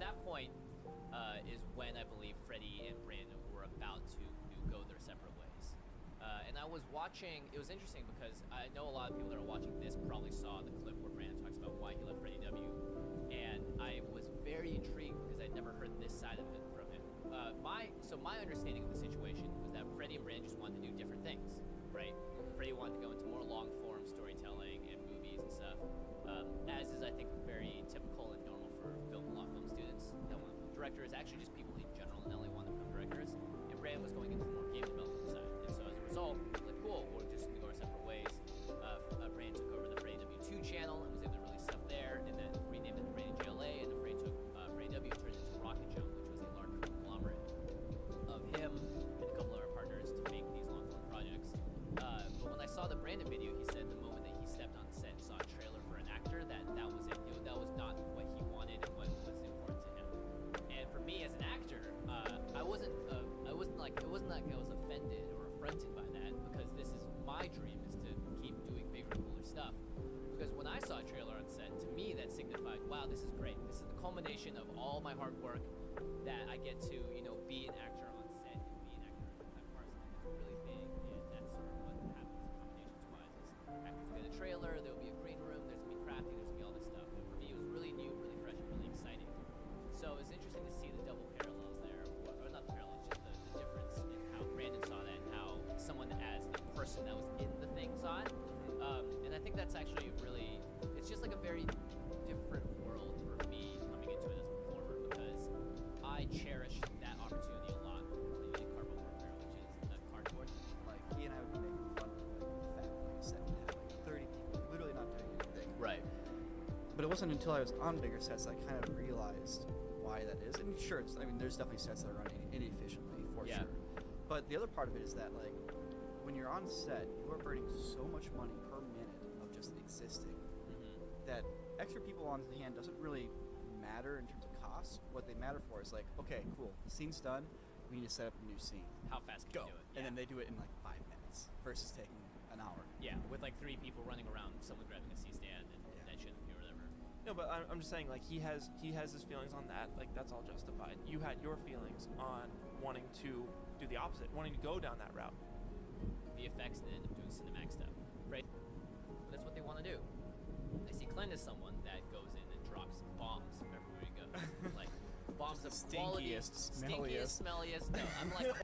that point is when I believe Freddie and Brandon were about to go their separate ways. And I was watching, it was interesting because I know a lot of people that are watching this probably saw the clip where Brandon talks about why he left Freddie W. And I was very intrigued because I'd never heard this side of it from him. So my understanding of the situation was that Freddie and Brandon just wanted to do different things, right? Freddie wanted to go into more long-form storytelling and movies and stuff, as is, I think, very typical and normal for law film students that want to become directors, actually just people in general in LA want to become directors. And Brandon was going into the more game development side. And so as a result, like, cool, we're just going to go our separate ways. Brandon took over the Freddie W2 channel and was able to release stuff there, and then renamed it Brandon JLA, and then Freddie W turned into Rocket Jump, which was a larger conglomerate of him and a couple other partners to make these long-form projects. But when I saw the Brandon video, he said the moment that he stepped on set and saw a trailer for an actor, that was it. That was not what he wanted and what was important to him. And for me as an actor, it wasn't like I was offended or affronted by that, because this is my dream, is to keep doing bigger, cooler stuff. Because when I saw a trailer on set, to me that signified, wow, this is great. This is the culmination of all my hard work, that I get to, be an actor on set and be an actor. I'm part of something that's really big, and that's sort of what happens combinations-wise. Is actors get a trailer, there'll be a green room, there's gonna be crafting, there's gonna be all this stuff. And for me, it was really new, really fresh, and really exciting. So it's interesting to see the double parallels there, or not the parallels, just the difference in how Brandon saw that and how someone as the person that was in the thing saw it. And I think that's actually really, it's just like a very different world for me coming into it as a performer, because I cherish that opportunity a lot when playing Cardboard Warfare, which is cardboard. Like, he and I would be making fun of like fat, like a set and have like 30 people literally not doing anything. Right. But it wasn't until I was on bigger sets that I kind of realized why that is. And sure, there's definitely sets that are running inefficiently, for sure. But the other part of it is that, like, when you're on set, you are burning so much money per minute of just existing that extra people on hand doesn't really matter in terms of cost. What they matter for is like, okay, cool, the scene's done, we need to set up a new scene. How fast can you do it? And then they do it in like 5 minutes versus taking an hour. Yeah, with like 3 people running around, someone grabbing a C-stand and that shit or whatever. No, but I'm just saying, like, he has his feelings on that. Like, that's all justified. You had your feelings on wanting to do the opposite, wanting to go down that route. VFX and then end up doing cinematic stuff. Right? That's what they want to do. They see Clint as someone that goes in and drops bombs everywhere he goes. Like, bombs of quality, stinkiest, smelliest. No, I'm like...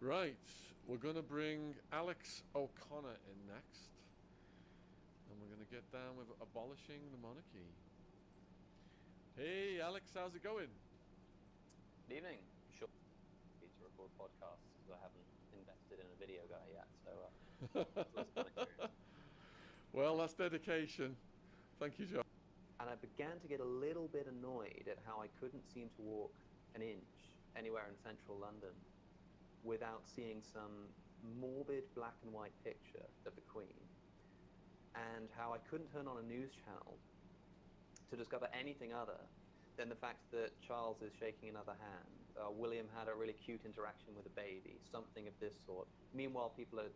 Right, we're going to bring Alex O'Connor in next. And we're going to get down with abolishing the monarchy. Hey, Alex, how's it going? Good evening. Sure. To record podcasts because I haven't invested in a video guy yet, so it's fun experience. Well, that's dedication. Thank you, Joe. And I began to get a little bit annoyed at how I couldn't seem to walk an inch anywhere in central London without seeing some morbid black and white picture of the Queen, and how I couldn't turn on a news channel to discover anything other than the fact that Charles is shaking another hand. William had a really cute interaction with a baby, something of this sort. Meanwhile, people are,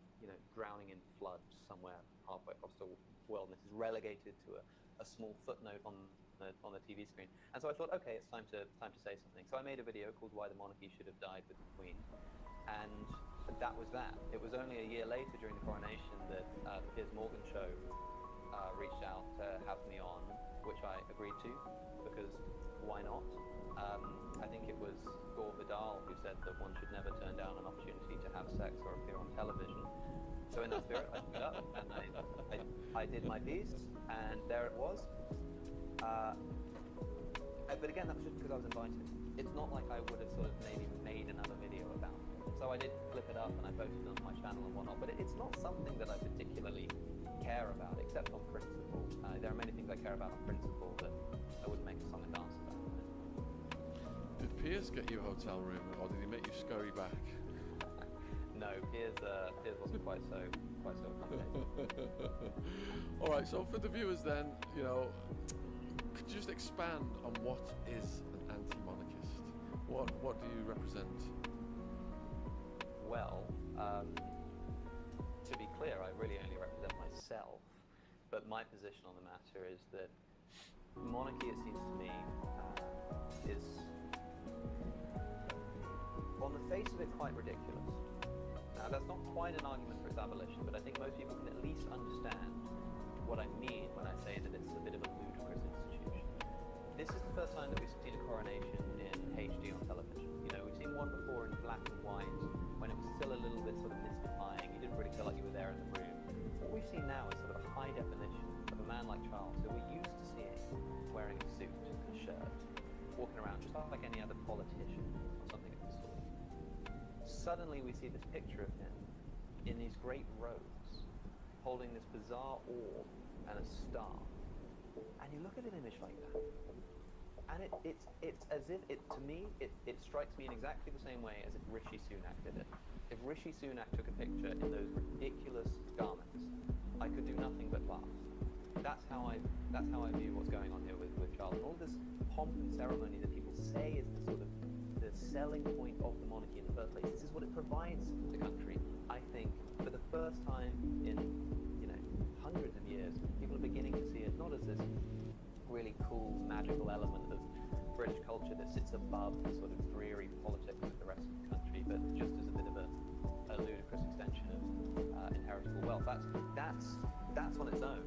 drowning in floods somewhere halfway across the world, and this is relegated to a small footnote on the TV screen. And so I thought, okay, it's time to say something. So I made a video called "Why the Monarchy Should Have Died with the Queen," and that was that. It was only a year later, during the coronation, that the Piers Morgan show reached out to have me on, which I agreed to, because why not? I think it was Gore Vidal who said that one should never turn down an opportunity to have sex or appear on television. So in that spirit, I stood up and I did my piece, and there it was. But again, that was just because I was invited. It's not like I would have sort of maybe made another video about it. So I did clip it up and I posted it on my channel and whatnot, but it's not something that I particularly care about, except on principle. There are many things I care about on principle that I wouldn't make a song and dance about. Did Piers get you a hotel room, or did he make you scurry back? No, Piers wasn't quite so accommodating. All right, so for the viewers then, could you just expand on what is an anti-monarchist? What do you represent? Well, to be clear, I really only represent myself, but my position on the matter is that monarchy, it seems to me, is, on the face of it, quite ridiculous. Now, that's not quite an argument for its abolition, but I think most people can at least understand what I mean when I say that it's a bit of a ludicrous institution. This is the first time that we've seen a coronation in HD on television. We've seen one before in black and white, when it was still a little bit sort of mystifying. You didn't really feel like you were there in the room. What we've seen now is sort of a high definition of a man like Charles, who we're used to seeing wearing a suit and a shirt, walking around just like any other politician or something of the sort. Suddenly we see this picture of him in these great robes, holding this bizarre orb and a staff. And you look at an image like that, and it's as if, to me, it strikes me in exactly the same way as if Rishi Sunak did it. If Rishi Sunak took a picture in those ridiculous garments, I could do nothing but laugh. That's how I view what's going on here with Charles. And all this pomp and ceremony that people say is the sort of the selling point of the monarchy in the first place. This is what it provides the country. I think for the first time in hundreds of years, people are beginning to see it not as this really cool, magical element of British culture that sits above the sort of dreary politics of the rest of the country, but just as a bit of a ludicrous extension of inheritable wealth. That's on its own.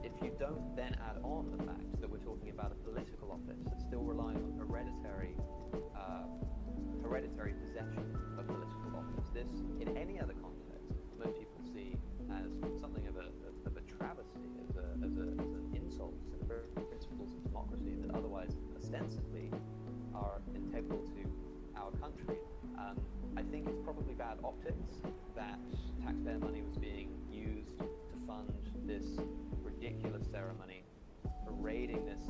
If you don't then add on the fact that we're talking about a political office that still relies on hereditary possession of political office, this, in any other context, most people see as something of a travesty, as an insult to the very principles of democracy that otherwise ostensibly are integral to our country. I think it's probably bad optics that taxpayer money was being used to fund this ridiculous ceremony, parading this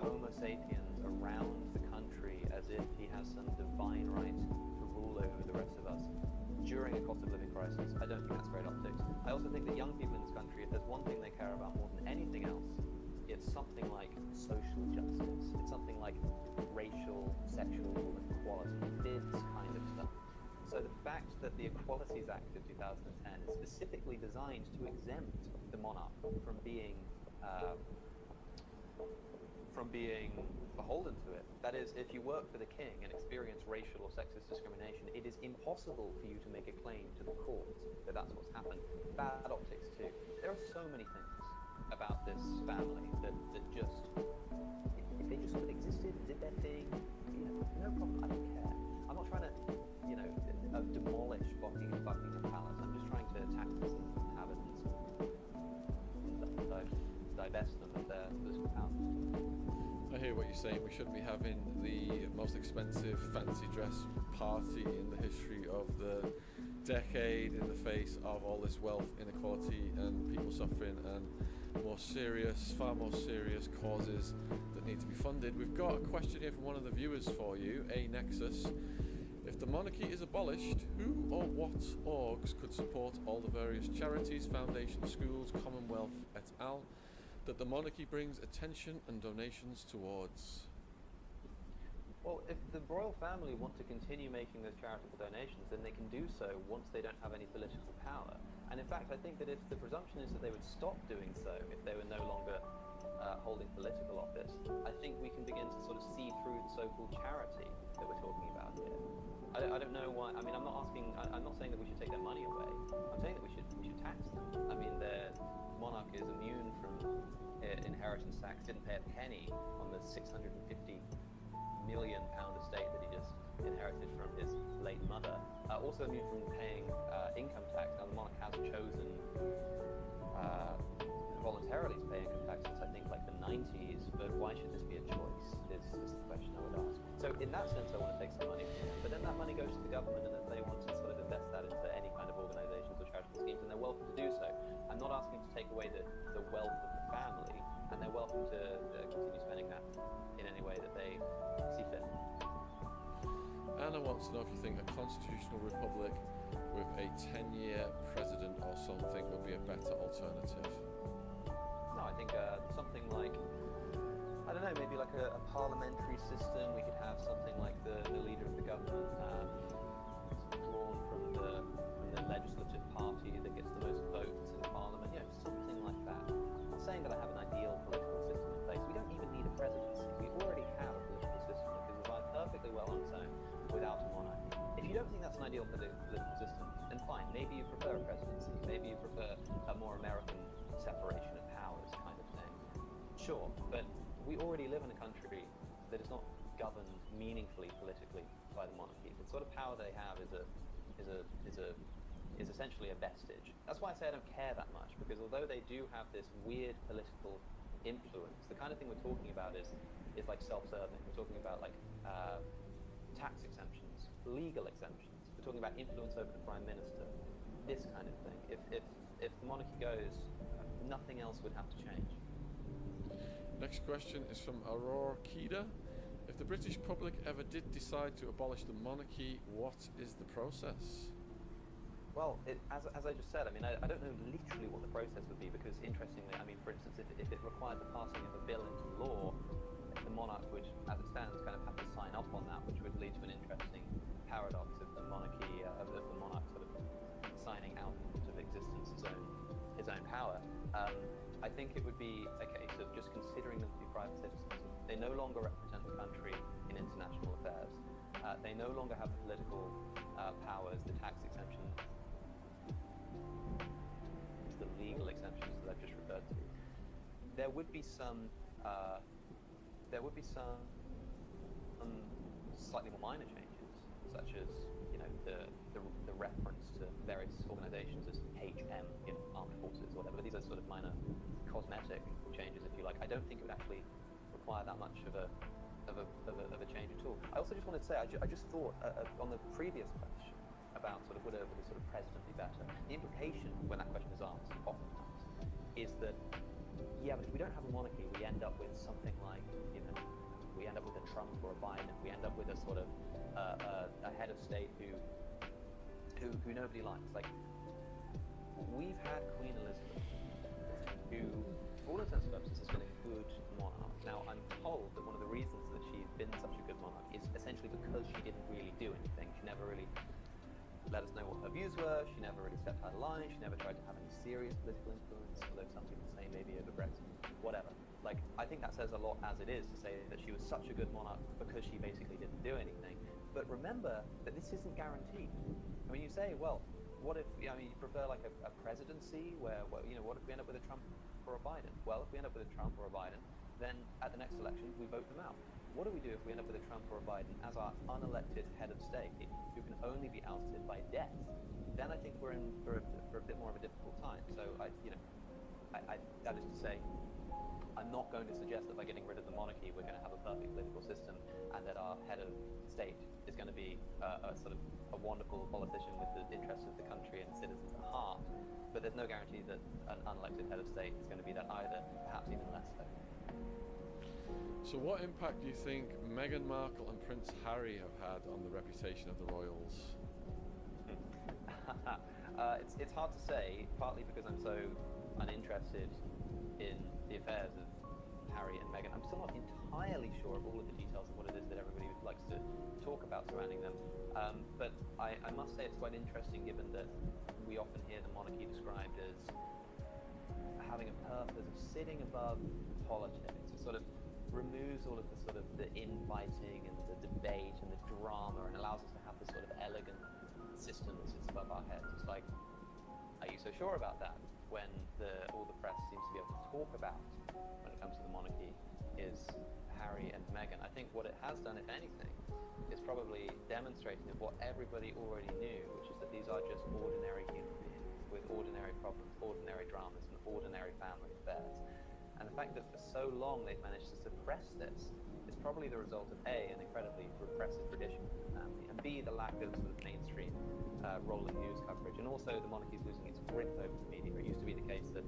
Homo sapiens around the country as if he has some divine right to rule over the rest of us during a cost of living crisis. I don't think that's great optics. I also think that young people in this country, if there's one thing they care about more than anything else, it's something like social justice. It's something like racial, sexual equality, this kind of stuff. So the fact that the Equalities Act of 2010 is specifically designed to exempt the monarch from being beholden to it. That is, if you work for the king and experience racial or sexist discrimination, it is impossible for you to make a claim to the courts that that's what's happened. Bad optics too. There are so many things about this family that just, if they just sort of existed, did their thing, no problem, I don't care. I'm not trying to demolish Buckingham Palace. I'm just trying to attack its inhabitants and divest them of their political power. I hear what you're saying. We shouldn't be having the most expensive fancy dress party in the history of the decade in the face of all this wealth inequality and people suffering and far more serious causes that need to be funded. We've got a question here from one of the viewers for you, A Nexus. If the monarchy is abolished, who or what orgs could support all the various charities, foundations, schools, Commonwealth, et al., that the monarchy brings attention and donations towards? Well, if the royal family want to continue making those charitable donations, then they can do so once they don't have any political power. And in fact, I think that if the presumption is that they would stop doing so if they were no longer holding political office, I think we can begin to sort of see through the so-called charity that we're talking about here. I don't know why. I mean, I'm not saying that we should take their money away. I'm saying that we should tax them. I mean, the monarch is immune from inheritance tax. Didn't pay a penny on the £650 million estate that he just inherited from his late mother. Also immune from paying income tax. Now the monarch has chosen voluntarily to pay income tax since I think like the 90s, but why should this be a choice is the question I would ask. So in that sense I want to take some money from them, but then that money goes to the government, and if they want to sort of invest that into any kind of organisations or charitable schemes, then they're welcome to do so. I'm not asking to take away the wealth of the family, and they're welcome to continue spending that in any way that they see fit. Anna wants to know if you think a constitutional republic with a 10-year president or something would be a better alternative. No, I think something like, I don't know, maybe like a parliamentary system. We could have something like the leader of the government drawn from the legislative party that gets the most votes in parliament. Something like that. I'm not saying that I have an ideal political system in place. We don't even need a presidency. We already have a political system that can survive perfectly well on its own without a monarchy. If you don't think that's an ideal political system, then fine. Maybe you prefer a presidency. Maybe you prefer a more American separation of powers kind of thing. Sure, but we already live in a country that is not governed meaningfully politically by the monarchy. The sort of power they have is essentially a vestige. That's why I say I don't care that much, because although they do have this weird political influence, the kind of thing we're talking about is like self-serving. We're talking about like tax exemptions, legal exemptions. We're talking about influence over the prime minister, this kind of thing. If the monarchy goes, nothing else would have to change. Next question is from Aurora Kida. If the British public ever did decide to abolish the monarchy, what is the process? Well, as I just said, I mean, I don't know literally what the process would be, because interestingly, I mean, for instance, if it required the passing of a bill into law, the monarch would, as it stands, kind of have to sign up on that, which would lead to an interesting paradox of the monarchy, of the monarch sort of signing out of existence his own power. I think it would be a case of just considering them to be private citizens. They no longer represent the country in international affairs. They no longer have the political powers, the tax exemption, the legal exemptions that I've just referred to. There would be some slightly more minor changes, such as the reference to various organisations as HM, armed forces or whatever. But these are sort of minor cosmetic changes, if you like. I don't think it would actually require that much of a change at all. I also just wanted to say, I just thought on the previous question about sort of would a sort of president be better. The implication when that question is asked oftentimes is that, yeah, but if we don't have a monarchy, we end up with something like, we end up with a Trump or a Biden. We end up with a sort of a head of state who nobody likes. Like, we've had Queen Elizabeth, who, for all intents and purposes, has been a good monarch. Now, I'm told that one of the reasons that she's been such a good monarch is essentially because she didn't really do anything. She never really let us know what her views were. She never really stepped out of line. She never tried to have any serious political influence, although some people say maybe over Brexit, whatever. Like, I think that says a lot as it is to say that she was such a good monarch because she basically didn't do anything. But remember that this isn't guaranteed. I mean, you say, well, what if, you prefer like a presidency where, what if we end up with a Trump or a Biden? Well, if we end up with a Trump or a Biden, then at the next election we vote them out. What do we do if we end up with a Trump or a Biden as our unelected head of state, who can only be ousted by death? Then I think we're in for a bit more of a difficult time. So that is to say, I'm not going to suggest that by getting rid of the monarchy, we're going to have a perfect political system, and that our head of state is going to be a sort of a wonderful politician with the interests of the country and citizens at heart. But there's no guarantee that an unelected head of state is going to be that either, perhaps even less so. So what impact do you think Meghan Markle and Prince Harry have had on the reputation of the royals? It's hard to say, partly because I'm so uninterested in the affairs of Harry and Meghan. I'm still not entirely sure of all of the details of what it is that everybody likes to talk about surrounding them. But I must say it's quite interesting, given that we often hear the monarchy described as having a purpose of sitting above politics. It sort of removes all of the sort of the infighting and the debate and the drama, and allows us to have this sort of elegant system that sits above our heads. It's like, are you so sure about that? When all the press seems to be able to talk about when it comes to the monarchy is Harry and Meghan. I think what it has done, if anything, is probably demonstrating that what everybody already knew, which is that these are just ordinary human beings with ordinary problems, ordinary dramas, and ordinary family affairs. And the fact that for so long they've managed to suppress this is probably the result of A, an incredibly repressive tradition of the family, and B, the lack of sort of mainstream rolling news coverage, and also the monarchy's losing its grip over the media. It used to be the case that,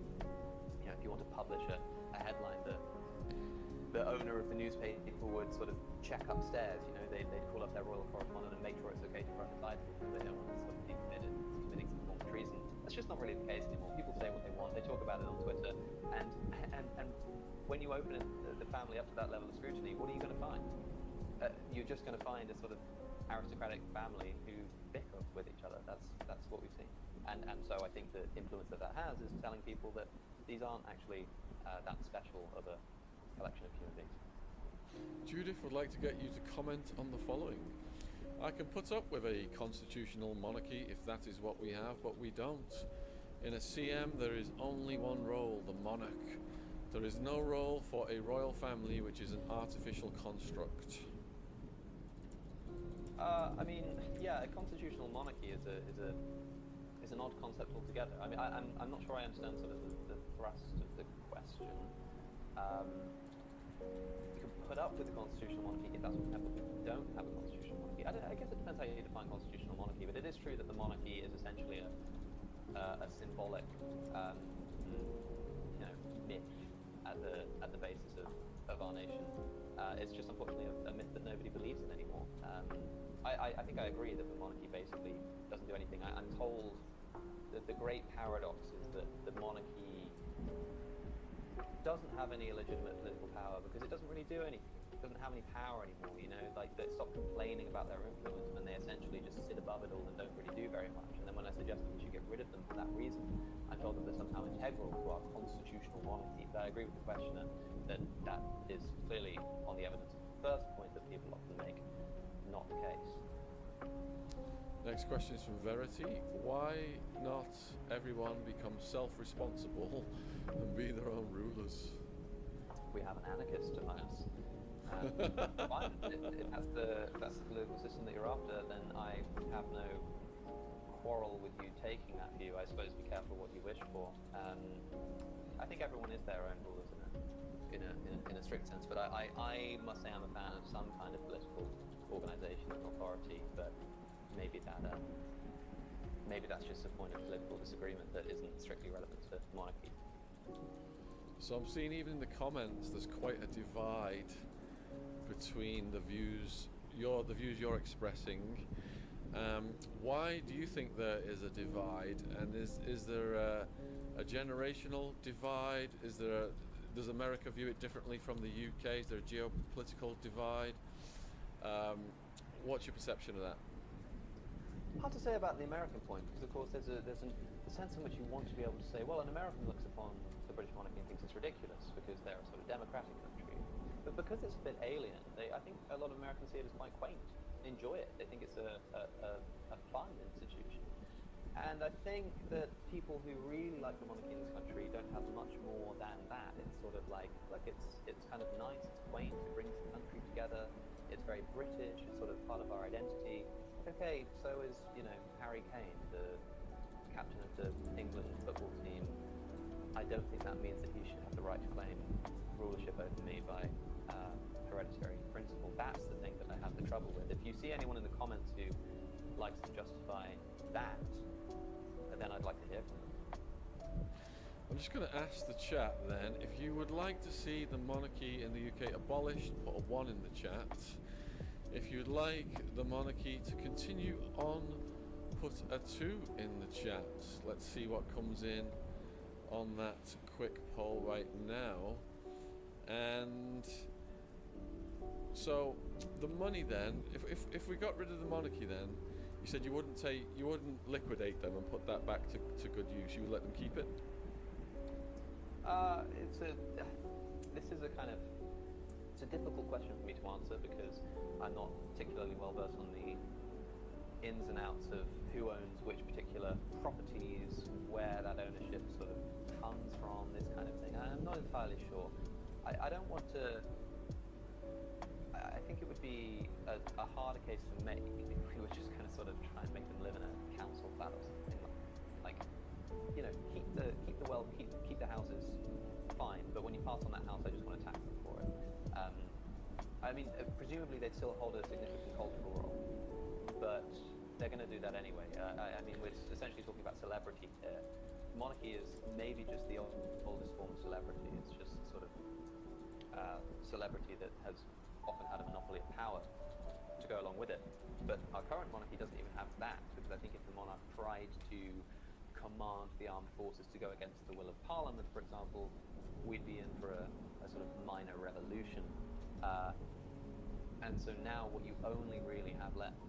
if you want to publish a headline, that the owner of the newspaper would sort of check upstairs. They'd call up their royal correspondent and make sure it's okay to run the title, because they don't want to sort of be committing some form of treason. That's just not really the case anymore. People say what they want. They talk about it on Twitter, and when you open the family up to that level of scrutiny, what are you going to find? You're just going to find a sort of aristocratic family who bicker with each other. That's what we've seen, and so I think the influence that has is telling people that these aren't actually that special of a collection of human beings. Judith would like to get you to comment on the following. I can put up with a constitutional monarchy if that is what we have, but we don't. In a CM, there is only one role, the monarch. There is no role for a royal family, which is an artificial construct. A constitutional monarchy is an odd concept altogether. I'm not sure I understand sort of the thrust of the question. You can put up with a constitutional monarchy if that's what we have, but we don't have a constitutional monarchy. I guess it depends how you define constitutional monarchy, but it is true that the monarchy is essentially a symbolic, myth at the basis of our nation. It's just unfortunately a myth that nobody believes in anymore. I think I agree that the monarchy basically doesn't do anything. I'm told that the great paradox is that the monarchy doesn't have any legitimate political power because it doesn't really do anything. It doesn't have any power anymore, they stop complaining about their influence and they essentially just sit above it all and don't really do very much. And then when I suggest that we should get rid of them for that reason, I'm told that they're somehow integral to our constitutional monarchy. But I agree with the questioner that is clearly, on the evidence of the first point that people often make, not the case. Next question is from Verity. Why not everyone become self-responsible and be their own rulers? We have an anarchist among us. Fine. If that's the political system that you're after, then I have no quarrel with you taking that view. I suppose be careful what you wish for. I think everyone is their own rulers in a strict sense, but I must say I'm a fan of some kind of political organisation and authority, but maybe that's just a point of political disagreement that isn't strictly relevant to monarchy. So I'm seeing even in the comments there's quite a divide between the views you're expressing. Why do you think there is a divide, and is there a generational divide? Does America view it differently from the UK? Is there a geopolitical divide? What's your perception of that? Hard to say about the American point, because of course there's a sense in which you want to be able to say, well, an American looks upon the British monarchy and thinks it's ridiculous because they're a sort of democratic country. But because it's a bit alien, I think a lot of Americans see it as quite quaint, enjoy it. They think it's a fun institution. And I think that people who really like the monarchy in this country don't have much more than that. It's sort of like it's kind of nice, it's quaint, it brings the country together. It's very British. It's sort of part of our identity. Okay, so is Harry Kane, the captain of the England football team. I don't think that means that he should have the right to claim rulership over me by hereditary principle. That's the thing that I have the trouble with. If you see anyone in the comments who likes to justify that, then I'd like to hear from them. I'm just going to ask the chat then, if you would like to see the monarchy in the UK abolished, put a 1 in the chat. If you'd like the monarchy to continue on, put a 2 in the chat. Let's see what comes in on that quick poll right now. And so the money then, if we got rid of the monarchy then, you said you wouldn't liquidate them and put that back to good use. You would let them keep it? It's a difficult question for me to answer because I'm not particularly well versed on the ins and outs of who owns which particular properties, where that ownership sort of comes from, this kind of thing. I'm not entirely sure. I don't want to. I think it would be a harder case to make if we were just going to sort of try and make them live in a council flat or something. Like, keep the wealth, keep the houses, fine. But when you pass on that house, I just want to tax them for it. Presumably they'd still hold a significant cultural role, but they're going to do that anyway. We're essentially talking about celebrity here. Monarchy is maybe just the oldest form of celebrity. It's just sort of celebrity that has often had a monopoly of power to go along with it. But our current monarchy doesn't even have that, because I think if the monarch tried to command the armed forces to go against the will of Parliament, for example, we'd be in for a sort of minor revolution. And so now what you only really have left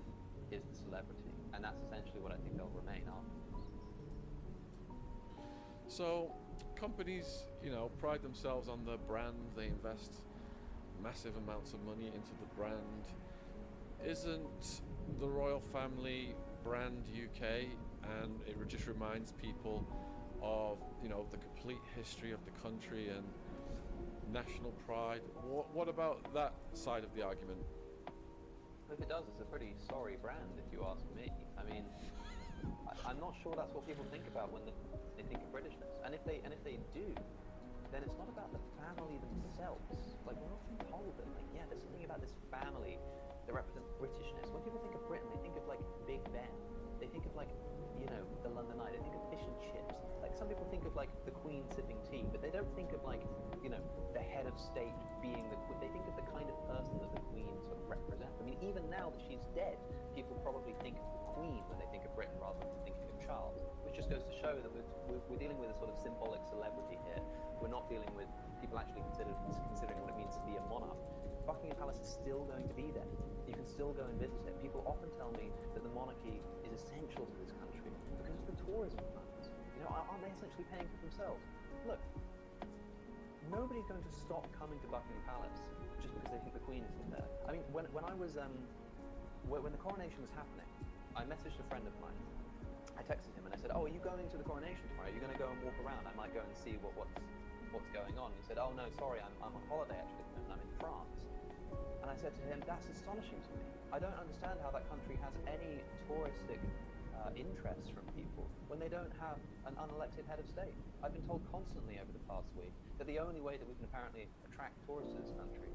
is the celebrity, and that's essentially what I think they'll remain afterwards. So companies, pride themselves on their brand. They invest massive amounts of money into the brand. Isn't the royal family brand UK? And it just reminds people of the complete history of the country and national pride. What about that side of the argument? If it does, it's a pretty sorry brand, if you ask me. I'm not sure that's what people think about when they think of Britishness. And if they do, then it's not about the family themselves. Like, we're often told that, there's something about this family that represents Britishness. When people think of Britain, they think of Big Ben. They think of the London Eye. They think of fish and chips. Some people think of the Queen sipping tea, but they don't think of the head of state being the Queen. They think of the kind of person that the Queen sort of represents. Even now that she's dead, people probably think of the Queen when they think of Britain rather than thinking of Charles, which just goes to show that we're dealing with a sort of symbolic celebrity here. We're not dealing with people actually considering what it means to be a monarch. Buckingham Palace is still going to be there. You can still go and visit it. People often tell me that the monarchy is essential to this country because of the tourism funds. Aren't they essentially paying for themselves? Look, nobody's going to stop coming to Buckingham Palace just because they think the Queen isn't there. When the coronation was happening, I messaged a friend of mine. I texted him and I said, "Oh, are you going to the coronation tomorrow? Are you going to go and walk around? I might go and see what's going on." He said, "Oh no, sorry, I'm on holiday actually, and I'm in France." And I said to him, "That's astonishing to me. I don't understand how that country has any touristic interest from people when they don't have an unelected head of state. I've been told constantly over the past week that the only way that we can apparently attract tourists to this country,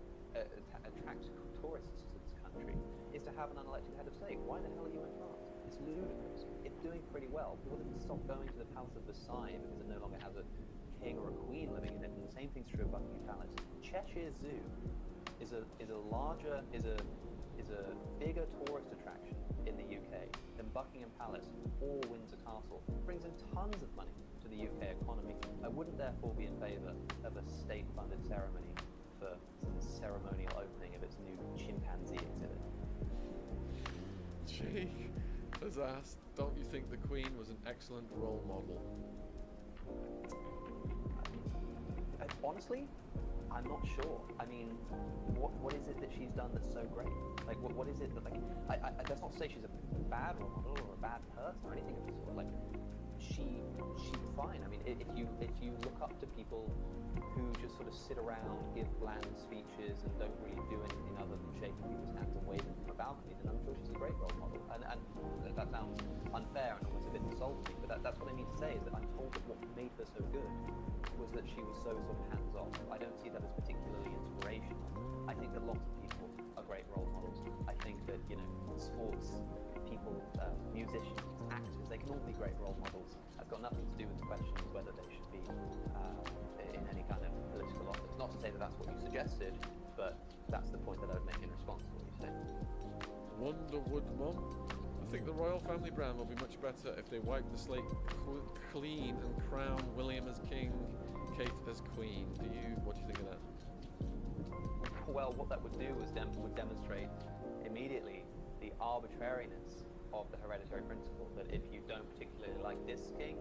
is to have an unelected head of state. Why the hell are you in France? It's ludicrous. It's doing pretty well. People didn't stop going to the Palace of Versailles because it no longer has a king or a queen living in it, and the same thing's true of Buckingham Palace. Cheshire Zoo is a bigger tourist attraction in the UK than Buckingham Palace or Windsor Castle. It brings in tons of money to the UK economy. I wouldn't therefore be in favour of a state-funded ceremony for some ceremonial opening of its new chimpanzee exhibit. Jake has asked, don't you think the Queen was an excellent role model? Honestly, I'm not sure. What is it that she's done that's so great? What is it that, that's not to say she's a bad role model or a bad person or anything of the sort. fine. I mean, if you look up to people who just sort of sit around, give bland speeches, and don't really do anything other than shaking people's hands and waving from a balcony, then I'm sure she's a great role model. And that sounds unfair and almost a bit insulting, but that's what I mean to say, is that I'm told that what made her so good was that she was so sort of hands-off. I don't see that as particularly inspirational. I think that lots of people are great role models. I think that, sports people, musicians, actors, they can all be great role models. That's got nothing to do with the question of whether they should be in any kind of political office. Not to say that that's what you suggested, but that's the point that I would make in response to what you said. Wonderwood Mum. I think the royal family brand will be much better if they wipe the slate clean and crown William as king, Kate as queen. What do you think of that? Well, what that would do is would demonstrate immediately the arbitrariness of the hereditary principle, that if you don't particularly like this king,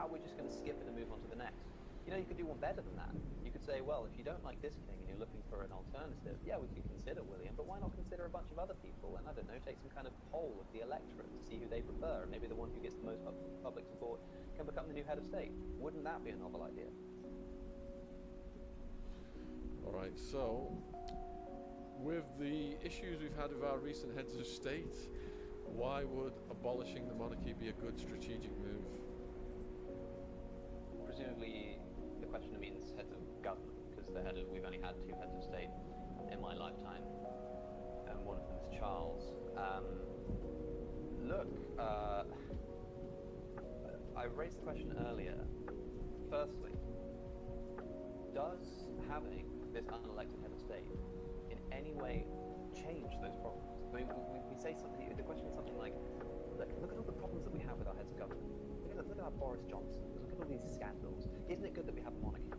we're just going to skip it and move on to the next. You could do one better than that. You could say, well, if you don't like this king and you're looking for an alternative, yeah, we could consider William, but why not consider a bunch of other people? And I don't know, take some kind of poll of the electorate to see who they prefer, and maybe the one who gets the most public support can become the new head of state. Wouldn't that be a novel idea? All right, so with the issues we've had with our recent heads of state, why would abolishing the monarchy be a good strategic move? Presumably, the question means heads of government, because we've only had 2 heads of state in my lifetime, and one of them is Charles. I raised the question earlier. Firstly, does having this unelected head of state in any way change those problems? I mean, we say something, the question is something like, look at all the problems that we have with our heads of government. Look at our Boris Johnson. Look at all these scandals. Isn't it good that we have a monarchy?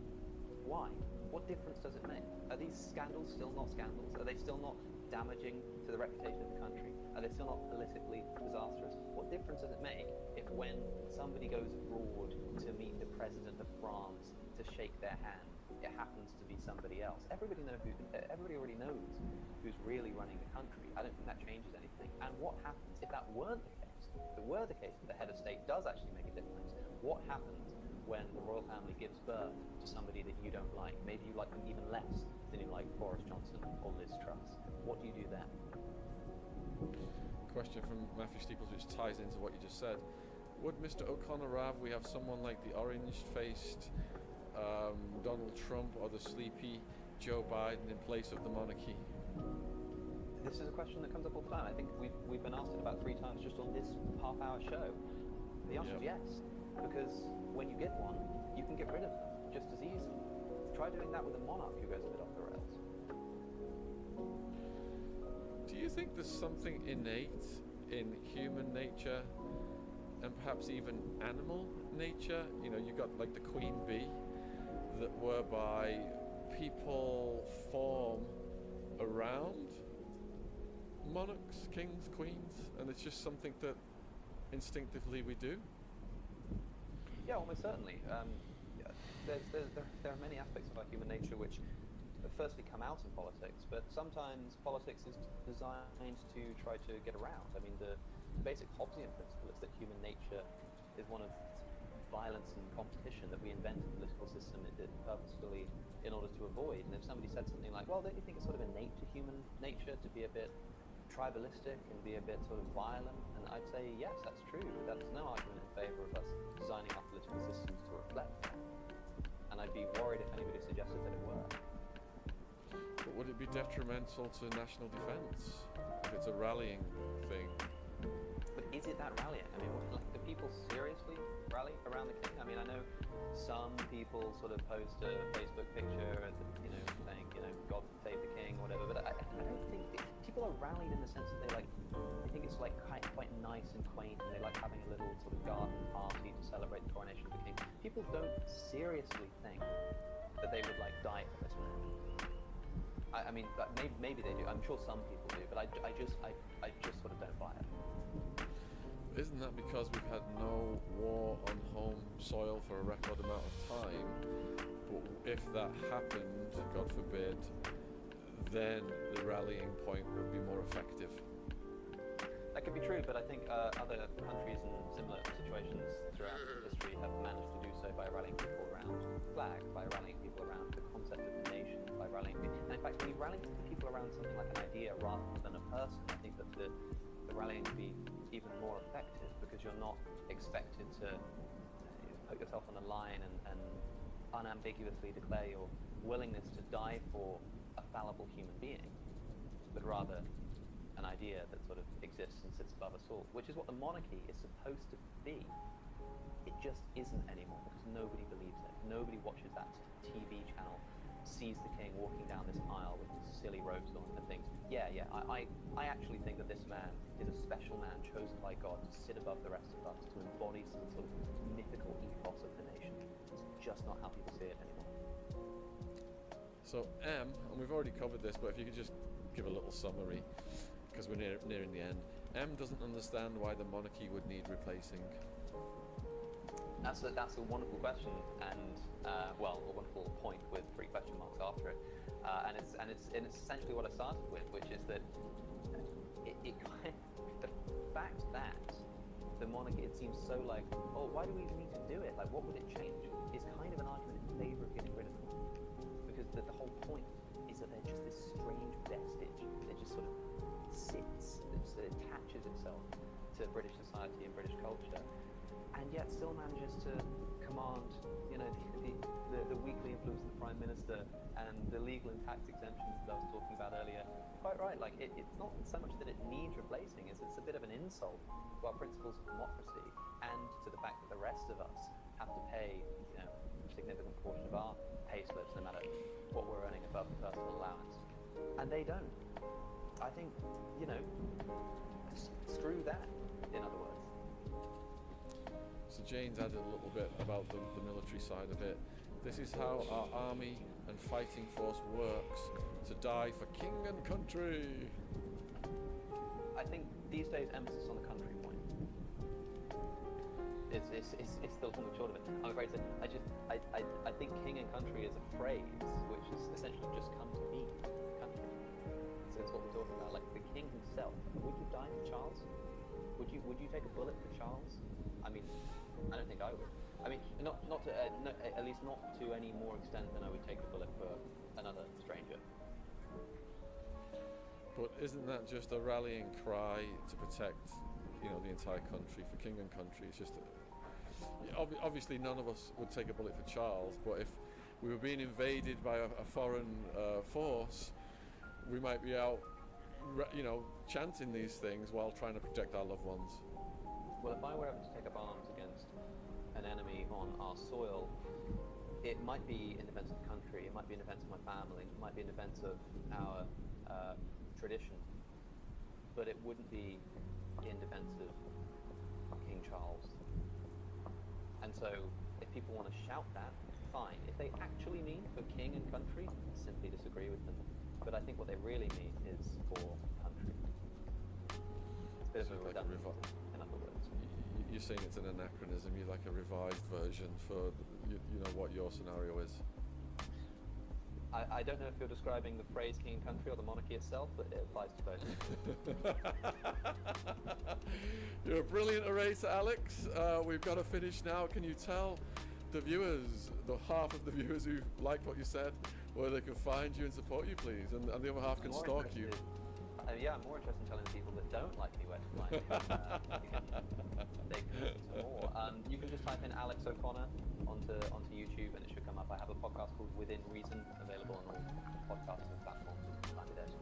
Why? What difference does it make? Are these scandals still not scandals? Are they still not damaging to the reputation of the country? Are they still not politically disastrous? What difference does it make if when somebody goes abroad to meet the president of France to shake their hand, it happens to be somebody else? Everybody already knows who's really running the country. I don't think that changes anything. And what happens if that weren't the case? If it were the case that the head of state does actually make a difference, what happens when the royal family gives birth to somebody that you don't like? Maybe you like them even less than you like Boris Johnson or Liz Truss. What do you do then? Question from Matthew Steeples, which ties into what you just said. Would Mr. O'Connor rather we have someone like the orange-faced Donald Trump or the sleepy Joe Biden in place of the monarchy? This is a question that comes up all the time. I think we've been asked it about 3 times just on this half-hour show. The answer is yes, because when you get one, you can get rid of them just as easily. Try doing that with a monarch who goes a bit off the rails. Do you think there's something innate in human nature and perhaps even animal nature? You got like the queen bee, that whereby people form around monarchs, kings, queens, and it's just something that instinctively we do? Yeah, almost certainly. There are many aspects of our human nature which firstly come out in politics, but sometimes politics is designed to try to get around. I mean, the basic Hobbesian principle is that human nature is one of violence and competition, that we invent a political system purposefully in order to avoid. And if somebody said something like, well, don't you think it's sort of innate to human nature to be a bit tribalistic and be a bit sort of violent? And I'd say, yes, that's true, but that's no argument in favour of us designing our political systems to reflect that. And I'd be worried if anybody suggested that it were. But would it be detrimental to national defence if it's a rallying thing? But is it that rallying? I mean, do people seriously rally around the king? I mean, I know some people sort of post a Facebook picture, saying, God save the king or whatever, but I don't think people are rallied in the sense that they think it's like quite nice and quaint, and they like having a little sort of garden party to celebrate the coronation of the king. People don't seriously think that they would like die for this man. I mean, maybe they do. I'm sure some people do, but I just sort of don't buy it. Isn't that because we've had no war on home soil for a record amount of time? But if that happened, God forbid, then the rallying point would be more effective. That could be true, but I think other countries in similar situations throughout history have managed to do so by rallying people around flags, by rallying people around the concept of the nation, by rallying people. And in fact, when you rally people around something like an idea rather than a person, I think that the rallying would be even more effective, because you're not expected to put yourself on the line and unambiguously declare your willingness to die for a fallible human being, but rather an idea that sort of exists and sits above us all, which is what the monarchy is supposed to be. It just isn't anymore, because nobody believes it. Nobody watches that TV channel, sees the king walking down this aisle with his silly robes on and thinks, I actually think that this man is a special man chosen by God to sit above the rest of us, to embody some sort of mythical ethos of the nation. It's just not how people see it anymore. So M, and we've already covered this, but if you could just give a little summary, because we're nearing the end. M doesn't understand why the monarchy would need replacing. That's a wonderful question, and a wonderful point with 3 question marks after it, and it's essentially what I started with, which is that the fact that the monarchy, it seems so like, oh, why do we even need to do it? Like, what would it change? Is kind of an argument in favour of getting rid of them, because the whole point is that they're just this strange vestige that just sort of sits, it attaches itself to British society and British culture, and yet still manages to command, the weekly influence of the Prime Minister and the legal and tax exemptions that I was talking about earlier. Quite right, like it's not so much that it needs replacing, as it's a bit of an insult to our principles of democracy and to the fact that the rest of us have to pay, a significant portion of our pay slips, no matter what we're earning above the personal allowance. And they don't. I think, screw that, in other words. So Jane's added a little bit about the military side of it. This is how our army and fighting force works, to die for king and country. I think these days emphasis on the country point is still something short of it. I'm afraid to say, I think king and country is a phrase which has essentially just come to mean country. So it's what we're talking about, like the king himself. Would you die for Charles? Would you take a bullet for Charles? I mean, I don't think I would. I mean, not to, at least not to any more extent than I would take a bullet for another stranger. But isn't that just a rallying cry to protect, the entire country, for king and country? It's just, obviously none of us would take a bullet for Charles, but if we were being invaded by a foreign force, we might be out, chanting these things while trying to protect our loved ones. Well, if I were ever to take up arms against an enemy on our soil, it might be in defense of the country, it might be in defense of my family, it might be in defense of our tradition, but it wouldn't be in defense of King Charles. And so, if people want to shout that, fine. If they actually mean for king and country, I simply disagree with them. But I think what they really mean is for country. It's a bit of a redundancy, in other words. You're saying it's an anachronism, you'd like a revised version for what your scenario is. I don't know if you're describing the phrase king and country or the monarchy itself, but it applies to both. You're a brilliant orator, Alex. We've got to finish now. Can you tell the viewers, the half of the viewers who liked what you said, where they can find you and support you, please, and the other half can stalk you? I'm more interested in telling people that don't like me where to find me. They can listen to more. You can just type in Alex O'Connor onto YouTube and it should come up. I have a podcast called Within Reason, available on all podcasting platforms. You can find it there too.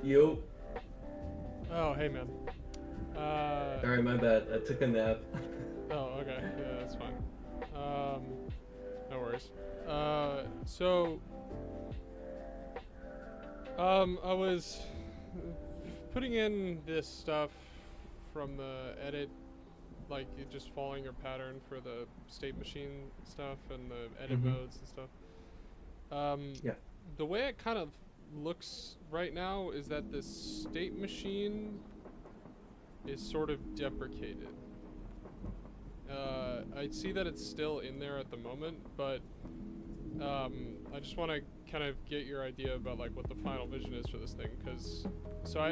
Yo. Oh, hey man. Sorry, my bad. I took a nap. Oh, okay. Yeah, that's fine. No worries. So, I was putting in this stuff from the edit, like just following your pattern for the state machine stuff and the edit modes and stuff. Yeah. The way it kind of looks right now is that the state machine is sort of deprecated. I see that it's still in there at the moment, but I just want to kind of get your idea about like what the final vision is for this thing, because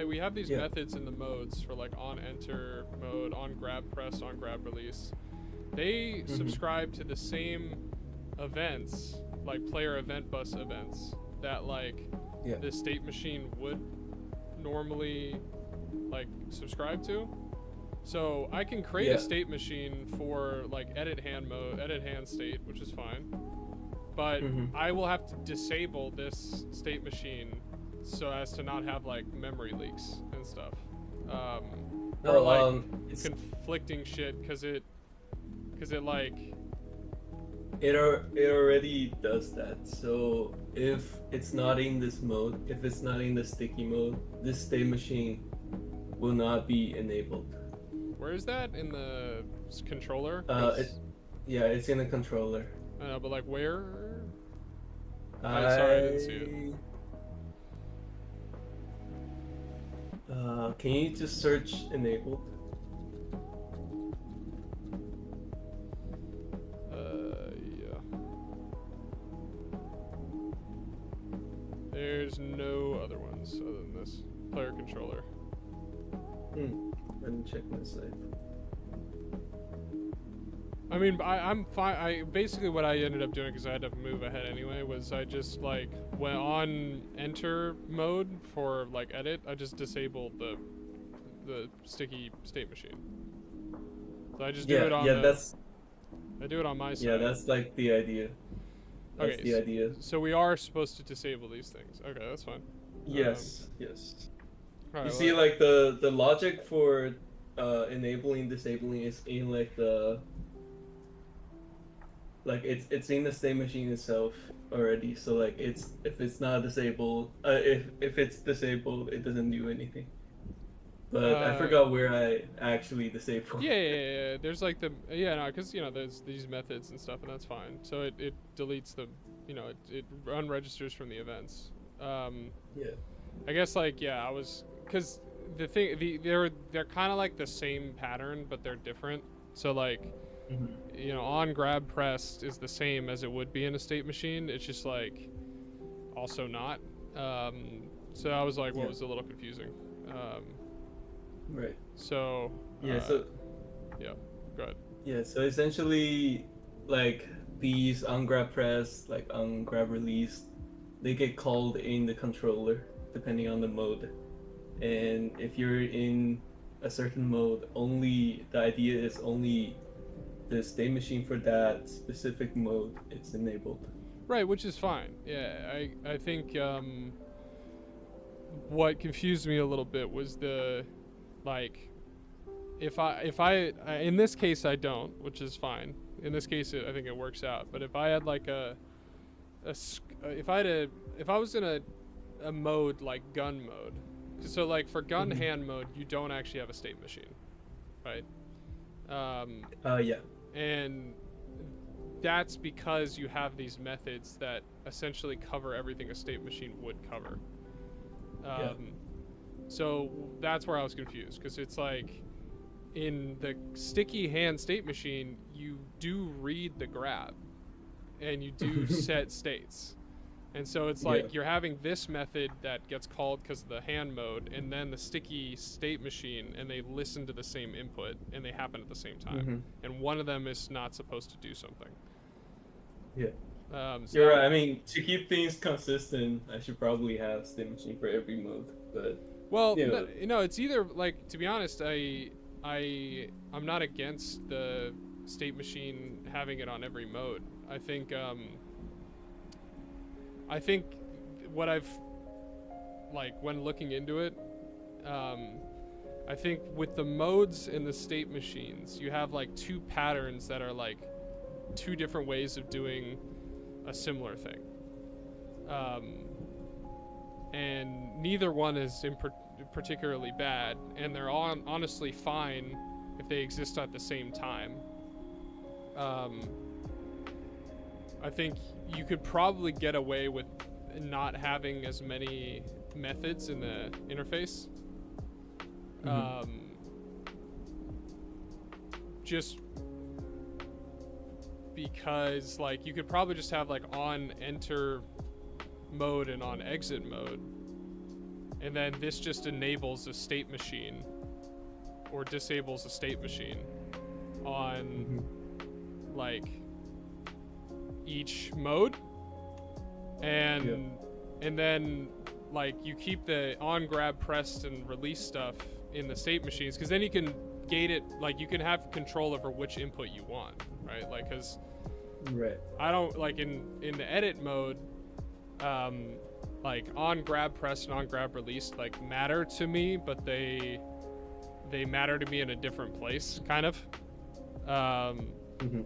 we have these methods in the modes for like on enter mode, on grab press, on grab release. They subscribe to the same events, like player event bus events, that like the state machine would normally like subscribe to. So I can create a state machine for like edit hand mode, edit hand state, which is fine. But I will have to disable this state machine so as to not have like memory leaks and stuff. Or like conflicting shit because it like it already does that. So if it's not in this mode, if it's not in the sticky mode, this state machine will not be enabled. Where is that in the controller? It's in the controller. I know, but like where? Sorry, I didn't see it. Can you just search enabled? Yeah. There's no other ones other than this player controller. Let me check my save. I mean, I'm fine. Basically what I ended up doing, because I had to move ahead anyway, was I just like went on enter mode for like edit. I just disabled the sticky state machine. So I just do it on I do it on my side. Yeah, that's like the idea. That's okay, the idea. So we are supposed to disable these things. Okay, that's fine. Yes, yes. Right, You see, like the logic for enabling, disabling is in like the it's in the state machine itself already. So like if it's not disabled, if it's disabled, it doesn't do anything. But I forgot where I actually disabled. Yeah. There's like because there's these methods and stuff, and that's fine. So it deletes the, it unregisters from the events. I guess I was, because the thing, they're kind of like the same pattern, but they're different. So like, on grab pressed is the same as it would be in a state machine. It's just like also not. So I was like, was a little confusing. Right. So. Go ahead. Yeah. So essentially, like these on grab press, like on grab release, they get called in the controller depending on the mode. And if you're in a certain mode, the idea is only the state machine for that specific mode is enabled. Right, which is fine. Yeah, I think what confused me a little bit was the, like, if I in this case I don't, which is fine. In this case I think it works out. But if I had like if I was in a mode like gun mode, so like for gun hand mode you don't actually have a state machine, right? Yeah. And that's because you have these methods that essentially cover everything a state machine would cover. So that's where I was confused, because it's like in the sticky hand state machine you do read the grab and you do set states, and so it's like you're having this method that gets called because of the hand mode, and then the sticky state machine, and they listen to the same input and they happen at the same time, and one of them is not supposed to do something. You're right. I mean, to keep things consistent, I should probably have state machine for every mode, but it's either, like, to be honest, I'm not against the state machine having it on every mode. I think what I've like when looking into it, I think with the modes and the state machines, you have like two patterns that are like two different ways of doing a similar thing. And neither one is particularly bad, and they're honestly fine if they exist at the same time. I think you could probably get away with not having as many methods in the interface. Just because like you could probably just have like on enter mode and on exit mode, and then this just enables a state machine or disables a state machine on like each mode, and then like you keep the on grab pressed and release stuff in the state machines, because then you can gate it, like you can have control over which input you want, right? Like because I don't like in the edit mode, like on grab press and on grab release like matter to me, but they matter to me in a different place, kind of.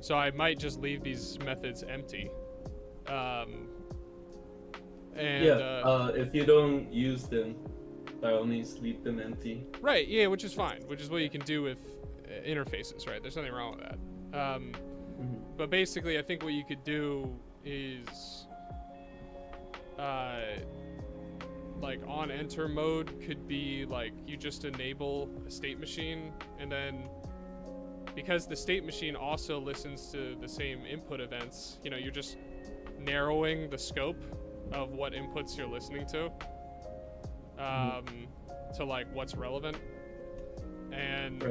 So I might just leave these methods empty. If you don't use them, by all means leave them empty. Right, yeah, which is fine, which is what you can do with interfaces, right? There's nothing wrong with that. But basically, I think what you could do is, like on enter mode could be like you just enable a state machine, and then because the state machine also listens to the same input events, you know, you're just narrowing the scope of what inputs you're listening to, to like what's relevant, and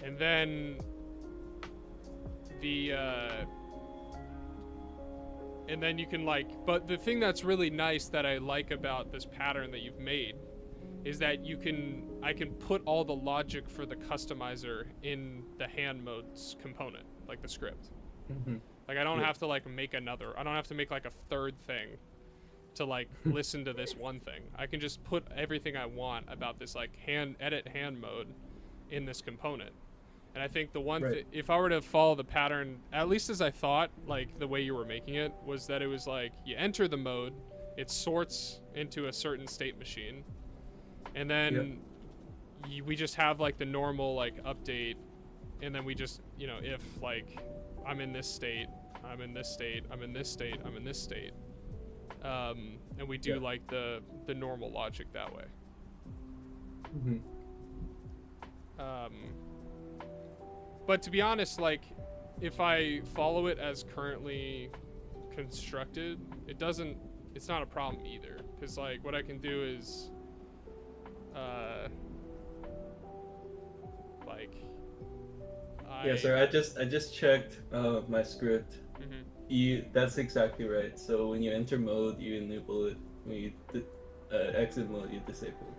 and then the and then you can like, but the thing that's really nice that I like about this pattern that you've made is that I can put all the logic for the customizer in the hand modes component, like the script. Like I don't have to like make I don't have to make like a third thing to like listen to this one thing. I can just put everything I want about this like edit hand mode in this component. And I think the one if I were to follow the pattern, at least as I thought, like the way you were making it, was that it was like you enter the mode, it sorts into a certain state machine, and then we just have like the normal like update, and then we just, you know, if like I'm in this state, I'm in this state, I'm in this state, I'm in this state, and we do like the normal logic that way. But to be honest, like if I follow it as currently constructed, it's not a problem either, because like what I can do is sir, I just checked my script. That's exactly right. So when you enter mode, you enable it. When you exit mode, you disable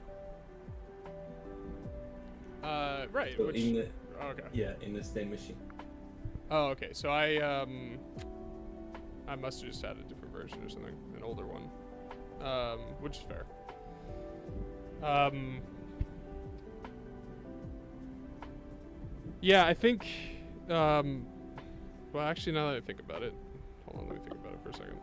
it. Right. So which, in the state machine. Oh, okay. So I must have just had a different version or something, an older one, which is fair. Yeah, I think. Well, actually, now that I think about it, hold on, let me think about it for a second.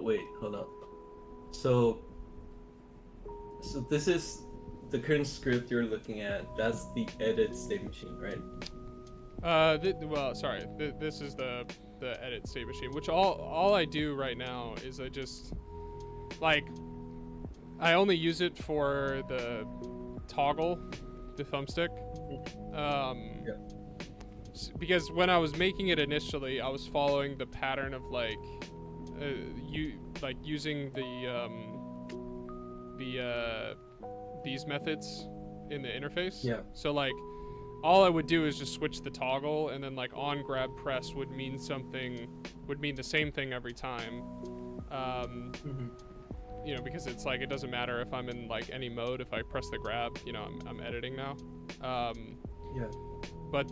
Wait, hold up. So this is the current script you're looking at. That's the edit state machine, right? Well, sorry. This is the edit state machine, which all I do right now is I just like I only use it for the toggle the thumbstick. Yeah. Because when I was making it initially, I was following the pattern of like using these methods in the interface. Yeah. So like all I would do is just switch the toggle, and then like on grab press would mean the same thing every time. You know, because it's like it doesn't matter if I'm in like any mode. If I press the grab, you know, I'm editing now. Yeah. But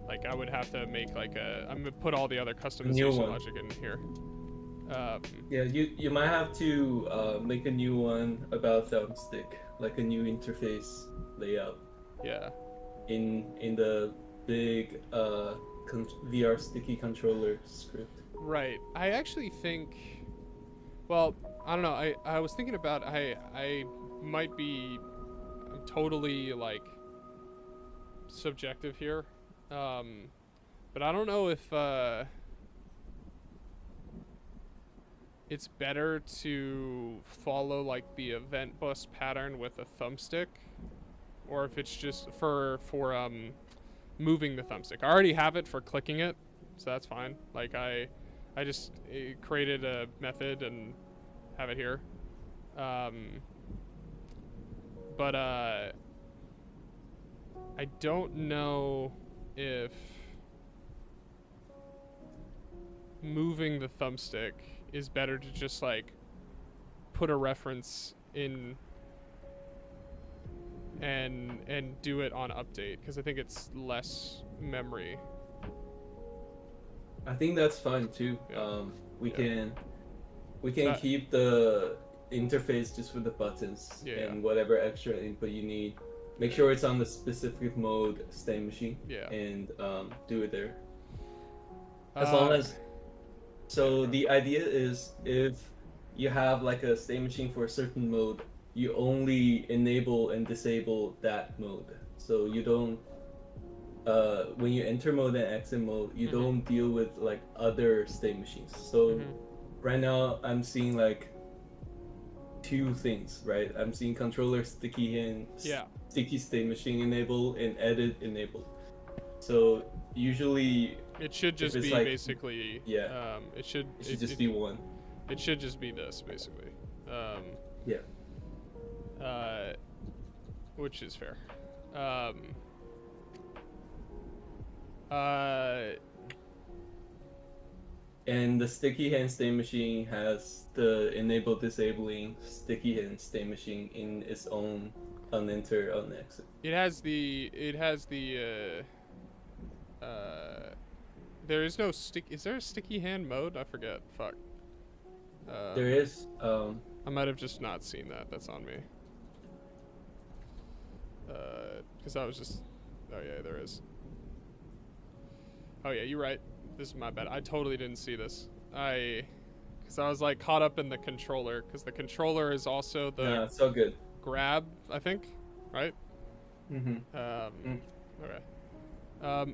like I would have to make like I'm gonna put all the other customization logic in here. Yeah, you might have to make a new one about thumbstick, like a new interface layout. Yeah. In the big VR sticky controller script. Right. I actually think. Well, I don't know. I was thinking about I might be totally like subjective here, but I don't know if it's better to follow like the event bus pattern with a thumbstick, or if it's just for moving the thumbstick. I already have it for clicking it, so that's fine. Like I just created a method and have it here. But I don't know if moving the thumbstick is better to just like put a reference in and do it on update, because I think it's less memory. I think that's fine too. Yeah. We can keep the interface just with the buttons and whatever extra input you need. Make sure it's on the specific mode state machine. Yeah. And do it there. As long as. So the idea is, if you have like a state machine for a certain mode, you only enable and disable that mode. So you don't. When you enter mode and exit mode, you don't deal with like other state machines. So right now I'm seeing like two things, right? I'm seeing controller sticky hand, sticky state machine enabled, and edit enabled. So usually it should just be like, basically it should just be one. It should just be this basically. Which is fair. And the sticky hand state machine has the enable disabling sticky hand state machine in its own unenter unexit. It has the there is no is there a sticky hand mode? I forget. Fuck. There is. I might have just not seen that. That's on me. Because I was just. Oh yeah, there is. Oh yeah, you're right. This is my bad. I totally didn't see this. Because I was like caught up in the controller. Because the controller is also the so good. grab, I think, right? Okay.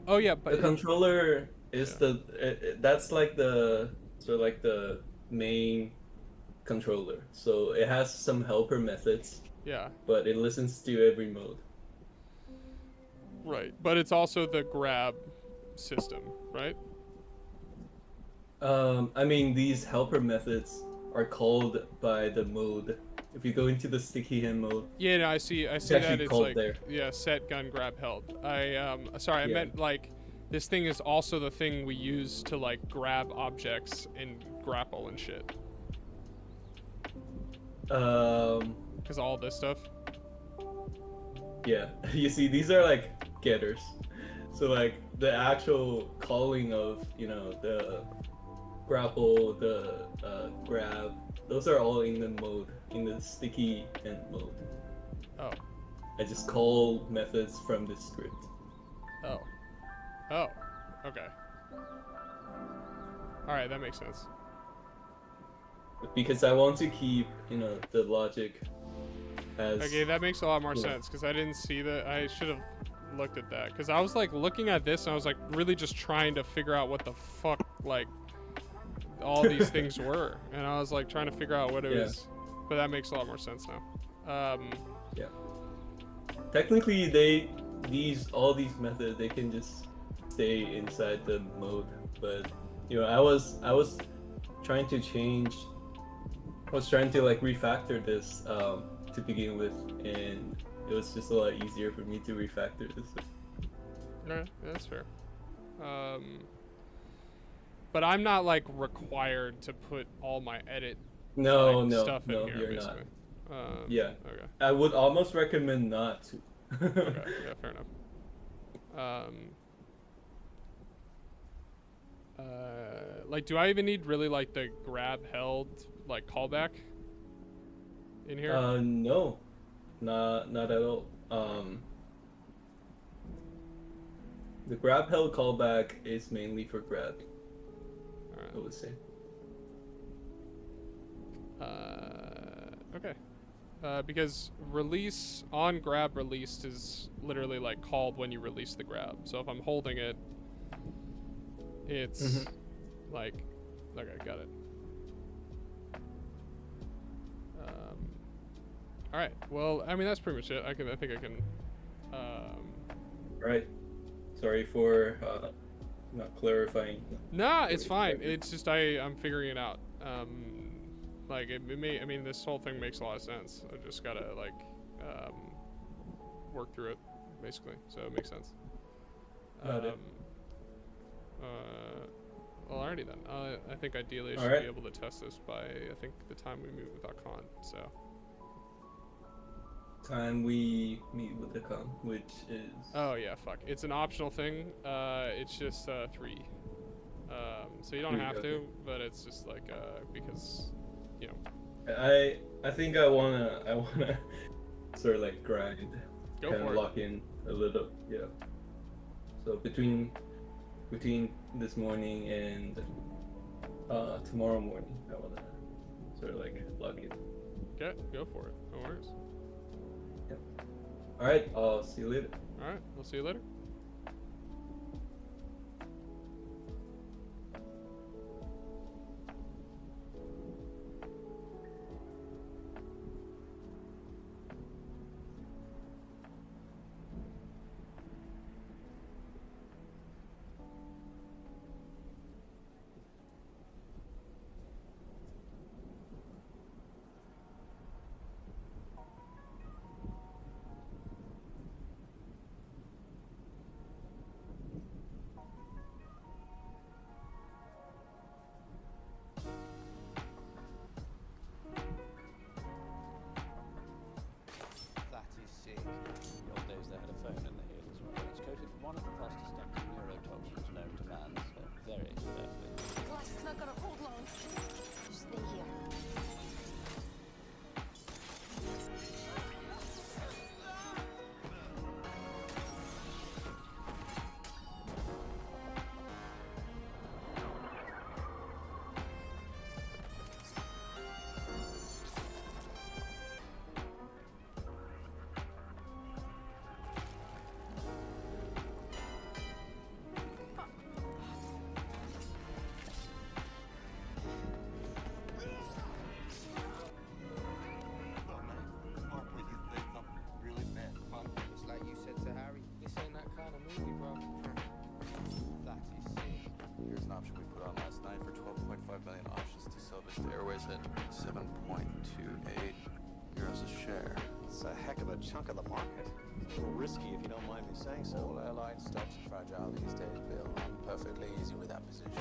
Oh yeah, but the controller is that's like the sort of like the main controller. So it has some helper methods. Yeah. But it listens to every mode. Right, but it's also the grab system, right? I mean, these helper methods are called by the mode. If you go into the sticky hand mode, yeah, no, I see that it's like there. Yeah, set gun grab held. I meant like this thing is also the thing we use to like grab objects and grapple and shit. Because all this stuff. Yeah, you see, these are like getters. So like the actual calling of, you know, the grapple, the grab, those are all in the mode, in the sticky end mode. Oh. I just call methods from this script. Oh. Oh. Okay. Alright, that makes sense. Because I want to keep, you know, the logic as... Okay, that makes a lot more sense, because I didn't see that. I should have looked at that. Because I was, like, looking at this, and I was, like, really just trying to figure out what the fuck, like, all these things were. And I was, like, trying to figure out what it was. but that makes a lot more sense now. Yeah. Technically, all these methods, they can just stay inside the mode, but you know, I was trying to like refactor this to begin with, and it was just a lot easier for me to refactor this. Okay, that's fair. But I'm not like required to put all my edit stuff in here, you're basically. not. Yeah. Okay. I would almost recommend not to. Okay. Yeah, fair enough. Like, do I even need really like the grab held like callback in here? No, not at all. The grab held callback is mainly for grab. All right. I would say. Okay. Because release on grab released is literally like called when you release the grab. So if I'm holding it, it's like, okay, got it. All right. Well, I mean that's pretty much it. I think I can. Right. Sorry for not clarifying. Nah, it's fine. It's just I'm figuring it out. Like it may. I mean, this whole thing makes a lot of sense. I just gotta like work through it, basically. So it makes sense. Got it. Well, alrighty then. I think ideally I should be able to test this by the time we meet with Akon. So. Time we meet with the con, which is. Oh yeah, fuck. It's an optional thing. It's just 3. So you don't have to, but it's just like because, you know. I think I wanna sort of like grind. Go kind for of it. lock in a little, yeah. So between this morning and tomorrow morning, I wanna sort of like lock in. Okay, go for it. No worries. Yep. All right, I'll see you later. All right, we'll see you later. Chunk of the market. A little risky, if you don't mind me saying so. All airline stocks are fragile these days, Bill. I'm perfectly easy with that position.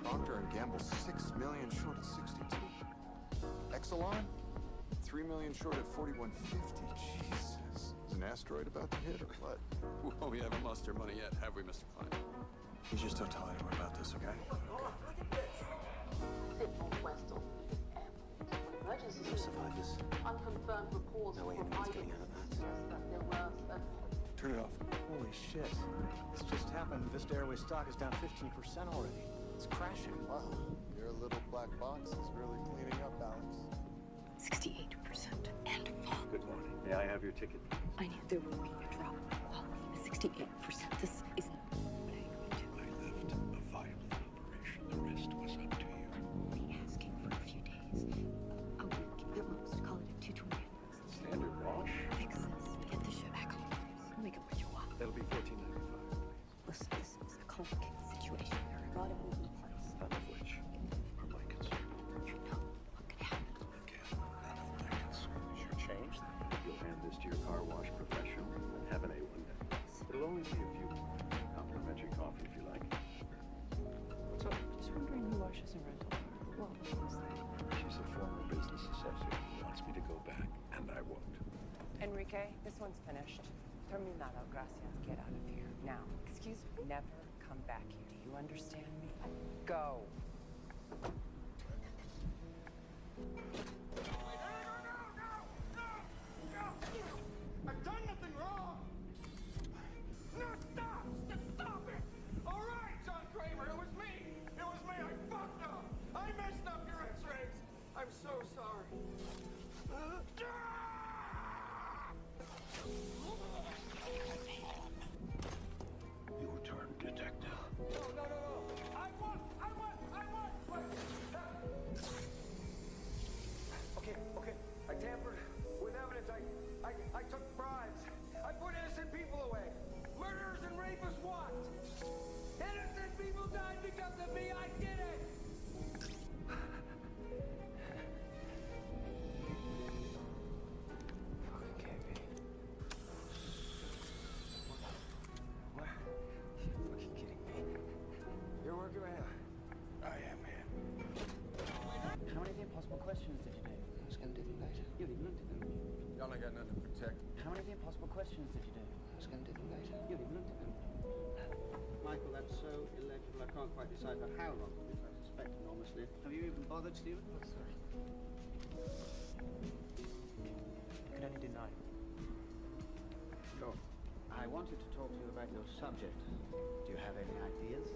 Procter & Gamble 6 million short at 62. Exelon 3 million short at 41.50. Jesus, is an asteroid about to hit or what? Well, we haven't lost our money yet, have we, Mr. Klein? Please just don't tell anyone about this, okay? You'll survive this. Unconfirmed reports No way from anyone's getting out of that. that there were Turn it off. Holy shit. This just happened. Vista Airways stock is down 15% already. It's crashing. Wow, your little black box is really cleaning up, Alex. 68% and fall. Good morning. May I have your ticket? I knew there would be a drop in quality. 68%. This isn't what I agreed to. I left a viable operation. The rest was up to you. Only asking for a few days. A week at most. Well, what's that? She's a former business associate who wants me to go back, and I won't. Enrique, this one's finished. Terminado, gracias. Get out of here. Now, excuse me, never come back here. Do you understand me? Go. I've done nothing wrong! No, stop! Stop it! All right, John Kramer, it was me! It was me! I fucked up! I messed up your x-rays! I'm so sorry. Your turn, detective. No! I want! Okay. I tampered with evidence. I took bribes. I put innocent people away. Murderers and rapists what? Innocent people died because of me. I did it. Fucking KB. What? You're fucking kidding me. You're working right now. I am here. How many of the impossible questions did you do? I was gonna do them later. You haven't even looked at them. Y'all ain't got nothing to protect. How many of the impossible questions did you do? I was gonna do them later. You haven't even looked at them. Michael, that's so illegible. I can't quite decipher how wrong it is. I suspect enormously. Have you even bothered, Stephen? Oh, sorry. You can only do 9. Look, I wanted to talk to you about your subject. Do you have any ideas?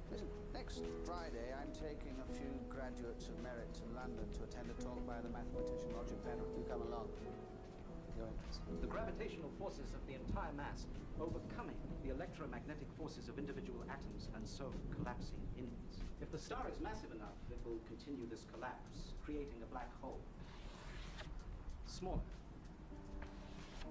Listen, next Friday I'm taking a few graduates of merit to London to attend a talk by the mathematician Roger Penrose. You come along. You're interested. The gravitational forces of the entire mass overcoming the electromagnetic forces of individual atoms and so collapsing inwards. If the star is massive enough, it will continue this collapse, creating a black hole. Smaller.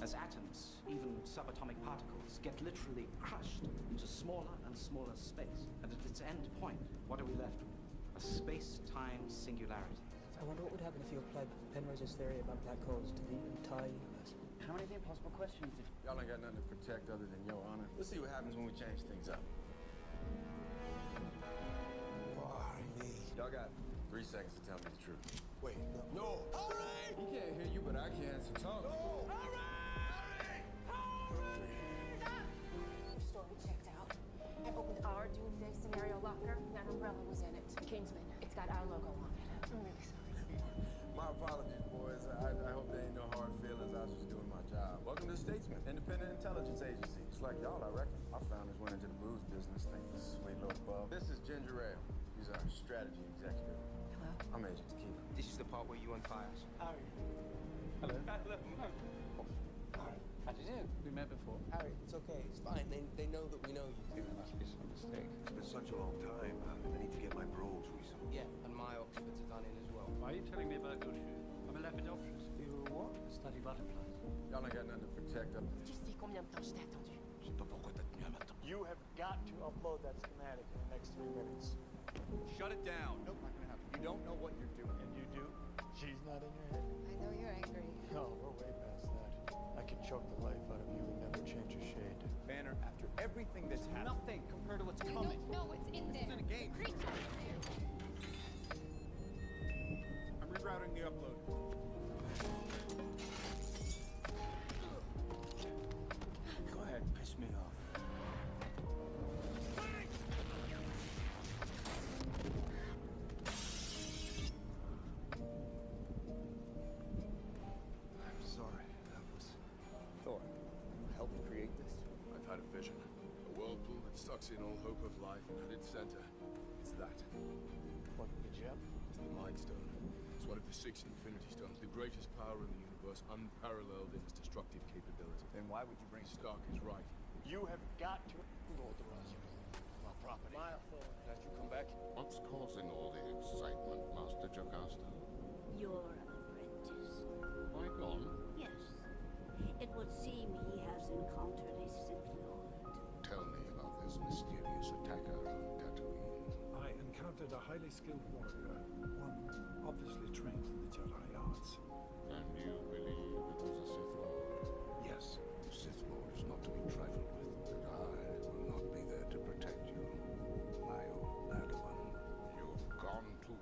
As atoms, even subatomic particles, get literally crushed into smaller and smaller space. And at its end point, what are we left with? A space-time singularity. I wonder what would happen if you applied Penrose's theory about black holes to the entire universe. How many of the impossible questions did you... Y'all ain't got nothing to protect other than your honor. Let's see what happens when we change things up. Why me? Y'all got 3 seconds to tell me the truth. Wait, no. Hurry! He can't hear you, but I can, so talk. No! Story checked out. I opened our doomsday scenario locker. That umbrella was in it. Kingsman. It's got our logo on it. I'm really sorry. My apologies, boys. I hope there ain't no hard feelings. I was just doing my job. Welcome to Statesman, independent intelligence agency. Just like y'all, I reckon. Our founders went into the booze business, think this is way low above. This is Ginger Ale. He's our strategy executive. Hello. I'm Agent Keeper. This is the part where you unfire us. Harry. Hello. How do you do? We met before. Harry, it's okay. It's fine. They know that we know you. I think there must be some mistake. It's been such a long time. I need to get my brogues recently. Yeah, and my Oxfords are done in as well. Why are you telling me about your shoes? I'm a lepidopterist. You what? Study butterflies. Y'all ain't got nothing to protect them. Tu sais combien de temps je t'ai attendu? Je sais pas pourquoi t'as tenu à m'attendre. You have got to upload that schematic in the next 3 minutes. Shut it down. Nope, not gonna happen. You don't know what you're doing. And you do? She's not in your head. I know you're angry. No, we're way past that. I can choke the life out of you and never change a shade. Banner, after everything that's happened. Nothing compared to what's You coming. don't know what's in there. It's in a game. Creature in there. I'm rerouting the upload. Go ahead, piss me off. I'm sorry. That was Thor. Help me create this. I've had a vision. A whirlpool that sucks in all hope of life, and at its center, it's that. What, the gem? It's the Mind Stone. It's one of the 6 Infinity Stones, the greatest power in the universe, unparalleled in its destructive capability. Then why would you bring Stark is right. You have got to authorize my property. My authority. That you come back? What's causing all the excitement, Master Jocasta? You're an apprentice. Qui-Gon? Yes. It would seem he has encountered a Sith Lord. Tell me about this mysterious attacker on Tatooine. I encountered a highly skilled warrior, one obviously trained in the Jedi arts. And you believe it was a Sith Lord? Yes. The Sith Lord is not to be trifled with, and I will not be there to protect you, my old Padawan. You've gone too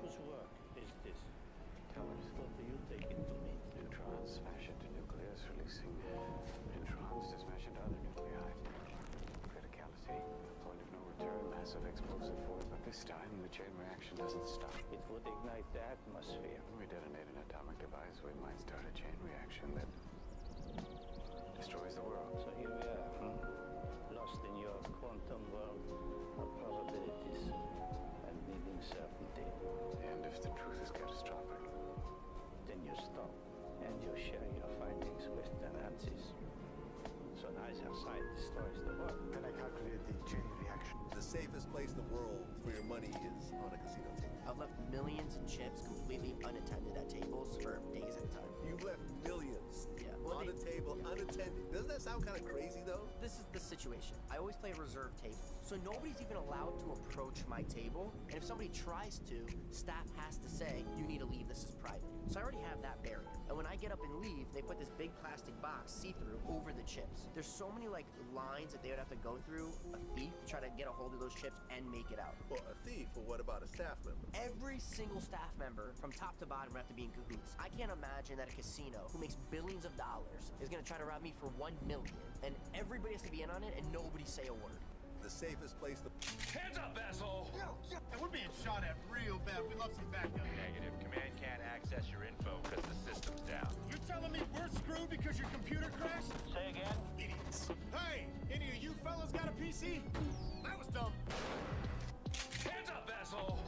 Whose work is this? How much thought do you take into me? Neutrons smash into nucleus, releasing neutrons to smash into other nuclei. Criticality, point of no return, massive explosive force. But this time, the chain reaction doesn't stop. It would ignite the atmosphere. When we detonate an atomic device, we might start a chain reaction that destroys the world. So here we are, lost in your quantum world of probabilities and needing certainty. And if the truth is catastrophic, then you stop and you share your findings with the Nazis. So neither side destroys the world. And I calculated the chain reaction. The safest place in the world for your money is on a casino table. I've left millions in chips completely unattended at tables for days at a time. You've left millions Well, on the table unattended. Doesn't that sound kind of crazy, though? This is the situation. I always play a reserve table, so nobody's even allowed to approach my table. And if somebody tries to, staff has to say, you need to leave, this is private. So I already have that barrier. And when I get up and leave, they put this big plastic box, see-through, over the chips. There's so many like lines that they would have to go through, a thief, to try to get a hold of those chips and make it out. Well, a thief, or what about a staff member? Every single staff member, from top to bottom, would have to be in cahoots. I can't imagine that a casino who makes billions of dollars is gonna try to rob me for $1 million, and everybody has to be in on it and nobody say a word. The safest place to... Hands up, asshole! Yo, we're being shot at real bad. We love some backup. Negative. Command can't access your info because the system's down. You're telling me we're screwed because your computer crashed? Say again? Idiots. Hey, any of you fellas got a PC? That was dumb. Hands up, asshole!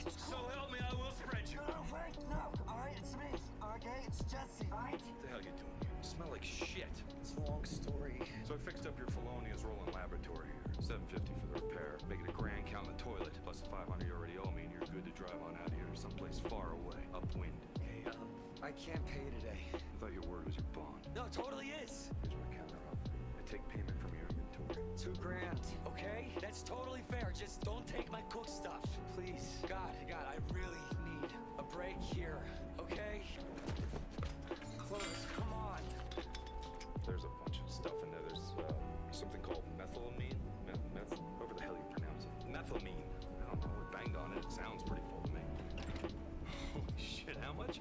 So help me, I will spread you. No, Frank, no. All right, it's me. Okay, it's Jesse. All right? What the hell you doing here? You smell like shit. It's a long story. So I fixed up your felonious rolling laboratory here. $750 for the repair. Make it a grand count in the toilet, plus the $500 you already owe me, and you're good to drive on out of here to someplace far away, upwind. Hey, I can't pay you today. I thought your word was your bond. No, it totally is. Here's my counter offer. I take payment from your inventory. $2,000, okay? That's totally fair. Just don't take my cook stuff. Please. God, I really need a break here, okay? Close, come on. There's a bunch of stuff in there. There's something called methylamine. However the hell you pronounce it. Methylamine. I don't know. We banged on it. It sounds pretty full to me. Holy shit, how much?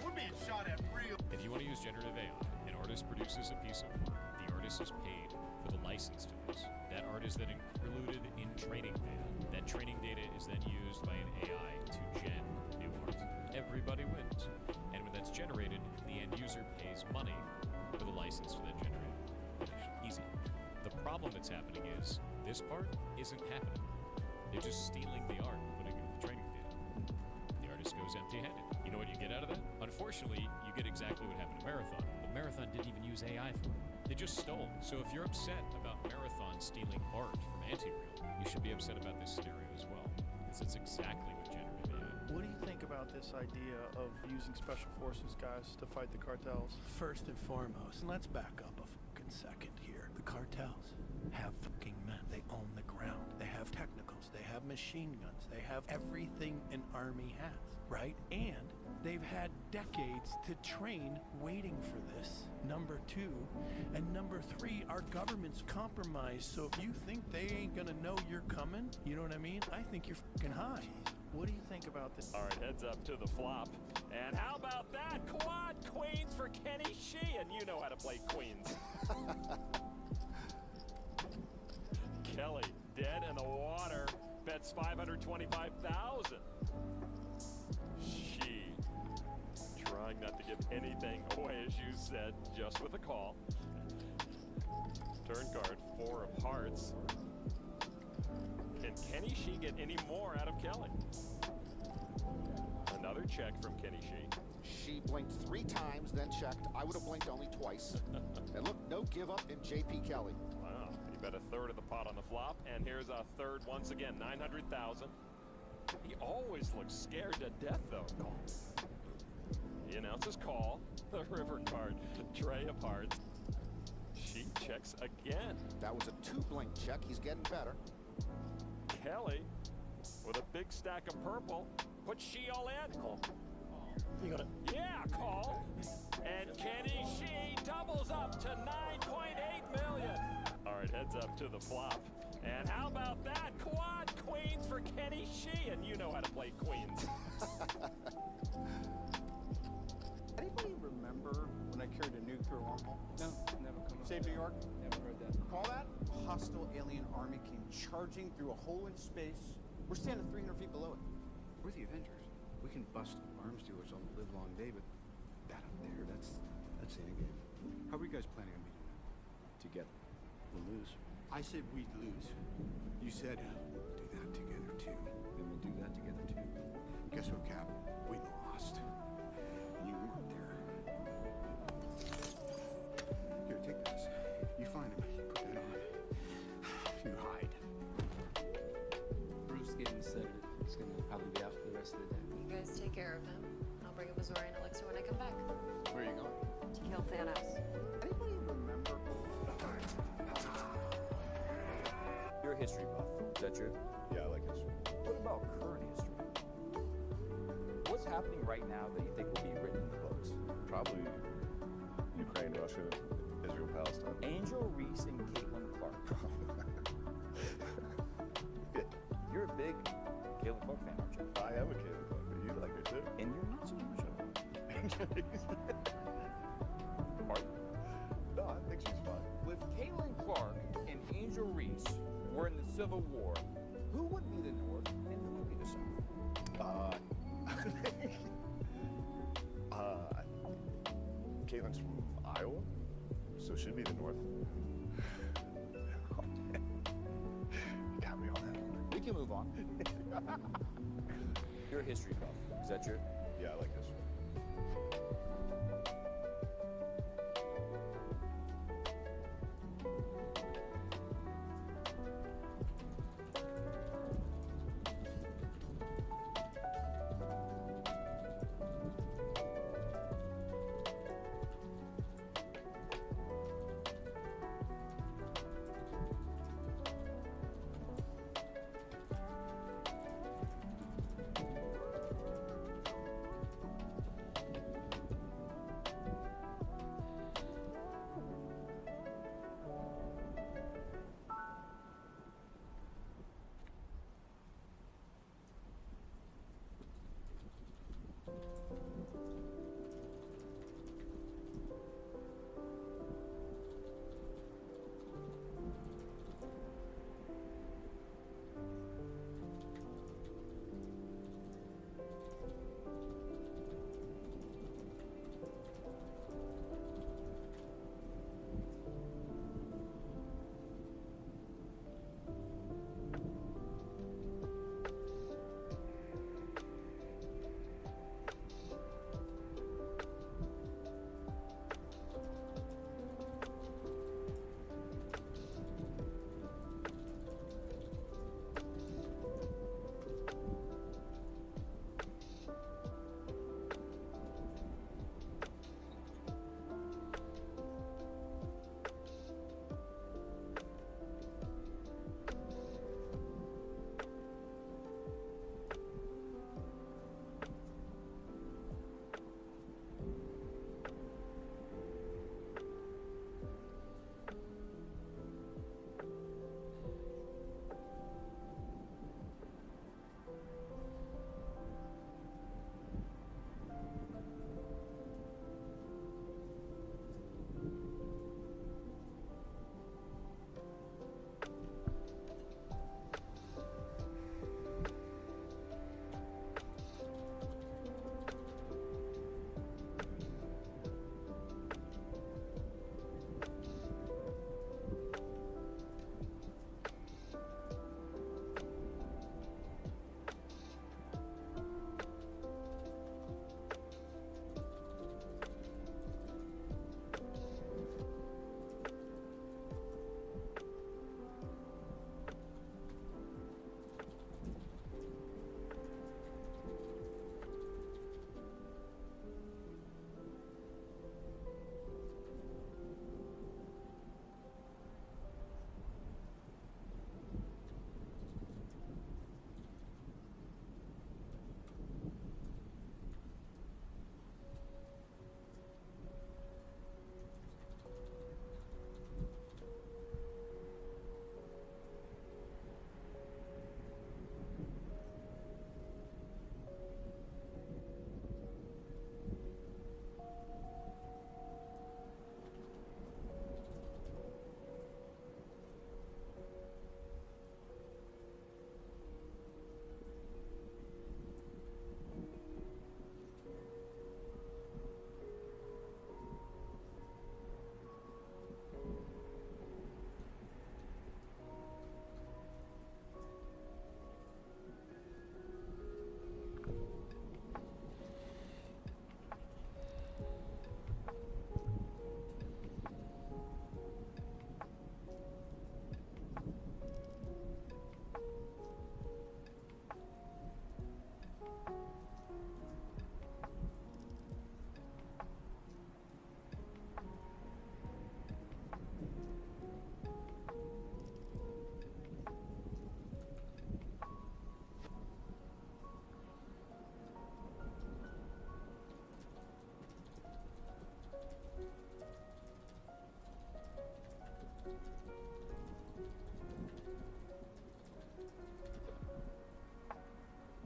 We're being shot at real... If you want to use generative AI, an artist produces a piece of work. The artist is paid for the license to this. That art is then included in training data. That training data is then used by an AI to gen new art. Everybody wins. And when that's generated, the end user pays money for the license for that generated image. Easy. The problem that's happening is this part isn't happening. They're just stealing the art and putting it in the training data. The artist goes empty-handed. You know what you get out of that? Unfortunately, you get exactly what happened to Marathon. But Marathon didn't even use AI for it. They just stole. So if you're upset about Marathon stealing art from Anti-Real, you should be upset about this scenario as well. Because it's exactly what generative AI. What do you think about this idea of using special forces guys to fight the cartels? First and foremost, and let's back up a fucking second here. The cartels have fucking men. They own the ground. They have technicals. They have machine guns. They have everything an army has, right? And they've had decades to train waiting for this. Number two. And number three, our government's compromised. So if you think they ain't gonna know you're coming, you know what I mean? I think you're fucking high. What do you think about this? All right, heads up to the flop. And how about that? Quad queens for Kenny Shee, and you know how to play queens. Kelly, dead in the water, bets $525,000. She, trying not to give anything away, as you said, just with a call. Turn card, 4 of hearts. Can Kenny Shee get any more out of Kelly? Another check from Kenny Shee. She blinked 3 times, then checked. I would have blinked only twice. And look, no give up in JP Kelly. Wow, he bet a third of the pot on the flop, and here's a third once again, 900,000. He always looks scared to death, though. He announces call. The river card, tray of hearts. She checks again. That was a 2-blink check. He's getting better. Kelly, with a big stack of purple, puts she all in. You got it. Yeah, call. And Kenny She doubles up to 9.8 million. All right, heads up to the flop. And how about that? Quad queens for Kenny She, and you know how to play queens. Anybody remember when I carried a nuke through a wormhole? No, never come up. Save New York? Never heard that. Call that? Hostile alien army came charging through a hole in space. We're standing 300 feet below it. We're the Avengers. We can bust arms dealers on the livelong day, but that up there, that's the end game. How are you guys planning on beating them? Together. We'll lose. I said we'd lose. You said, do that together too. Then we'll do that together too. Guess what, Cap? We lost. You weren't there. Here, take this. You find him. Put that on. You hide. Bruce getting sedated. He's gonna probably be out for the rest of the day. You guys take care of him. I'll bring a Bazorian elixir when I come back. Where are you going? To kill Thanos. Anybody remember? You're a history buff. Is that true? Yeah, I like history. What about current history? What's happening right now that you think will be written in the books? Probably Ukraine, Russia, Israel, Palestine. Angel Reese and Caitlin Clark. You're a big Caitlin Clark fan, aren't you? I am a Caitlin Clark, but you like her too. And you're not so much of Pardon? No, I think she's fine. If Caitlin Clark and Angel Reese were in the Civil War, who would be the North and who would be the South? Caitlin's from Iowa, so she'd be the North. Oh, man. You got me on that one. We can move on. You're a history buff. Is that true? Yeah, I like history.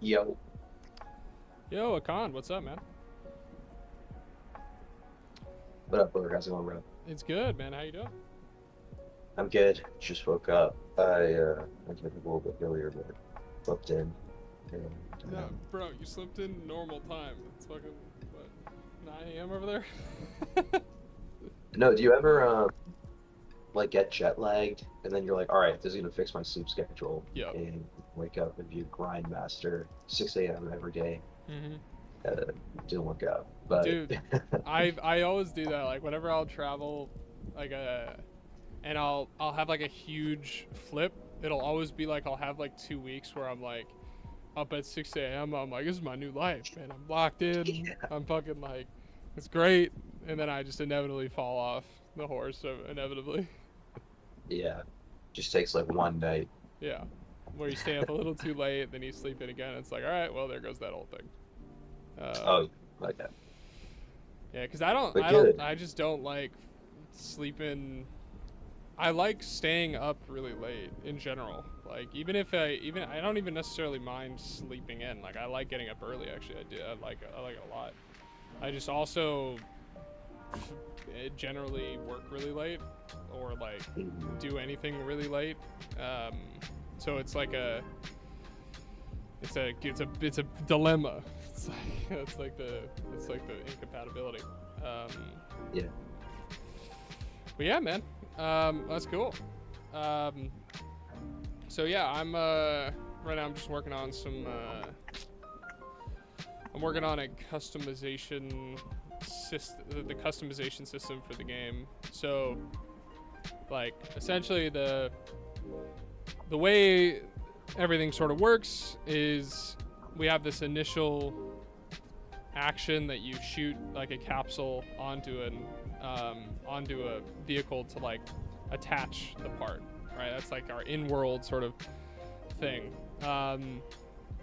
Yo. Yo, Akan, what's up, man? What up, brother? How's it going, bro? It's good, man. How you doing? I'm good. Just woke up. I went to bed a little bit earlier, but slept in. And, No, bro, you slept in normal time. It's fucking, what, 9 a.m. over there? No, do you ever like get jet lagged and then you're like, all right, this is gonna fix my sleep schedule. Yep. And wake up and do Grindmaster 6 a.m. every day. Didn't work out. But Dude, I always do that. Like whenever I'll travel, like and I'll have like a huge flip. It'll always be like I'll have like 2 weeks where I'm like up at 6 a.m. I'm like, this is my new life, man. I'm locked in. Yeah. I'm fucking like, it's great. And then I just inevitably fall off the horse. So inevitably. Yeah, just takes like one night. Yeah, where you stay up a little too late, then you sleep in again. It's like, all right, well, there goes that whole thing. Oh, like that. Yeah, because I just don't like sleeping. I like staying up really late in general. Like I don't even necessarily mind sleeping in. Like I like getting up early. Actually, I like it a lot. I just also generally work really late or like do anything really late. So it's like it's a dilemma. It's like the incompatibility. Yeah. But yeah, man. That's cool. So yeah, I'm right now I'm just working on some I'm working on a customization system, the customization system for the game. So like essentially the way everything sort of works is we have this initial action that you shoot like a capsule onto a vehicle to like attach the part, right? That's like our in-world sort of thing.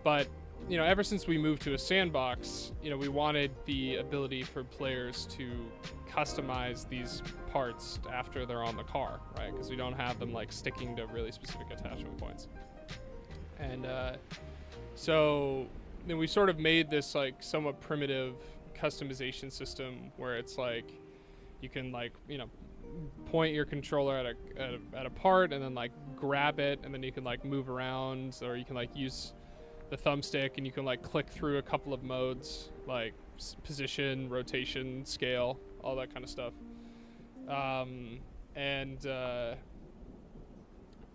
But you know, ever since we moved to a sandbox, you know, we wanted the ability for players to customize these parts after they're on the car, right? Because we don't have them like sticking to really specific attachment points. And so then we sort of made this like somewhat primitive customization system where it's like you can like, you know, point your controller at a part and then like grab it, and then you can like move around, or you can like use the thumbstick and you can like click through a couple of modes like position, rotation, scale, all that kind of stuff.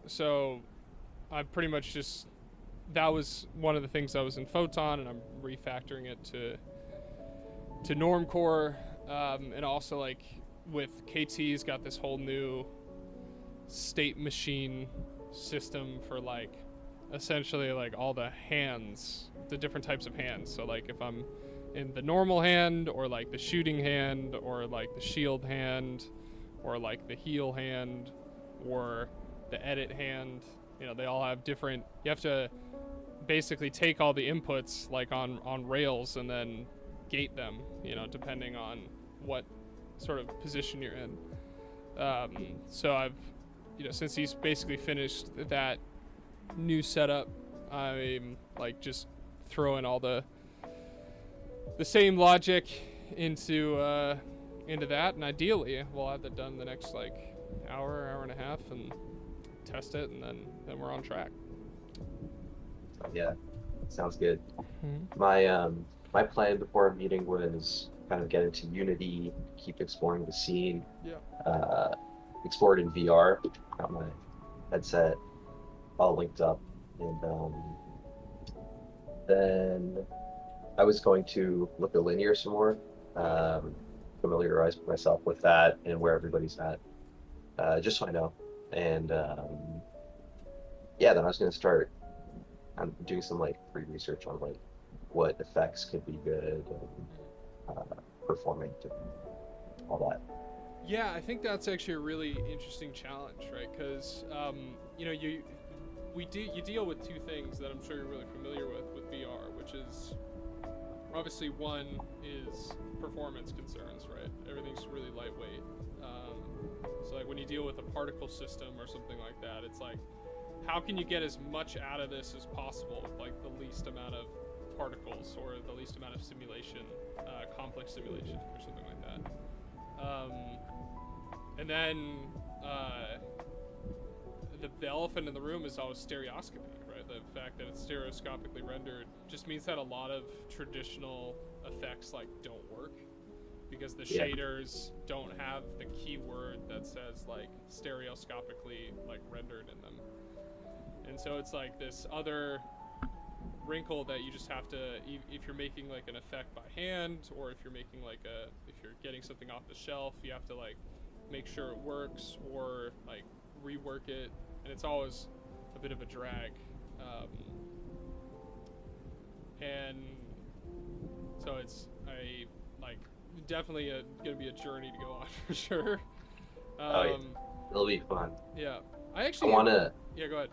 So I pretty much just, that was one of the things that was in Photon, and I'm refactoring it to Normcore, and also like with KT's got this whole new state machine system for like essentially like all the hands, the different types of hands. So like if I'm in the normal hand, or like the shooting hand, or like the shield hand, or like the heal hand, or the edit hand, you know, they all have different, you have to basically take all the inputs like on rails and then gate them, you know, depending on what sort of position you're in. So I've, you know, since he's basically finished that new setup, I'm like just throwing all the same logic into that, and ideally we'll have that done the next like hour and a half and test it, and then we're on track. Yeah, sounds good. Mm-hmm. My plan before our meeting was kind of get into Unity, keep exploring the scene. Yeah. Explore it in VR. Got my headset all linked up, and then I was going to look at Linear some more, familiarize myself with that and where everybody's at, just so I know. And yeah, then I was going to start. I'm doing some like pre-research on like what effects could be good and performing to all that. Yeah, I think that's actually a really interesting challenge, right? Because you know, you deal with two things that I'm sure you're really familiar with VR, which is obviously one is performance concerns, right? Everything's really lightweight. So like when you deal with a particle system or something like that, it's like, how can you get as much out of this as possible with like the least amount of particles or the least amount of simulation, complex simulation or something like that. And then the elephant in the room is always stereoscopy, right? The fact that it's stereoscopically rendered just means that a lot of traditional effects like don't work because the shaders don't have the keyword that says like stereoscopically like rendered in them. And so it's like this other wrinkle that you just have to, if you're making like an effect by hand, or if you're making like if you're getting something off the shelf, you have to like make sure it works or like rework it, and it's always a bit of a drag. And so it's definitely gonna be a journey to go on for sure. It'll be fun. Yeah, I actually want to. Yeah, go ahead.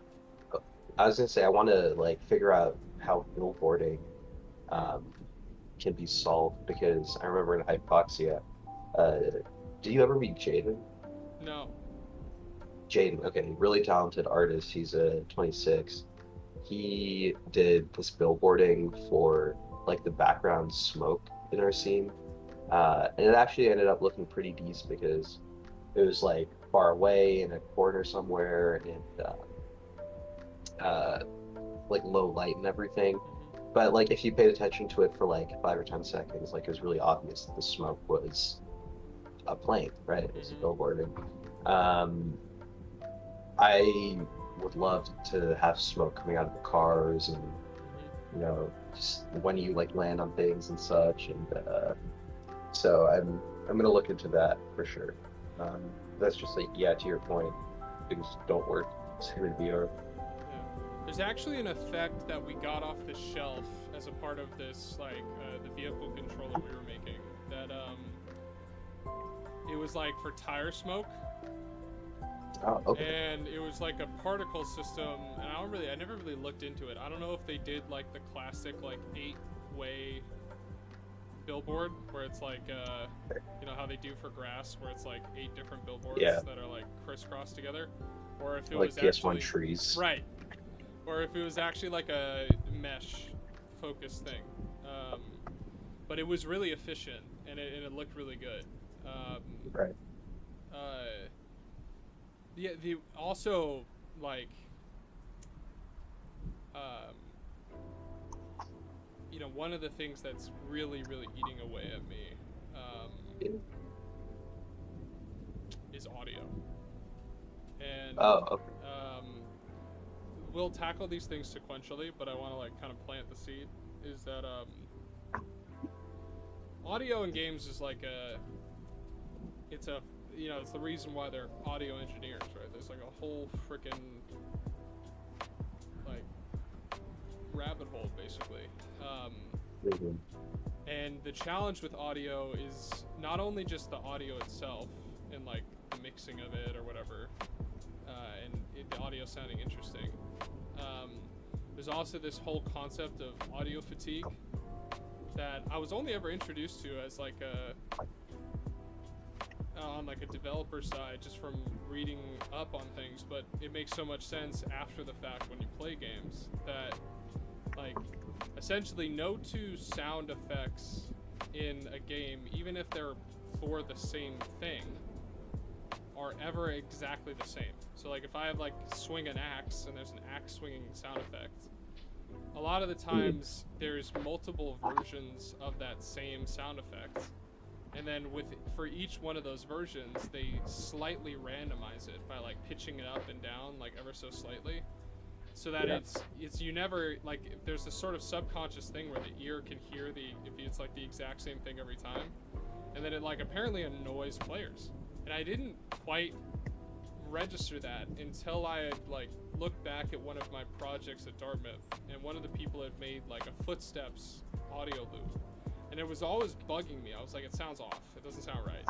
I was gonna say I want to like figure out how billboarding can be solved, because I remember in Hypoxia, did you ever meet Jaden? No. Jaden, okay, really talented artist. He's 26. He did this billboarding for like the background smoke in our scene, and it actually ended up looking pretty decent because it was like far away in a corner somewhere, and like low light and everything. But like if you paid attention to it for like 5 or 10 seconds, like it was really obvious that the smoke was a plane, right? It was a billboard. I would love to have smoke coming out of the cars, and you know, just when you like land on things and such. And so I'm gonna look into that for sure. That's just like, yeah, to your point, things don't work in VR. There's actually an effect that we got off the shelf as a part of this, like the vehicle controller we were making. That it was like for tire smoke. Oh, okay. And it was like a particle system, and I never really looked into it. I don't know if they did like the classic like 8-way billboard where it's like you know how they do for grass, where it's like 8 different billboards that are like crisscrossed together, or if it like was PS1 actually trees, right, or if it was actually like a mesh focus thing. But it was really efficient, and it looked really good. Right. Yeah, also like you know, one of the things that's really eating away at me is audio. And we'll tackle these things sequentially, but I want to like kind of plant the seed. Is that audio in games is like it's the reason why they're audio engineers, right? There's like a whole freaking like rabbit hole basically. And the challenge with audio is not only just the audio itself and like the mixing of it or whatever, and the audio sounding interesting. There's also this whole concept of audio fatigue that I was only ever introduced to as like on like a developer side, just from reading up on things, but it makes so much sense after the fact when you play games that like essentially no two sound effects in a game, even if they're for the same thing, are ever exactly the same. So like if I have like swing an axe and there's an axe swinging sound effect, a lot of the times there's multiple versions of that same sound effect. And then for each one of those versions, they slightly randomize it by like pitching it up and down like ever so slightly, so that it's you never like there's this sort of subconscious thing where the ear can hear it's like the exact same thing every time, and then it like apparently annoys players. And I didn't quite register that until I had like looked back at one of my projects at Dartmouth, and one of the people had made like a footsteps audio loop. And it was always bugging me. I was like, it sounds off. It doesn't sound right.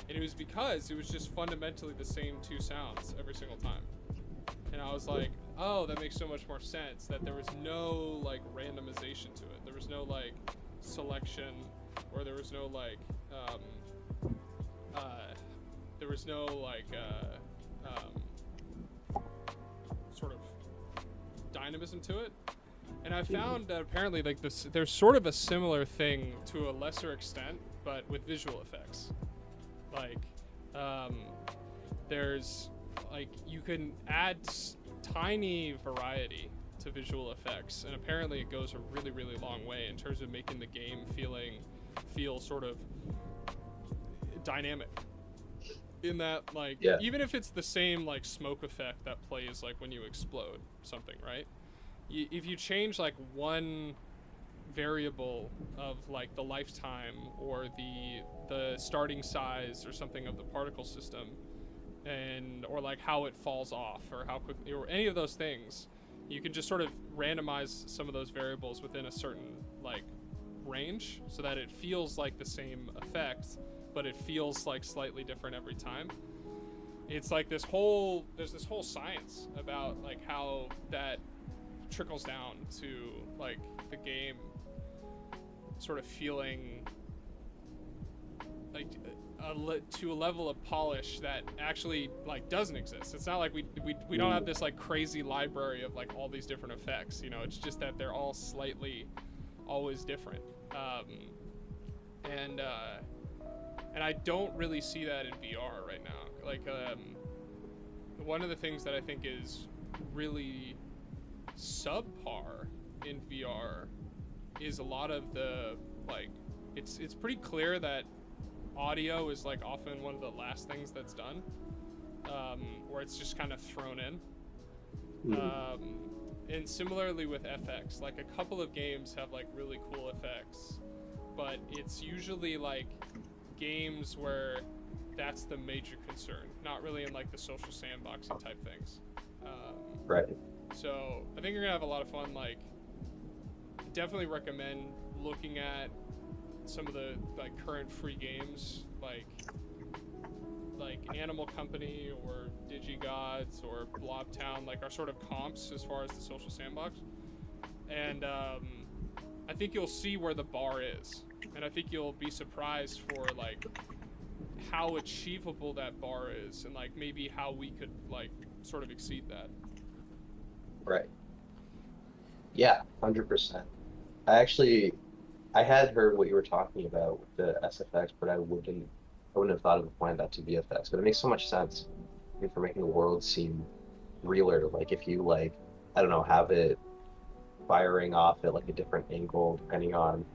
And it was because it was just fundamentally the same 2 sounds every single time. And I was like, oh, that makes so much more sense, that there was no like randomization to it. There was no like selection, or there was no like sort of dynamism to it. And I found that apparently like there's sort of a similar thing to a lesser extent, but with visual effects. Like there's like you can add tiny variety to visual effects, and apparently it goes a really, really long way in terms of making the game feel sort of dynamic. In that, like, even if it's the same like smoke effect that plays like when you explode something, right? If you change like one variable of like the lifetime or the starting size or something of the particle system, or like how it falls off or how quickly or any of those things, you can just sort of randomize some of those variables within a certain like range so that it feels like the same effect, but it feels like slightly different every time. It's like there's this whole science about like how that trickles down to like the game sort of feeling like to a level of polish that actually like doesn't exist. It's not like we don't have this like crazy library of like all these different effects, you know. It's just that they're all slightly always different. And I don't really see that in VR right now. Like one of the things that I think is really subpar in VR is a lot of the like it's pretty clear that audio is like often one of the last things that's done, or it's just kind of thrown in. And similarly with FX, like a couple of games have like really cool effects, but it's usually like games where that's the major concern, not really in like the social sandboxing type things. Right. So I think you're gonna have a lot of fun. Like, definitely recommend looking at some of the like current free games, like Animal Company or DigiGods or Blobtown, like are sort of comps as far as the social sandbox. And I think you'll see where the bar is, and I think you'll be surprised for like how achievable that bar is, and like maybe how we could like sort of exceed that. Right. Yeah, 100%. I had heard what you were talking about with the SFX, but I wouldn't have thought of applying that to VFX. But it makes so much sense, I mean, for making the world seem realer. Like if you like, I don't know, have it firing off at like a different angle depending on,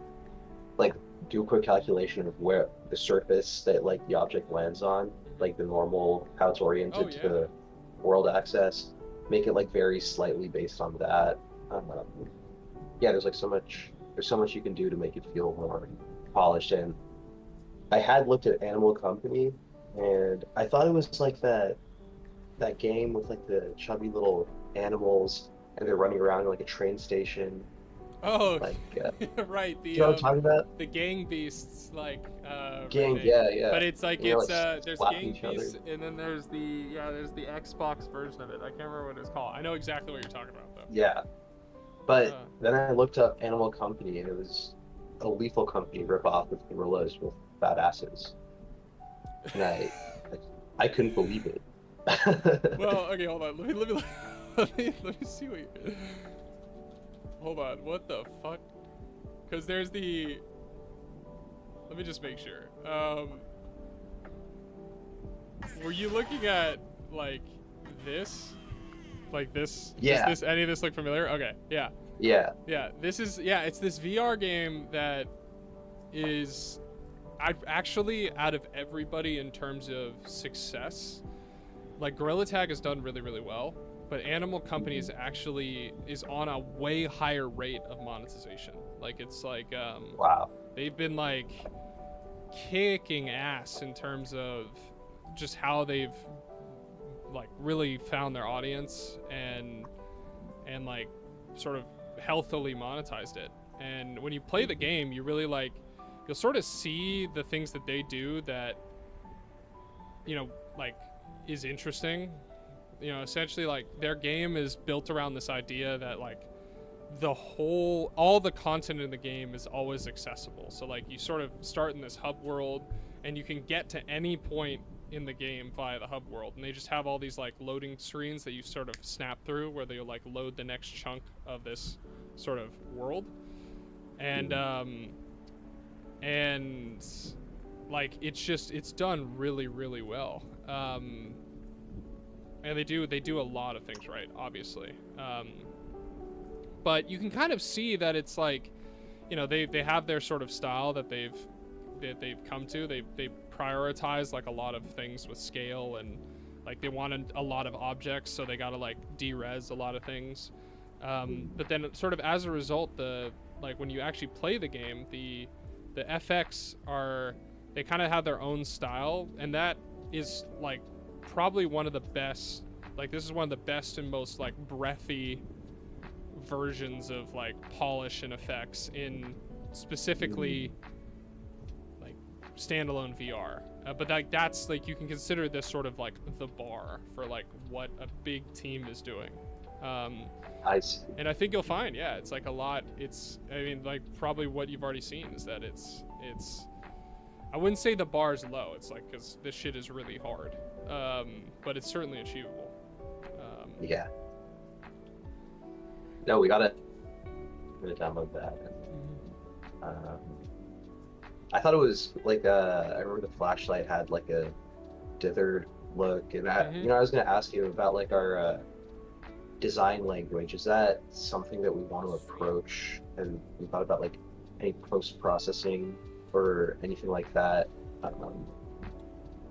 like, do a quick calculation of where the surface that like the object lands on, like the normal, how it's oriented to the world access, make it like vary slightly based on that. Yeah, there's so much you can do to make it feel more polished. And I had looked at Animal Company, and I thought it was like that game with like the chubby little animals, and they're running around in like a train station. Oh, like right. You know what I'm talking about? The gang beasts, like gang, remake. yeah. But it's like you know, there's gang beasts, and then there's the Xbox version of it. I can't remember what it's called. I know exactly what you're talking about though. Yeah, but then I looked up Animal Company, and it was a Lethal Company ripoff with gorillas with fat asses, and I couldn't believe it. Well, okay, hold on. Let me see what you... Hold on, what the fuck? Because there's the... Let me just make sure. Were you looking at, like, this? Like this? Yeah. Does any of this look familiar? Okay, yeah. Yeah. Yeah, this is... Yeah, it's this VR game that is... I've actually, out of everybody in terms of success, like, Gorilla Tag has done really, really well. But Animal Company is on a way higher rate of monetization. Like it's like wow. They've been like kicking ass in terms of just how they've like really found their audience and like sort of healthily monetized it. And when you play the game, you really like you'll sort of see the things that they do that, you know, like is interesting. You know, essentially, like, their game is built around this idea that, like, all the content in the game is always accessible. So, like, you sort of start in this hub world, and you can get to any point in the game via the hub world, and they just have all these like loading screens that you sort of snap through, where they'll like load the next chunk of this sort of world, and like it's done really, really well. And they do a lot of things right, obviously. But you can kind of see that it's like, you know, they have their sort of style that they've come to. They prioritize like a lot of things with scale, and like they want a lot of objects, so they gotta like de-res a lot of things. But then sort of as a result, like when you actually play the game, the FX they kind of have their own style, and that is like probably one of the best. Like this is one of the best and most like breathy versions of like polish and effects in specifically like standalone VR. But that's like, you can consider this sort of like the bar for like what a big team is doing. I see. And I think you'll find, yeah, it's like a lot. I mean, like probably what you've already seen is that it's. I wouldn't say the bar's low. It's like, because this shit is really hard, but it's certainly achievable. Yeah. No, we gotta download that. I thought it was like I remember the flashlight had like a dithered look, and I was gonna ask you about like our design language. Is that something that we want to approach? And we thought about like any post-processing or anything like that?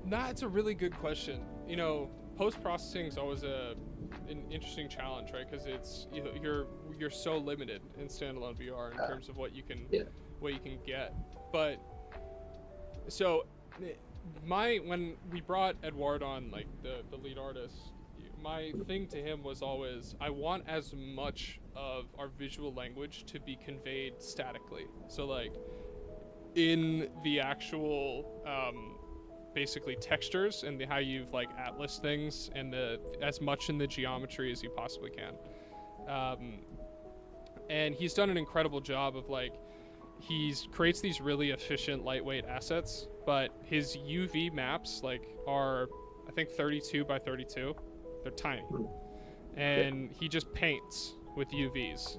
Nah, it's a really good question. You know, post-processing is always an interesting challenge, right? Because it's you're so limited in standalone VR in terms of what you can get. But so when we brought Edouard on, like the lead artist, my thing to him was always, I want as much of our visual language to be conveyed statically. So like in the actual basically textures and how you've like atlas things, and as much in the geometry as you possibly can. And he's done an incredible job of like, creates these really efficient lightweight assets, but his UV maps like are, I think, 32 by 32. They're tiny. And he just paints with UVs.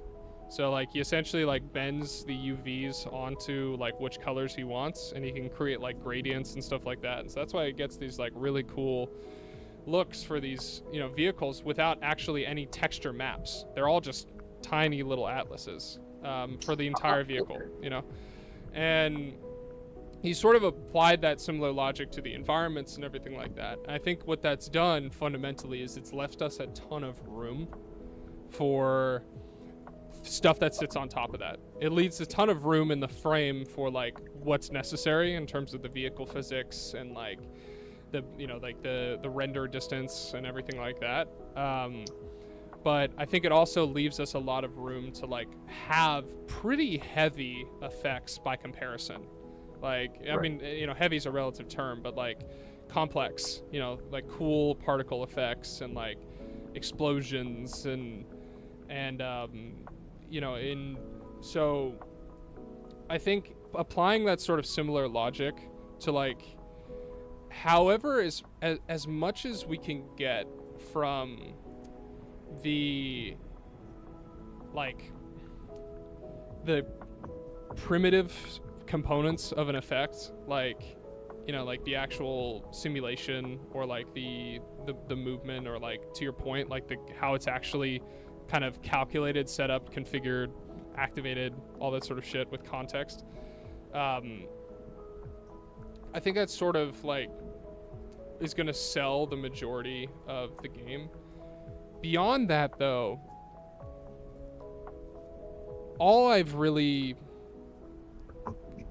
So like he essentially like bends the UVs onto like which colors he wants, and he can create like gradients and stuff like that. And so that's why it gets these like really cool looks for these, you know, vehicles without actually any texture maps. They're all just tiny little atlases for the entire vehicle, you know. And he sort of applied that similar logic to the environments and everything like that. And I think what that's done fundamentally is it's left us a ton of room for stuff that sits on top of that. It leaves a ton of room in the frame for like what's necessary in terms of the vehicle physics and like the, you know, like the render distance and everything like that. But I think it also leaves us a lot of room to like have pretty heavy effects by comparison. Like, I mean, you know, heavy is a relative term, but like complex, you know, like cool particle effects and like explosions and you know, so I think applying that sort of similar logic to like, however, as much as we can get from the like the primitive components of an effect, like, you know, like the actual simulation or like the movement, or like, to your point, like how it's actually kind of calculated, set up, configured, activated, all that sort of shit with context. I think that's sort of like is going to sell the majority of the game. Beyond that, though, all I've really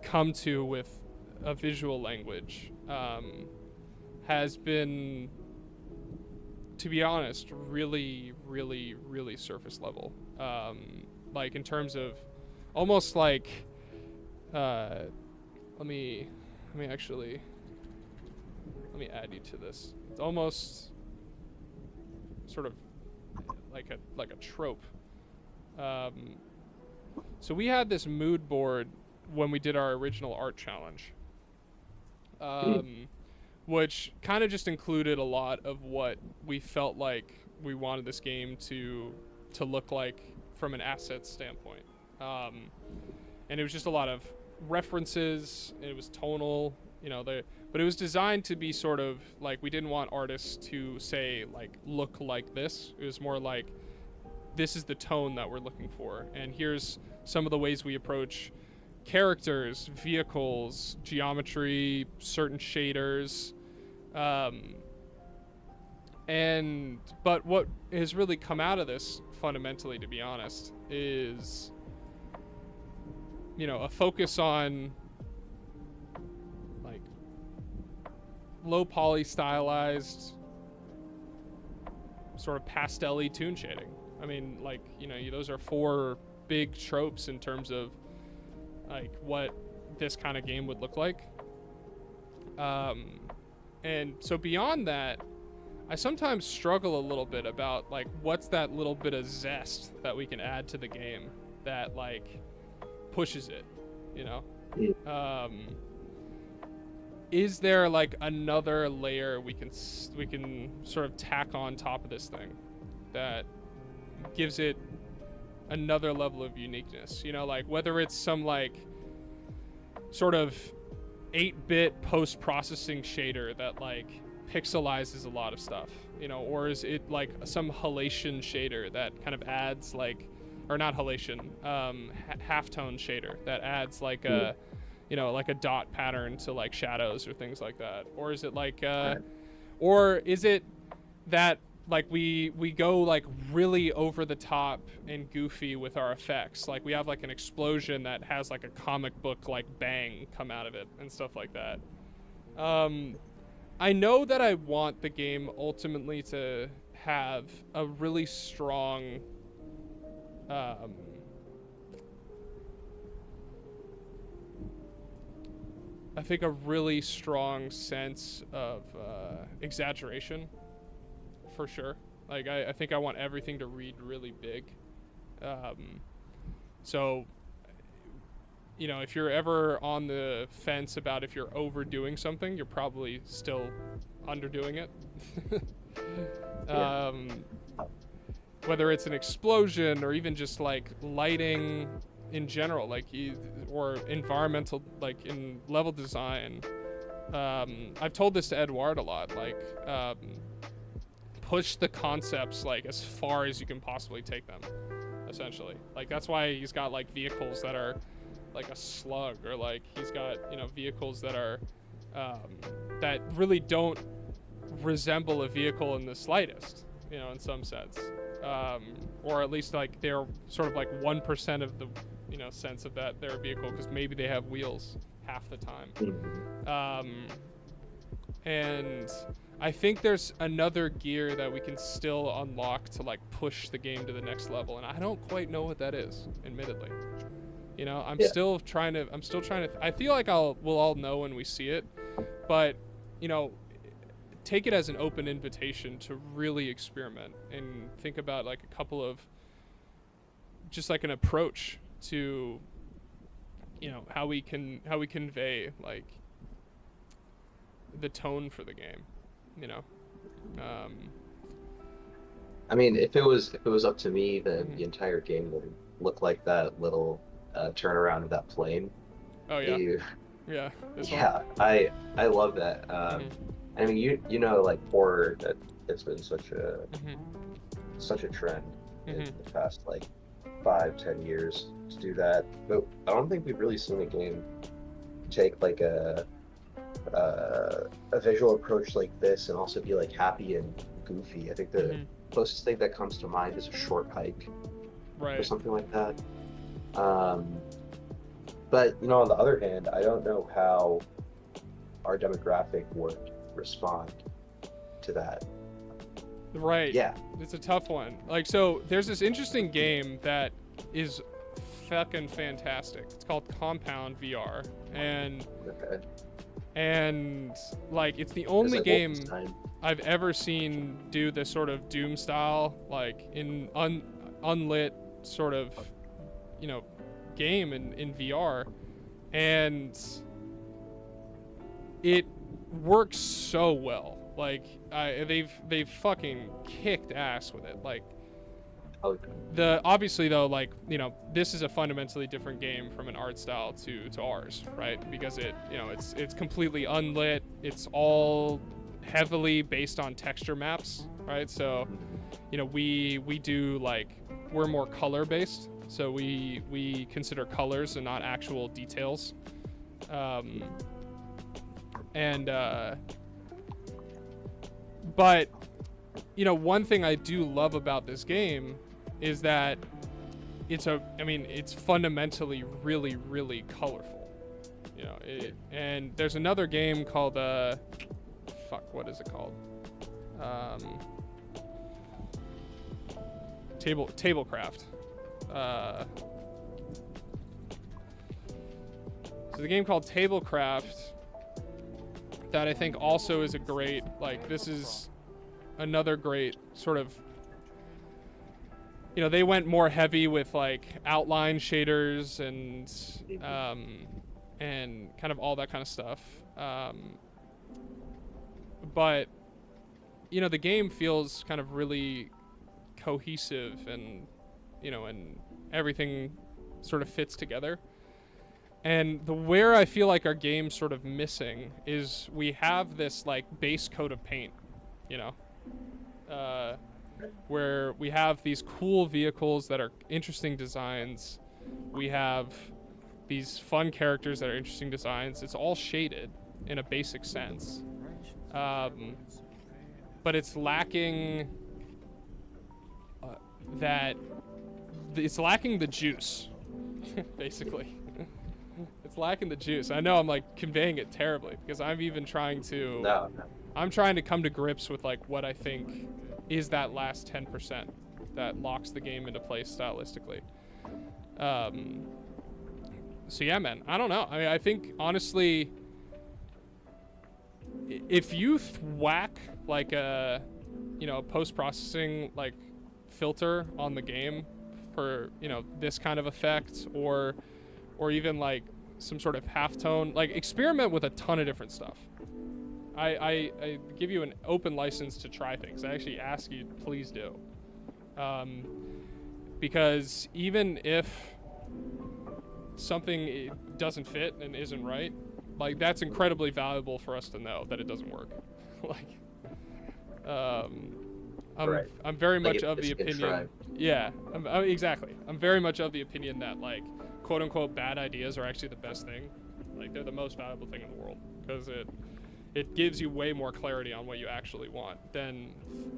come to with a visual language has been, to be honest, really, really, really surface level. Like in terms of almost like, let me add you to this. It's almost sort of like a trope. So we had this mood board when we did our original art challenge, which kind of just included a lot of what we felt like we wanted this game to look like from an asset standpoint. And it was just a lot of references, and it was tonal, you know, but it was designed to be sort of like, we didn't want artists to say like, look like this. It was more like, this is the tone that we're looking for, and here's some of the ways we approach characters, vehicles, geometry, certain shaders. But what has really come out of this fundamentally, to be honest, is, you know, a focus on like low poly stylized sort of pastel-y toon shading. I mean, like, you know, those are 4 big tropes in terms of like what this kind of game would look like. And so beyond that, I sometimes struggle a little bit about like, what's that little bit of zest that we can add to the game that like pushes it, you know? Is there like another layer we can sort of tack on top of this thing that gives it another level of uniqueness, you know, like whether it's some like sort of 8-bit post-processing shader that like pixelizes a lot of stuff, you know, or is it like some halation shader that kind of adds like, or not halation, halftone shader that adds like a, you know, like a dot pattern to like shadows or things like that, or is it like or is it that like we go like really over the top and goofy with our effects, like we have like an explosion that has like a comic book like bang come out of it and stuff like that. I know that I want the game ultimately to have a really strong I think a really strong sense of exaggeration, for sure. Like I think I want everything to read really big. So, you know, if you're ever on the fence about if you're overdoing something, you're probably still underdoing it. Whether it's an explosion or even just like lighting in general, like or environmental, like in level design. I've told this to Edouard a lot, like push the concepts like as far as you can possibly take them, essentially. Like that's why he's got like vehicles that are like a slug, or like he's got, you know, vehicles that are that really don't resemble a vehicle in the slightest, you know, in some sense, or at least like they're sort of like 1% of the, you know, sense of that they're a vehicle, because maybe they have wheels half the time. And I think there's another gear that we can still unlock to like push the game to the next level, and I don't quite know what that is, admittedly. You know, I'm still trying to, I feel like we'll all know when we see it, but, you know, take it as an open invitation to really experiment and think about like a couple of, just like an approach to, you know, how we convey like the tone for the game, you know. I mean, if it was up to me, then the entire game would look like that little turnaround of that plane. Oh yeah. Yeah. Yeah, I love that. I mean, you know, like horror, that it's been such a trend in the past like 5-10 years to do that, but I don't think we've really seen a game take like a visual approach like this and also be like happy and goofy. I think the closest thing that comes to mind is a Short Hike, or something like that. But you know, on the other hand, I don't know how our demographic would respond to that. Right. Yeah. It's a tough one. Like, so there's this interesting game that is fucking fantastic. It's called Compound VR, and like it's the only game I've ever seen do this sort of Doom style, like in unlit sort of, you know, game in VR, and it works so well. Like they've fucking kicked ass with it. Like obviously though, like, you know, this is a fundamentally different game from an art style to ours, right? Because it's completely unlit. It's all heavily based on texture maps, right? So, you know, we do like, we're more color based. So we consider colors and not actual details. But, you know, one thing I do love about this game is that it's fundamentally really, really colorful. You know, and there's another game called, what is it called? Tablecraft. So the game called Tablecraft that I think also is a great, like, this is another great sort of, you know, they went more heavy with like outline shaders and kind of all that kind of stuff. But, you know, the game feels kind of really cohesive and, you know, and everything sort of fits together. And where I feel like our game's sort of missing is we have this like base coat of paint, you know, where we have these cool vehicles that are interesting designs. We have these fun characters that are interesting designs. It's all shaded in a basic sense. But it's lacking it's lacking the juice, basically. It's lacking the juice. I know I'm like conveying it terribly because I'm even trying to I'm trying to come to grips with like what I think is that last 10% that locks the game into place stylistically. So yeah, man, I don't know. I mean, I think honestly, if you whack like a, you know, post-processing like filter on the game for, you know, this kind of effect, or even like some sort of halftone, like experiment with a ton of different stuff. I give you an open license to try things. I actually ask you, please do. Because even if something doesn't fit and isn't right, like that's incredibly valuable for us to know that it doesn't work. Like, I'm very much of the opinion. Yeah, exactly. I'm very much of the opinion that like quote unquote bad ideas are actually the best thing. Like they're the most valuable thing in the world because it gives you way more clarity on what you actually want. Then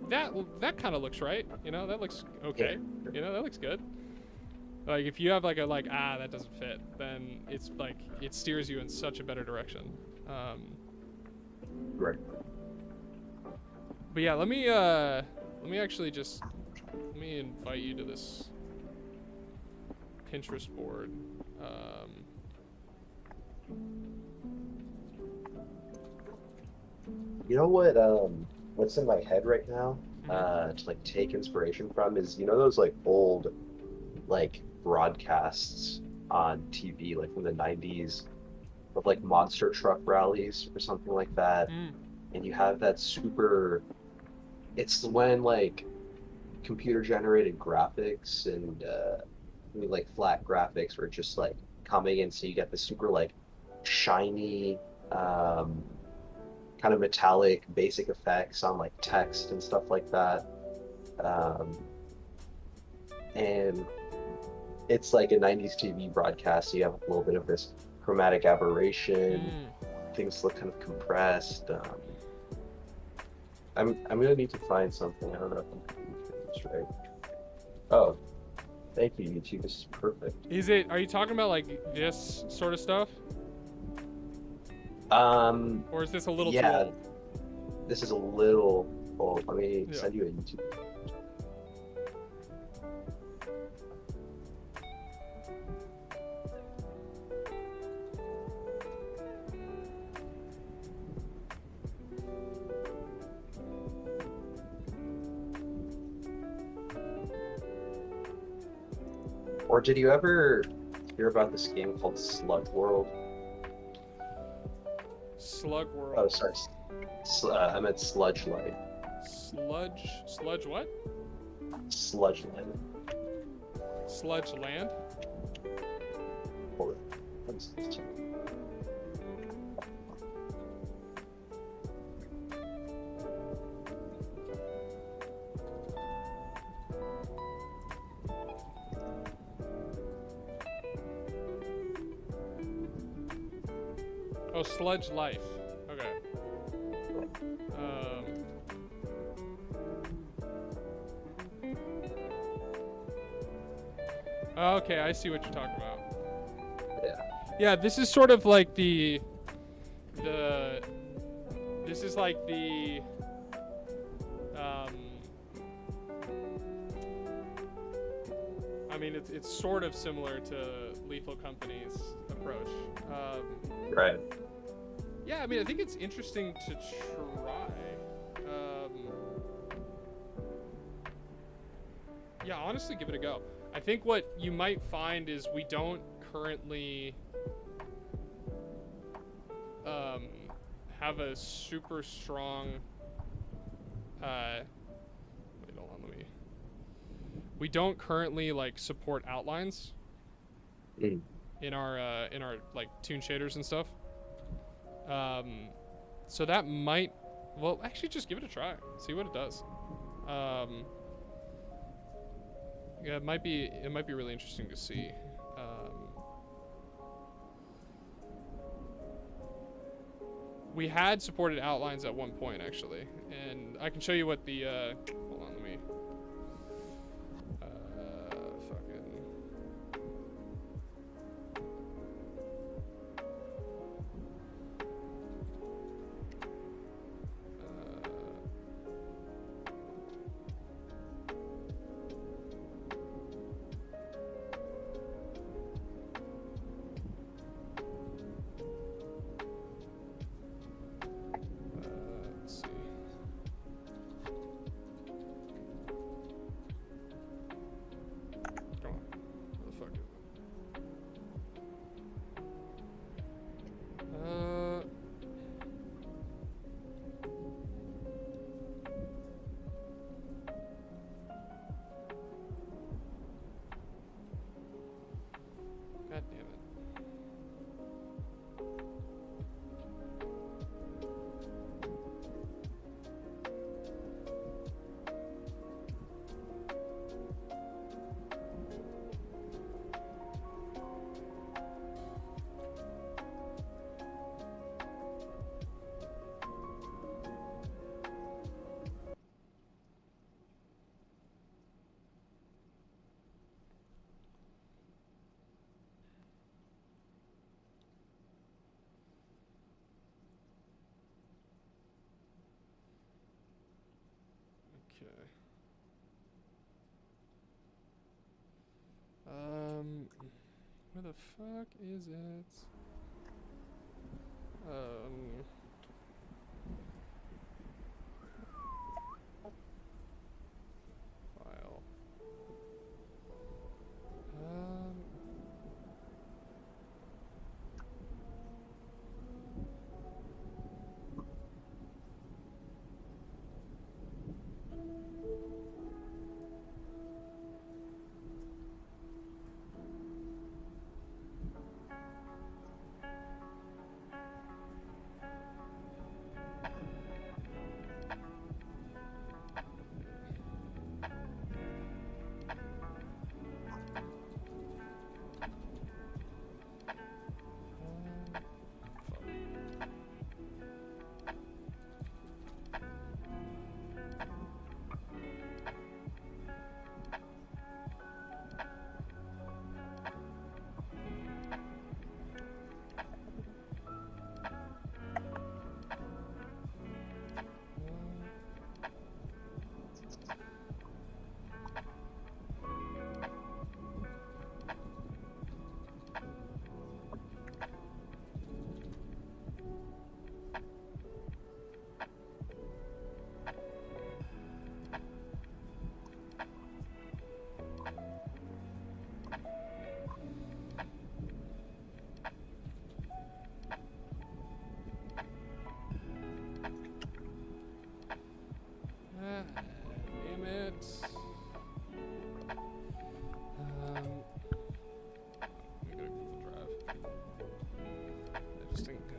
that kind of looks right. You know, that looks okay. You know, that looks good. Like if you have like that doesn't fit, then it's like it steers you in such a better direction. Right. But yeah, let me actually just invite you to this Pinterest board. You know what's in my head right now, to like take inspiration from is, you know, those like old like broadcasts on TV like from the 90s of like monster truck rallies or something like that. And you have that super, it's when like computer generated graphics and like flat graphics were just like coming in, so you get the super like shiny kind of metallic basic effects on like text and stuff like that, and it's like a 90s TV broadcast, so you have a little bit of this chromatic aberration. Things look kind of compressed. I'm gonna need to find something. I don't know if I'm doing this right. Oh, thank you, YouTube. This is perfect. Are you talking about like this sort of stuff? Or is this a little too old? This is a little old. Let me send you a YouTube. Or did you ever hear about this game called Slug World? Slug World. Oh, sorry. I meant Sludge Light. Sludge what? Sludge Light. Sludge Land? Hold on. Let me see. Oh, Sludge Life. Okay. Okay, I see what you're talking about. Yeah. Yeah, this is sort of like this is like the I mean it's sort of similar to Lethal Company's approach. Right. Yeah, I mean I think it's interesting to try. Yeah, honestly, give it a go. I think what you might find is we don't currently have a super strong wait, hold on, we don't currently like support outlines in our like tune shaders and stuff. So that might, well, actually just give it a try, see what it does. Yeah, it might be really interesting to see. We had supported outlines at one point, actually, and I can show you what the hold on, let me let's see. Come on. Where the fuck is it? God damn it. Okay. Where the fuck is it? File.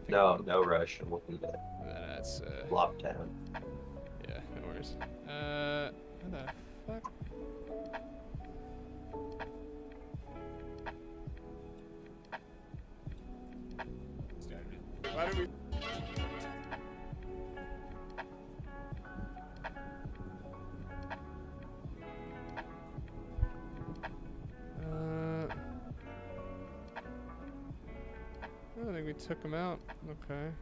think. No rush. I'm looking at That's Lockdown. Yeah, no worries. What the fuck? Why do we? I don't think we took him out. Okay.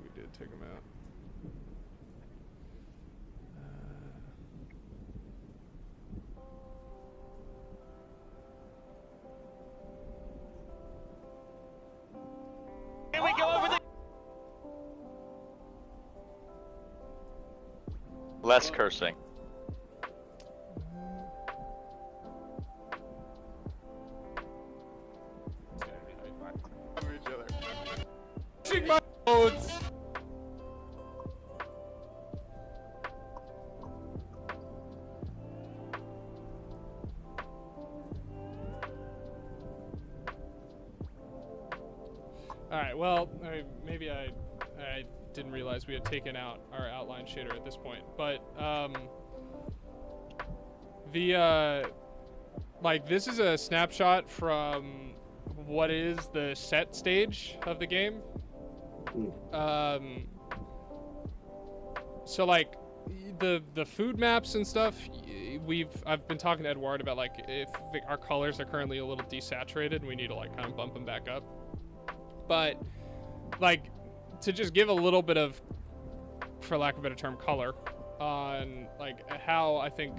We did take him out. Here we go over the. Less cursing. Each other. Pushing my notes. All right. Well, maybe I didn't realize we had taken out our outline shader at this point, but like this is a snapshot from what is the set stage of the game. So like the food maps and stuff, I've been talking to Edward about like if our colors are currently a little desaturated and we need to like kind of bump them back up. But like to just give a little bit of, for lack of a better term, color on like how I think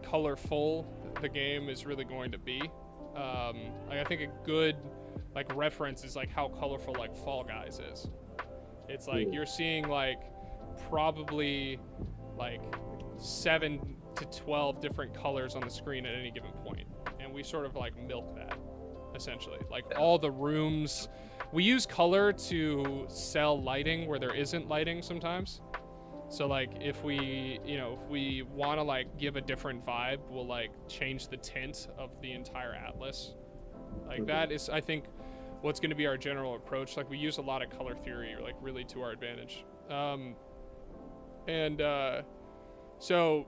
colorful the game is really going to be. Like I think a good like reference is like how colorful like Fall Guys is. It's like you're seeing like probably like 7 to 12 different colors on the screen at any given point, and we sort of like milk that essentially. Like all the rooms, we use color to sell lighting where there isn't lighting sometimes. So like if we want to like give a different vibe, we'll like change the tint of the entire atlas. Like that is, I think, what's going to be our general approach. Like we use a lot of color theory, like really to our advantage. So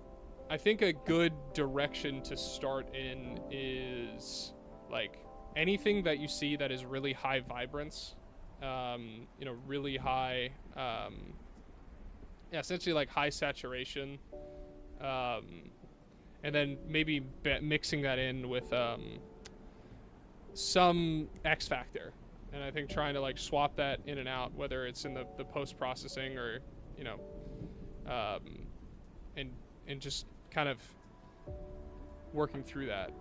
I think a good direction to start in is like anything that you see that is really high vibrance, really high, essentially like high saturation, and then maybe mixing that in with some X factor. And I think trying to like swap that in and out, whether it's in the post-processing or, and just kind of working through that.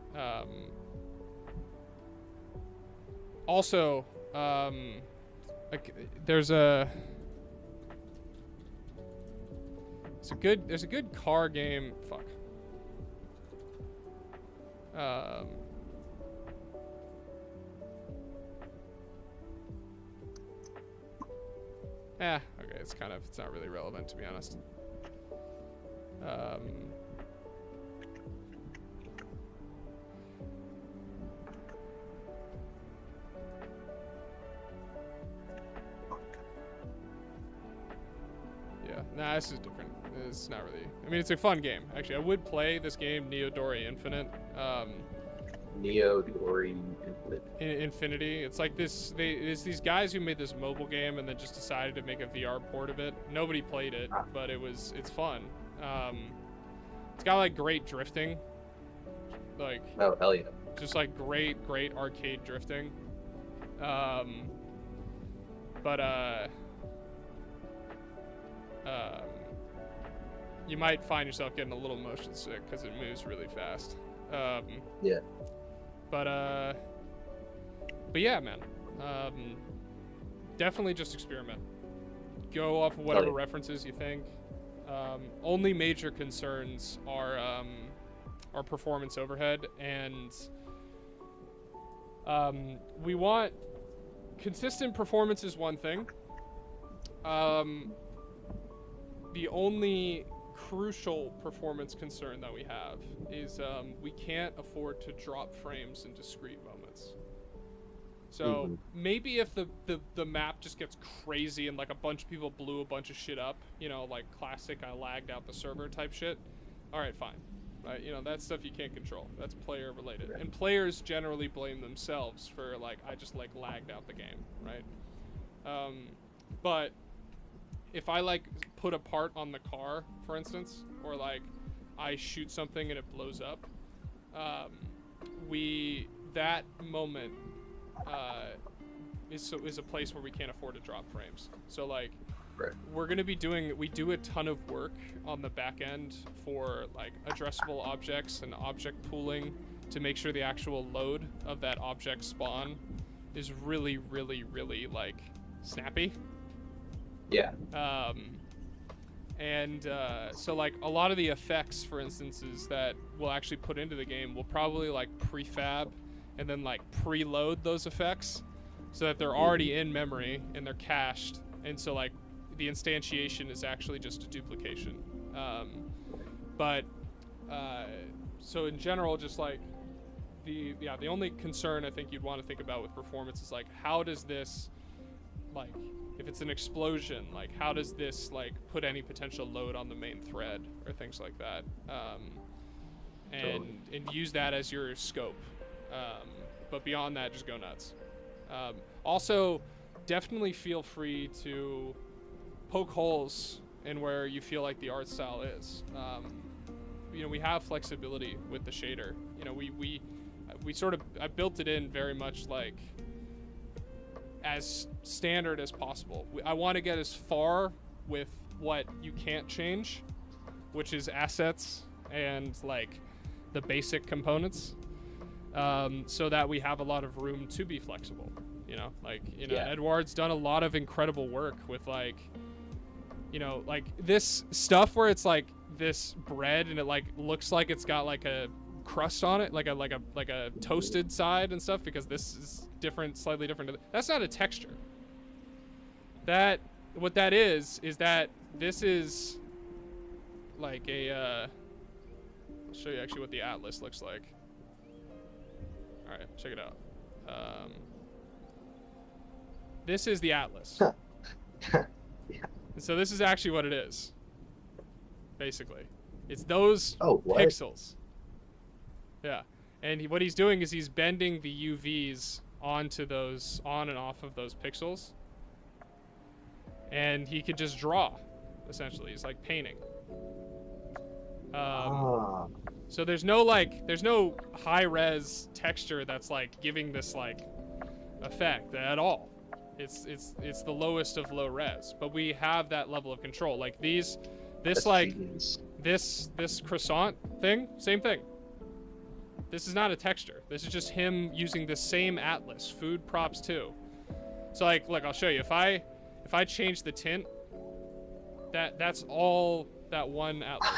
Also, like there's a good car game. Fuck. Okay, it's not really relevant, to be honest. Yeah, nah, this is different. It's not really, I mean, it's a fun game. Actually, I would play this game, Neo Dory Infinite. Neo Dory Infinity. It's like it's these guys who made this mobile game and then just decided to make a VR port of it. Nobody played it, but it's fun. It's got like great drifting. Like, oh hell yeah. Just like great arcade drifting. You might find yourself getting a little motion sick because it moves really fast. Yeah. But yeah, man. Definitely just experiment. Go off of whatever references you think. Only major concerns are performance overhead, and we want consistent performance is one thing. The only crucial performance concern that we have is we can't afford to drop frames in discrete moments. So maybe if the map just gets crazy and like a bunch of people blew a bunch of shit up, you know, like classic I lagged out the server type shit, all right, fine. Right, you know, that's stuff you can't control. That's player related. And players generally blame themselves for like, I just like lagged out the game, right? But if I like put a part on the car, for instance, or like I shoot something and it blows up, that moment is a place where we can't afford to drop frames. So like, we're gonna be we do a ton of work on the back end for like addressable objects and object pooling to make sure the actual load of that object spawn is really, really, really like snappy. Yeah. So like a lot of the effects, for instances, that we'll actually put into the game, we'll probably like prefab and then like preload those effects so that they're already in memory and they're cached, and so like the instantiation is actually just a duplication. So in general, just like the only concern I think you'd want to think about with performance is like, how does this, like, if it's an explosion, like how does this like put any potential load on the main thread or things like that, and use that as your scope. But beyond that, just go nuts. Also, definitely feel free to poke holes in where you feel like the art style is. You know, we have flexibility with the shader. You know, we sort of, I built it in very much like as standard as possible. I want to get as far with what you can't change, which is assets and like the basic components, so that we have a lot of room to be flexible. You know, like, you know, Edward's done a lot of incredible work with like, you know, like this stuff where it's like this bread and it like looks like it's got like a crust on it, like a toasted side and stuff, because this is different, slightly different. That's not a texture. What that is that this is like a I'll show you actually what the atlas looks like. All right, check it out. This is the atlas. And so this is actually what it is, basically. It's those pixels. Yeah, and what he's doing is he's bending the UVs onto those, on and off of those pixels, and he could just draw, essentially. He's like painting. So there's no high res texture that's like giving this like effect at all. It's the lowest of low res, but we have that level of control. Like this croissant thing, same thing. This is not a texture. This is just him using the same atlas, food props too. So like, look, I'll show you. If I change the tint, that's all that one atlas.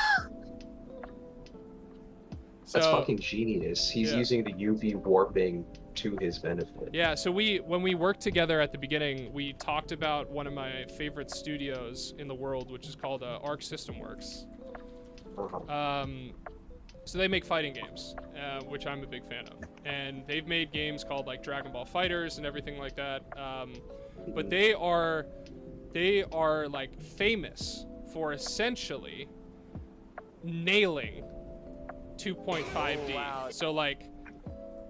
That's fucking genius. He's using the UV warping to his benefit. Yeah, so when we worked together at the beginning, we talked about one of my favorite studios in the world, which is called Arc System Works. So they make fighting games, which I'm a big fan of. And they've made games called like Dragon Ball FighterZ and everything like that. But they are like famous for essentially nailing 2.5D. Wow. So like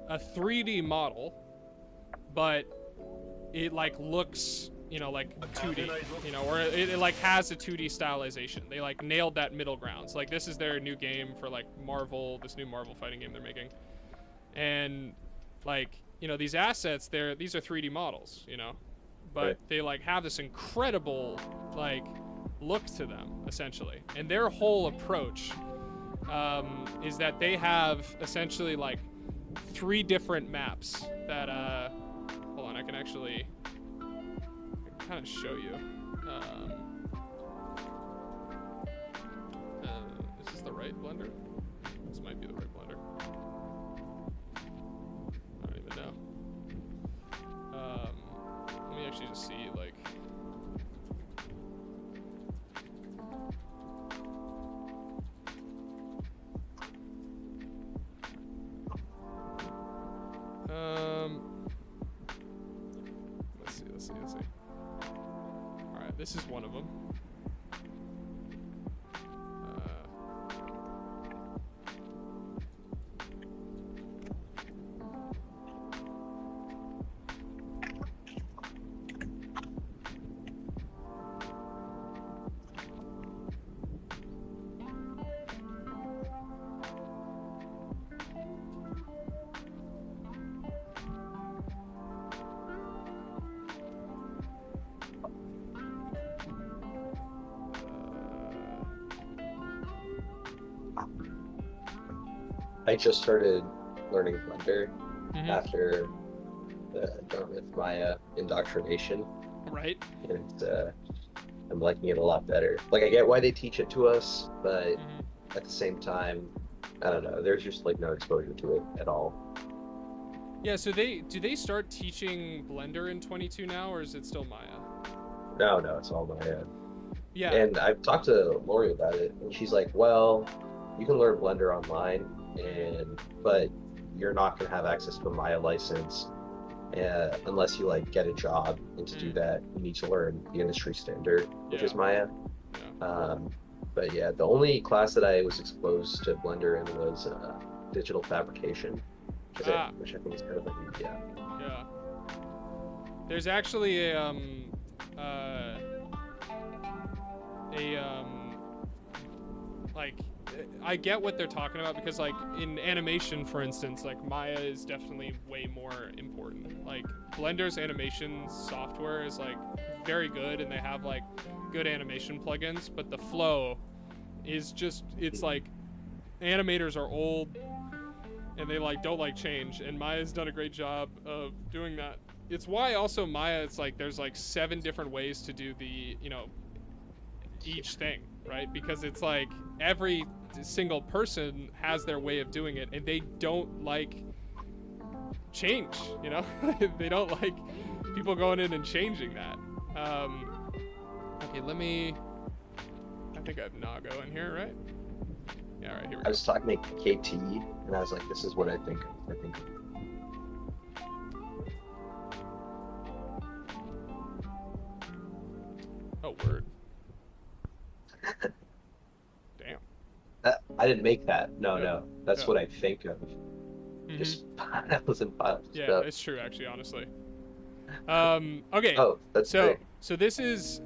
a 3D model, but it like looks, you know, like 2D, you know, or it like has a 2D stylization. They like nailed that middle ground. So like this is their new game for like Marvel, this new Marvel fighting game they're making. And like, you know, these assets, these are 3D models, you know, but they like have this incredible like look to them essentially. And their whole approach is that they have essentially like 3 different maps that hold on, I can actually kind of show you. Is this the right blender? This might be the right blender. I don't even know. Let me actually just see like this is one of them. I just started learning Blender after the Dartmouth Maya indoctrination. Right. And I'm liking it a lot better. Like, I get why they teach it to us, but at the same time, I don't know, there's just like no exposure to it at all. Yeah, so do they start teaching Blender in 22 now, or is it still Maya? No, it's all Maya. Yeah. And I've talked to Lori about it, and she's like, well, you can learn Blender online, but you're not going to have access to a Maya license unless you like get a job, and to do that you need to learn the industry standard, which is Maya. But yeah, the only class that I was exposed to Blender in was digital fabrication, which I think is kind of like yeah. There's actually like, I get what they're talking about, because like in animation, for instance, like Maya is definitely way more important. Like Blender's animation software is like very good, and they have like good animation plugins, but the flow is just, it's like animators are old and they like don't like change, and Maya's done a great job of doing that. It's why also Maya, it's like there's like 7 different ways to do the, you know, each thing, right? Because it's like every single person has their way of doing it, and they don't like change, you know. They don't like people going in and changing that. Okay, I think I have Nago in here, right? Yeah, all right, here we go. I was talking to KT, and I was like, this is what I think. Oh, word. Damn. I didn't make that. No. That's what I think of. Just files and files. Yeah, stuff. it's true, actually, honestly. Okay. Oh, that's great. So this is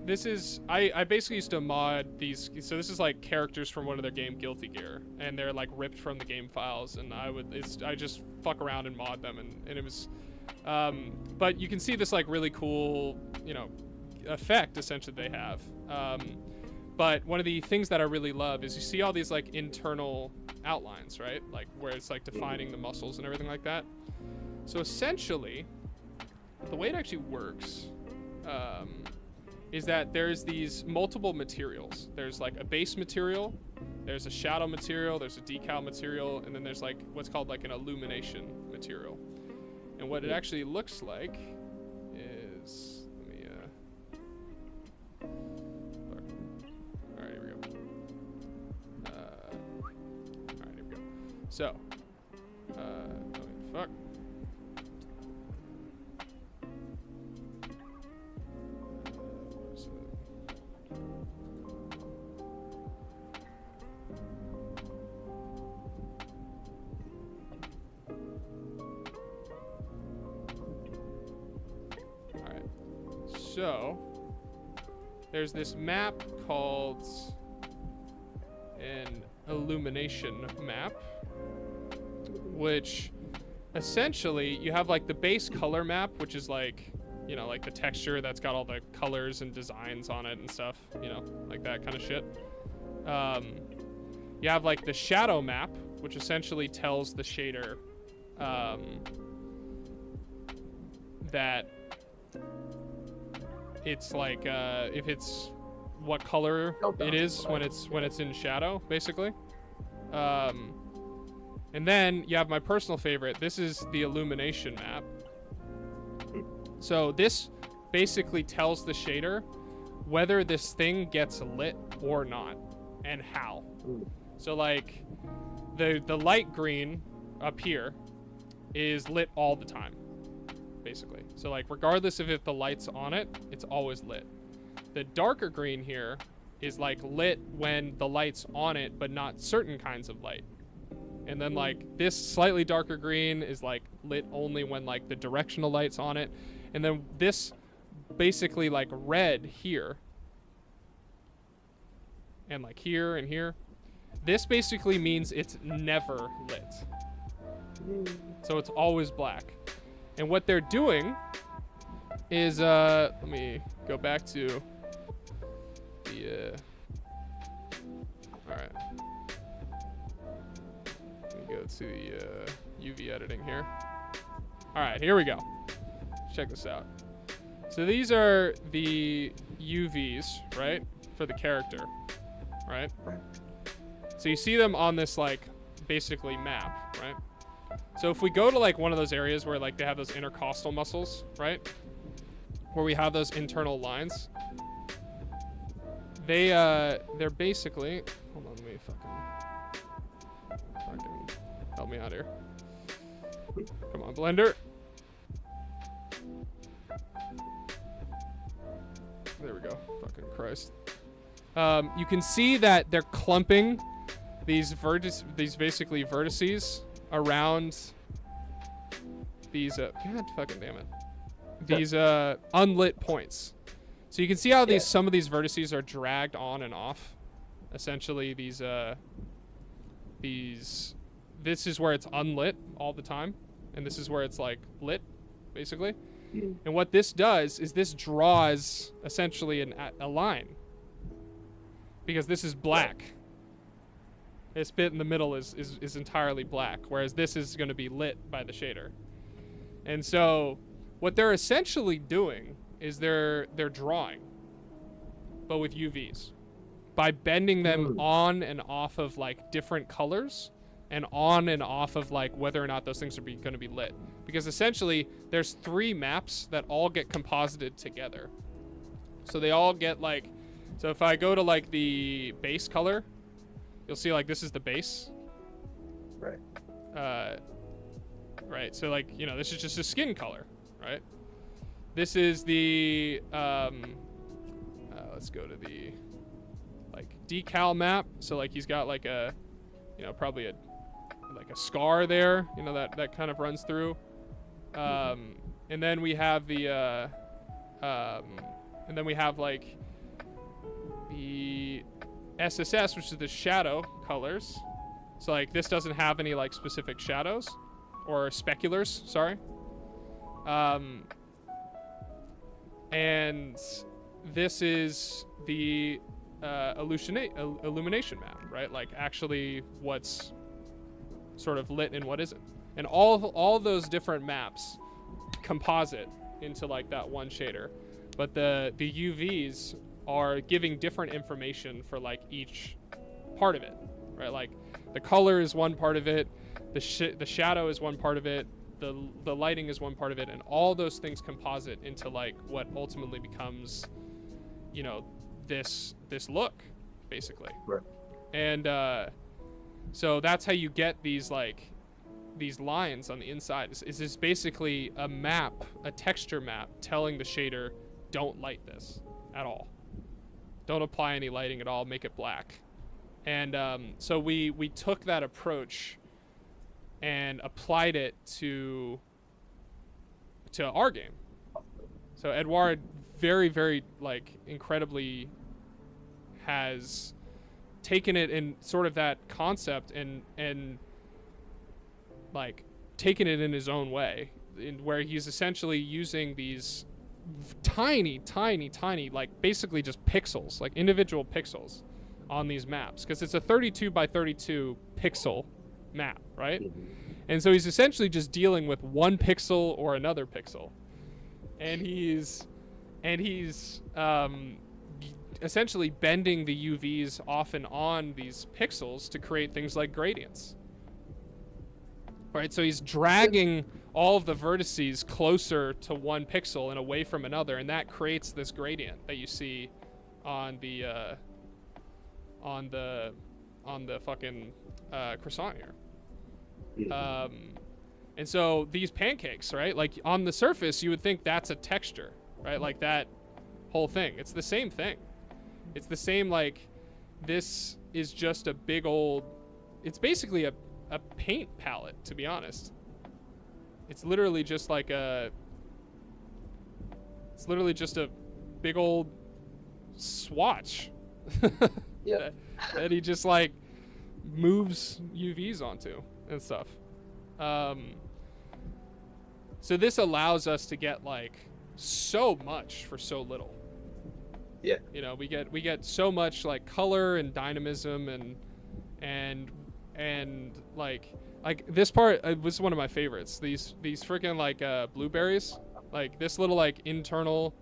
I basically used to mod these. So this is like characters from one of their game, Guilty Gear, and they're like ripped from the game files, and I just fuck around and mod them, and it was, but you can see this like really cool, you know, effect essentially they have. But one of the things that I really love is you see all these like internal outlines, right? Like where it's like defining the muscles and everything like that. So essentially, the way it actually works is that there's these multiple materials. There's like a base material, there's a shadow material, there's a decal material, and then there's like what's called like an illumination material. And what it actually looks like is, all right, here we go. All right, here we go. So, fuck. So, there's this map called an illumination map, which essentially you have like the base color map, which is like, you know, like the texture that's got all the colors and designs on it and stuff, you know, like that kind of shit. You have like the shadow map, which essentially tells the shader that it's like if it's what color it is when it's in shadow, basically. And then you have my personal favorite. This is the illumination map. So this basically tells the shader whether this thing gets lit or not, and how. So like the light green up here is lit all the time, basically. So like regardless of if the light's on it, it's always lit. The darker green here is like lit when the light's on it, but not certain kinds of light. And then like this slightly darker green is like lit only when like the directional light's on it. And then this basically like red here and like here and here, this basically means it's never lit. So it's always black. And what they're doing is, let me go back to the, all right. Let me go to the UV editing here. All right, here we go. Check this out. So these are the UVs, right? For the character, right? So you see them on this like basically map, right? So if we go to like one of those areas where like they have those intercostal muscles, right? Where we have those internal lines. They're basically, hold on, let me fucking help me out here. Come on, Blender. There we go. Fucking Christ. You can see that they're clumping these basically vertices around these god fucking damn it. These unlit points. So you can see how some of these vertices are dragged on and off. Essentially this is where it's unlit all the time, and this is where it's like lit, basically. And what this does is this draws essentially a line, because this is black. This bit in the middle is entirely black, whereas this is going to be lit by the shader. And so what they're essentially doing is they're drawing, but with UVs, by bending them on and off of like different colors, and on and off of like whether or not those things are going to be lit. Because essentially there's 3 maps that all get composited together. So they all get like, so if I go to like the base color, you'll see like this is the base. Right. Right. So like, you know, this is just a skin color, right? This is the, let's go to the like decal map. So like he's got like a, you know, probably a scar there, you know, that kind of runs through. And then we have the, and then we have like the SSS, which is the shadow colors. So like this doesn't have any like specific shadows or speculars, sorry. And this is the illumination map, right? Like actually what's sort of lit and what isn't. And all those different maps composite into like that one shader. But the UVs are giving different information for like each part of it, right? Like the color is one part of it, the shadow is one part of it, the lighting is one part of it, and all those things composite into like what ultimately becomes, you know, this look, basically. Right. And so that's how you get these like these lines on the inside. Is this basically a map, a texture map, telling the shader, don't light this at all. Don't apply any lighting at all, make it black. And so we took that approach and applied it to our game. So Edouard very, very like incredibly has taken it in sort of that concept and like taken it in his own way, where he's essentially using these tiny like basically just pixels, like individual pixels on these maps, because it's a 32 by 32 pixel map, right? And so he's essentially just dealing with one pixel or another pixel, and he's essentially bending the UVs off and on these pixels to create things like gradients. Right, so he's dragging all of the vertices closer to one pixel and away from another, and that creates this gradient that you see on the fucking croissant here. And so these pancakes, right? Like on the surface, you would think that's a texture, right? Like that whole thing. It's the same thing. It's the same, like, this is just a big old, it's basically a paint palette, to be honest. It's literally just like it's literally just a big old swatch. Yeah. that he just like moves UVs onto and stuff. So this allows us to get like so much for so little. Yeah. You know, we get so much like color and dynamism and like this part was one of my favorites. These freaking like blueberries, like this little like internal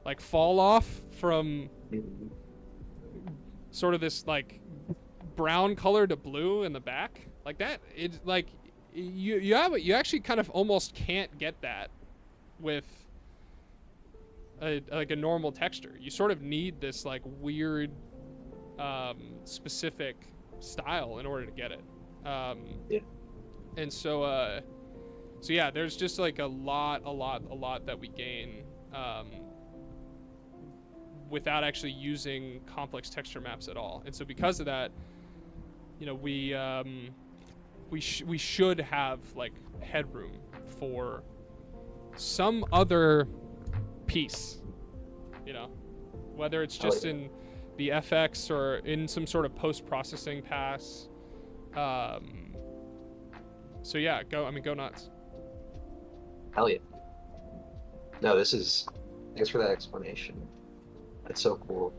like fall off from sort of this like brown color to blue in the back, like that. It's like you actually kind of almost can't get that with like a normal texture. You sort of need this like weird specific style in order to get it. Yeah. And so yeah, there's just like a lot that we gain without actually using complex texture maps at all. And so because of that, you know, we should have like headroom for some other piece, you know, whether it's just in the FX or in some sort of post-processing pass. So yeah, go nuts. Hell yeah. No, thanks for that explanation. That's so cool.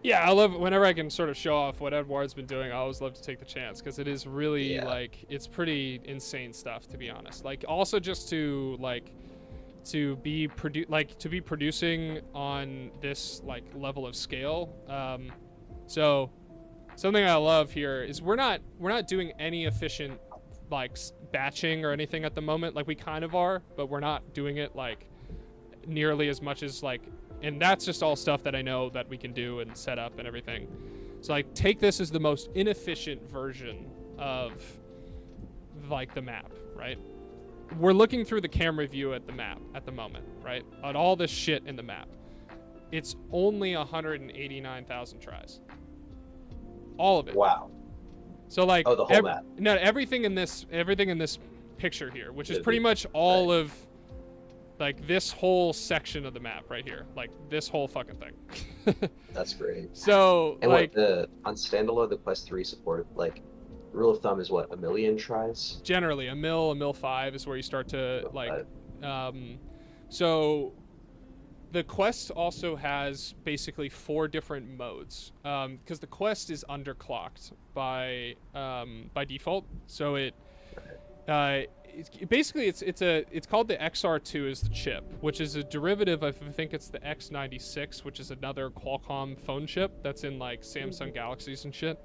Yeah, I love whenever I can sort of show off what Edouard's been doing. I always love to take the chance because it is really like it's pretty insane stuff, to be honest. Like also just to be producing on this like level of scale. So something I love here is we're not doing any efficient like batching or anything at the moment. Like we kind of are, but we're not doing it like nearly as much as like. And that's just all stuff that I know that we can do and set up and everything. So like take this as the most inefficient version of like the map, right? We're looking through the camera view at the map at the moment, right? At all this shit in the map. It's only 189,000 tries. All of it. Wow. So like the whole map. No, everything in this picture here, which is pretty much all of like this whole section of the map right here, like this whole fucking thing. That's great. So and like on standalone, the Quest 3 support, like rule of thumb is what, 1 million tries? Generally, a mil 5 is where you start to like. So the Quest also has basically 4 different modes, because the Quest is underclocked by default. So it's called the XR2 is the chip, which is a derivative of, I think it's the X96, which is another Qualcomm phone chip that's in like Samsung Galaxies and shit.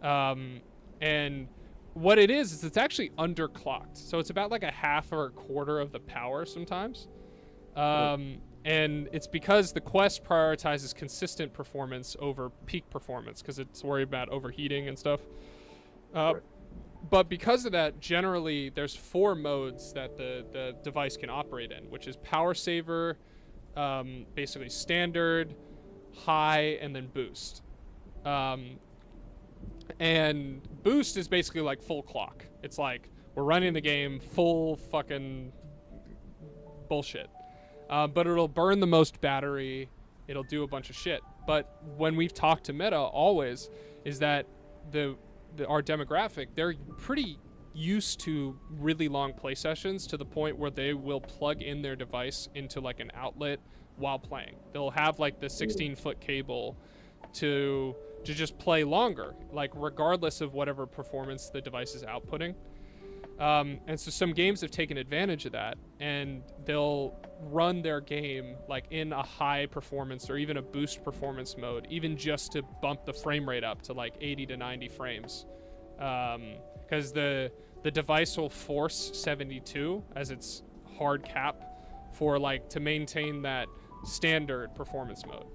And what it is it's actually underclocked. So it's about like a half or a quarter of the power sometimes. And it's because the Quest prioritizes consistent performance over peak performance because it's worried about overheating and stuff. But because of that, generally there's 4 modes that the device can operate in, which is power saver, basically standard, high, and then boost. And boost is basically like full clock. It's like we're running the game full fucking bullshit. But it'll burn the most battery. It'll do a bunch of shit. But when we've talked to Meta always is that our demographic, they're pretty used to really long play sessions to the point where they will plug in their device into like an outlet while playing. They'll have like the 16-foot cable to just play longer, like regardless of whatever performance the device is outputting. And so some games have taken advantage of that, and they'll run their game like in a high performance or even a boost performance mode, even just to bump the frame rate up to like 80 to 90 frames. Because the device will force 72 as its hard cap for like to maintain that standard performance mode.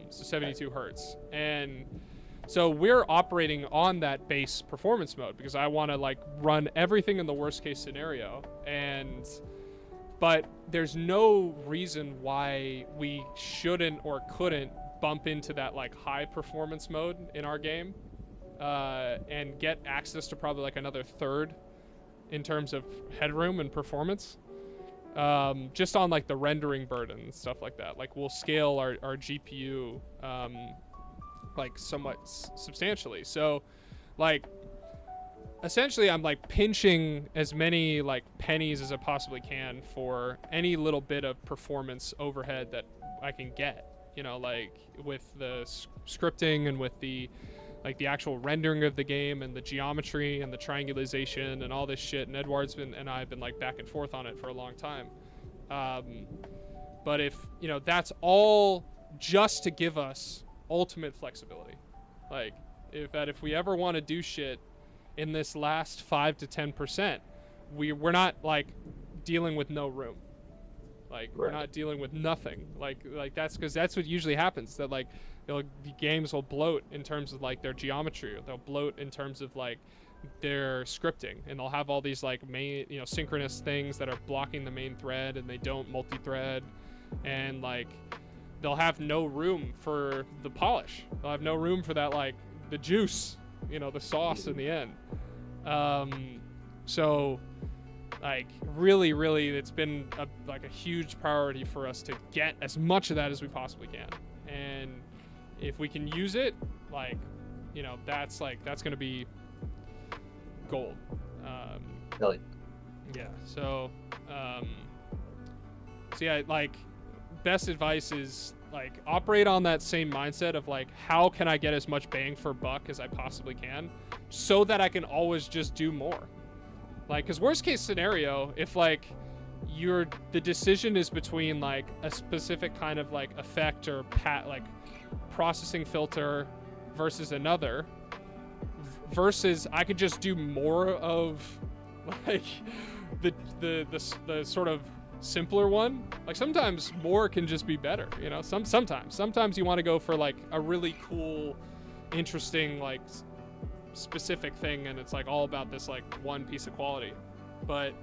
So 72 hertz. And so we're operating on that base performance mode because I want to like run everything in the worst case scenario. but there's no reason why we shouldn't or couldn't bump into that like high performance mode in our game, and get access to probably like another third in terms of headroom and performance, just on like the rendering burden and stuff like that. Like we'll scale our GPU like somewhat substantially. So like essentially I'm like pinching as many like pennies as I possibly can for any little bit of performance overhead that I can get, you know, like with the scripting and with the like the actual rendering of the game and the geometry and the triangulation and all this shit. And Edward's been and I've been like back and forth on it for a long time. But if, you know, that's all just to give us ultimate flexibility. Like if we ever want to do shit in this last 5 to 10%, we're not like dealing with no room. Like we're not dealing with nothing. Like that's because that's what usually happens. That like the games will bloat in terms of like their geometry. Or they'll bloat in terms of like their scripting, and they'll have all these like main, you know, synchronous things that are blocking the main thread, and they don't multi-thread, and like they'll have no room for the polish. They'll have no room for that like the juice, you know, the sauce in the end. So like really it's been like a huge priority for us to get as much of that as we possibly can, and if we can use it, like, you know, that's gonna be gold. Really? Yeah, so yeah, like best advice is like operate on that same mindset of like, how can I get as much bang for buck as I possibly can so that I can always just do more. Like, because worst case scenario, if like the decision is between like a specific kind of like effect or like processing filter versus another, versus I could just do more of like the sort of simpler one. Like sometimes more can just be better, you know. Sometimes you want to go for like a really cool, interesting, like specific thing, and it's like all about this like one piece of quality. But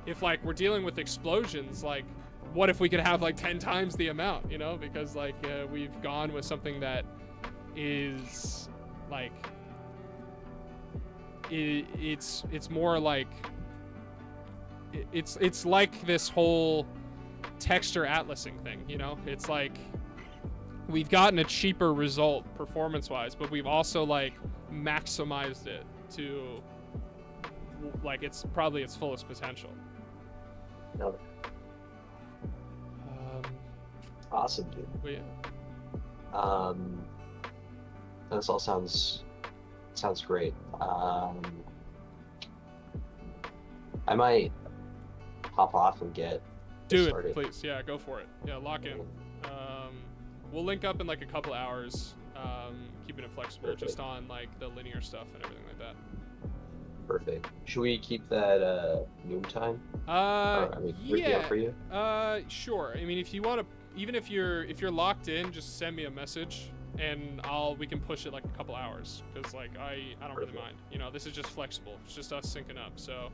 if like we're dealing with explosions, like what if we could have like 10 times the amount, you know, because like we've gone with something that is like it's more like it's like this whole texture atlasing thing, you know. It's like we've gotten a cheaper result performance wise, but we've also like maximized it to like it's probably its fullest potential. No. Awesome, dude. But yeah. This all sounds great. I might hop off and get started. Please. Yeah, go for it. Yeah, lock in. We'll link up in like a couple hours, keeping it flexible. Perfect. Just on like the linear stuff and everything like that. Perfect. Should we keep that noon time? Yeah. Be up for you? Sure. I mean, if you want to, even if you're locked in, just send me a message, and we can push it like a couple hours, because like I don't really mind. You know, this is just flexible. It's just us syncing up. So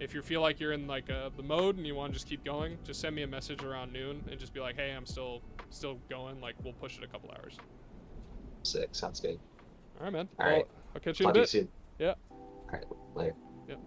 if you feel like you're in like the mode and you want to just keep going, just send me a message around noon and just be like, hey, I'm still going. Like, we'll push it a couple hours. Sick. Sounds good. All right, man. All right. I'll catch you in a bit. Talk to you soon. Yeah. All right. Later. Yep.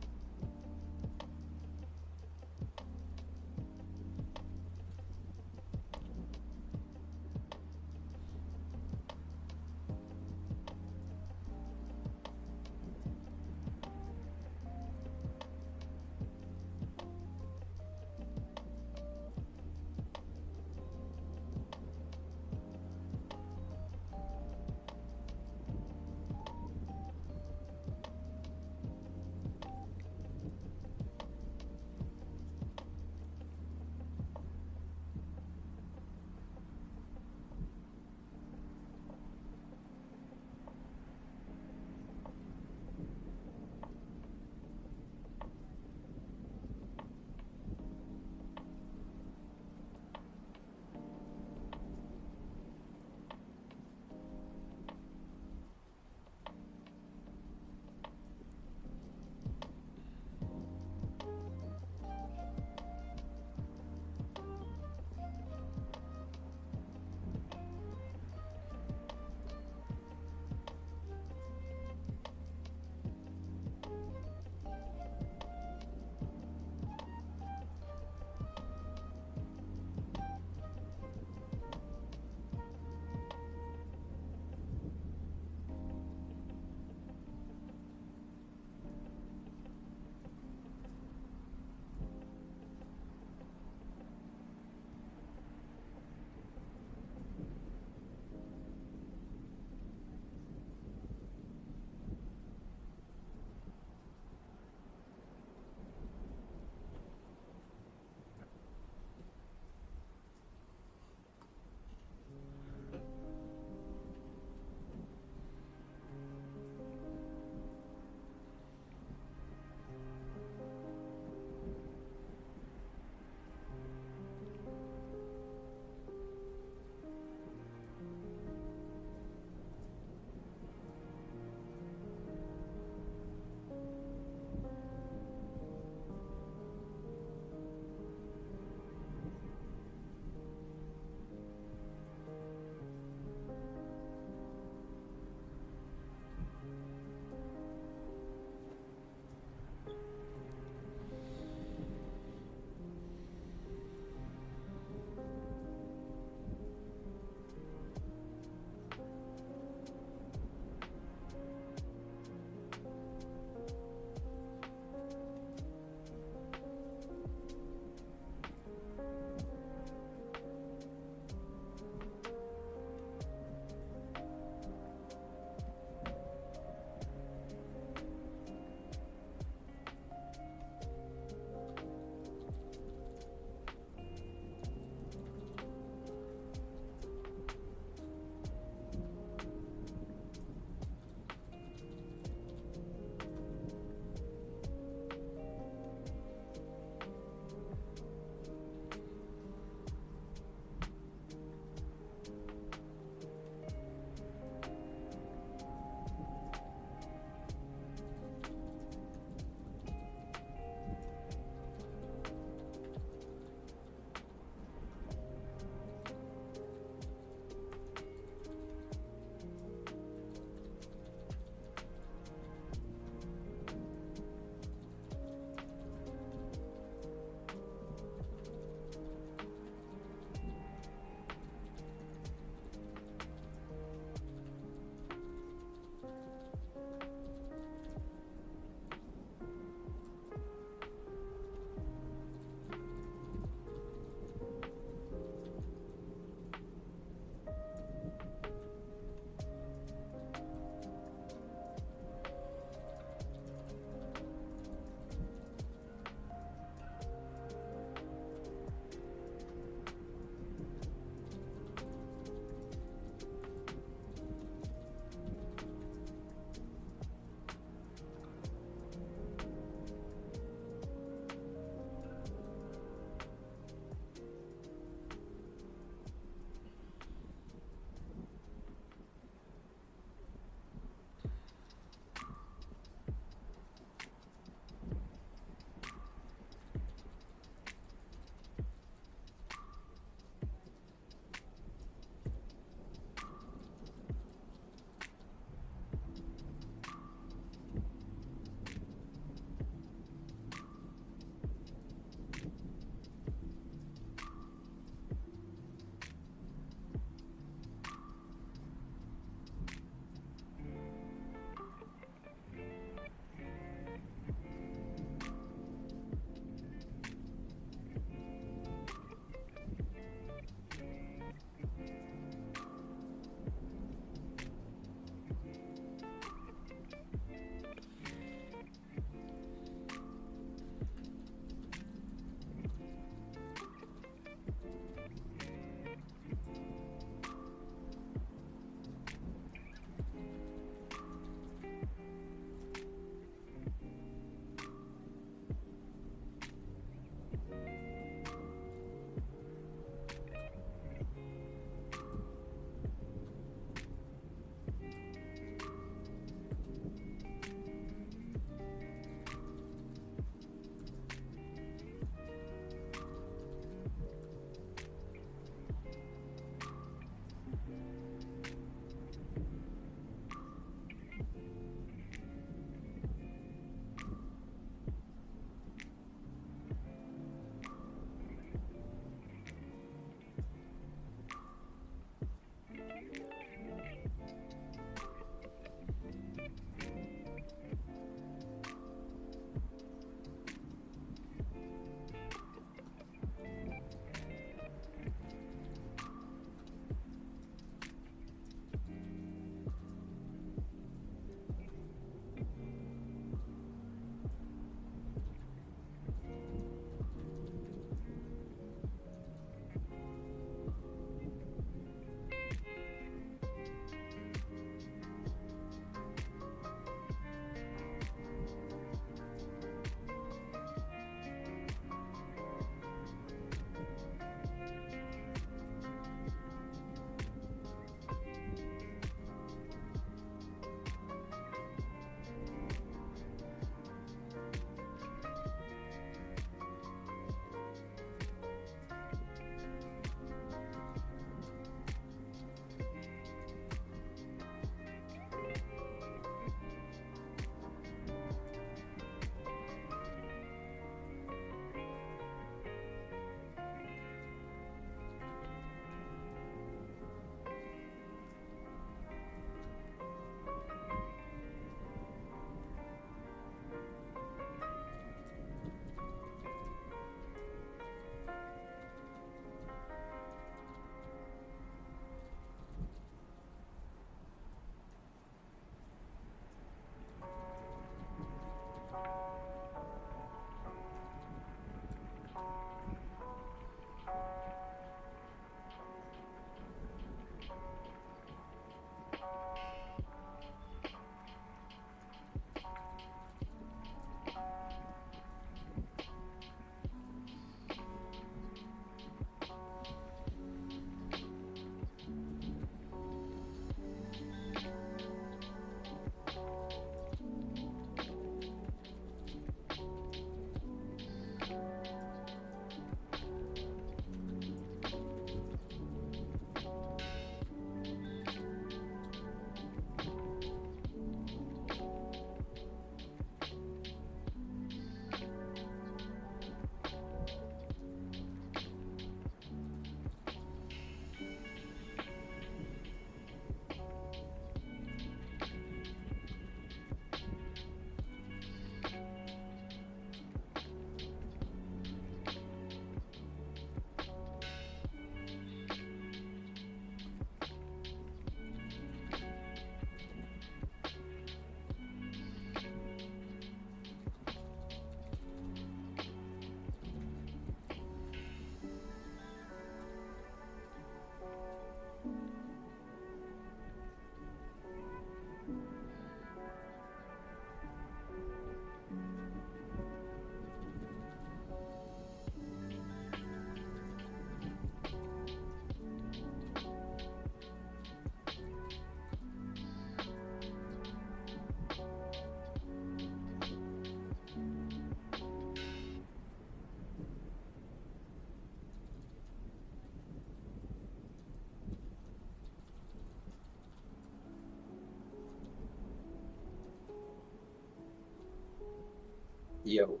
Yo,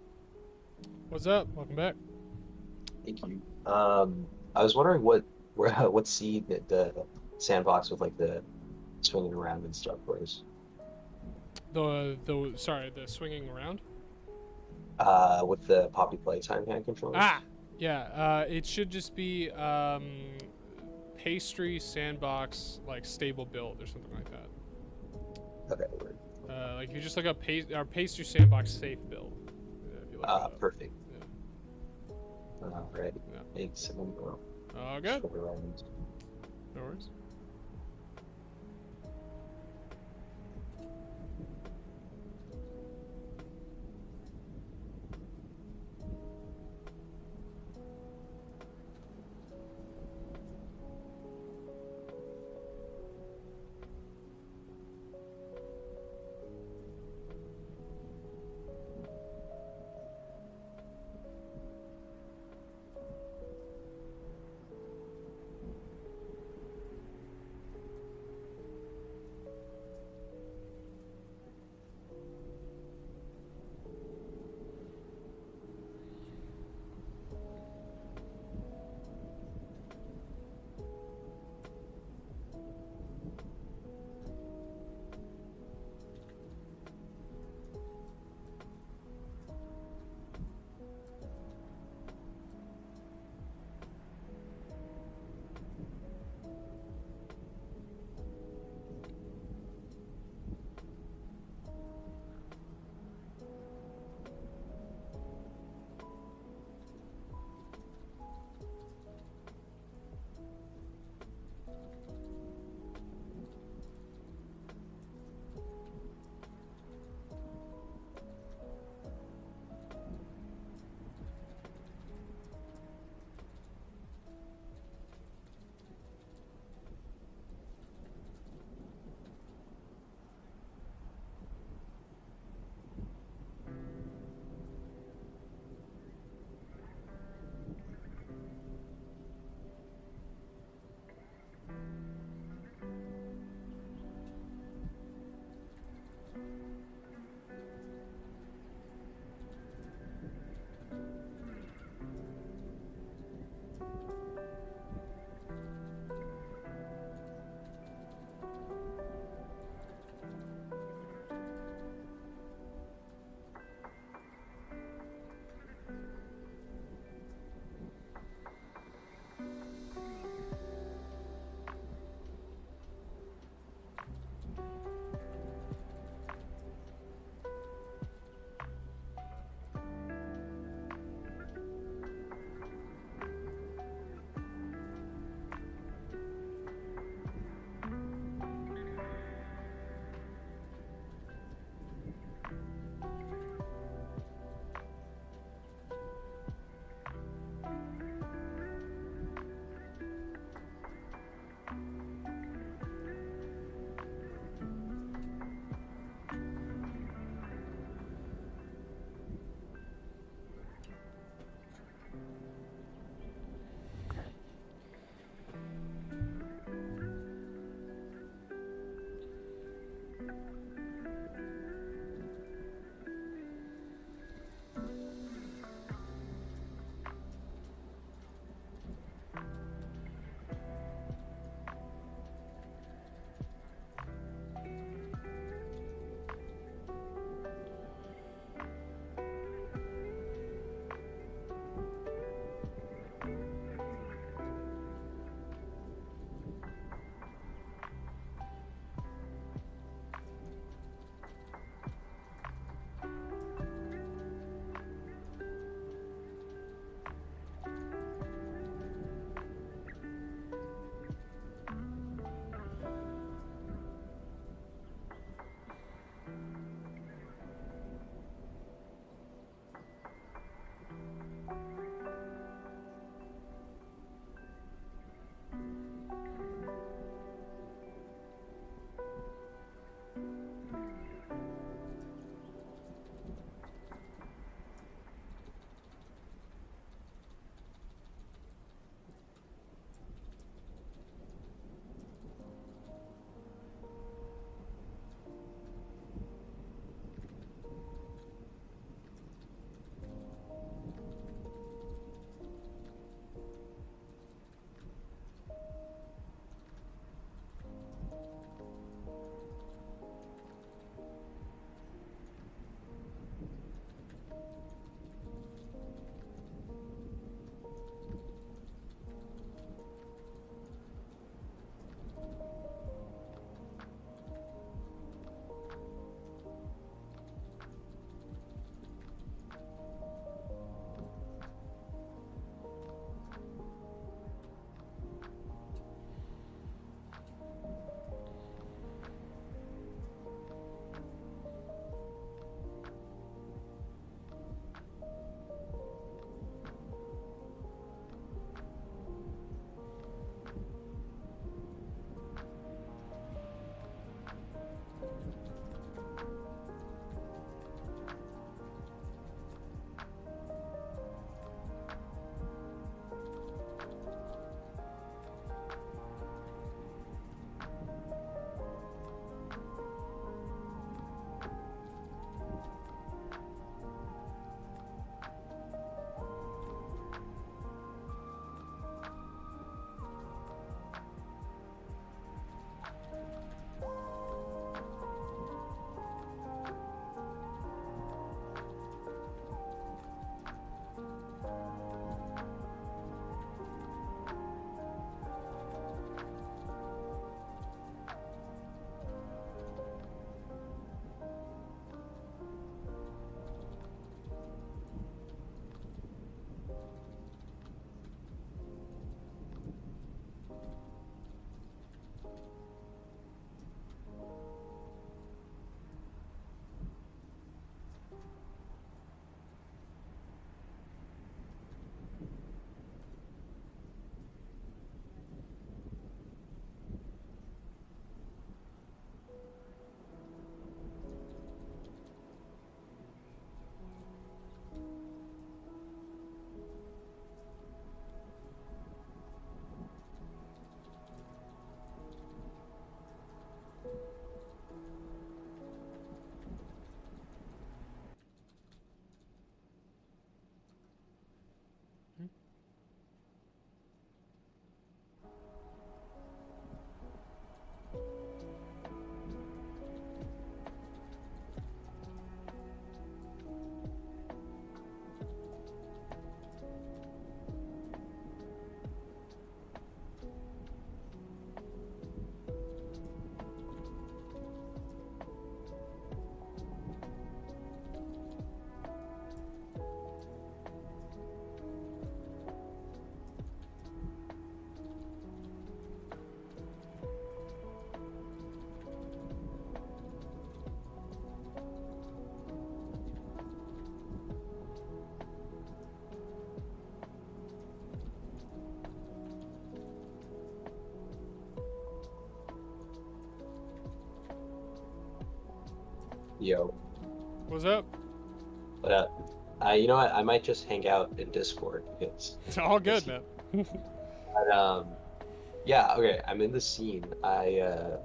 What's up? Welcome back. thank you. I was wondering what scene that the sandbox with like the swinging around and stuff was. The swinging around. With the Poppy Playtime hand controllers. Ah, yeah. It should just be pastry sandbox like stable build or something like that. Okay, word. Like if you just look up our pastry sandbox safe build. If you look it up. Perfect. Yeah. Right. Yeah. Thanks. Oh, good. No worries. Yo, What's up? but you know what? I might just hang out in Discord because It's all good, man. but yeah, okay. I'm in the scene. The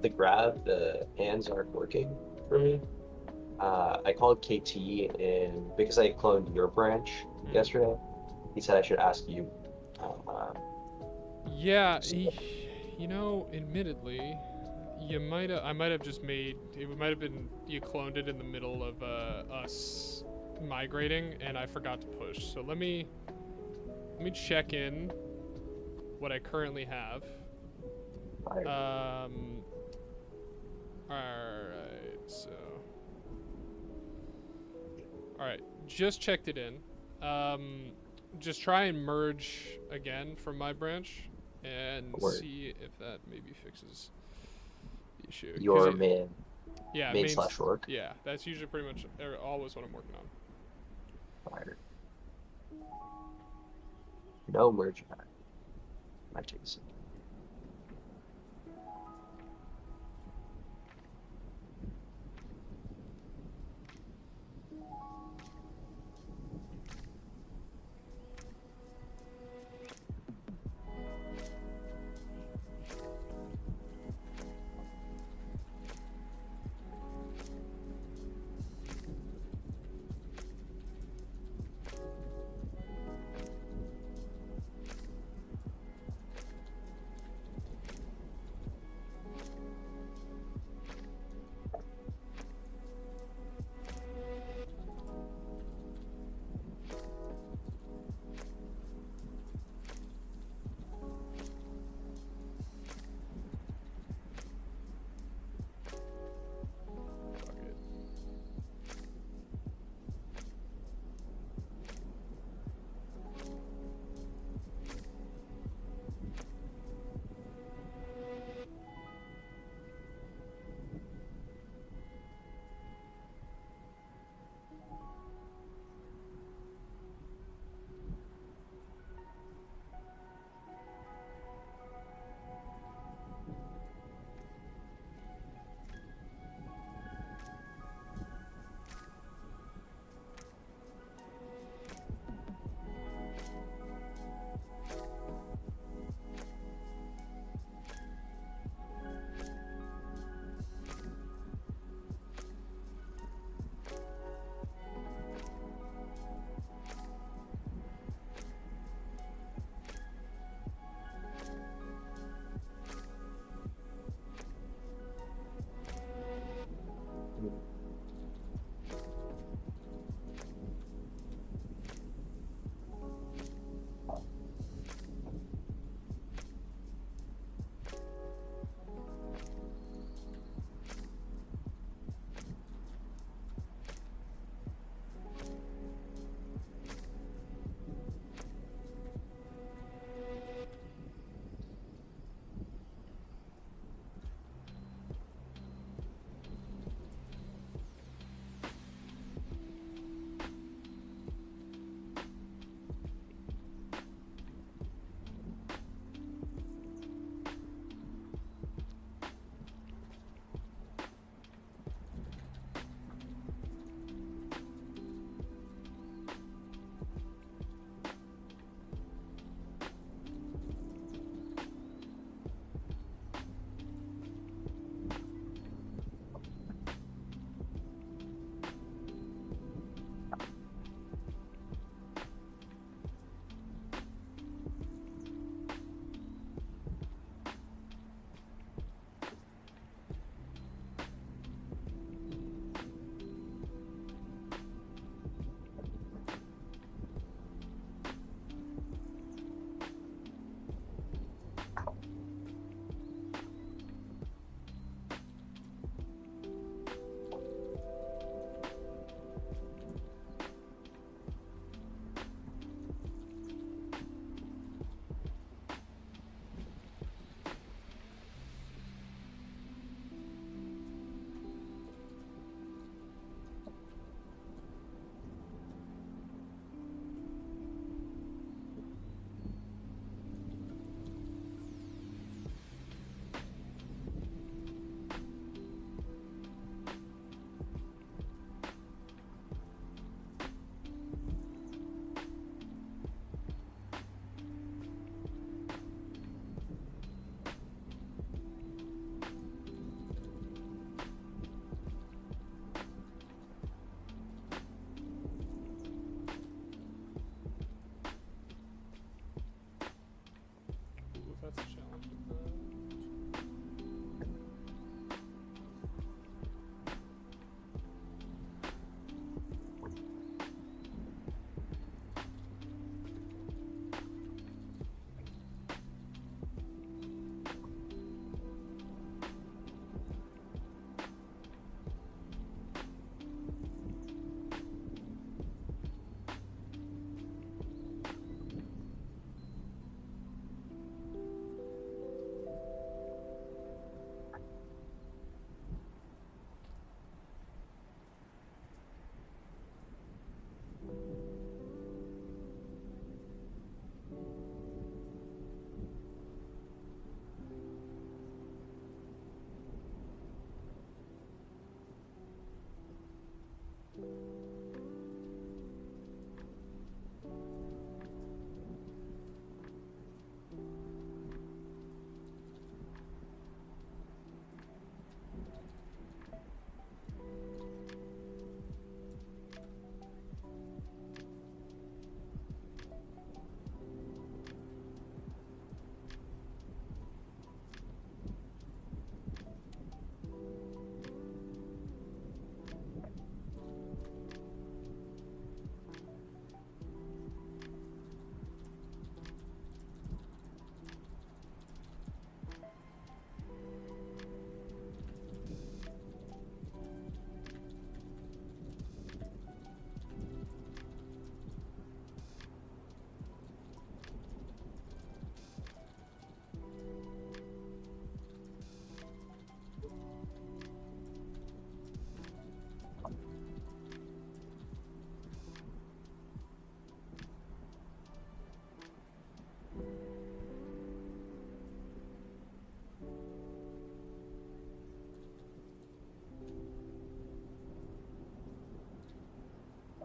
grab, the hands aren't working for me. I called KT and because I cloned your branch yesterday, he said I should ask you. Yeah, you know, admittedly, I might have just made, it might have been, you cloned it in the middle of us migrating, and I forgot to push. So let me check in what I currently have. Alright, so. Alright, just checked it in. Just try and merge again from my branch and see if that maybe fixes the issue. Your main, yeah, main/org. Yeah, that's usually pretty much always what I'm working on. Fire. No merge back. Might take a second.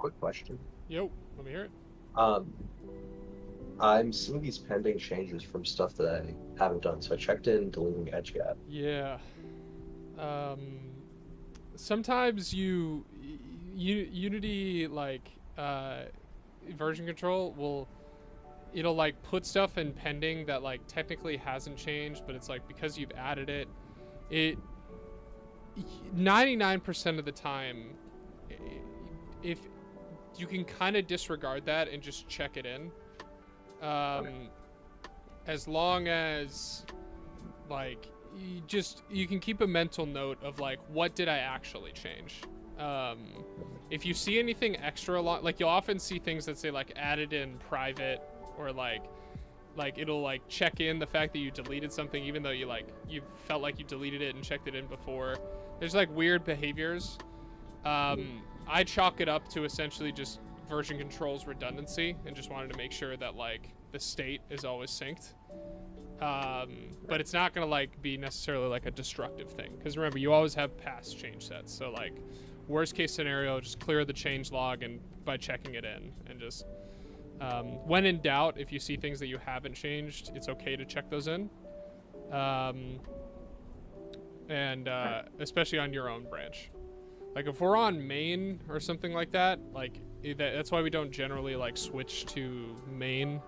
quick question. Yo, let me hear it. I'm seeing these pending changes from stuff that I haven't done. So I checked in deleting edge gap. Yeah. Sometimes Unity like version control it'll like put stuff in pending that like technically hasn't changed, but it's like because you've added it 99% of the time, if you can kind of disregard that and just check it in, as long as like you can keep a mental note of like what did I actually change. If you see anything extra, like you'll often see things that say like added in private, or like it'll like check in the fact that you deleted something even though you felt like you deleted it and checked it in before. There's like weird behaviors. I chalk it up to essentially just version control's redundancy, and just wanted to make sure that like the state is always synced. But it's not gonna like be necessarily like a destructive thing, because remember, you always have past change sets. So like worst case scenario, just clear the change log and by checking it in, and just when in doubt, if you see things that you haven't changed, it's okay to check those in. And especially on your own branch. Like if we're on main or something like that, like that's why we don't generally like switch to main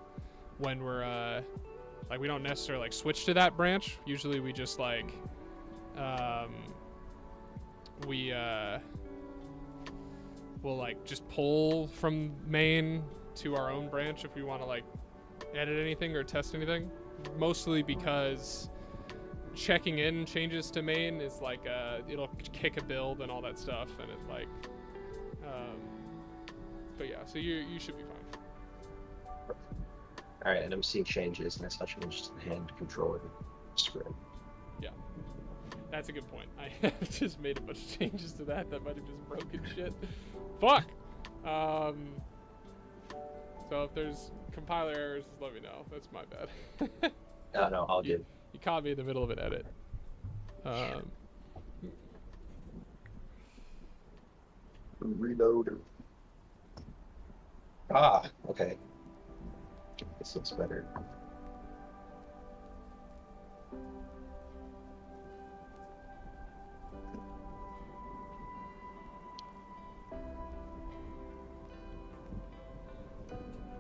when we're like we don't necessarily like switch to that branch. Usually we just like we'll like just pull from main to our own branch if we want to like edit anything or test anything, mostly because checking in changes to main is like it'll kick a build and all that stuff, and it like but yeah, so you should be fine. All right, and I'm seeing changes, and I saw changes to the hand controller screen. Yeah, that's a good point. I have just made a bunch of changes to that might have just broken shit. Fuck. So if there's compiler errors, just let me know. That's my bad. No, all good. You caught me in the middle of an edit. Reload. Ah, okay. This looks better.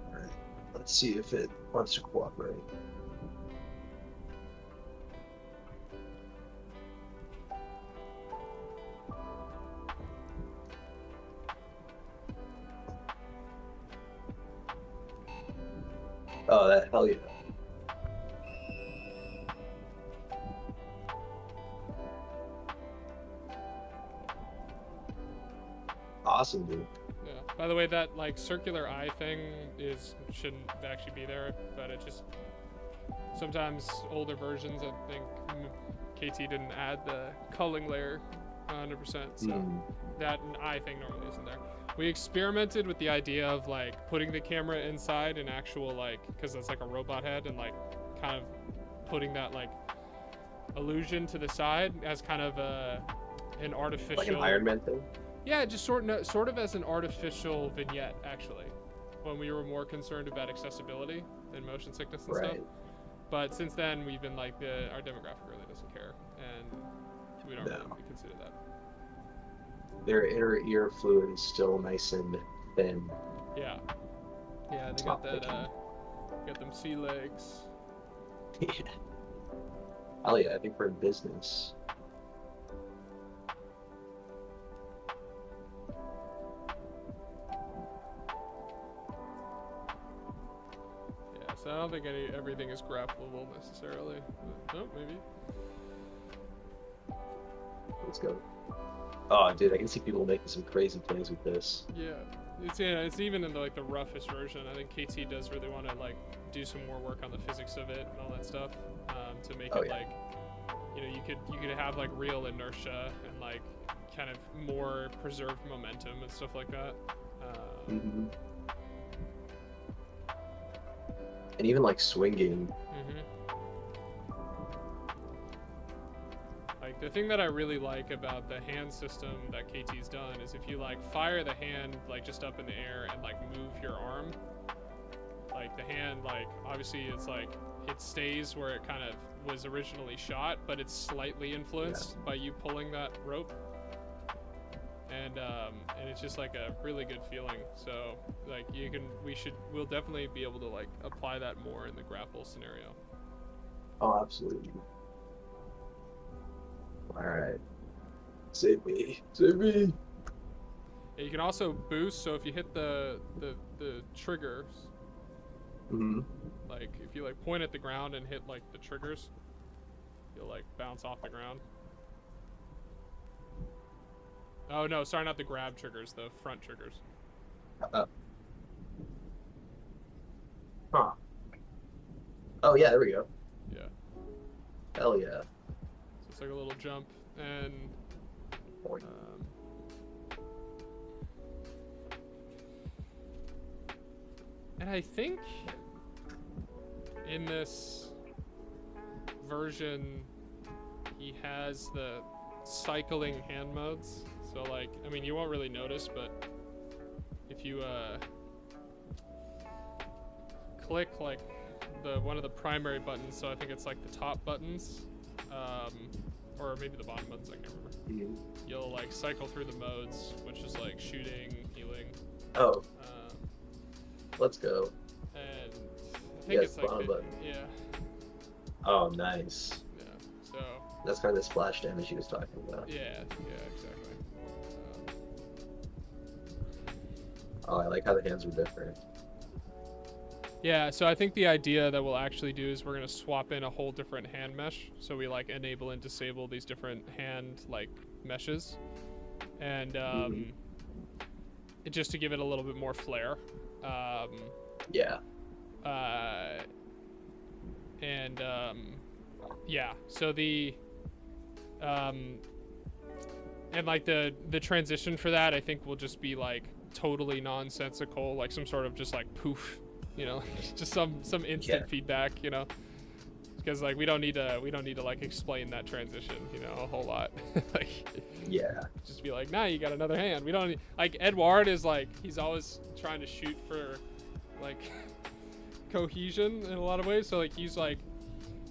Alright, let's see if it wants to cooperate. Oh, that hell yeah. Awesome, dude. Yeah. By the way, that like circular eye thing shouldn't actually be there, but it just sometimes older versions, I think KT didn't add the culling layer 100%, so that eye thing normally isn't there. We experimented with the idea of like putting the camera inside an actual like, because that's like a robot head, and like kind of putting that like illusion to the side as kind of an artificial, like an Iron Man thing. Yeah, just sort of as an artificial vignette actually, when we were more concerned about accessibility than motion sickness and stuff. But since then we've been like our demographic really doesn't care, and we don't really consider that. Their inner ear fluid is still nice and thin. Yeah. Yeah, they got that, got them sea legs. Yeah. Hell yeah, I think we're in business. Yeah, so I don't think everything is graphable necessarily. But, oh, maybe. Let's go. Oh, dude, I can see people making some crazy plays with this. Yeah, it's even in the roughest version. I think KT does really want to like do some more work on the physics of it and all that stuff, to make it like, you know, you could have like real inertia and like kind of more preserved momentum and stuff like that. And even like swinging. Like like the thing that I really like about the hand system that KT's done is if you like fire the hand like just up in the air and like move your arm, like the hand, like obviously it's like it stays where it kind of was originally shot, but it's slightly influenced by you pulling that rope. And it's just like a really good feeling. So like we'll definitely be able to like apply that more in the grapple scenario. Oh, absolutely. All right. Save me. Save me. Yeah, you can also boost. So if you hit the triggers, like if you like point at the ground and hit like the triggers, you'll like bounce off the ground. Oh no, sorry, not the grab triggers, the front triggers. Huh. Oh yeah, there we go. Yeah. Hell yeah. So it's like a little jump and and I think in this version he has the cycling hand modes. So like, I mean, you won't really notice, but if you click like one of the primary buttons, so I think it's like the top buttons, or maybe the bottom buttons, I can't remember. You'll like cycle through the modes, which is like shooting, healing. Oh. Let's go. And I think it's like yeah. Oh, nice. Yeah. So. That's kind of the splash damage he was talking about. Yeah. Yeah. Exactly. Oh, I like how the hands are different. Yeah, so I think the idea that we'll actually do is we're going to swap in a whole different hand mesh. So we like enable and disable these different hand like meshes. And just to give it a little bit more flair. Yeah. Yeah, so the and like the transition for that I think will just be like totally nonsensical, like some sort of just like poof, you know, just some instant feedback, you know, because like we don't need to like explain that transition, you know, a whole lot. Like just be like, nah, you got another hand. We don't need, like Edouard is like, he's always trying to shoot for like cohesion in a lot of ways. So like he's like,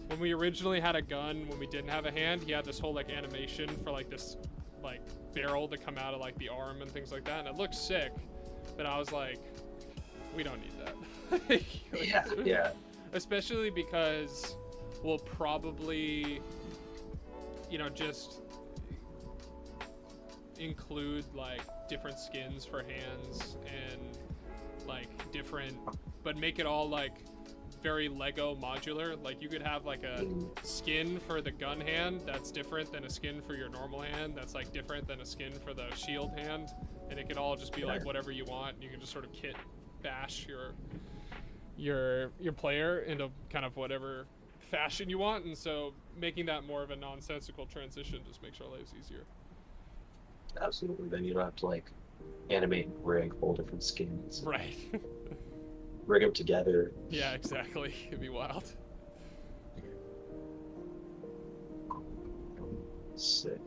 when we originally had a gun, when we didn't have a hand, he had this whole like animation for like this like barrel to come out of like the arm and things like that, and it looks sick, but I was like, we don't need that. Yeah. Especially because we'll probably, you know, just include like different skins for hands and like different, but make it all like very Lego modular. Like you could have like a skin for the gun hand that's different than a skin for your normal hand, that's like different than a skin for the shield hand, and it could all just be like whatever you want. You can just sort of kit bash your player into kind of whatever fashion you want, and so making that more of a nonsensical transition just makes our lives easier. Absolutely. Then you don't have to like animate and rig whole different skins. Right. Rig them together. Yeah, exactly. It'd be wild. Sick.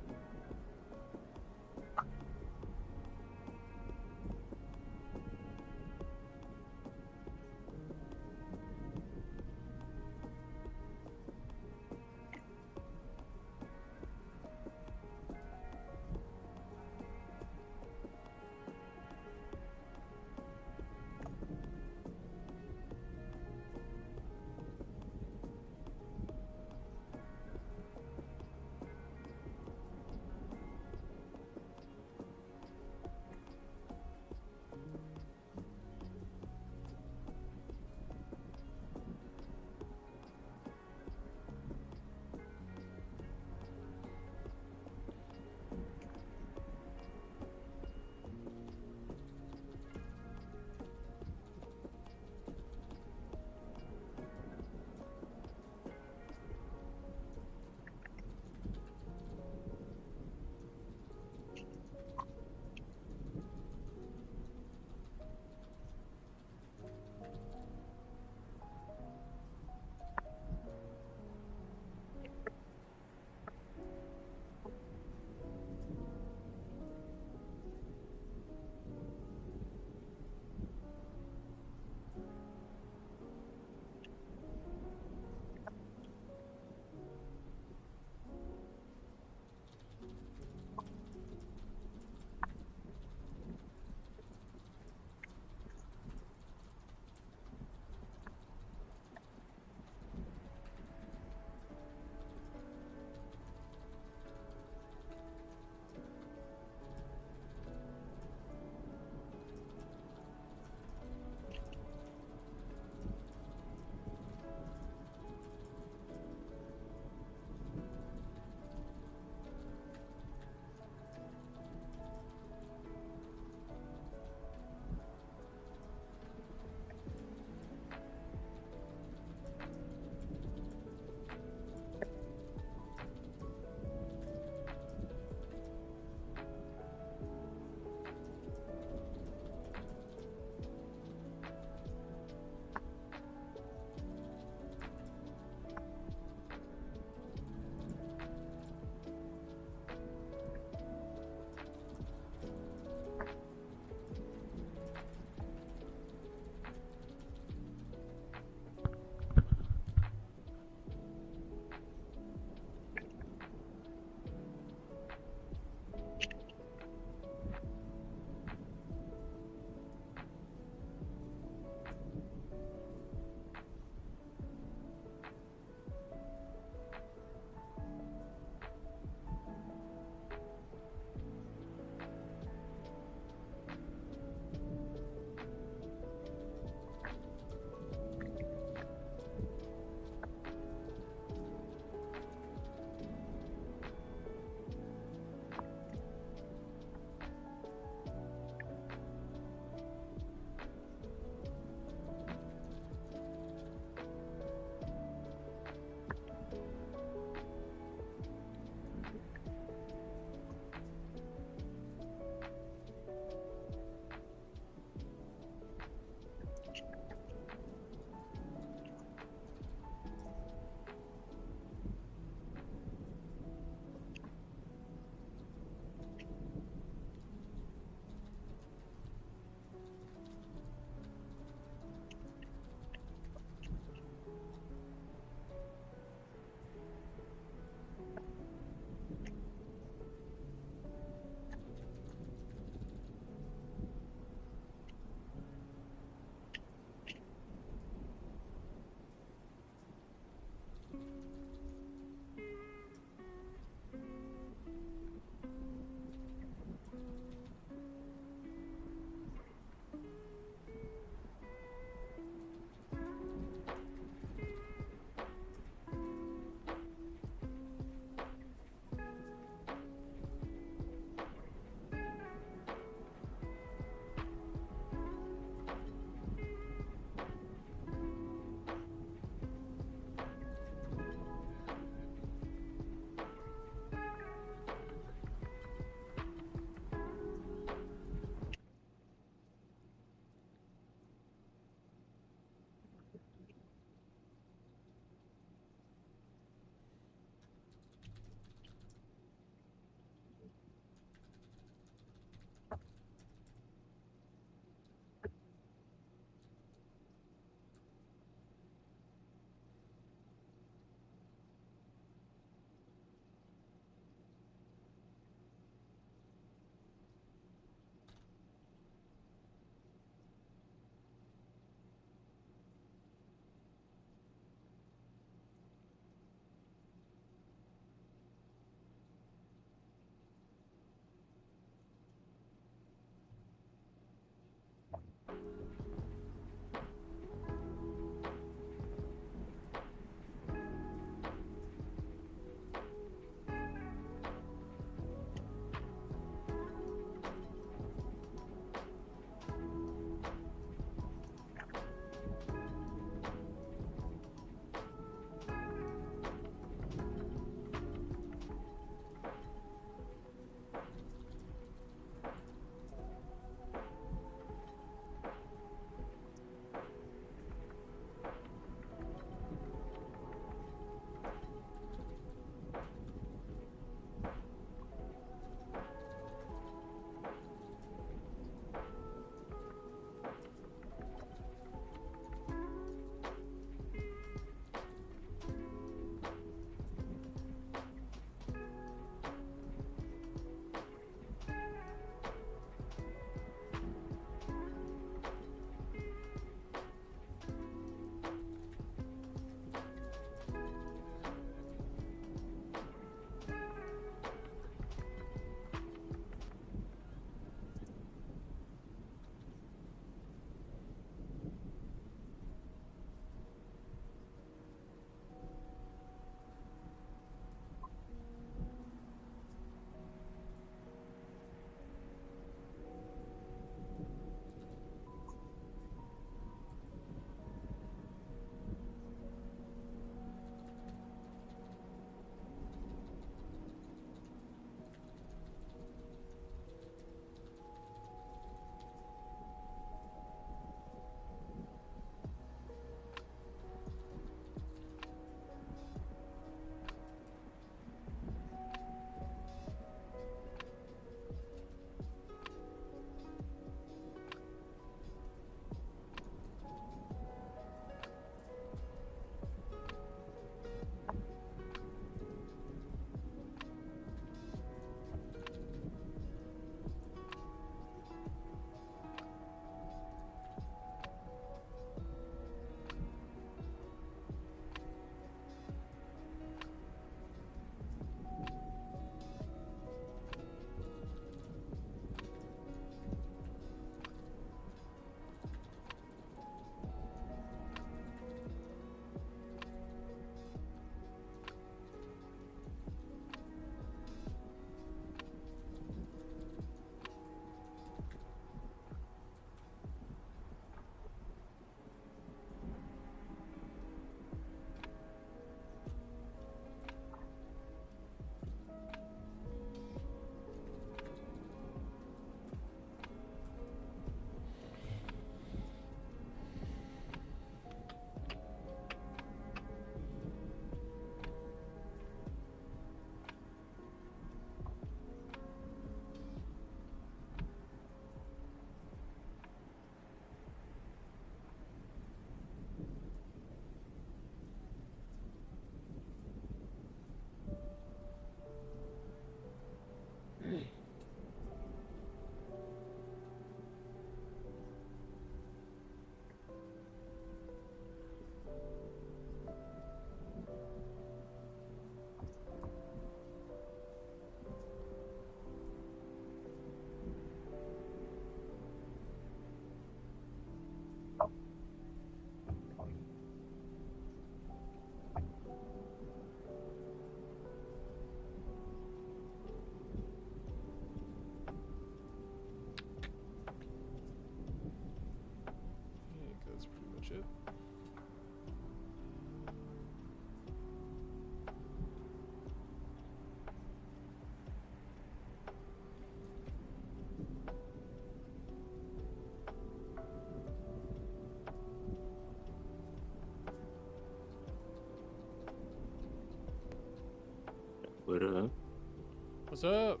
What's up?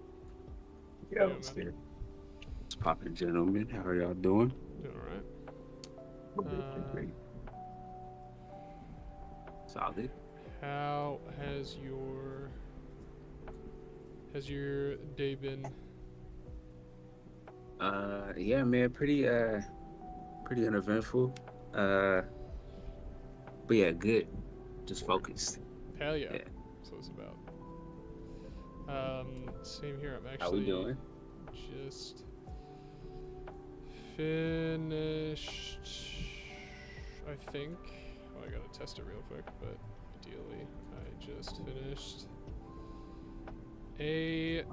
Yeah, let's do it. What's poppin', gentlemen? How are y'all doing? Doing alright. Great. Solid. How has your day been? Yeah, man, pretty uneventful. But yeah, good. Just focused. Hell yeah. That's what it's about. Same here. I'm actually How we doing? just finished, I think. Oh, I gotta test it real quick, but ideally I just finished a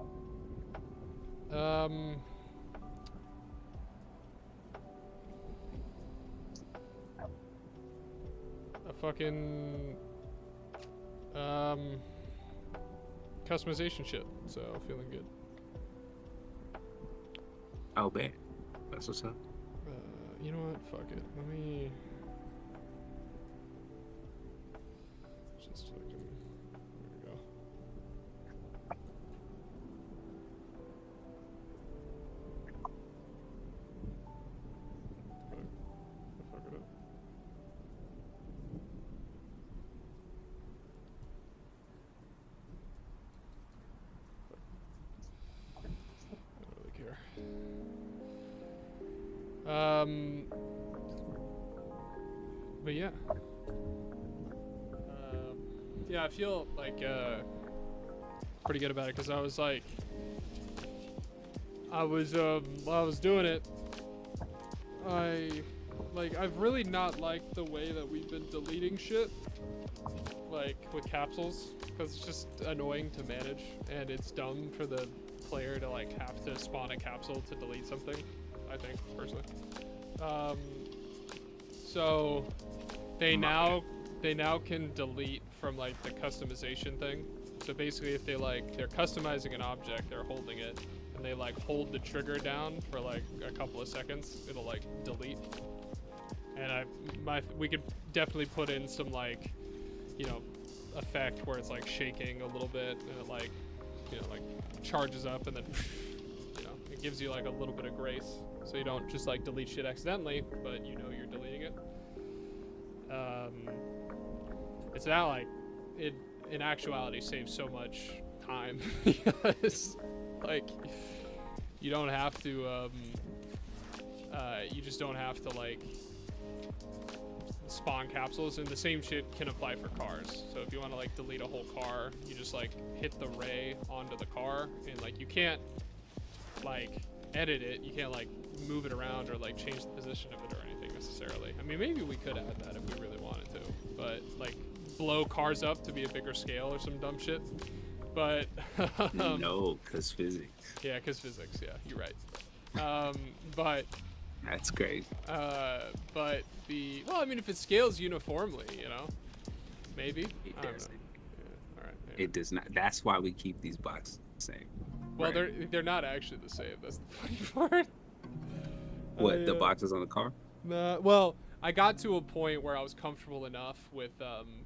fucking customization shit, so feeling good. Oh, man. That's what's up. You know what? Fuck it. Let me just fucking. There we go. Fuck it up. I don't really care. But yeah. Yeah, I feel like pretty good about it because I was like, while I was doing it, I've really not liked the way that we've been deleting shit, like with capsules, because it's just annoying to manage and it's dumb for the player to like have to spawn a capsule to delete something, I think, personally. So they now can delete from like the customization thing. So basically if they're customizing an object, they're holding it, and they like hold the trigger down for like a couple of seconds, it'll like delete. And we could definitely put in some like, you know, effect where it's like shaking a little bit and it like, you know, like charges up and then, you know, it gives you like a little bit of grace. So you don't just like delete shit accidentally, but you know you're deleting it. It's now like, it in actuality saves so much time because like you don't have to, you just don't have to like spawn capsules, and the same shit can apply for cars. So if you want to like delete a whole car, you just like hit the ray onto the car, and like you can't like edit it, you can't like move it around or like change the position of it or anything necessarily. I mean, maybe we could add that if we really wanted to, but like blow cars up to be a bigger scale or some dumb shit. But no, because physics. Yeah, because physics. Yeah, you're right. But that's great. But well, I mean, if it scales uniformly, you know, maybe. It doesn't. Yeah, all right. Yeah. It does not. That's why we keep these boxes the same. Well, right. they're not actually the same. That's the funny part. What, the boxes on the car? Nah. Well, I got to a point where I was comfortable enough with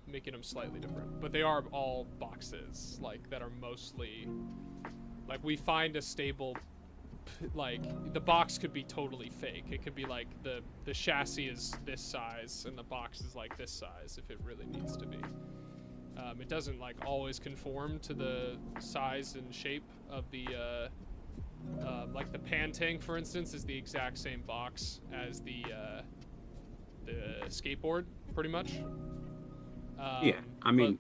making them slightly different, but they are all boxes like that are mostly like we find a stable. Like the box could be totally fake. It could be like the chassis is this size and the box is like this size if it really needs to be. It doesn't like always conform to the size and shape of the like the pan tank, for instance, is the exact same box as the skateboard, pretty much. Yeah, I mean,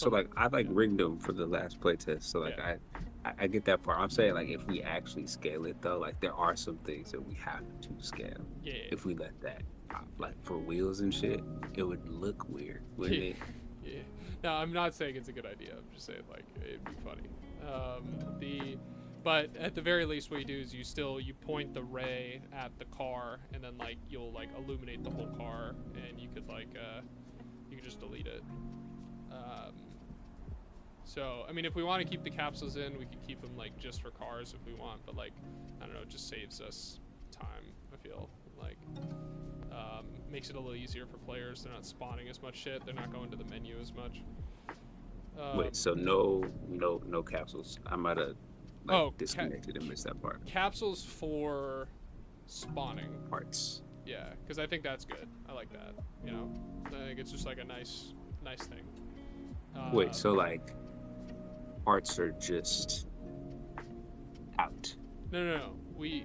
like I like rigged them for the last playtest, so like yeah. I get that part. I'm saying like if we actually scale it though, like there are some things that we have to scale. Yeah. If we let that pop, like for wheels and shit, it would look weird, wouldn't it? Yeah. No, I'm not saying it's a good idea. I'm just saying like it'd be funny. But at the very least, what you do is you point the ray at the car, and then like you'll like illuminate the whole car, and you could like you could just delete it. So I mean, if we want to keep the capsules in, we could keep them like just for cars if we want. But like I don't know, it just saves us time. I feel like makes it a little easier for players. They're not spawning as much shit. They're not going to the menu as much. Wait, so no capsules. I'm at a like disconnected and missed that part. Capsules for spawning parts. Yeah, because I think that's good. I like that. You know, I think it's just like a nice thing. Wait, so like parts are just out? No. We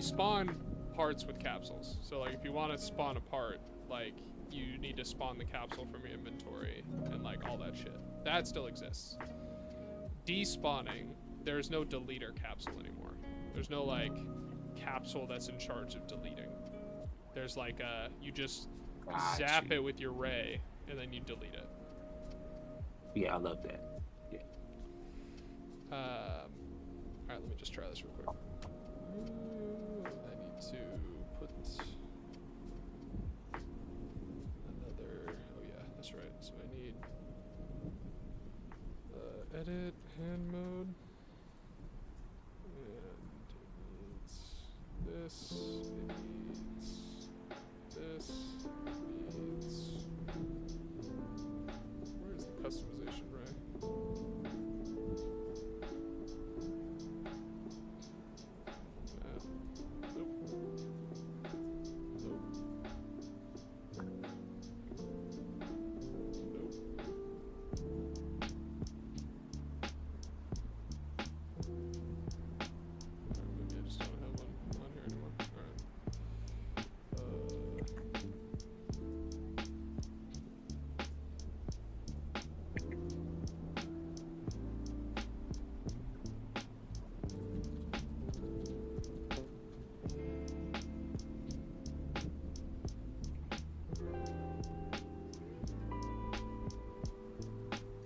spawn parts with capsules. So like if you want to spawn a part, like you need to spawn the capsule from your inventory and like all that shit. That still exists. Despawning, there's no deleter capsule anymore. There's no like capsule that's in charge of deleting. There's like you just zap it with your ray and then you delete it. Yeah, I love that. Yeah. All right, let me just try this real quick. I need to put another. Oh yeah, that's right. So I need edit hand mode, and it needs this. It needs this. It needs. Where's the customization, Ray?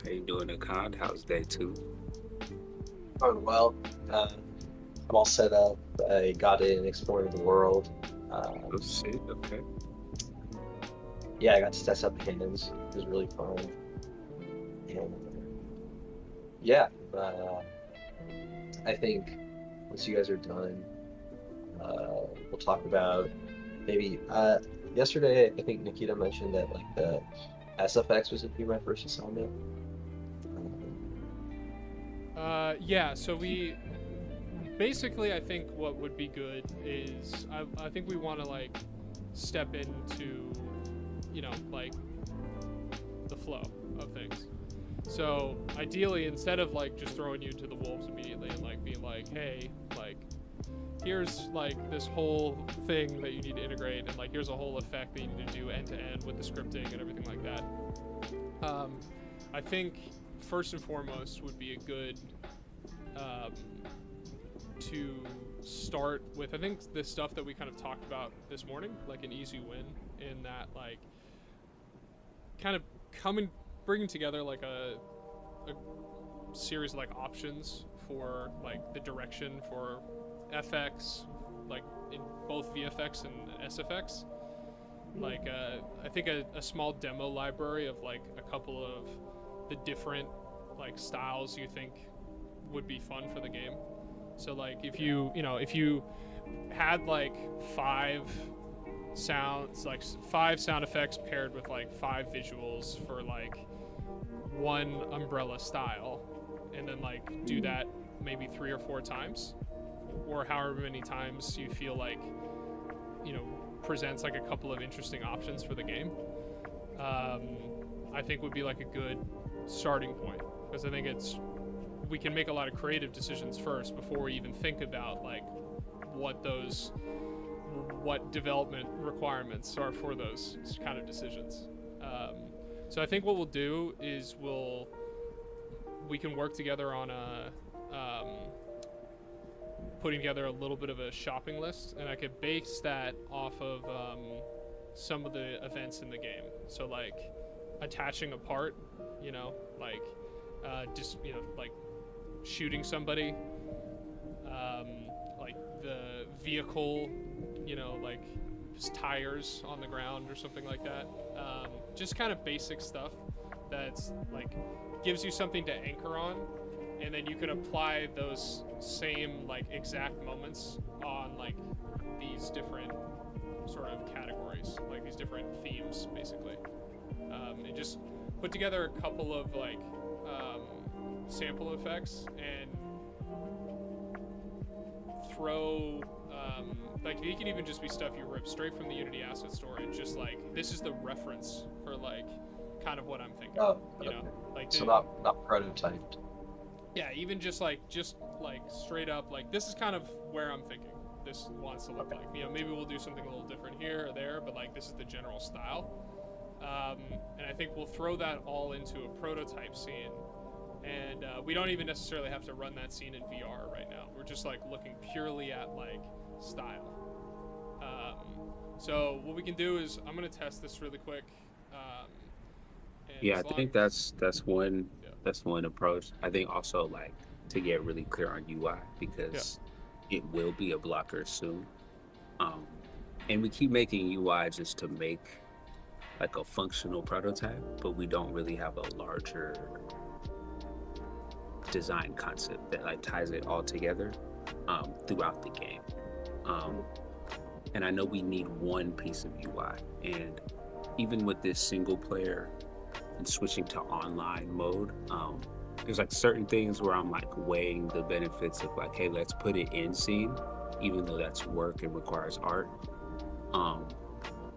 How you doing, Akad? How's day 2? Going well. I'm all set up. I got in exploring the world. Oh shit, okay. Yeah, I got to test out the cannons. It was really fun. And yeah, I think once you guys are done, we'll talk about maybe yesterday I think Nikita mentioned that like the SFX was be my first assignment. Yeah, so we basically, I think what would be good is I think we want to like step into, you know, like the flow of things. So ideally, instead of like just throwing you to the wolves immediately and like being like, hey, like here's like this whole thing that you need to integrate, and like here's a whole effect that you need to do end to end with the scripting and everything like that. I think first and foremost would be a good to start with. I think the stuff that we kind of talked about this morning, like an easy win, in that like kind of bringing together like a series of like options for like the direction for FX, like in both VFX and SFX. Like I think a small demo library of like a couple of the different like styles you think would be fun for the game. So like if you had like 5 sounds, like 5 sound effects paired with like 5 visuals for like one umbrella style, and then like do that maybe 3 or 4 times, or however many times you feel like, you know, presents like a couple of interesting options for the game, I think would be like a good starting point, because I think we can make a lot of creative decisions first before we even think about like what development requirements are for those kind of decisions. So I think what we'll do is we can work together on putting together a little bit of a shopping list, and I could base that off of some of the events in the game. So like attaching a part, you know, like just, you know, like shooting somebody, like the vehicle, you know, like tires on the ground or something like that. Just kind of basic stuff that's like gives you something to anchor on, and then you can apply those same like exact moments on like these different sort of categories, like these different themes basically, and just put together a couple of like sample effects and throw, like it can even just be stuff you rip straight from the Unity asset store and just like, this is the reference for like, kind of what I'm thinking, you know? Like So not prototyped. Yeah, even just like straight up, like this is kind of where I'm thinking this wants to look like. You know, maybe we'll do something a little different here or there, but like this is the general style. And I think we'll throw that all into a prototype scene. And we don't even necessarily have to run that scene in VR right now. We're just like looking purely at like style. So what we can do is I'm gonna test this really quick. Yeah, I think that's one approach. I think also like to get really clear on UI because it will be a blocker soon. And we keep making UI just to make like a functional prototype, but we don't really have a larger design concept that like ties it all together throughout the game. And I know we need one piece of UI, and even with this single player and switching to online mode, there's like certain things where I'm like weighing the benefits of like, hey, let's put it in scene, even though that's work and requires art.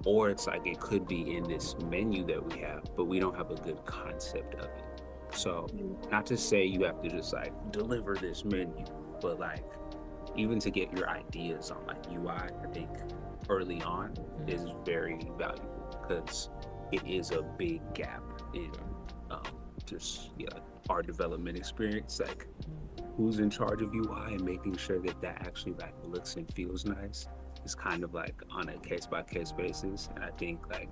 Or it's like it could be in this menu that we have, but we don't have a good concept of it. So not to say you have to just like deliver this menu, but like even to get your ideas on like UI, I think early on is very valuable because it is a big gap in just our development experience. Like who's in charge of UI and making sure that that actually like looks and feels nice is kind of like on a case-by-case basis. And I think like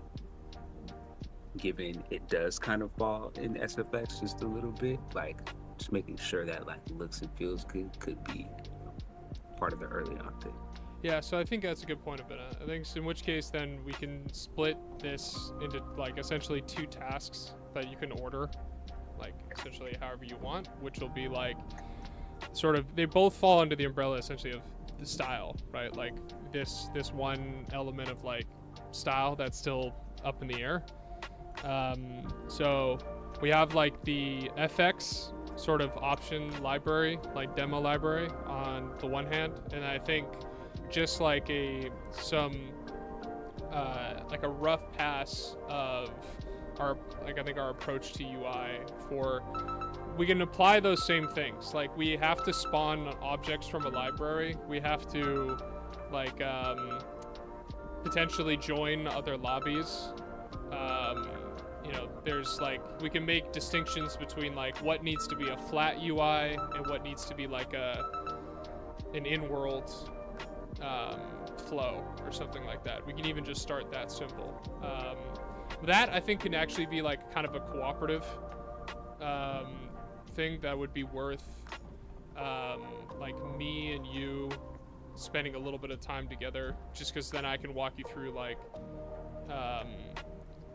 given it does kind of fall in SFX just a little bit, like just making sure that like looks and feels good could be part of the early on thing. Yeah, so I think that's a good point of it. I think in which case then we can split this into like essentially 2 tasks that you can order, like essentially however you want, which will be like sort of, they both fall under the umbrella essentially of the style, right? Like this one element of like style that's still up in the air. So we have like the FX sort of option library, like demo library on the one hand, and I think just like a rough pass of our, like I think our approach to UI for, we can apply those same things. Like we have to spawn objects from a library. We have to like potentially join other lobbies. You know, there's like, we can make distinctions between like what needs to be a flat UI and what needs to be like an in-world flow or something like that. We can even just start that simple. That I think can actually be like kind of a cooperative thing that would be worth like me and you spending a little bit of time together, just because then I can walk you through like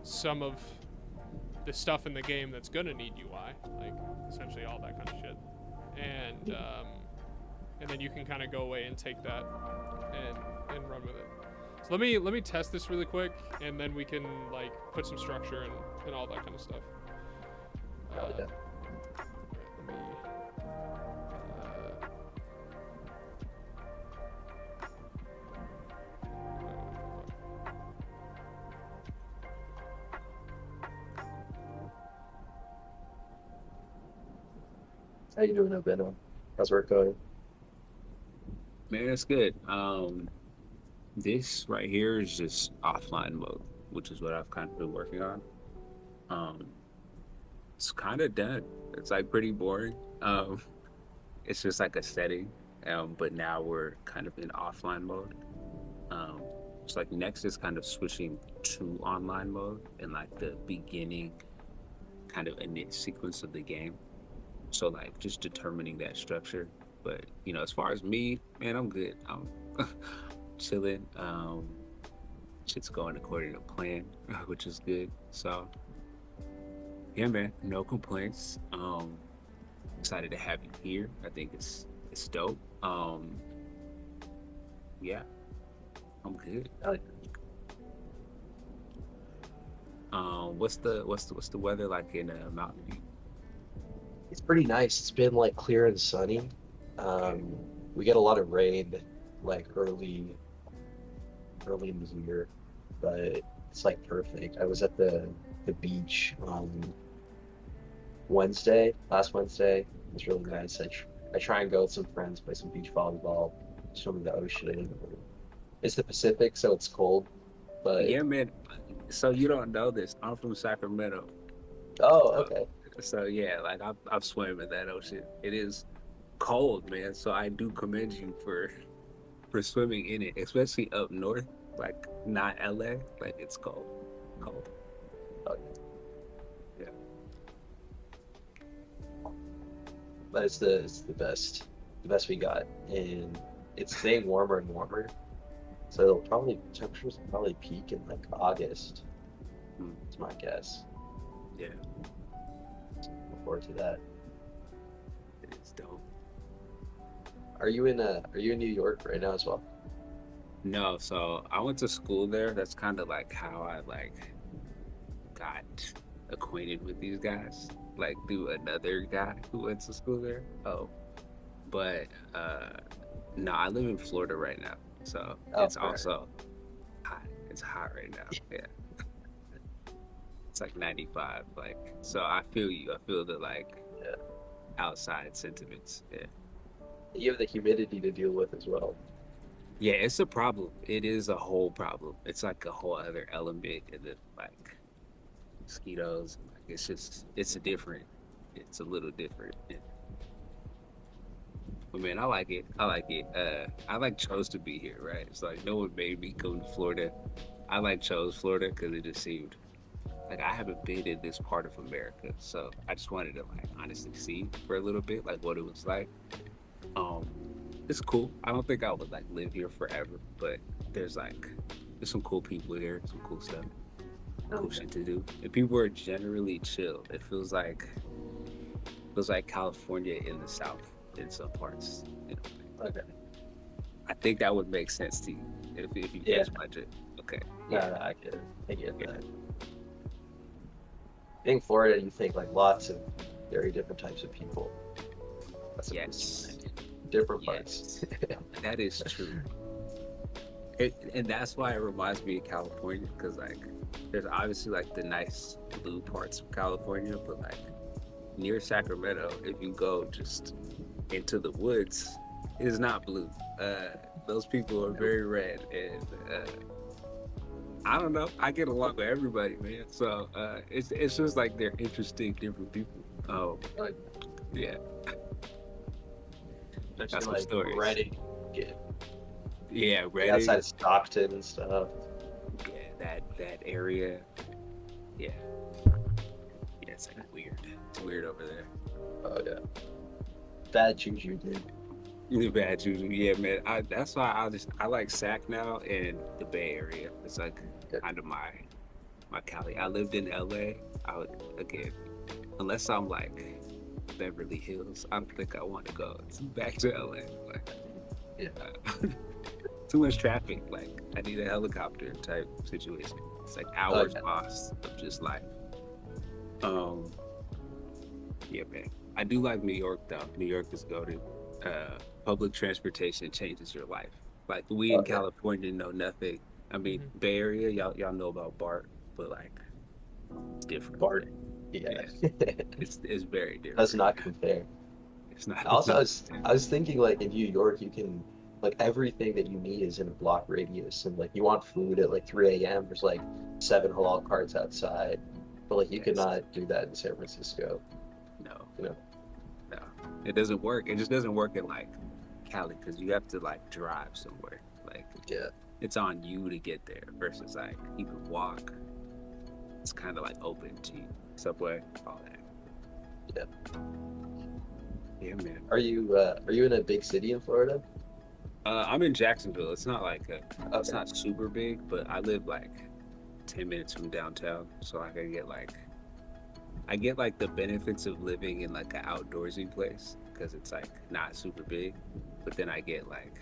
some of the stuff in the game that's gonna need UI, like essentially all that kind of shit, and then you can kind of go away and take that and run with it. So let me test this really quick, and then we can like put some structure and all that kind of stuff. How you doing, Obeno? How's work going? Man, it's good. This right here is just offline mode, which is what I've kind of been working on. It's kind of done. It's like pretty boring. It's just like a setting, but now we're kind of in offline mode. It's like next is kind of switching to online mode in like the beginning kind of init sequence of the game. So like just determining that structure. But you know, as far as me, man, I'm good. I'm chilling. Shit's going according to plan, which is good. So yeah, man, no complaints. Excited to have you here. I think it's dope. Yeah, I'm good. What's the weather like in Mountain View? It's pretty nice. It's been like clear and sunny. we get a lot of rain, like early in the year, but it's like perfect. I was at the beach on last Wednesday. It was really nice. I try and go with some friends, play some beach volleyball, swim in the ocean. It's the Pacific, so it's cold, but Yeah, man. So you don't know this. I'm from Sacramento. oh, So, okay. so yeah, like I've swam in that ocean. It is cold, man. So I do commend you for swimming in it, especially up north, like not LA. Like it's cold, cold. Okay. Yeah. But it's the best we got, and it's staying warmer and warmer. So temperatures will probably peak in like August. That's my guess. Yeah. Look forward to that. It's dope. Are you in New York right now as well? No, so I went to school there. That's kind of like how I like got acquainted with these guys, like through another guy who went to school there. Oh, but no, I live in Florida right now, so it's fair. also hot. It's hot right now. Yeah, it's like 95. Like, so I feel you. I feel the like outside sentiments. Yeah. You have the humidity to deal with as well. Yeah, it's a problem. It is a whole problem. It's like a whole other element in the like mosquitoes. Like it's a little different. Yeah. But man, I like it. I like it. I like chose to be here, right? It's like no one made me come to Florida. I like chose Florida because it just seemed like I haven't been in this part of America, so I just wanted to like honestly see for a little bit like what it was like. It's cool. I don't think I would like live here forever, but there's some cool people here, some cool stuff, cool shit to do, and people are generally chill. It feels like California in the South in some parts. You know? Okay. I think that would make sense to you if you catch my drift. Okay. No, I get that. Being Florida, you think like lots of very different types of people. That's yes. Different parts. That is true. And that's why it reminds me of California, because like there's obviously like the nice blue parts of California, but like near Sacramento, if you go just into the woods, it is not blue. Those people are very red, and I don't know. I get along with everybody, man. So it's just like they're interesting, different people. Oh, yeah. That's like stories. Reading. Yeah, Reading. Outside of Stockton and stuff. Yeah, that area. Yeah. Yeah, it's like weird. It's weird over there. Oh yeah. Bad juju, dude. The bad juju, yeah, man. That's why I like Sac now and the Bay Area. It's like kind of my Cali. I lived in LA. I would again, unless I'm like Beverly Hills, I don't think I want to go back to LA. Like, too much traffic. Like, I need a helicopter type situation. It's like hours lost of just life. Yeah, man. I do like New York though. New York is goated. Public transportation changes your life. Like we in California know nothing. I mean, Bay Area, y'all know about BART, but like it's different. BART. Yeah. It's very different. Does not compare. It's not. Also, I was thinking like in New York, you can like everything that you need is in a block radius, and like you want food at like 3 a.m. There's like 7 halal carts outside, but like you could not do that in San Francisco. No. You know. No, it doesn't work. It just doesn't work in like Cali because you have to like drive somewhere. Like it's on you to get there versus like you can walk. It's kind of like open to you. Subway, all that. Yeah, man. Are you in a big city in Florida? I'm in Jacksonville. It's not like it's not super big, but I live like 10 minutes from downtown, so I get like the benefits of living in like an outdoorsy place because it's like not super big, but then I get like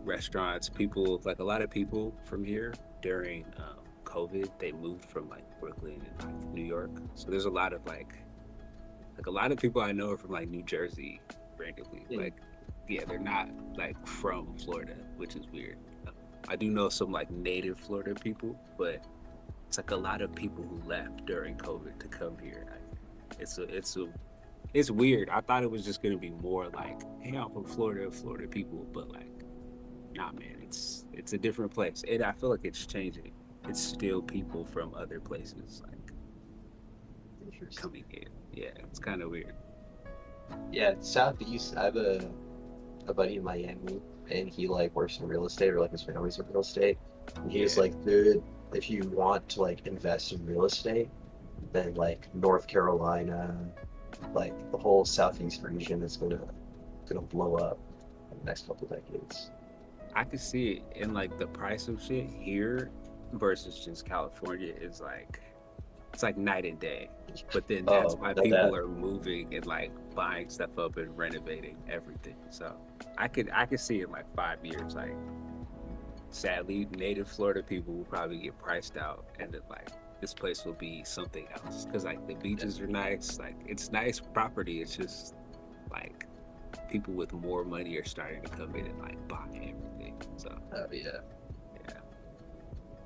restaurants, people, like a lot of people from here during COVID, they moved from like Brooklyn and like New York. So there's a lot of like a lot of people I know are from like New Jersey randomly. Like yeah, they're not like from Florida, which is weird. I do know some like native Florida people, but it's like a lot of people who left during COVID to come here. It's weird. I thought it was just gonna be more like, hey, I'm from Florida, Florida people, but like, nah, man, it's a different place, and I feel like it's changing. It's still people from other places like coming in. Yeah, it's kind of weird. Yeah, Southeast. I have a buddy in Miami, and he like works in real estate, or like his family's in real estate. And he's like, dude, if you want to like invest in real estate, then like North Carolina, like the whole Southeast region is gonna blow up in the next couple decades. I could see it in like the price of shit here versus just California is like it's like night and day. But then that's why people are moving and like buying stuff up and renovating everything. So I could see in like 5 years, like sadly native Florida people will probably get priced out and then like this place will be something else. Cause like the beaches are nice, like it's nice property. It's just like people with more money are starting to come in and like buy everything. So yeah.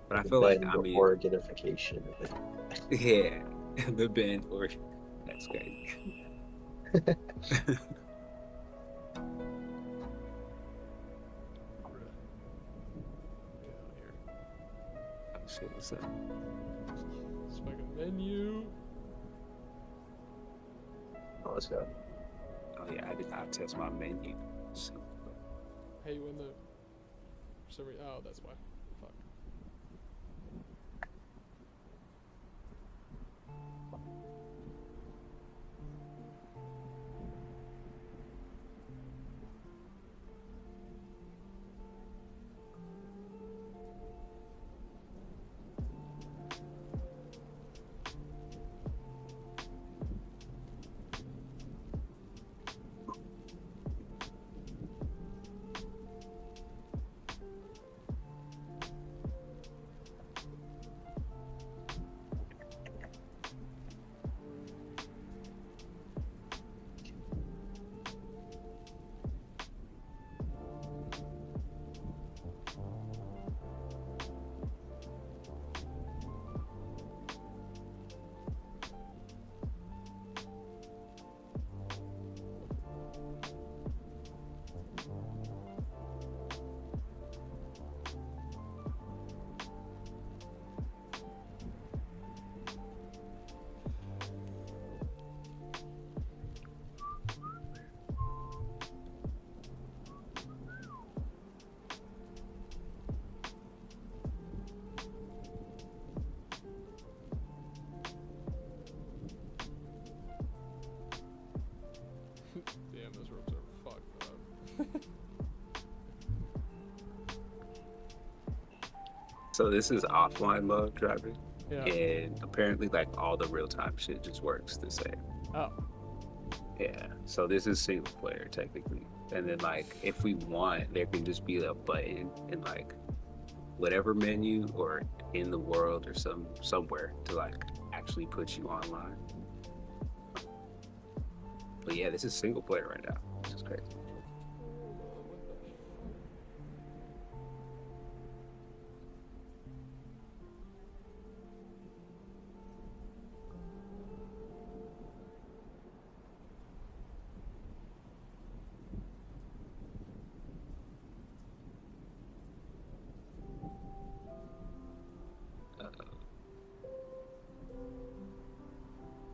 But I feel like before gentrification. Yeah, the band or that's great. Oh shit, what's up? It's like a menu. Oh, let's go. Oh yeah, I did not test my menu. So. Hey, you in the? For some reason, oh, that's why. Fuck. Damn, those ropes are fucked up. So this is offline mode driving. Yeah. And apparently like all the real-time shit just works the same. Oh. Yeah. So this is single player technically. And then like if we want, there can just be a button in like whatever menu or in the world or somewhere to like actually put you online. But yeah, this is single player right now, which is crazy.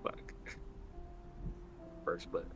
Fuck. First button.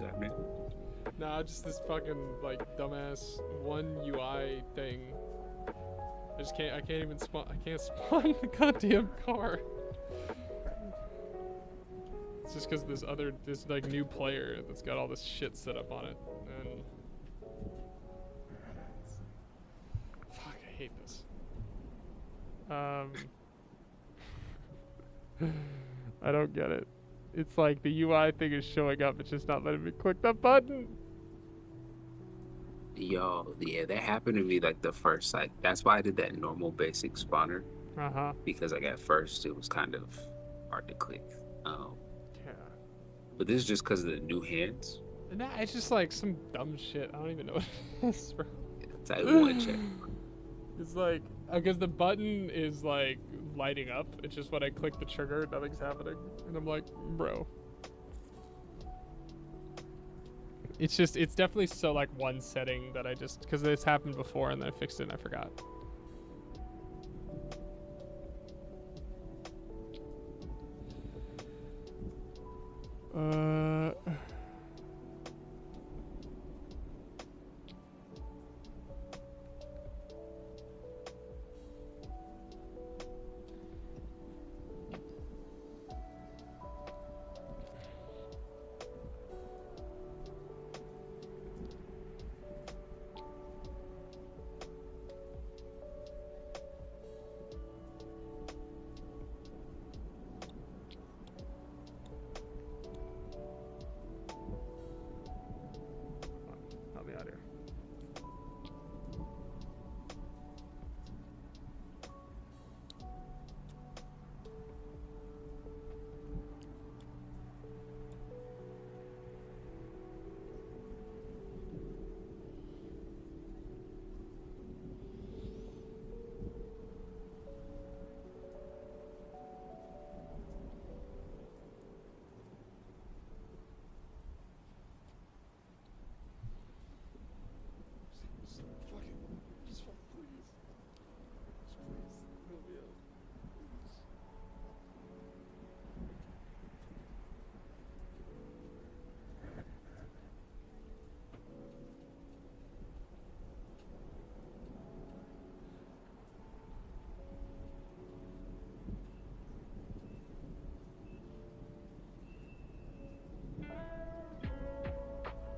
What's happening? Nah, just this fucking like dumbass one UI thing. I can't even spawn. I can't spawn the goddamn car. It's just because this like new player that's got all this shit set up on it, and fuck, I hate this. I don't get it. It's like the UI thing is showing up, it's just not letting me click that button. Yo, yeah, that happened to me like the first, like, that's why I did that normal basic spawner. Because like at first it was kind of hard to click. Yeah. But this is just because of the new hands. Nah, it's just like some dumb shit. I don't even know what it is, bro. It's like one check. It's like, because the button is like lighting up. It's just when I click the trigger, nothing's happening. And I'm like, bro. It's definitely so like one setting that I just, because this happened before and then I fixed it and I forgot. Help me out here.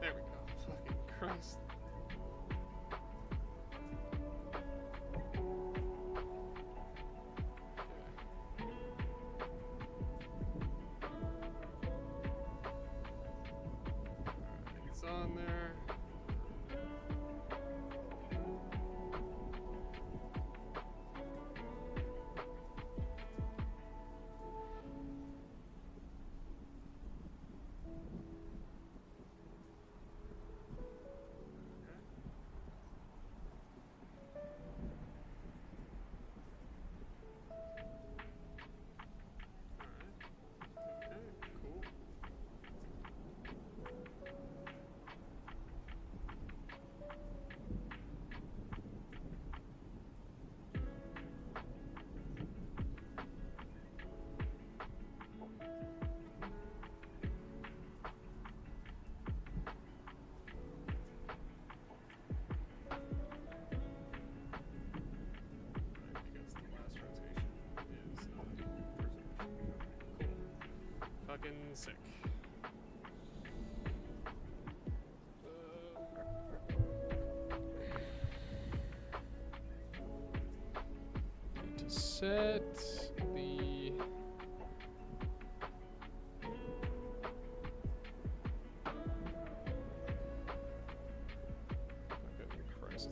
There we go. Fucking Christ. It's on there. Fucking sick. To set the Christ.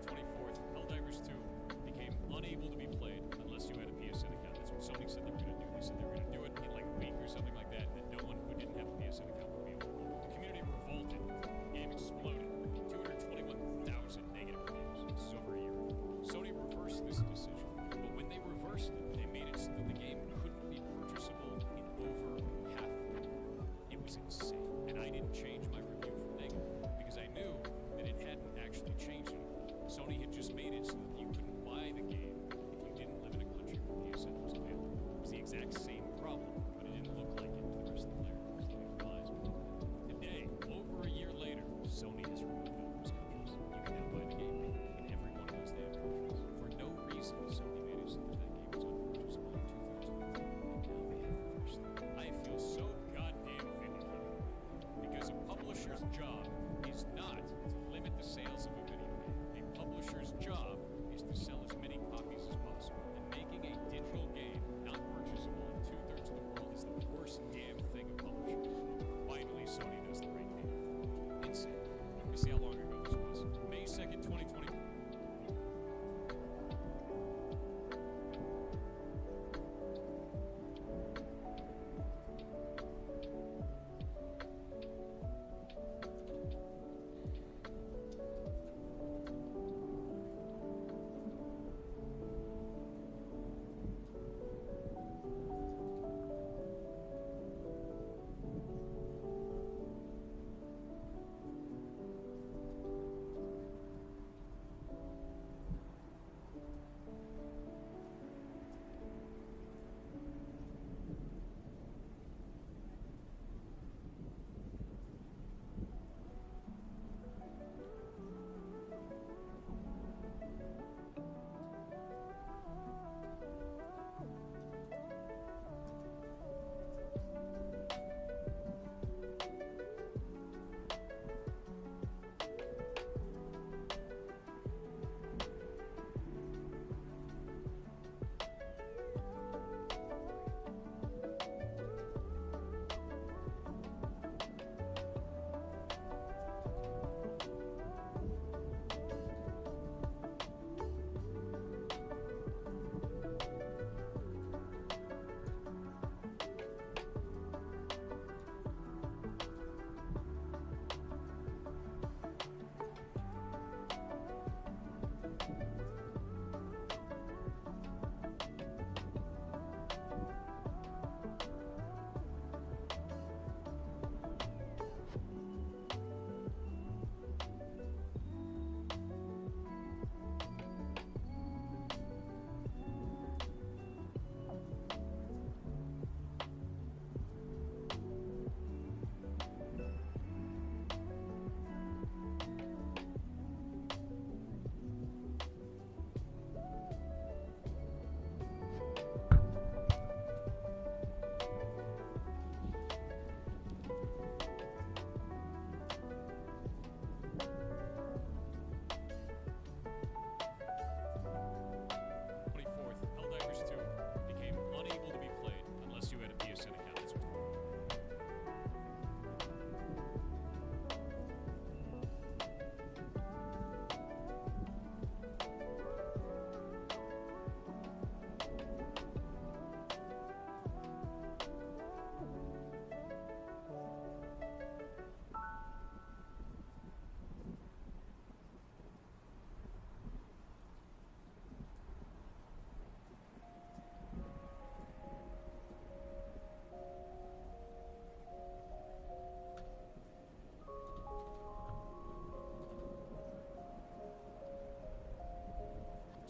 24th, Helldivers 2 became unable to be played unless you had a PSN account. That's what Sony said they were going to do. They said they were going to do it in like a week or something like that, and that no one who didn't have a PSN account would be able to play. The community revolted. The game exploded. 221,000 negative reviews. This is over a year ago. Sony reversed this decision, but when they reversed it, they made it so that the game couldn't be purchasable in over half the world. It was insane, and I didn't change my review from negative because I knew that it hadn't actually changed it. Sony had just made it so that you couldn't buy the game if you didn't live in a country where PSN was available. It was the exact same problem, but it didn't look like it to the rest of the players. So they realized today, over a year later, Sony has removed all those countries. You can now buy the game in every one of those damn countries. For no reason, Sony made it so that that game was unpurchasable in 2004, and now they have reversed it. I feel so goddamn vindicated because a publisher's job is not to limit the sales of a video game. A publisher's job is to sell as many copies as possible. And making a digital game not purchasable in 2/3 of the world is the worst damn thing a publisher can do. Finally, Sony does the right thing. Insane. You see how long ago this was? May 2nd, 2020.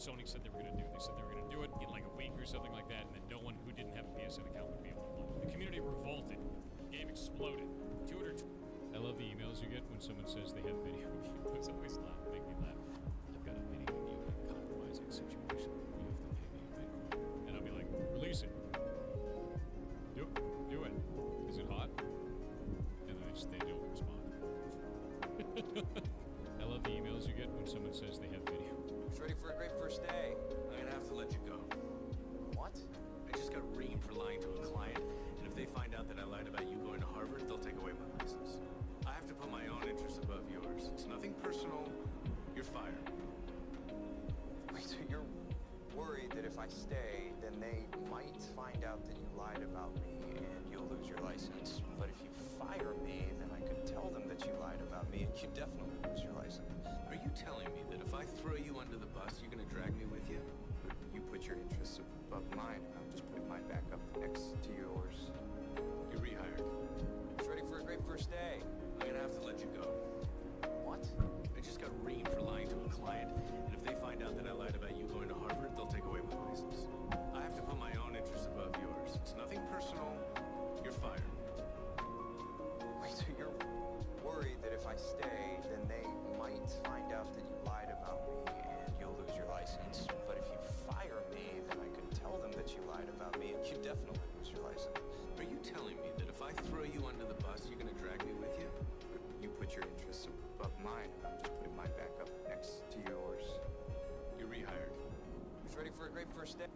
Sony said they were going to do. They said they were going to do it in like a week or something like that, and then no one who didn't have a PSN account would be able to play. The community revolted. The game exploded. 200. I love the emails you get when someone says they have video of you. Those always make me laugh. I've got a video of you in a compromising situation. You have to pay me Bitcoin, and I'll be like, release it. Do it. Is it hot? And then they don't respond. I love the emails you get when someone says they have video. Who's ready for a great first day? I'm gonna have to let you go. What? I just got reamed for lying to a client, and if they find out that I lied about you going to Harvard, they'll take away my license. I have to put my own interests above yours. It's nothing personal. You're fired. I stay, then they might find out that you lied about me and you'll lose your license. But if you fire me, then I could tell them that you lied about me and you definitely lose your license. Are you telling me that if I throw you under the bus, you're gonna drag me with you? You put your interests above mine, and I'm just putting mine back up next to yours. You're rehired. It's ready for a great first day. I'm gonna have to let you go. What? I just got reamed for lying to a client, and if they find out that I lied about you going to Harvard, they'll take away my license. I have to put my own interests above yours. It's nothing personal. You're fired. Wait, so you're worried that if I stay, then they might find out that you lied about me and you'll lose your license. But if you fire me, then I could tell them that you lied about me and you definitely lose your license. Are you telling me that if I throw you under the bus, you're gonna drag me with you? You put your interests above mine, and I'm just putting mine back up next to yours. You're rehired. It's ready for a great first day.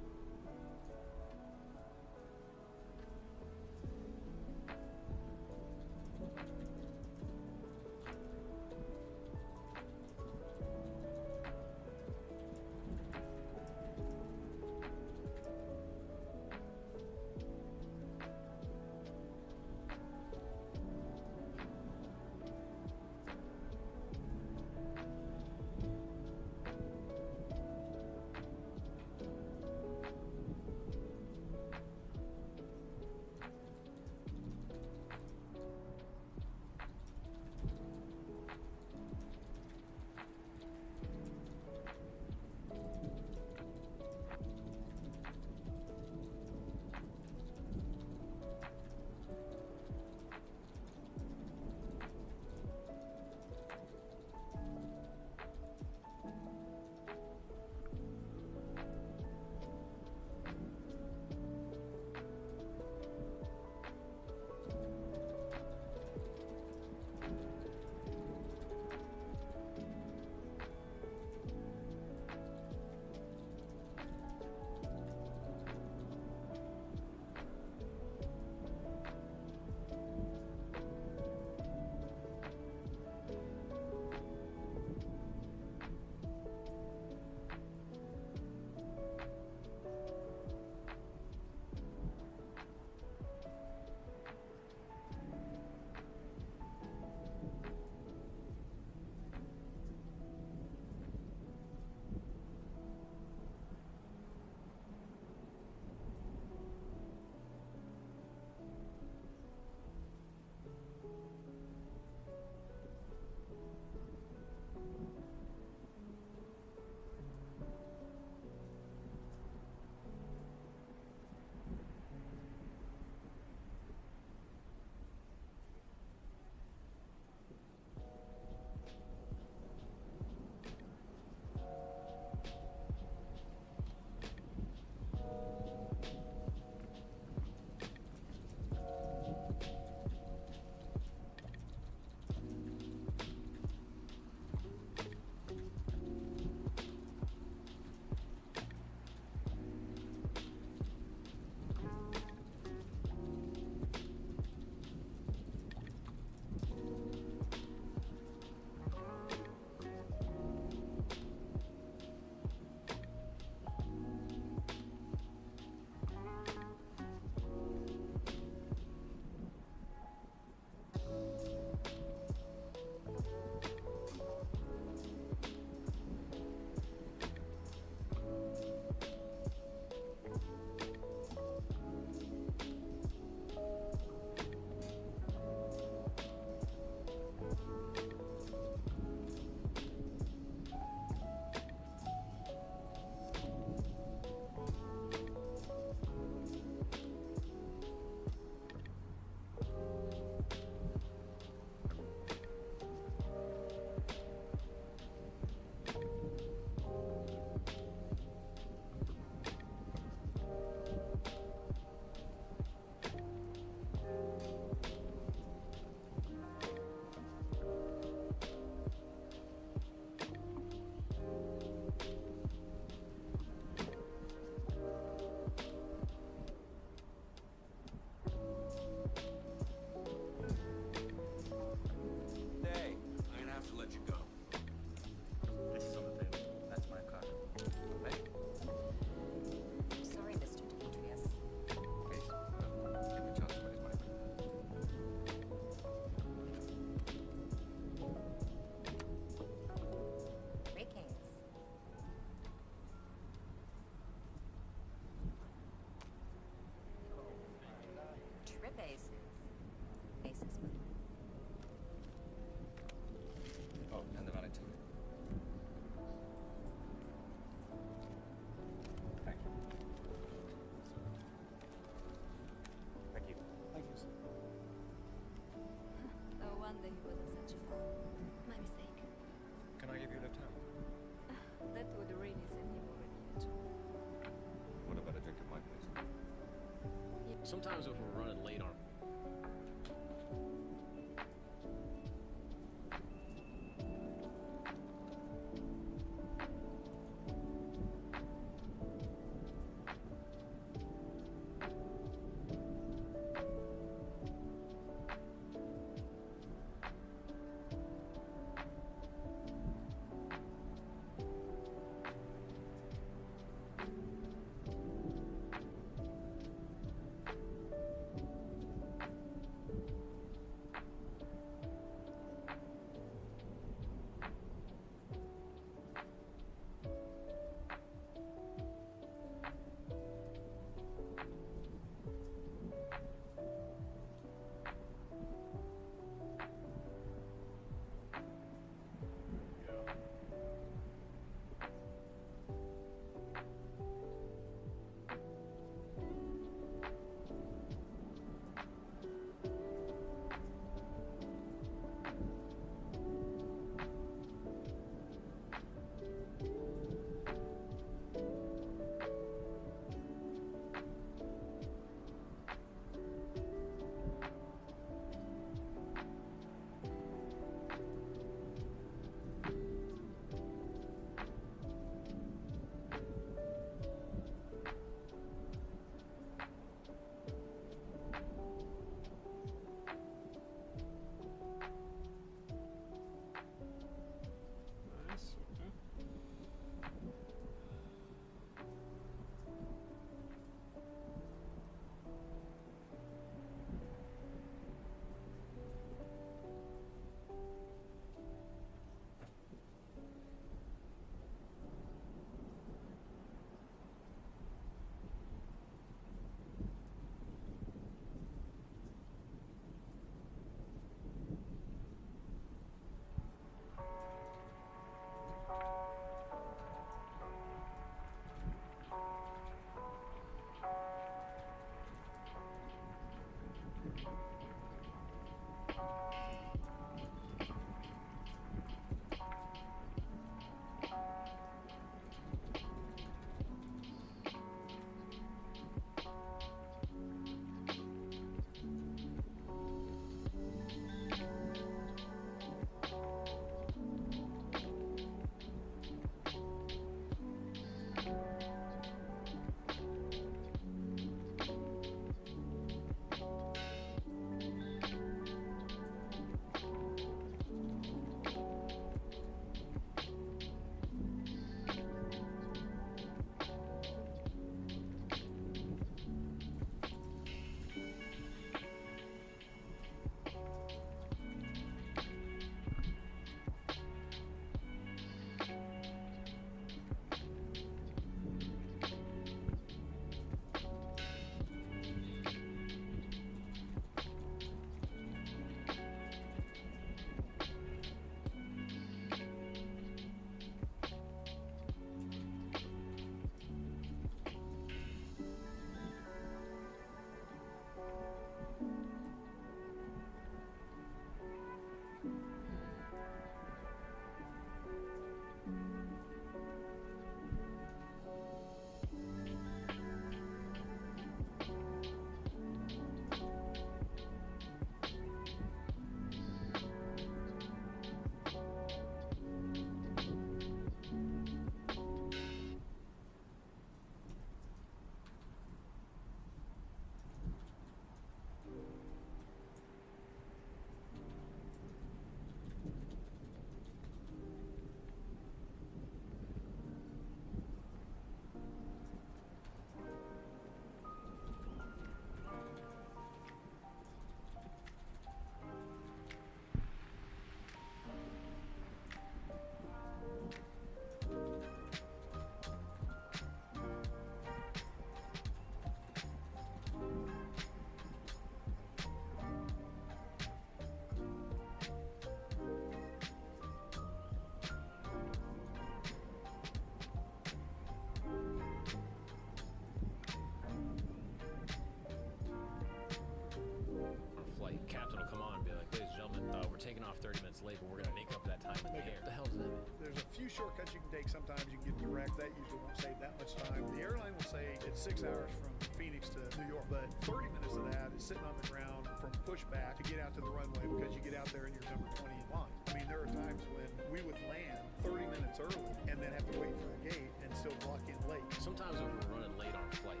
taking off 30 minutes late, but we're gonna make up that time in the air. What the hell does that mean? There's a few shortcuts you can take. Sometimes you can get direct. That usually won't save that much time. The airline will say it's 6 hours from Phoenix to New York, but 30 minutes of that is sitting on the ground from pushback to get out to the runway because you get out there and you're number 20 in line. I mean, there are times when we would land 30 minutes early and then have to wait for the gate and still walk in late. Sometimes when we're running late on flight,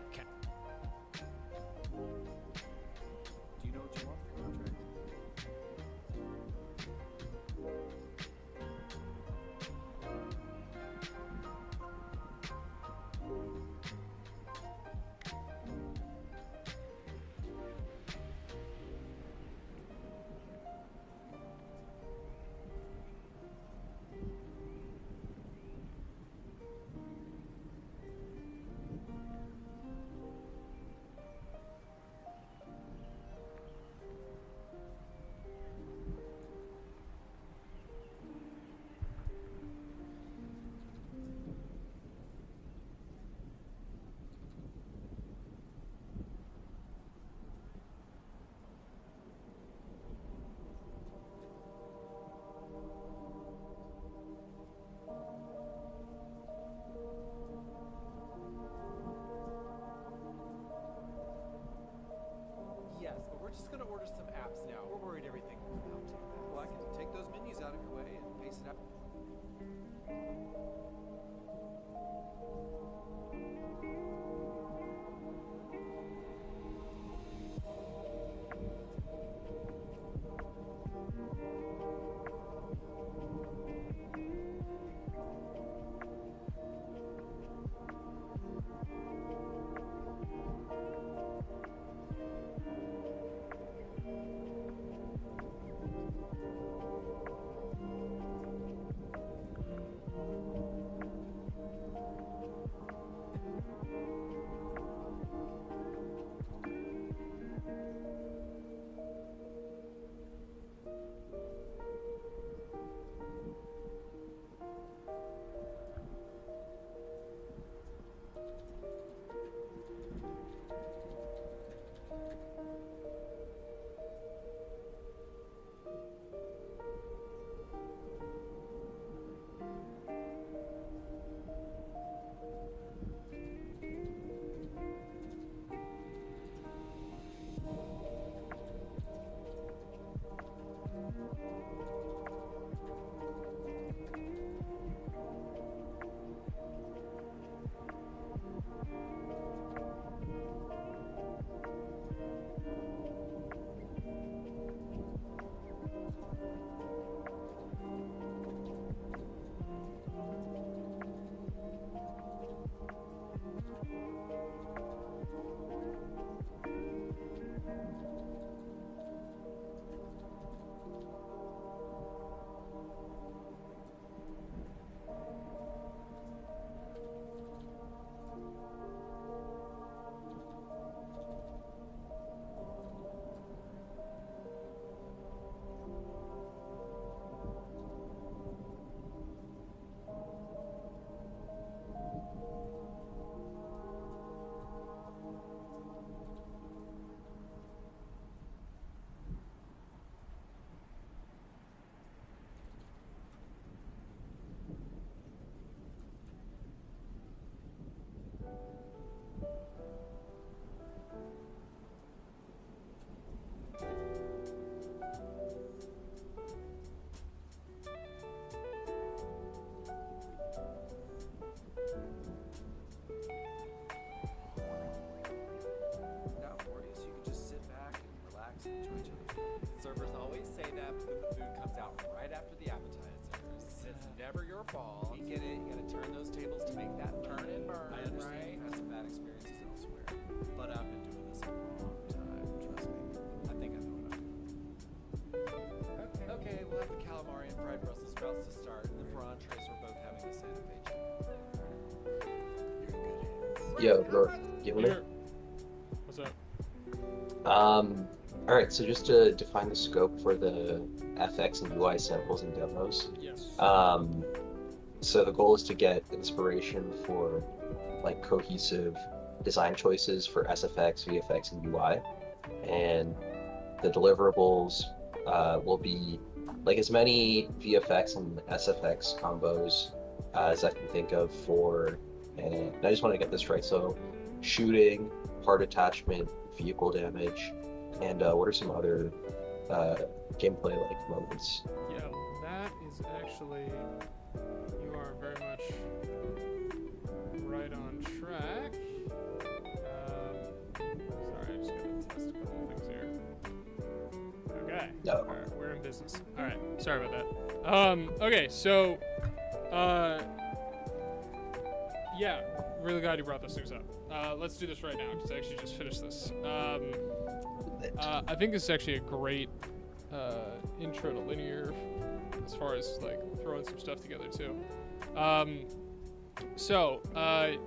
Do you know what you want for contract? Yes, but we're just gonna order some apps now. We're worried everything will come out too fast. Well, I can take those menus out of your way and paste it out. Servers always say that, but then the food comes out right after the appetizers. It's never your fault. You get it. You gotta turn those tables to make that turn and burn. I understand. Right? You've had some bad experiences elsewhere, but I've been doing this a long time. Trust me. I think I know what I'm doing. Okay, we'll have the calamari and fried Brussels sprouts to start, and then for entrees, we're both having the Santa Fe chicken. You're in good hands. Yo, bro, you want it? What's up? Alright, so just to define the scope for the FX and UI samples in Devos. Yes. So the goal is to get inspiration for like cohesive design choices for SFX, VFX, and UI. And the deliverables will be like as many VFX and SFX combos as I can think of for, and I just want to get this right. So, shooting, part attachment, vehicle damage, and what are some other gameplay like moments? Yeah, that is actually, you are very much right on track. Sorry, I just gotta test a couple things here. Okay. No. Alright, we're in business. Alright, sorry about that. Okay, so, yeah, really glad you brought those things up. Let's do this right now, because I actually just finished this. I think this is actually a great intro to linear, as far as like throwing some stuff together too.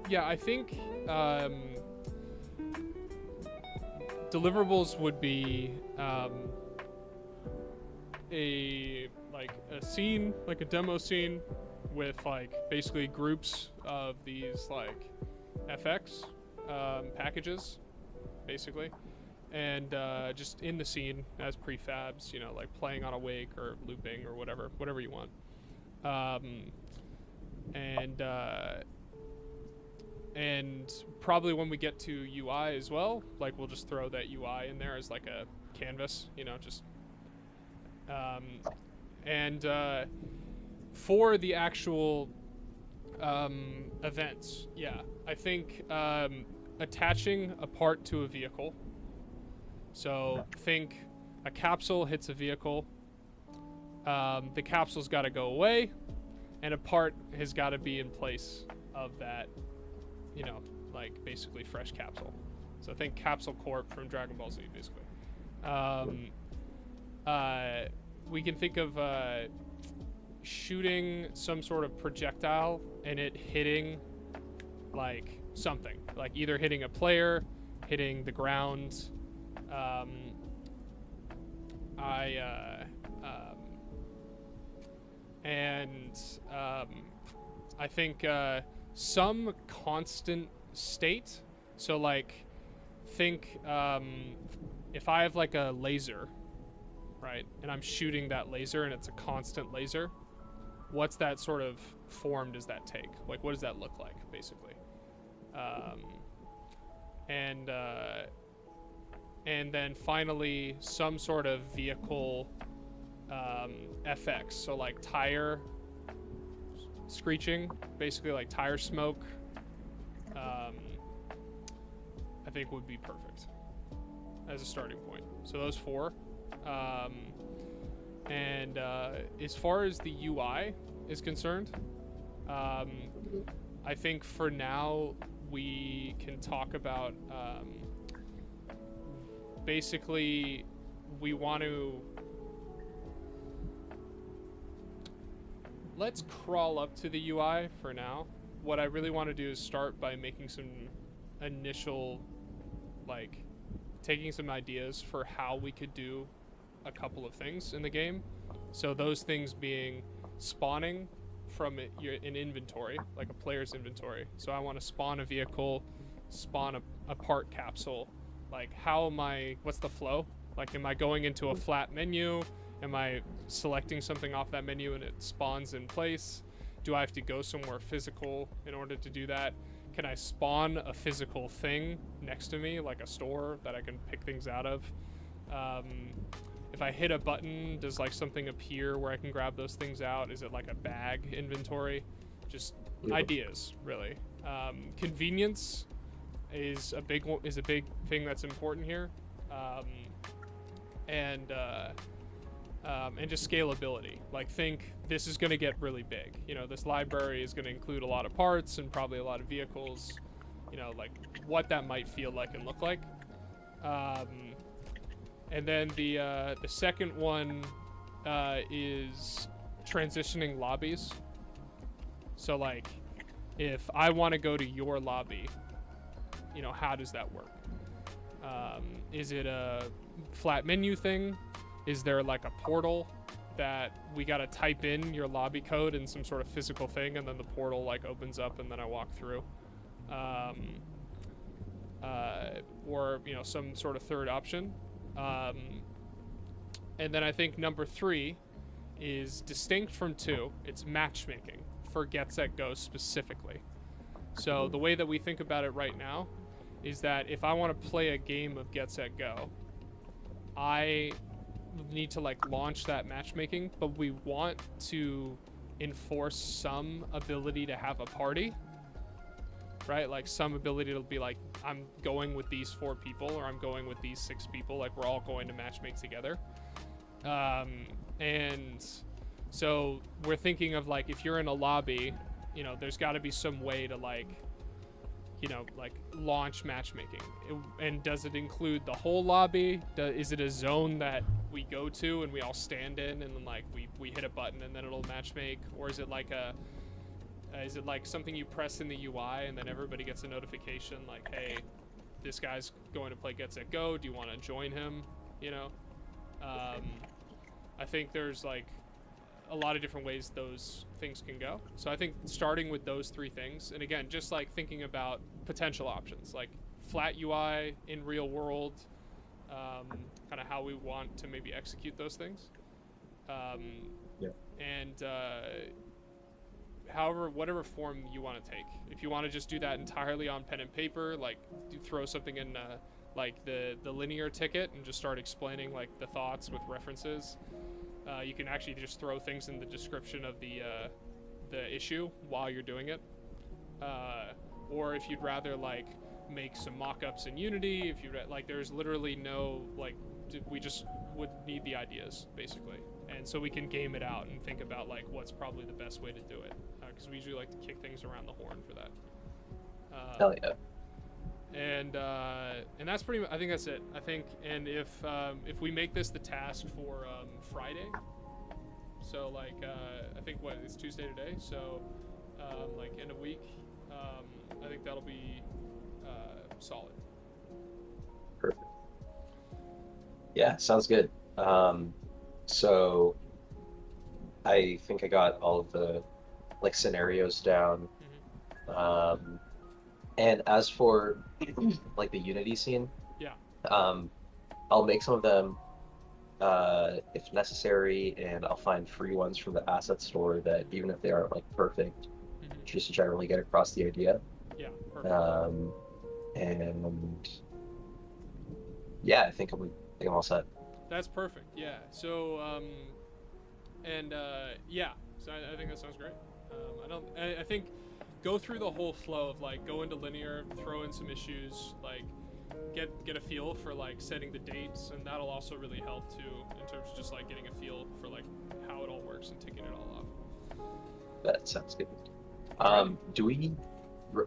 Yeah, I think deliverables would be a scene, like a demo scene, with like basically groups of these like FX packages, basically. And just in the scene as prefabs, you know, like playing on a wake or looping or whatever you want. And probably when we get to UI as well, like we'll just throw that UI in there as like a canvas, you know, just for the actual events, yeah, I think attaching a part to a vehicle. So think a capsule hits a vehicle, the capsule's got to go away, and a part has got to be in place of that, you know, like basically fresh capsule. So think Capsule Corp from Dragon Ball Z, basically. We can think of shooting some sort of projectile and it hitting like something, like either hitting a player, hitting the ground. I think some constant state. So like think if I have like a laser, right, and I'm shooting that laser and it's a constant laser, what's that sort of form does that take? Like what does that look like, basically? And then finally some sort of vehicle FX, so like tire screeching, basically like tire smoke, I think would be perfect as a starting point. So those four. As far as the UI is concerned, I think for now we can talk about basically we want to let's crawl up to the UI for now. What I really want to do is start by making some initial, like, taking some ideas for how we could do a couple of things in the game. So those things being spawning from an inventory, like a player's inventory. So I want to spawn a vehicle, spawn a part capsule. Like, what's the flow? Like, am I going into a flat menu? Am I selecting something off that menu and it spawns in place? Do I have to go somewhere physical in order to do that? Can I spawn a physical thing next to me, like a store that I can pick things out of? If I hit a button, does like something appear where I can grab those things out? Is it like a bag inventory? Just ideas, really. Convenience is a big thing that's important here, and just scalability. Like, think this is going to get really big. You know, this library is going to include a lot of parts and probably a lot of vehicles. You know, like what that might feel like and look like. And then the second one is transitioning lobbies. So like, if I want to go to your lobby, you know, how does that work? Is it a flat menu thing? Is there like a portal that we got to type in your lobby code in some sort of physical thing, and then the portal like opens up and then I walk through? Or, you know, some sort of third option. And then I think number 3 is distinct from 2. It's matchmaking for Get Set Go specifically. So the way that we think about it right now is that if I want to play a game of Get Set Go, I need to like launch that matchmaking, but we want to enforce some ability to have a party, right? Like some ability to be like, I'm going with these 4 people, or I'm going with these 6 people, like we're all going to matchmake together. And so we're thinking of like, if you're in a lobby, you know, there's got to be some way to like, you know, like launch matchmaking. And does it include the whole lobby? Is it a zone that we go to and we all stand in and then like we hit a button and then it'll matchmake? Or is it like is it like something you press in the UI and then everybody gets a notification like, hey, this guy's going to play Get Set Go, do you want to join him? You know, I think there's like a lot of different ways those things can go. So I think starting with those 3 things, and again, just like thinking about potential options, like flat UI in real world, kind of how we want to maybe execute those things. And however, whatever form you want to take. If you want to just do that entirely on pen and paper, like throw something in like the linear ticket and just start explaining like the thoughts with references. You can actually just throw things in the description of the issue while you're doing it. Or if you'd rather like make some mock-ups in Unity, if you like, there's literally no like, we just would need the ideas basically, and so we can game it out and think about like what's probably the best way to do it, because we usually like to kick things around the horn for that. Hell yeah. And that's pretty much, I think that's it. I think, and if we make this the task for Friday, so like I think what, it's Tuesday today, so like end of week, I think that'll be solid. Perfect. Yeah, sounds good. So I think I got all of the like scenarios down. And as for like the Unity scene, yeah, I'll make some of them if necessary, and I'll find free ones from the asset store that even if they aren't like perfect, just to generally get across the idea. Yeah, perfect. And yeah, I think I'm all set. That's perfect. Yeah. So yeah. So I think that sounds great. I think go through the whole flow of like go into linear, throw in some issues, like get a feel for like setting the dates, and that'll also really help too in terms of just like getting a feel for like how it all works and ticking it all off. That sounds good.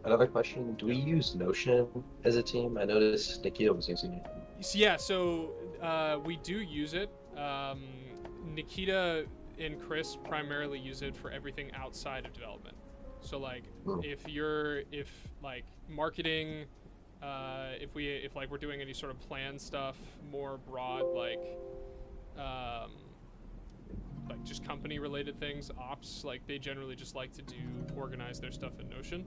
Another question, do we use Notion as a team? I noticed Nikita was using it. Yeah, so we do use it. Nikita and Chris primarily use it for everything outside of development. So like if like marketing, if like we're doing any sort of plan stuff, more broad, like just company related things, ops, like they generally just like to organize their stuff in Notion.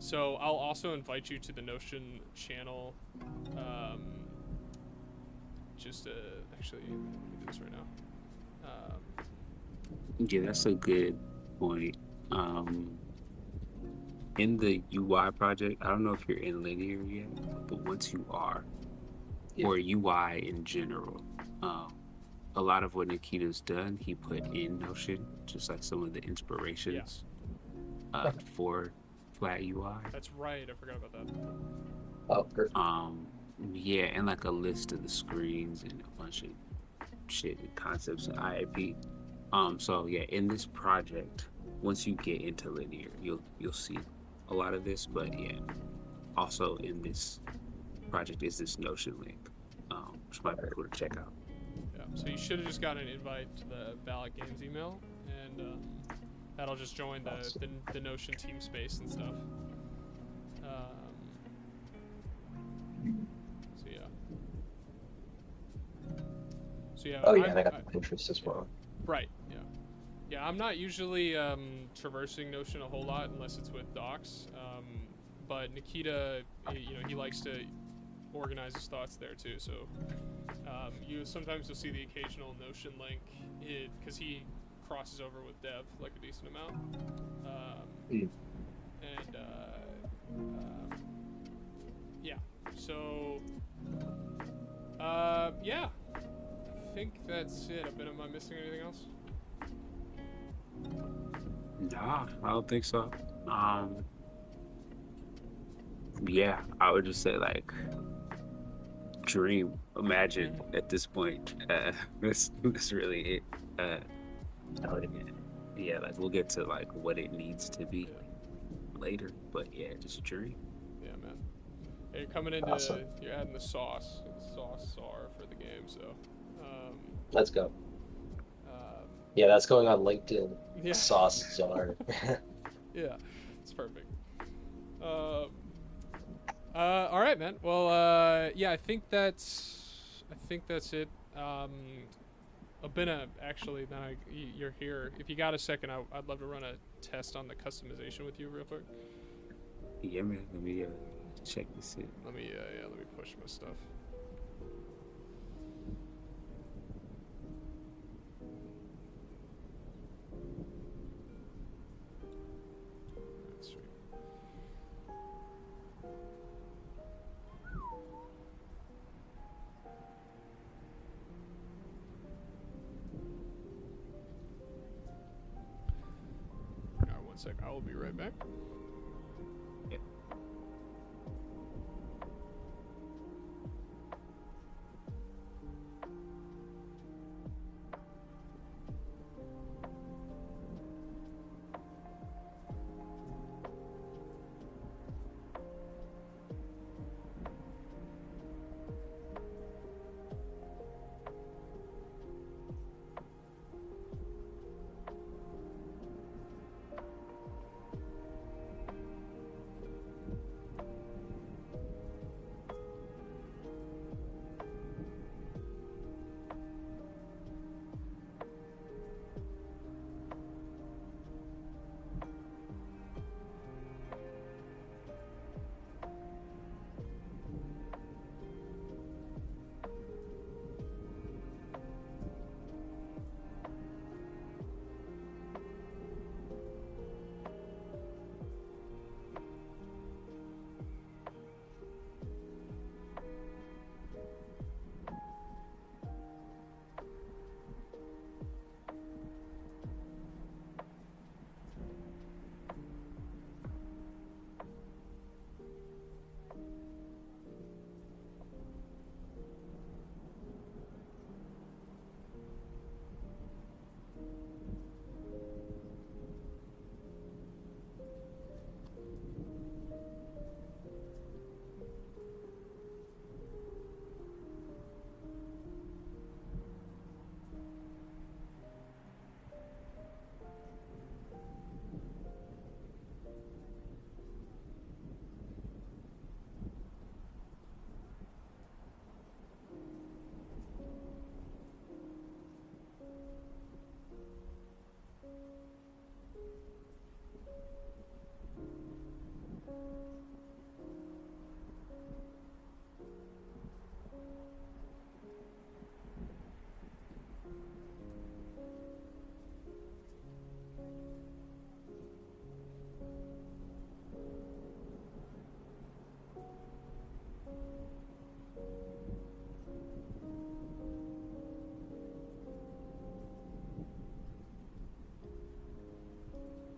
So I'll also invite you to the Notion channel. Actually, let me do this right now. Yeah, that's a good point. In the UI project, I don't know if you're in linear yet, but once you are, or UI in general, a lot of what Nikita's done, he put in Notion, just like some of the inspirations for flat UI. That's right, I forgot about that. Oh, perfect. Yeah, and like a list of the screens and a bunch of shit and concepts and IAP. So yeah, in this project, once you get into linear, you'll see a lot of this. But yeah, also in this project is this Notion link, which might be cool to check out. Yeah, so you should have just got an invite to the Ballot Games email, and that'll just join the Notion team space and stuff. So yeah. Oh yeah, and I got the Pinterest as well. Right. Yeah. Yeah, I'm not usually traversing Notion a whole lot unless it's with docs. But Nikita, he likes to organize his thoughts there too. So You'll see the occasional Notion link, because he crosses over with Dev like a decent amount. And yeah, so yeah, I think that's it. Am I missing anything else? Nah, I don't think so. Yeah, I would just say like dream, imagine at this point. That's really it. Yeah, like we'll get to like what it needs to be later, but yeah, just dream. Yeah, man. Hey, you're coming into, Awesome. you're adding the sauce SAR for the game, so. Let's go. Yeah, that's going on LinkedIn. Yeah. Sauce Czar. Yeah, it's perfect. All right, man. Well, yeah, I think that's it. Abina, actually, now you're here. If you got a second, I'd love to run a test on the customization with you real quick. Yeah, man. Let me check this in. Let me push my stuff. That's sweet. All right, 1 sec. I will be right back. Yeah.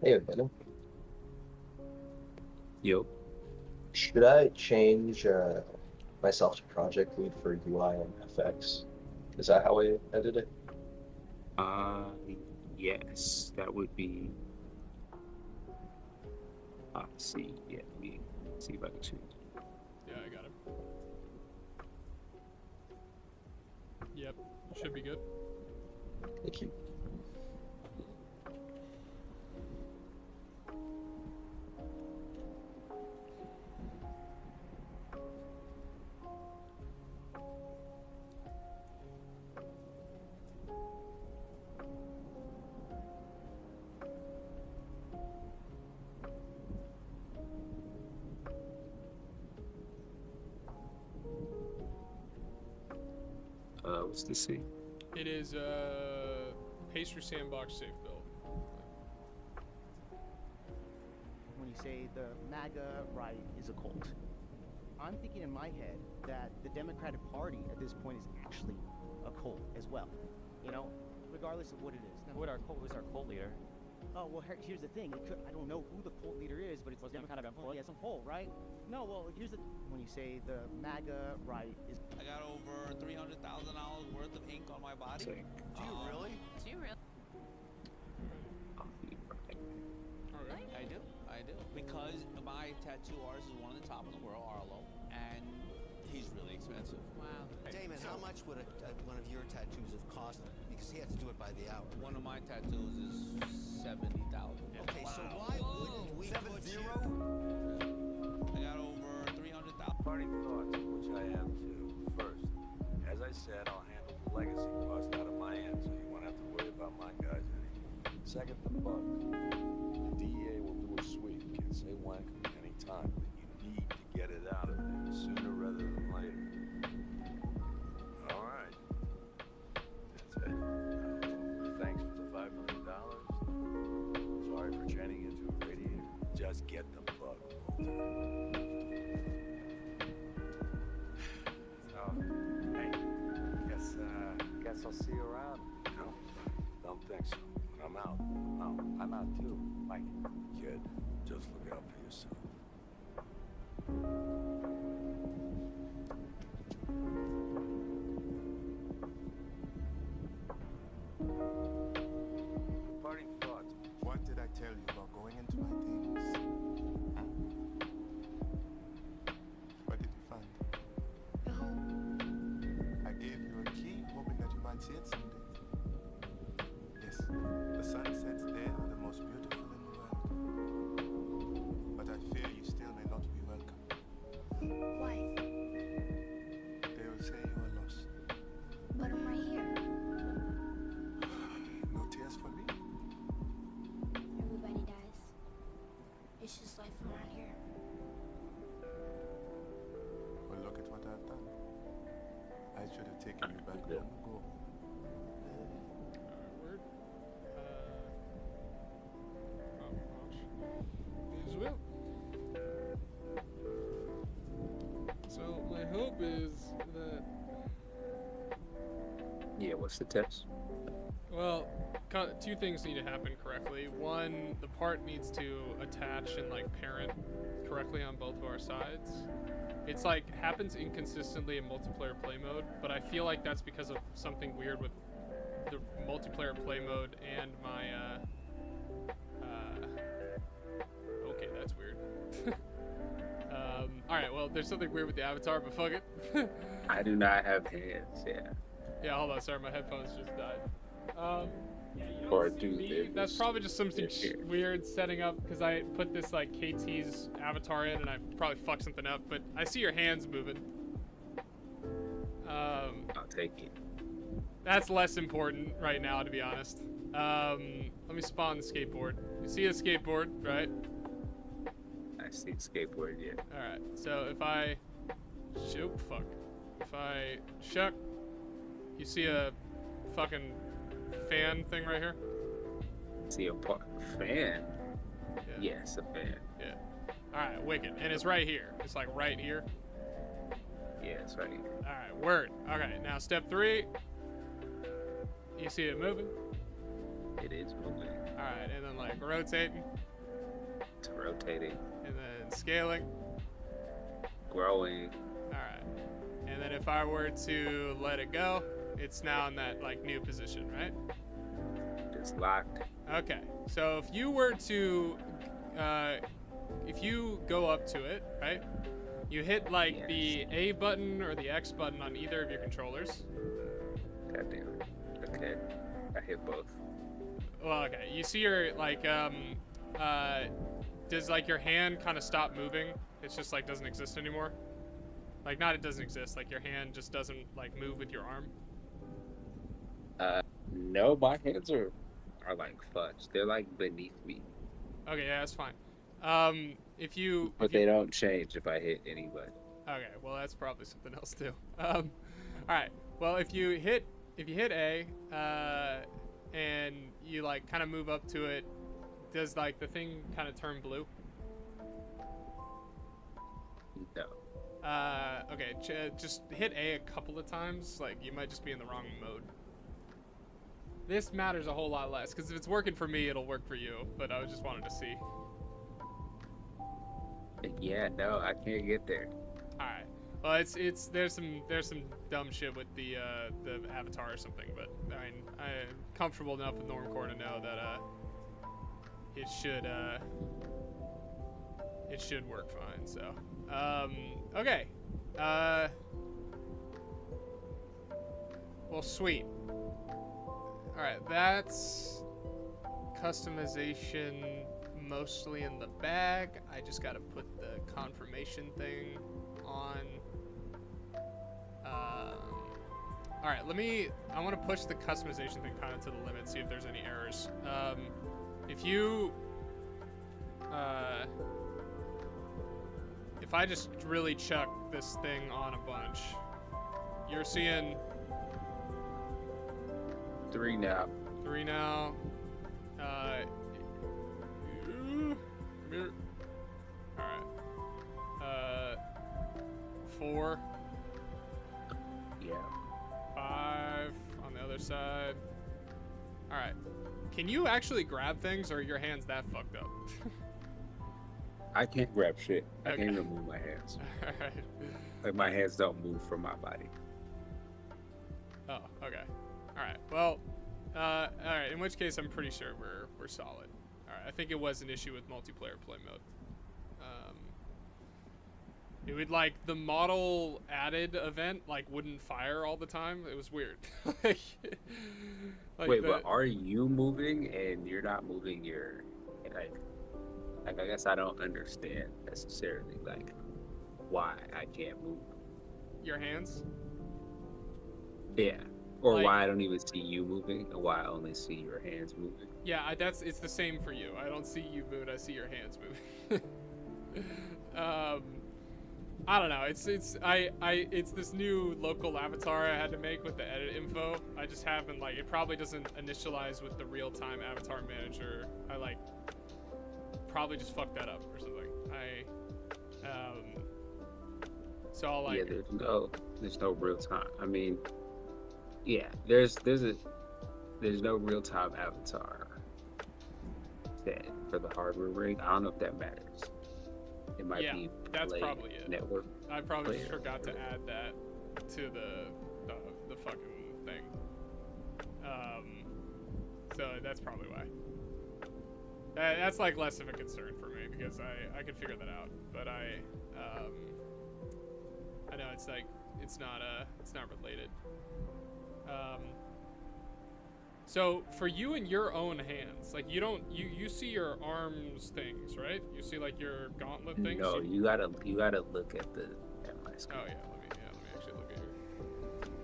Hey, Venom. Yo. Should I change myself to project lead for UI and FX? Is that how I edit it? Yes, that would be. Let's see. Yeah, let me see if I can change. Yeah, I got it. Yep, should be good. Thank you. What's the C? It is a pastry sandbox safe build. When you say the MAGA right is a cult, I'm thinking in my head that the Democratic Party at this point is actually a cult as well. You know, regardless of what it is. Now, Who's our cult leader? oh, well, here's the thing. I don't know who the cult leader is, but it's Democratic Party as a whole, right? No, well, here's the... When you say the MAGA right is... I got over $300,000 worth of ink on my body. Sick. Do you really? Do you really? I do. Because my tattoo artist is one of the top in the world, Arlo, and he's really expensive. Wow. Damon, how much would one of your tattoos have cost? Because he has to do it by the hour. One of my tattoos is $70,000. Okay, so why wouldn't we put you... I got over $300,000. Parting thoughts, which I have too. First, as I said, I'll handle the legacy cost out of my end, so you won't have to worry about my guys anymore. Second, the bugs. The DEA will do a sweep. Can't say when, any time, but you need to get it out of there sooner rather than later. All right. That's it. Thanks for the $5 million. Sorry for turning into a radiator. Just get the bug, Walter. Hey, guess I'll see you around. No, don't think so. When I'm out, I'm out too. Mike. Kid, just look out for yourself. Parting thoughts. What did I tell you about going into my things? Huh? What did you find? I gave you a key, hoping that you might see it someday. Yes, the sunsets there are the most beautiful in the world. But I fear you still may not be welcome. Why? They will say you are lost. But I'm right here. No tears for me? Everybody dies. It's just life around here. Well, look at what I've done. I should have taken you back long ago. Word. As well. So my hope is that. Yeah, what's the test? Well, two things need to happen correctly. One, the part needs to attach and like parent correctly on both of our sides. It's like happens inconsistently in multiplayer play mode, but I feel like that's because of something weird with the multiplayer play mode and my okay, that's weird. Alright, well, there's something weird with the avatar, but fuck it. I do not have hands, yeah. Yeah, hold on, sorry, my headphones just died. Or do they? That's probably just something weird setting up because I put this like KT's avatar in and I probably fucked something up, but I see your hands moving. I'll take it. That's less important right now, to be honest. Let me spawn the skateboard. You see a skateboard, right? I see the skateboard, yeah. Alright, so if I... Shoot, fuck. If I shuck, you see a fucking fan thing right here? See a fan? Yeah. Yes, a fan. Yeah. Alright, wicked. And it's right here. It's like right here. Yeah, it's right here. Alright, word. Okay, now step 3. You see it moving? It is moving. Alright, and then like rotating. It's rotating. And then scaling. Growing. Alright. And then if I were to let it go, it's now in that like new position, right? It's locked. Okay. So if you were to, if you go up to it, right? You hit like the A button or the X button on either of your controllers. God damn it. Okay. I hit both. Well, okay. You see your like, does like your hand kind of stop moving? It's just like doesn't exist anymore. Like not it doesn't exist. Like your hand just doesn't like move with your arm. No, my hands are like fudge. They're like beneath me. Okay, yeah, that's fine. If you... But they don't change if I hit anybody. Okay, well, that's probably something else, too. Alright, Well, if you hit A, and you like kind of move up to it, does like the thing kind of turn blue? No. Okay, just hit A a couple of times. Like, you might just be in the wrong mode. This matters a whole lot less, because if it's working for me, it'll work for you. But I just wanted to see. Yeah, no, I can't get there. All right. Well, there's some dumb shit with the avatar or something, but I mean, I'm comfortable enough with Normcore to know that it should work fine. So, okay. Well, sweet. All right, that's customization mostly in the bag. I just got to put the confirmation thing on. All right, I want to push the customization thing kind of to the limit, see if there's any errors. If I just really chuck this thing on a bunch, you're seeing 3 now. 3 now. Alright. 4. Yeah. 5 on the other side. Alright. Can you actually grab things, or are your hands that fucked up? I can't grab shit. I Okay. can't even move my hands. Alright. Like, my hands don't move from my body. Oh, okay. Alright. Well, alright. In which case, I'm pretty sure we're solid. Alright. I think it was an issue with multiplayer play mode. It would, like, the model added event, like, wouldn't fire all the time. It was weird. like Wait, but are you moving and you're not moving your, like I guess I don't understand necessarily, like, why I can't move. Your hands? Yeah. Or Like- why I don't even see you moving, and why I only see your hands moving. Yeah, it's the same for you. I don't see you move, I see your hands moving. I don't know. It's this new local avatar I had to make with the edit info. I just haven't, like, it probably doesn't initialize with the real-time avatar manager. I, like, probably just fucked that up or something. So I'll, like... Yeah, there's no real time. I mean, yeah, there's no real time avatar set for the hardware rig. I don't know if that matters. It might be that's play probably it. network. I probably just player. forgot to add that to the fucking thing. So that's probably why. That's like less of a concern for me because I can figure that out. But I know it's like it's not related. So for you and your own hands, like you see your arms things, right? You see like your gauntlet things. No, you gotta look at my screen. Oh yeah, let me actually look at your.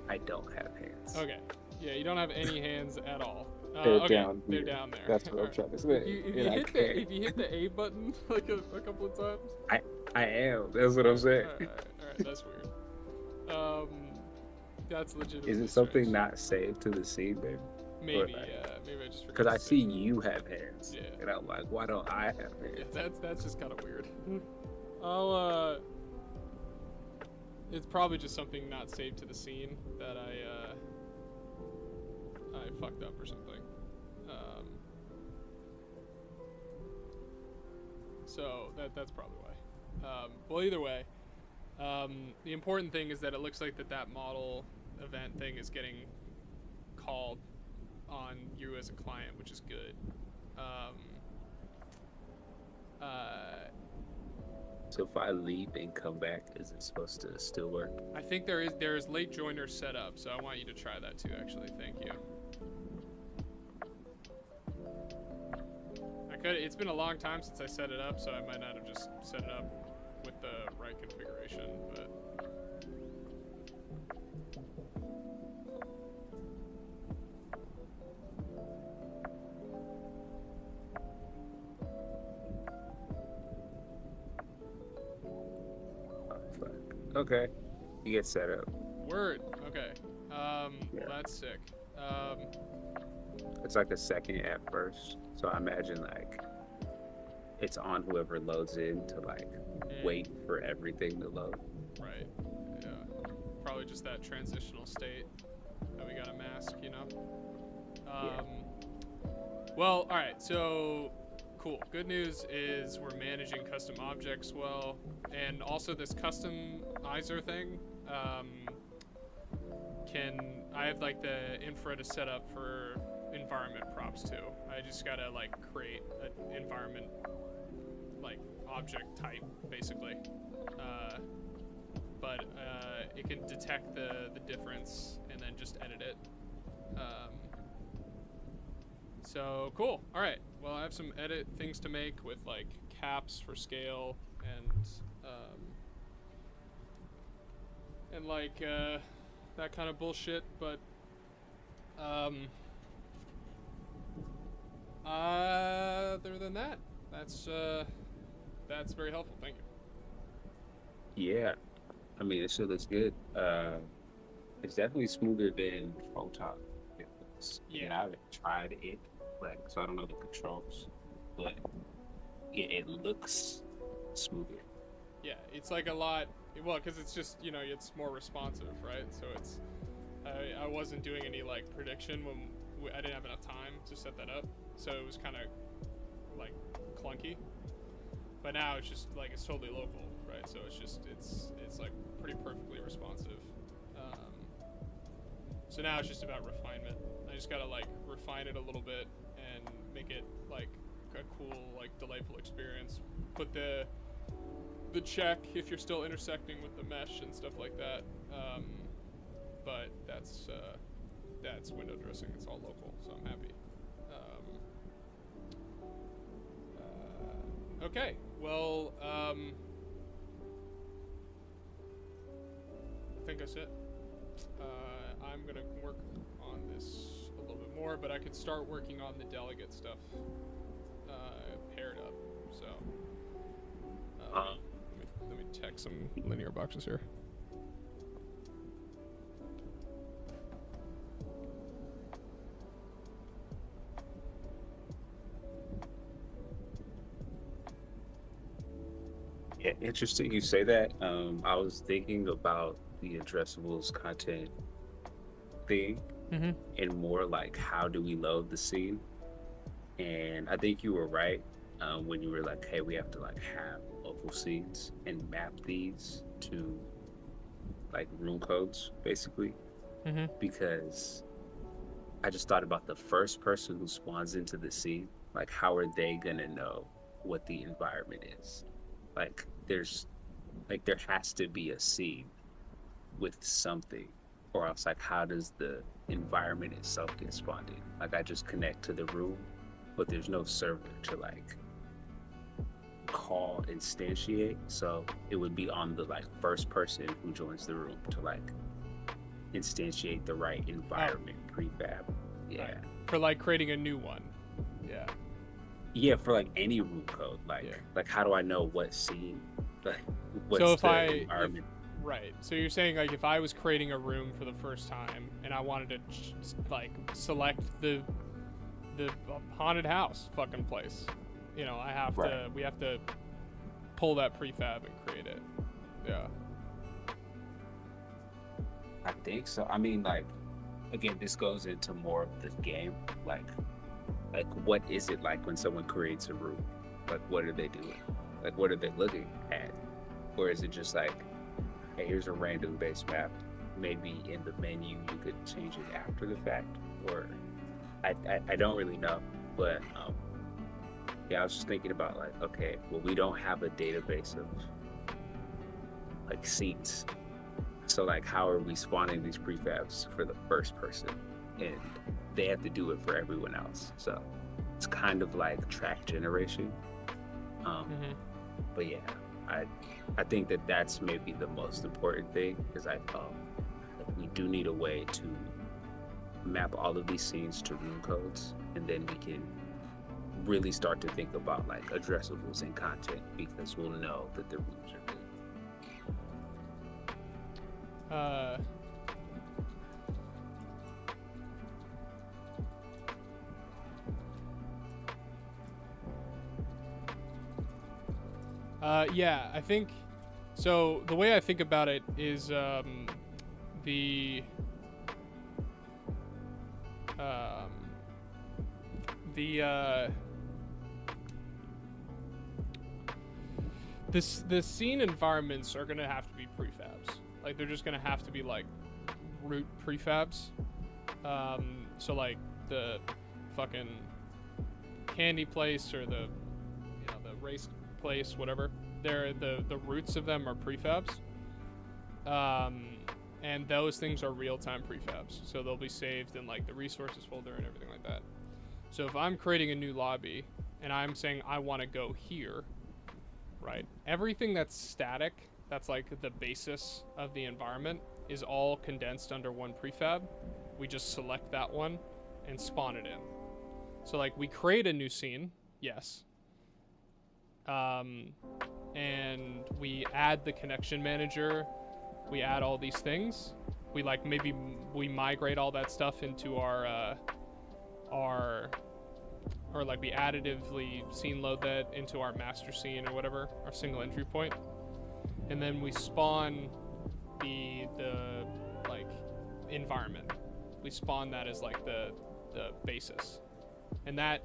I don't have hands. Okay. Yeah, you don't have any hands at all. They're okay, down they're here. down there. That's what I'm trying to say. If you hit the A button like a couple of times. I am. That's what I'm saying. All right, that's weird. That's legit. Is it something not saved to the scene, baby? Maybe, yeah. Maybe I just forgot. Because I see you have hands. Yeah. And I'm like, why don't I have hands? Yeah, that's just kind of weird. It's probably just something not saved to the scene that I fucked up or something. So that's probably why. Well, either way, the important thing is that it looks like that model event thing is getting called on you as a client, which is good. So if I leave and come back, is it supposed to still work? I think there is late joiner set up, so I want you to try that too. Actually, thank you. It's been a long time since I set it up, so I might not have just set it up with the right configuration, but. Okay. You get set up. Word. Okay. Sweet. Yeah. Well, that's sick. It's like a second at first, so I imagine like it's on whoever loads in to like wait for everything to load. Right. Yeah. Probably just that transitional state that we gotta mask, you know? Well, alright, so cool. Good news is we're managing custom objects well, and also this customizer thing, I have like the infra to set up for environment props too. I just gotta like create an environment like object type basically. But it can detect the difference and then just edit it. So cool. All right. Well, I have some edit things to make with like caps for scale and like that kind of bullshit. But other than that, that's very helpful. Thank you. Yeah, I mean, it still looks good. It's definitely smoother than Photon. Yeah, I haven't tried it, like, so I don't know the controls, but it looks smoother. Yeah, it's like a lot. Well, because it's just, you know, it's more responsive, right? So it's. I wasn't doing any like prediction when I didn't have enough time to set that up, so it was kind of like clunky. But now it's just like it's totally local, right? So it's just it's like pretty perfectly responsive. So now it's just about refinement. I just gotta like refine it a little bit and make it like a cool, like delightful experience. Put the check if you're still intersecting with the mesh and stuff like that. But that's window dressing. It's all local, so I'm happy. Okay, well, I think that's it. I'm gonna work on this a little bit more, but I could start working on the delegate stuff paired up. So let me tech some linear boxes here. Yeah, interesting you say that. I was thinking about the addressables content thing and more like how do we load the scene, and I think you were right when you were like, hey, we have to like have local scenes and map these to like room codes basically, because I just thought about the first person who spawns into the scene, like how are they gonna know what the environment is? Like there has to be a scene with something, or else like how does the environment itself get spawned in? Like I just connect to the room, but there's no server to like call instantiate, so it would be on the like first person who joins the room to like instantiate the right environment prefab. Yeah, right. For like creating a new one. Yeah, for like any room code, like how do I know what scene, like what's so if the environment? Right. So you're saying like if I was creating a room for the first time and I wanted to like select the haunted house fucking place, you know, we have to pull that prefab and create it. Yeah. I think so. I mean, like, again, this goes into more of the game, like what is it like when someone creates a room? Like what are they doing? Like what are they looking at? Or is it just like, hey, here's a random base map. Maybe in the menu you could change it after the fact, or I don't really know. But yeah, I was just thinking about like, okay, well, we don't have a database of like seats, so like how are we spawning these prefabs for the first person, and they have to do it for everyone else. So it's kind of like track generation. But yeah, I think that that's maybe the most important thing, is like we do need a way to map all of these scenes to room codes, and then we can really start to think about like addressables and content, because we'll know that the rooms are good. Yeah, I think. So the way I think about it is the the scene environments are gonna have to be prefabs. Like they're just gonna have to be like root prefabs. So like the fucking candy place or the the race place, whatever. They're the roots of them are prefabs. And those things are real-time prefabs, so they'll be saved in like the resources folder and everything like that. So if I'm creating a new lobby and I'm saying I want to go here, right? Everything that's static, that's like the basis of the environment, is all condensed under one prefab. We just select that one and spawn it in. So like we create a new scene, yes. And we add the connection manager. We add all these things. We like maybe we migrate all that stuff into our or like we additively scene load that into our master scene or whatever, our single entry point. And then we spawn the like environment. We spawn that as like the basis. And that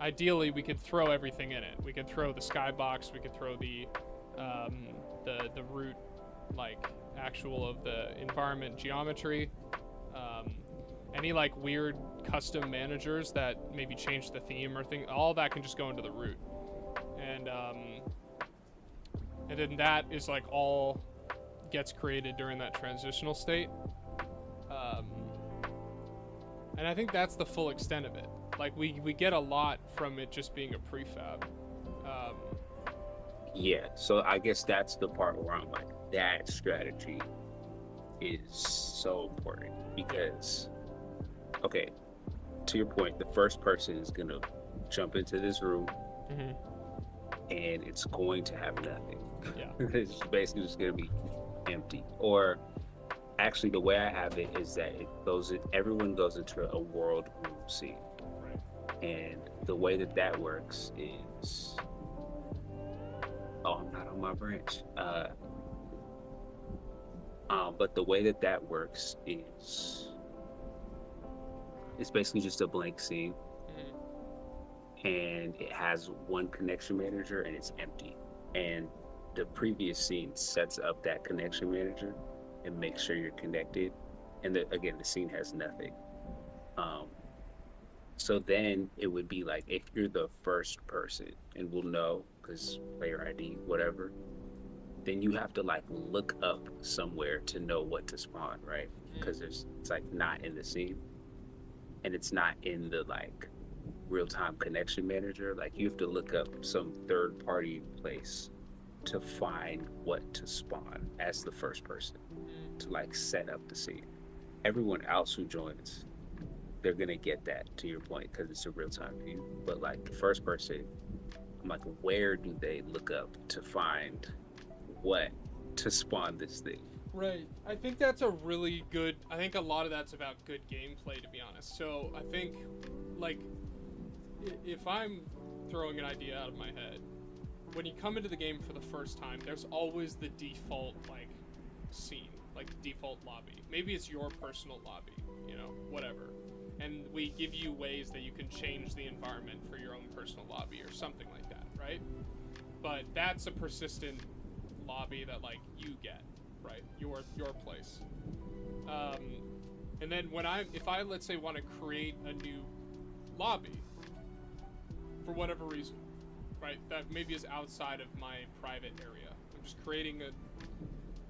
ideally we could throw everything in it. We could throw the skybox, we could throw the root like actual of the environment geometry, any like weird custom managers that maybe change the theme or thing, all that can just go into the root. And then that is like all gets created during that transitional state. And I think that's the full extent of it. Like we get a lot from it just being a prefab. Yeah, so I guess that's the part where I'm like, that strategy is so important because, okay, to your point, the first person is gonna jump into this room and it's going to have nothing. Yeah. It's basically just gonna be empty. Or actually, the way I have it is that everyone goes into a world room scene. And the way that works is, I'm not on my branch. But the way that works is, it's basically just a blank scene, and it has one connection manager, and it's empty. And the previous scene sets up that connection manager and makes sure you're connected. And again, the scene has nothing. So then it would be like, if you're the first person, and we'll know because player ID, whatever, then you have to like look up somewhere to know what to spawn, right? Because it's like not in the scene, and it's not in the like real-time connection manager. Like you have to look up some third-party place to find what to spawn as the first person to like set up the scene. Everyone else who joins, they're gonna get that, to your point, because it's a real-time view. But like the first person, I'm like, where do they look up to find what to spawn this thing? Right. I think that's a really good, I think a lot of that's about good gameplay, to be honest. So I think like if I'm throwing an idea out of my head, when you come into the game for the first time, there's always the default like scene, like default lobby. Maybe it's your personal lobby, whatever. And we give you ways that you can change the environment for your own personal lobby or something like that, right? But that's a persistent lobby that like you get, right? Your place. And then if I let's say want to create a new lobby for whatever reason, right? That maybe is outside of my private area. I'm just creating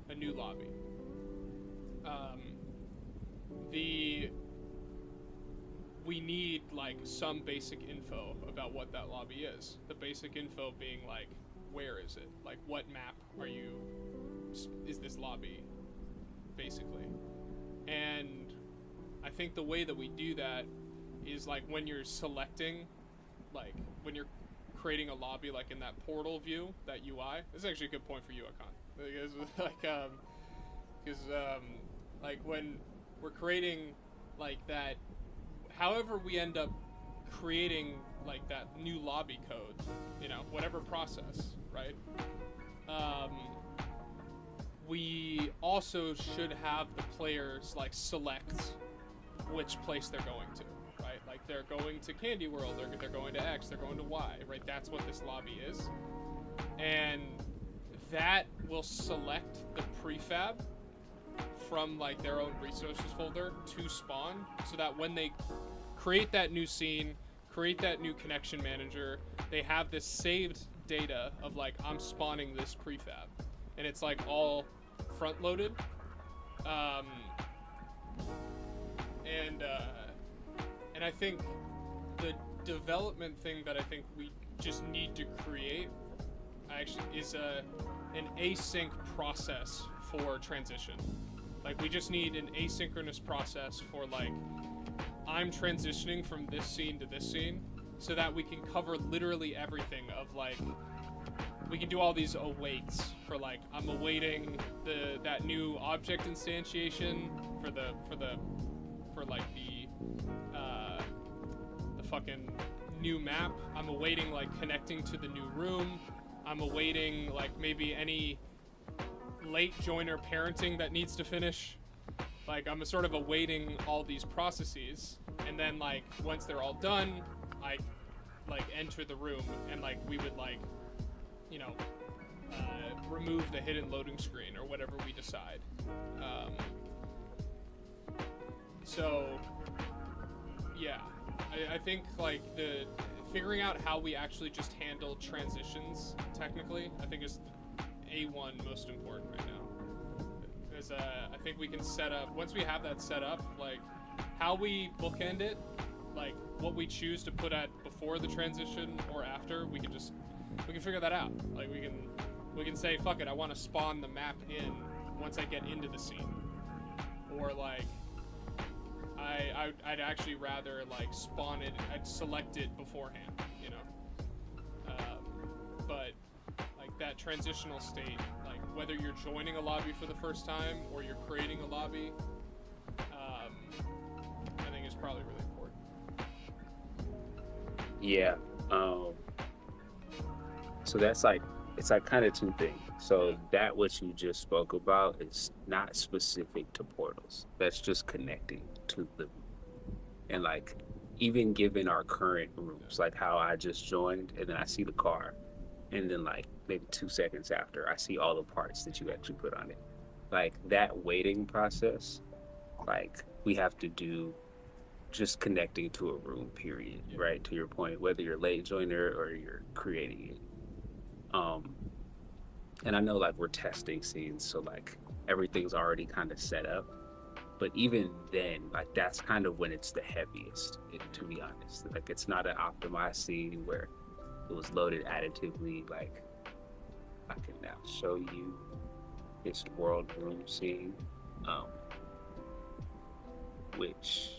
a new lobby. We need like some basic info about what that lobby is. The basic info being like, where is it? Like what map is this lobby, basically. And I think the way that we do that is like when you're selecting, like when you're creating a lobby, like in that portal view, that UI. This is actually a good point for you, Akon. Because like when we're creating like that, however creating like that new lobby code, you know, whatever process, right? We also should have the players like select which place they're going to, right? Like they're going to Candy World, they're going to X, they're going to Y, right? That's what this lobby is. And that will select the prefab from like their own resources folder to spawn, so that when they create that new scene, create that new connection manager, they have this saved data of like, I'm spawning this prefab, and it's like all front loaded. And I think the development thing that I think we just need to create actually is an async process for transition. Like we just need an asynchronous process for like, I'm transitioning from this scene to this scene, so that we can cover literally everything of like, we can do all these awaits for like, I'm awaiting that new object instantiation for like the fucking new map. I'm awaiting like connecting to the new room. I'm awaiting like maybe any late joiner parenting that needs to finish. Like I'm sort of awaiting all these processes, and then like once they're all done, I like enter the room, and like we would like, you know, remove the hidden loading screen or whatever we decide. So yeah, I think like the figuring out how we actually just handle transitions technically, I think is A1 most important right now. Because I think we can set up, once we have that set up, like how we bookend it, like what we choose to put at before the transition or after, we can figure that out. Like we can say, fuck it, I want to spawn the map in once I get into the scene. Or like, I'd actually rather like spawn it, I'd select it beforehand, you know? But like that transitional state, like whether you're joining a lobby for the first time or you're creating a lobby, I think is probably really important. Yeah. So that's like, it's like kind of two things. So that what you just spoke about is not specific to portals. That's just connecting to the, and like even given our current rooms, like how I just joined and then I see the car, and then like maybe 2 seconds after I see all the parts that you actually put on it. Like that waiting process, like we have to do just connecting to a room, period, right? To your point, whether you're late joiner or you're creating it. And I know like we're testing scenes, so like everything's already kind of set up. But even then, like that's kind of when it's the heaviest, to be honest. Like it's not an optimized scene where it was loaded additively. Like I can now show you this world room scene, which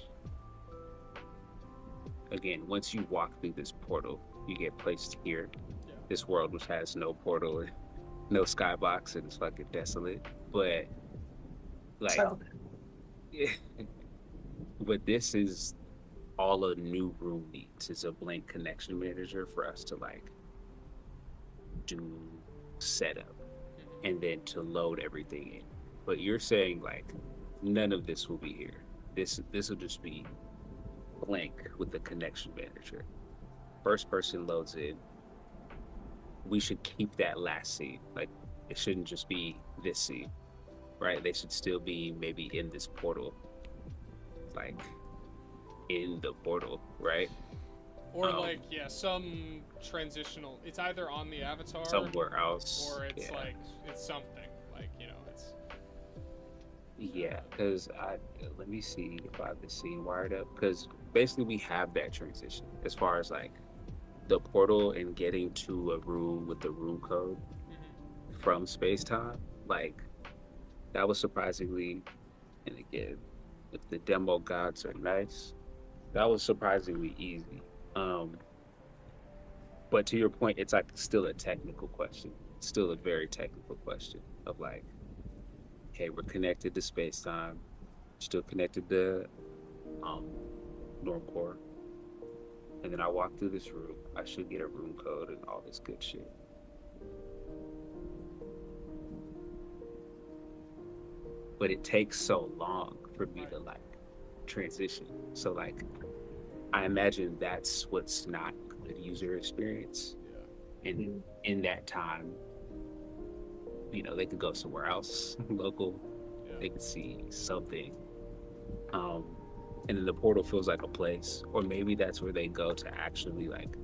again, once you walk through this portal, you get placed here. This world which has no portal or no skybox, and it's fucking desolate. But like, yeah. But this is all a new room needs is a blank connection manager for us to like do setup and then to load everything in. But you're saying like none of this will be here. This will just be blank with the connection manager. First person loads in. We should keep that last scene. Like it shouldn't just be this scene, right? They should still be maybe in this portal, like in the portal, right? Or like, yeah, some transitional, it's either on the avatar somewhere else, or it's like, it's something like, you know, it's. Yeah, because let me see if I have the scene wired up, because basically we have that transition as far as like the portal and getting to a room with the room code from space-time. Like that was surprisingly, and again, if the demo gods are nice, that was surprisingly easy. But to your point, it's like still a technical question. It's still a very technical question of like, hey, we're connected to space-time, still connected to norm core. and then I walk through this room. I should get a room code and all this good shit. But it takes so long for me to like transition. So like, I imagine that's what's not good user experience. And in that time, you know, they could go somewhere else, local. They could see something. And then the portal feels like a place, or maybe that's where they go to actually like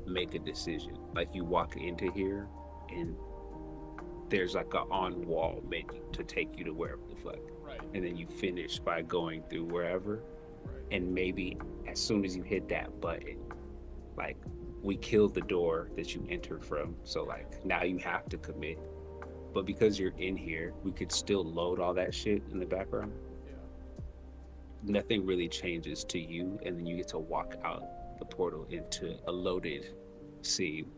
make a decision. Like you walk into here and there's like a on-wall menu to take you to wherever the fuck. Right. And then you finish by going through wherever. Right. And maybe as soon as you hit that button, like we killed the door that you enter from. So like now you have to commit. But because you're in here, we could still load all that shit in the background. Yeah. Nothing really changes to you, and then you get to walk out the portal into a loaded scene.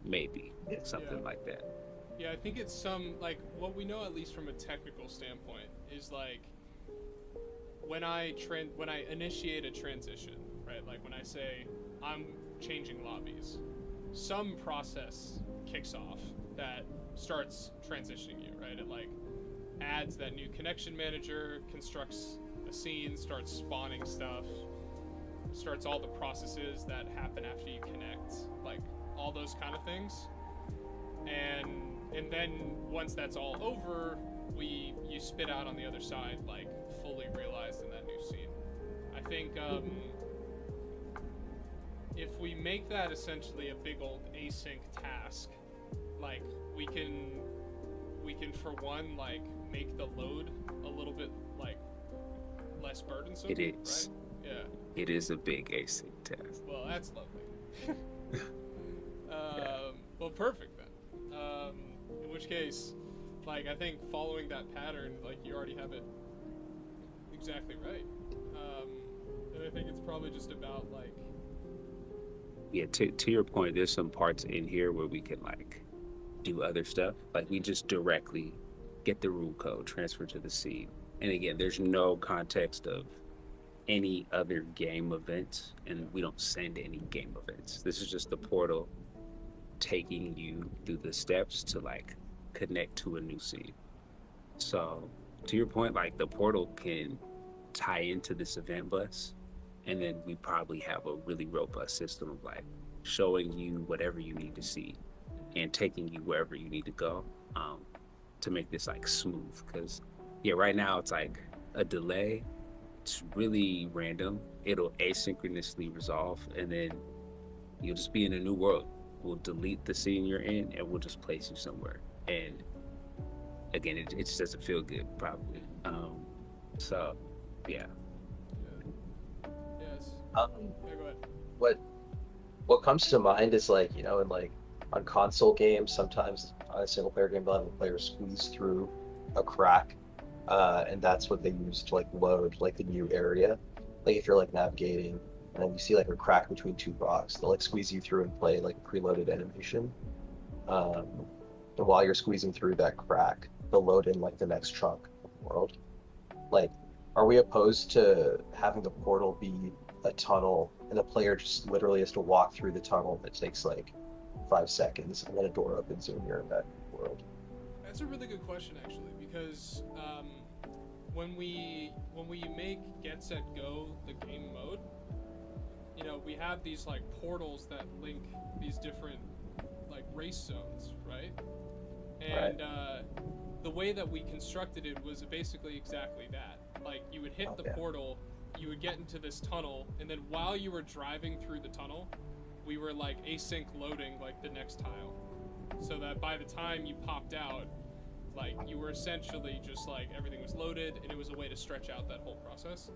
Maybe something like that. Yeah, I think it's some, like, what we know, at least from a technical standpoint, is like when I initiate a transition, right? Like when I say I'm changing lobbies, some process kicks off that starts transitioning you, right? It like adds that new connection manager, constructs a scene, starts spawning stuff, starts all the processes that happen after you connect, like all those kind of things. And then once that's all over, you spit out on the other side, like fully realized in that new scene. I think if we make that essentially a big old async task, like we can for one like make the load a little bit like less burdensome. It is. Right? Yeah. It is a big async task. Well, that's lovely. Well, perfect then. In which case, like I think following that pattern, like you already have it exactly right. And I think it's probably just about like. Yeah, to your point, there's some parts in here where we can like do other stuff. Like we just directly get the room code, transfer to the scene. And again, there's no context of any other game events, and we don't send any game events. This is just the portal taking you through the steps to like connect to a new scene. So to your point, like the portal can tie into this event bus, and then we probably have a really robust system of like showing you whatever you need to see and taking you wherever you need to go, to make this like smooth. Because yeah, right now it's like a delay. It's really random. It'll asynchronously resolve, and then you'll just be in a new world. We'll delete the scene you're in, and we'll just place you somewhere. And again, it just doesn't feel good, probably. So, yeah. Yes. Yeah, go ahead. What comes to mind is like, you know, in like on console games, sometimes on a single player game, they'll have a player squeeze through a crack, and that's what they use to like load like the new area. Like if you're like navigating and then you see like a crack between two rocks, they'll like squeeze you through and play like a preloaded animation. And while you're squeezing through that crack, they'll load in like the next chunk of the world. Like, are we opposed to having the portal be a tunnel and the player just literally has to walk through the tunnel that takes like 5 seconds and then a door opens and you're in that world? That's a really good question, actually, because when we make Get Set Go the game mode, you know, we have these like portals that link these different like race zones, right? And the way that we constructed it was basically exactly that. Like you would hit the portal, you would get into this tunnel, and then while you were driving through the tunnel, we were like async loading like the next tile, so that by the time you popped out, like you were essentially just like everything was loaded, and it was a way to stretch out that whole process.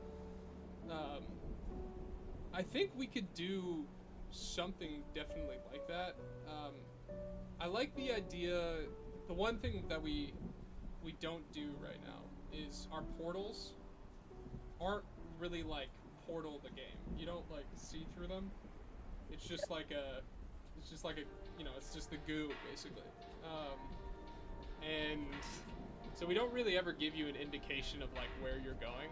I think we could do something definitely like that. I like the idea. The one thing that we don't do right now is our portals aren't really like Portal the game. You don't like see through them. It's just like a, you know, it's just the goo basically. And so we don't really ever give you an indication of like where you're going.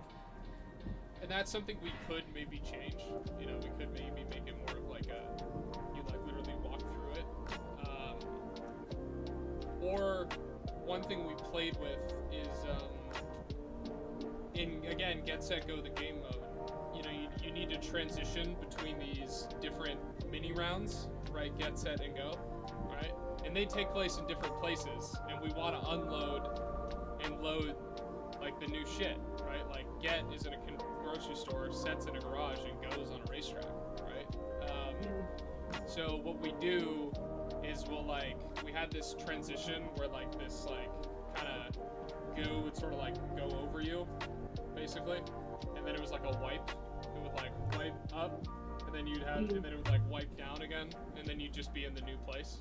And that's something we could maybe change. You know, we could maybe make it more of like you like literally walk through it. Or one thing we played with is in again Get Set Go the game mode. You know, you need to transition between these different mini rounds, right? Get Set and Go, right? And they take place in different places, and we want to unload and load like the new shit, right? Like Get is in a grocery store, Set's in a garage, and Go's on a racetrack, right? So what we do is we had this transition where like this like kind of goo would sort of like go over you, basically, and then it was like a wipe. It would like wipe up, and then you'd have, and then it would like wipe down again, and then you'd just be in the new place.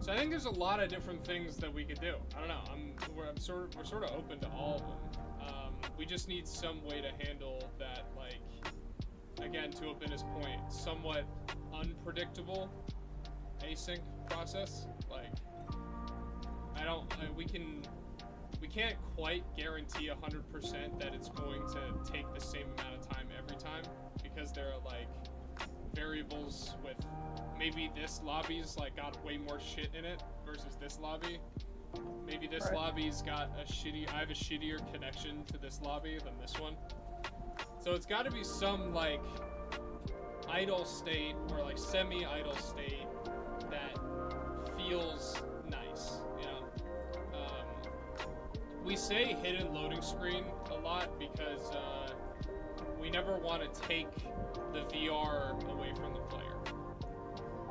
So I think there's a lot of different things that we could do. I don't know. We're sort of open to all of them. We just need some way to handle that, like, again, to Abina's point, somewhat unpredictable async process. Like, we can't quite guarantee 100% that it's going to take the same amount of time every time, because there are like variables with maybe this lobby's like got way more shit in it versus this lobby. Maybe this lobby's got I have a shittier connection to this lobby than this one. So it's got to be some like idle state or like semi-idle state that feels nice, you know? We say hidden loading screen a lot because we never want to take the VR away from the player.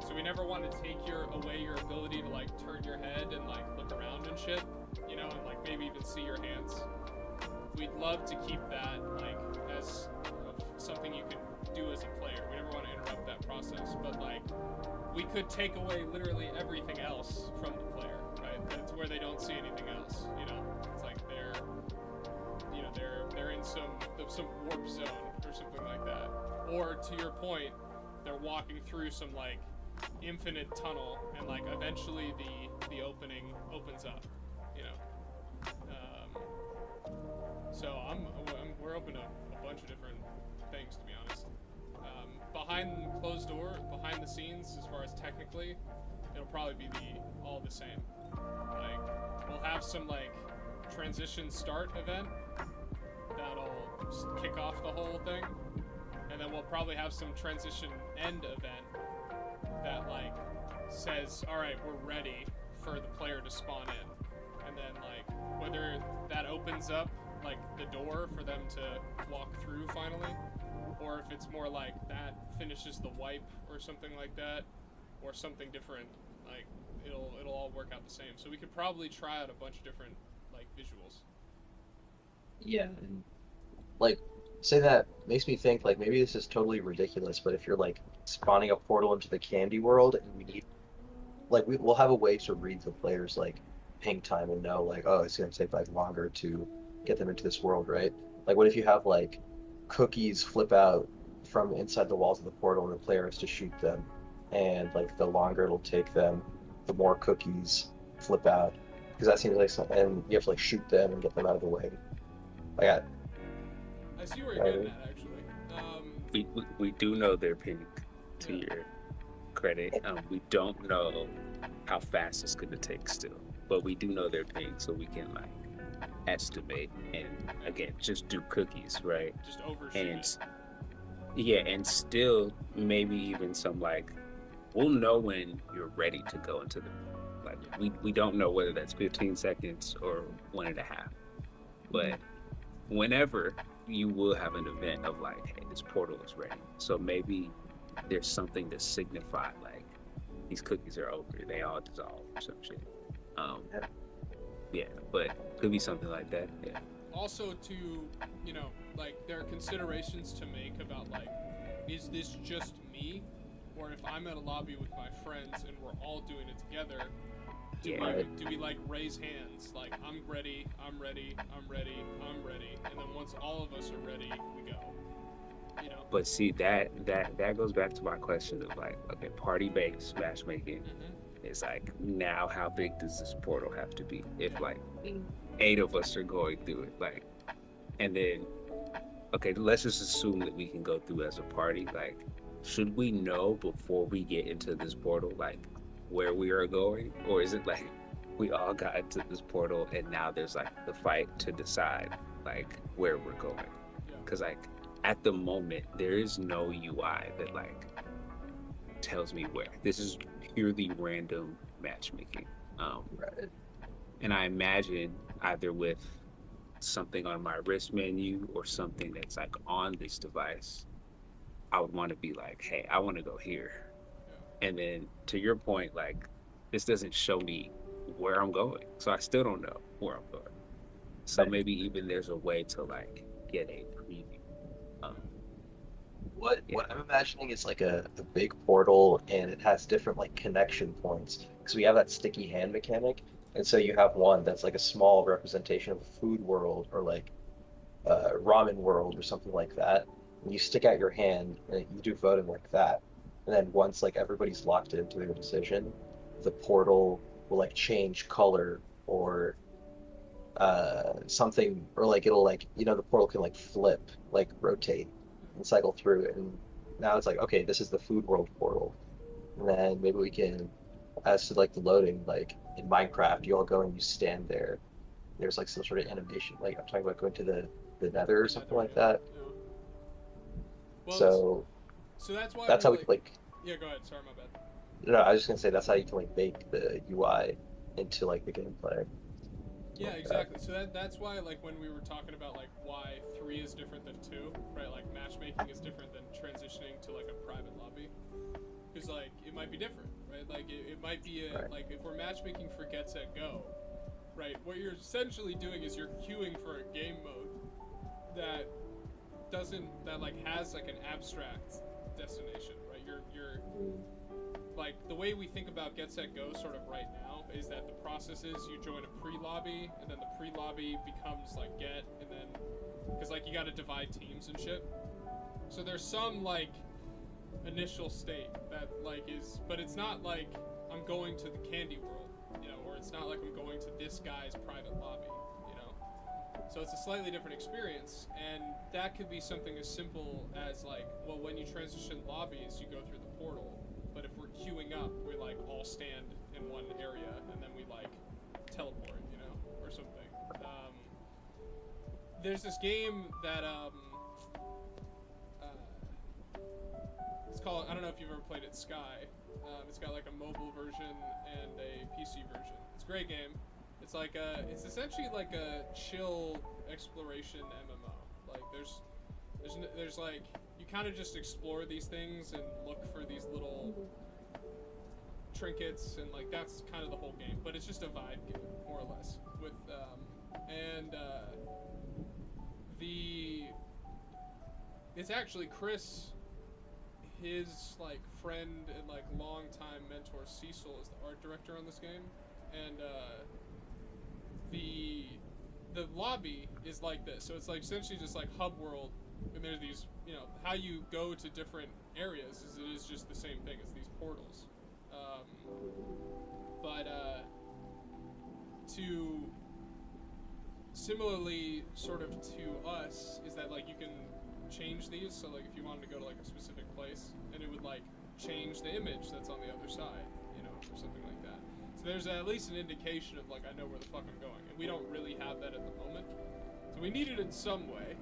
So we never want to take away your ability to like turn your head and like look around and shit, you know, and like maybe even see your hands. We'd love to keep that like as something you can do as a player. We never want to interrupt that process, but like we could take away literally everything else from the player, right? That's where they don't see anything else, you know. It's like they're in some warp zone or something like that. Or to your point, they're walking through some like infinite tunnel, and like eventually the opening opens up, you know. So we're open to a bunch of different things, to be honest. Behind closed door, behind the scenes, as far as technically, it'll probably be all the same. Like we'll have some like transition start event that'll kick off the whole thing, and then we'll probably have some transition end event that like says, all right, we're ready for the player to spawn in, and then like whether that opens up like the door for them to walk through finally, or if it's more like that finishes the wipe or something like that, or something different, like it'll all work out the same. So we could probably try out a bunch of different like visuals. Yeah, and like say that makes me think like maybe this is totally ridiculous, but if you're like spawning a portal into the candy world and we need like we'll have a way to read the players like ping time and know like, oh, it's gonna take like longer to get them into this world, right? Like what if you have like cookies flip out from inside the walls of the portal and the player has to shoot them, and like the longer it'll take them, the more cookies flip out, because that seems like something, and you have to like shoot them and get them out of the way. I see where you're getting at, actually. We do know they're pink, to your credit. We don't know how fast it's going to take still, but we do know they're pink, so we can like estimate and again just do cookies, right? Just overshoot and it. Yeah, and still maybe even some like we'll know when you're ready to go into the like we don't know whether that's 15 seconds or 1.5, but whenever you will have an event of like, hey, this portal is ready. So maybe there's something to signify like these cookies are over, they all dissolve or some shit. Yeah, but could be something like that. Yeah. Also to, you know, like there are considerations to make about like, is this just me? Or if I'm at a lobby with my friends and we're all doing it together, do we like raise hands? Like, I'm ready, I'm ready, I'm ready, I'm ready. And then once all of us are ready, we go. You know? But see, that goes back to my question of like, okay, party-based matchmaking. It's like, now how big does this portal have to be? If like 8 of us are going through it, like, And then, okay, let's just assume that we can go through as a party. Like, should we know before we get into this portal, like, where we are going? Or is it like we all got into this portal and now there's like the fight to decide, like, where we're going? Because, like, at the moment, there is no UI that, like, tells me where. This is purely random matchmaking. Right. And I imagine either with something on my wrist menu or something that's like on this device, I would want to be like, hey, I want to go here. And then to your point, like, this doesn't show me where I'm going. So I still don't know where I'm going. So maybe even there's a way to like get a preview. What I'm imagining is like a big portal, and it has different like connection points because we have that sticky hand mechanic, and so you have one that's like a small representation of a food world or like ramen world or something like that. And you stick out your hand and you do voting like that, and then once like everybody's locked into their decision, the portal will like change color or something, or like it'll like the portal can like flip, like rotate and cycle through it, and now it's like, okay, this is the food world portal, and then maybe we can, as to like the loading, like in Minecraft, you all go and you stand there. There's like some sort of animation, like I'm talking about going to the Nether or something like that. Well, So that's why that's how we can like. Yeah, go ahead. Sorry, my bad. No, I was just gonna say that's how you can like bake the UI into like the gameplay. Yeah, exactly. So that's why, like, when we were talking about like why 3 is different than 2, right? Like matchmaking is different than transitioning to like a private lobby, because like it might be different, right? Like it might be like if we're matchmaking for Get Set Go, right? What you're essentially doing is you're queuing for a game mode that has like an abstract destination, right? You're like, the way we think about Get Set Go sort of right now is that the process is you join a pre-lobby, and then the pre-lobby becomes like Get, and then because like you got to divide teams and shit. So there's some like initial state that like is, but it's not like I'm going to the candy world, or it's not like I'm going to this guy's private lobby, So it's a slightly different experience, and that could be something as simple as like, well, when you transition lobbies, you go through the portal. But if we're queuing up, we like all stand in one area and then we like teleport, or something. There's this game that it's called, I don't know if you've ever played it, Sky. It's got like a mobile version and a PC version. It's a great game. It's like it's essentially like a chill exploration MMO. Like there's like, you kind of just explore these things and look for these little trinkets, and like that's kind of the whole game. But it's just a vibe game, more or less. With it's actually Chris, his like friend and like longtime mentor Cecil is the art director on this game, and the lobby is like this. So it's like essentially just like hub world, and there's these, how you go to different areas is just the same thing as these portals. To similarly sort of to us is that like you can change these. So like if you wanted to go to like a specific place, and it would like change the image that's on the other side, or something like that. So there's at least an indication of like, I know where the fuck I'm going, and we don't really have that at the moment. So we need it in some way,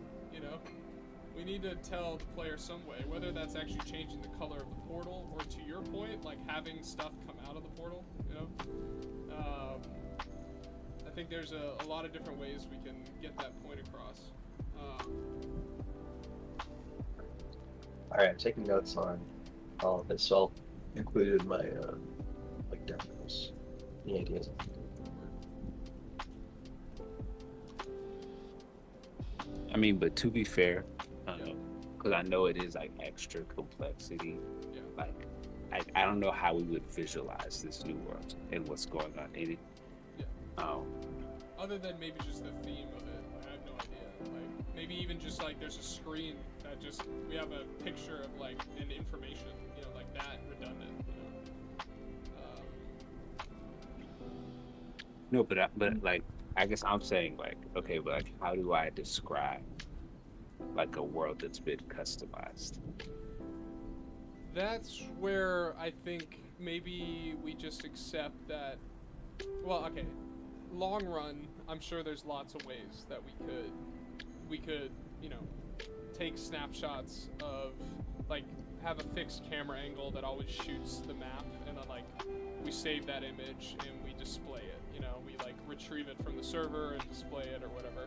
We need to tell the player some way, whether that's actually changing the color of the portal, or to your point, like having stuff come out of the portal, I think there's a lot of different ways we can get that point across. Alright, I'm taking notes on all of this, so I'll include it in my like demos. Any ideas? I mean, but to be fair, because I know it is like extra complexity. Yeah. Like, I don't know how we would visualize this new world and what's going on in it. Other than maybe just the theme of it, I have no idea. Like maybe even just like there's a screen that just, we have a picture of like an information, like that redundant. No, but like I guess I'm saying like, okay, but like, how do I describe like a world that's been customized? That's where I think maybe we just accept that. Well, okay, long run, I'm sure there's lots of ways that we could, you know, take snapshots of, like, have a fixed camera angle that always shoots the map, and then like we save that image and we display it. You know, we like retrieve it from the server and display it or whatever.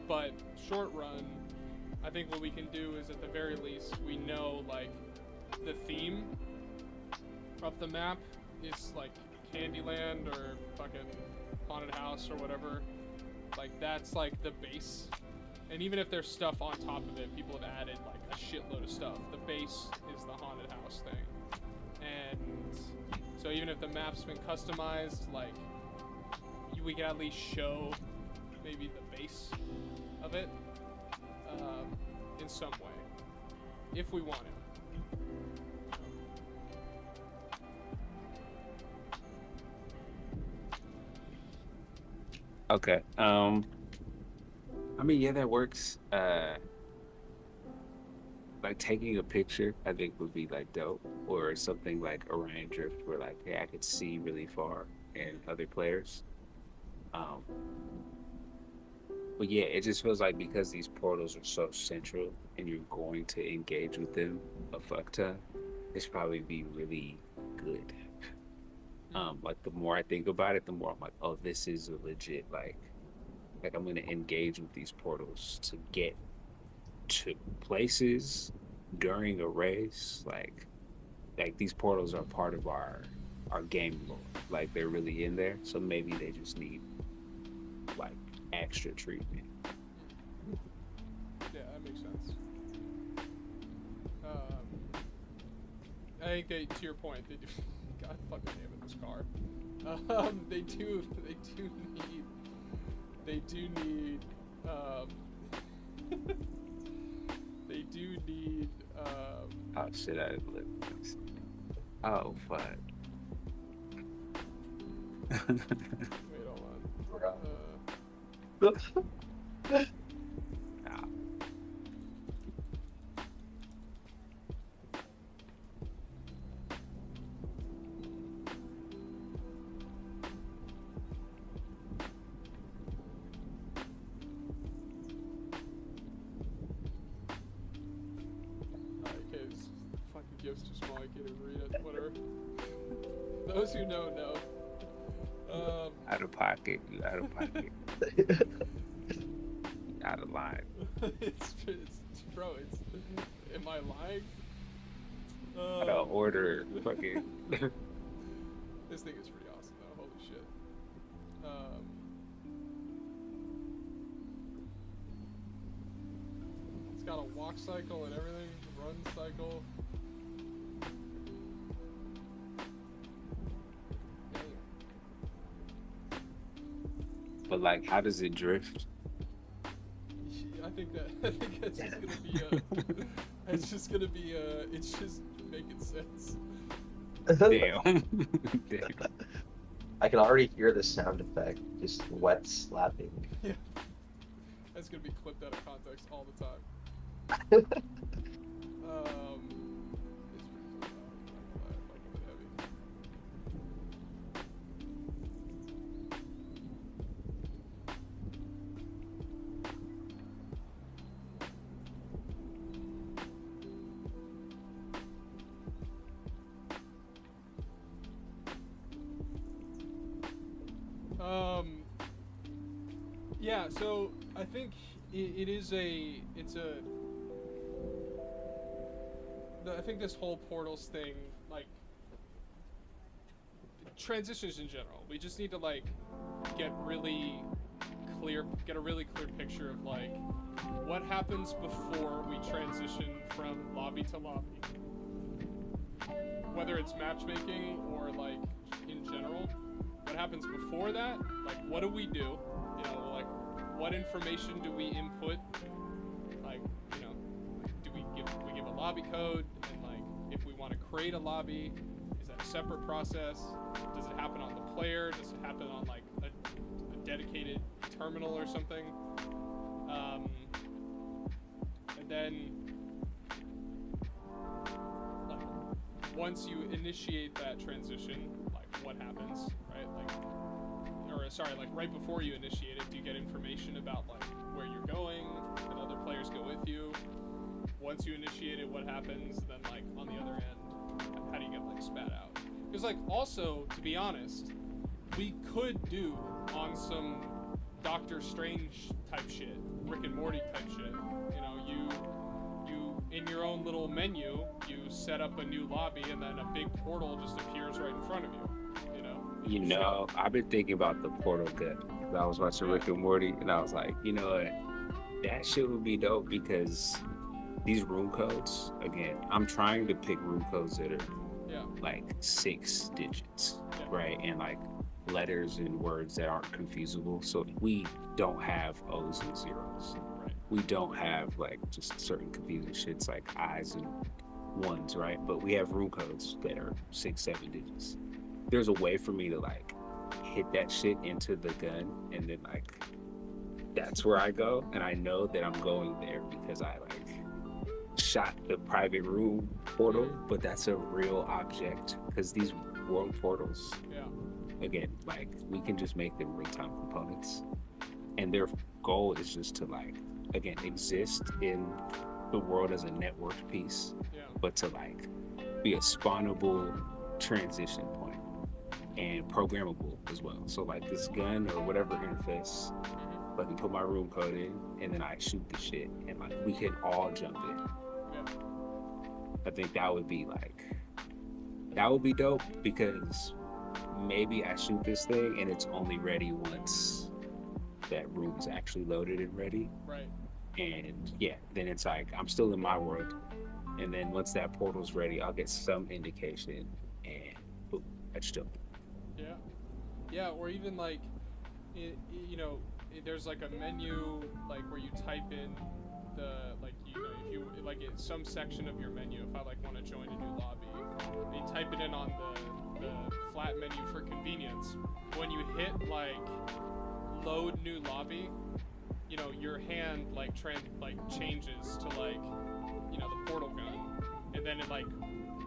But short run, I think what we can do is at the very least we know like the theme of the map is like Candyland or fucking haunted house or whatever. Like that's like the base. And even if there's stuff on top of it, people have added like a shitload of stuff. The base is the haunted house thing. And so even if the map's been customized, like we can at least show maybe the base of it in some way, if we want it. Okay. I mean, yeah, that works. Like taking a picture, I think would be like dope, or something like a rain drift, where like, hey, I could see really far and other players. But yeah, it just feels like because these portals are so central and you're going to engage with them a fuck ton, this probably be really good. Like the more I think about it, the more I'm like, oh, this is a legit like I'm gonna engage with these portals to get to places during a race. Like these portals are part of our game lore. Like they're really in there. So maybe they just need like extra treatment. Yeah, that makes sense. I think they, to your point, they do. God fucking damn it, this car. They do need. They do need. They do need. Oh shit! I lit. Oh fuck. Wait, hold on. Okay, this fucking gift's too small. I can't even read it. Whatever. Those who know know. Out of pocket. You out of pocket. Out of line. it's bro. It's. Am I lying? Out of order. Fucking. This thing is pretty awesome though. Holy shit. It's got a walk cycle and everything. Run cycle. But like, how does it drift? I think that's just gonna be a. It's just gonna be a. It's just making sense. Damn. Damn. I can already hear the sound effect, just wet slapping. Yeah. That's gonna be clipped out of context all the time. It's pretty fun. I like it heavy. Yeah, so I think it's I think this whole portals thing, like, transitions in general, we just need to like get a really clear picture of like what happens before we transition from lobby to lobby, whether it's matchmaking or like in general. What happens before that? Like, what do we do? You know, like, what information do we input? Like, you know, do we give a lobby code? And like, if we want to create a lobby, is that a separate process? Does it happen on the player? Does it happen on like a dedicated terminal or something. And then like once you initiate that transition, like what happens, right? Like right before you initiate it, do you get information about like where you're going and other players go with you? Once you initiate it, what happens? Then like on the other end, how do you get like spat out? Because like also, to be honest, we could do on some Doctor Strange type shit, Rick and Morty type shit. You know, you in your own little menu, you set up a new lobby and then a big portal just appears right in front of you. You know, I've been thinking about the portal gun. I was watching Rick and Morty, and I was like, you know what? That shit would be dope because these room codes, again, I'm trying to pick room codes that are like 6 digits, right? And like letters and words that aren't confusable. So we don't have O's and zeros. Right. We don't have like just certain confusing shits like I's and 1s, right? But we have room codes that are 6, 7 digits. There's a way for me to like hit that shit into the gun and then like that's where I go, and I know that I'm going there because I like shot the private room portal, but that's a real object because these world portals, again, like we can just make them real-time components, and their goal is just to like again exist in the world as a networked piece, but to like be a spawnable transition point and programmable as well. So like this gun or whatever interface, I can put my room code in and then I shoot the shit and like we can all jump in. I think that would be dope because maybe I shoot this thing and it's only ready once that room is actually loaded and ready. Right. And then it's like I'm still in my world, and then once that portal's ready, I'll get some indication and boom, that's dope. Yeah, or even like, you know, there's like a menu like where you type in the like if you like some section of your menu. If I like want to join a new lobby, you type it in on the flat menu for convenience. When you hit like load new lobby, you know your hand like changes to like the portal gun, and then it like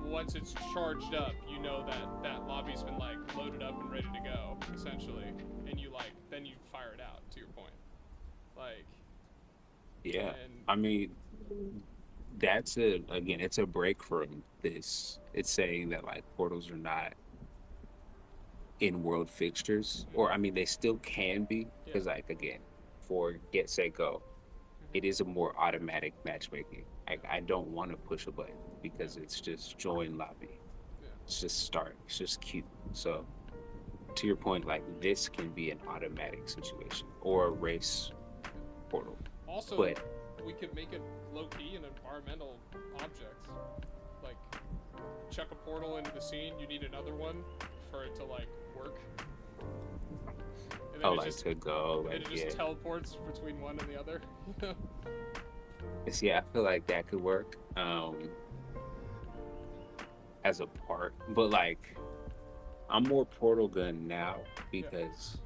once it's charged up, you know that lobby's been like loaded up and ready to go essentially, and you like then you fire it out. To your point, like I mean that's it's a break from this. It's saying that like portals are not in world fixtures, or I mean they still can be because like again for Get Set Go, it is a more automatic matchmaking. I don't want to push a button because it's just join lobby. It's just start. It's just queue. So to your point, like this can be an automatic situation or a race portal. Also, but we could make it low-key and environmental objects. Like chuck a portal into the scene. You need another one for it to like work. And then it just teleports between one and the other. I feel like that could work as a part, but like I'm more portal gun now because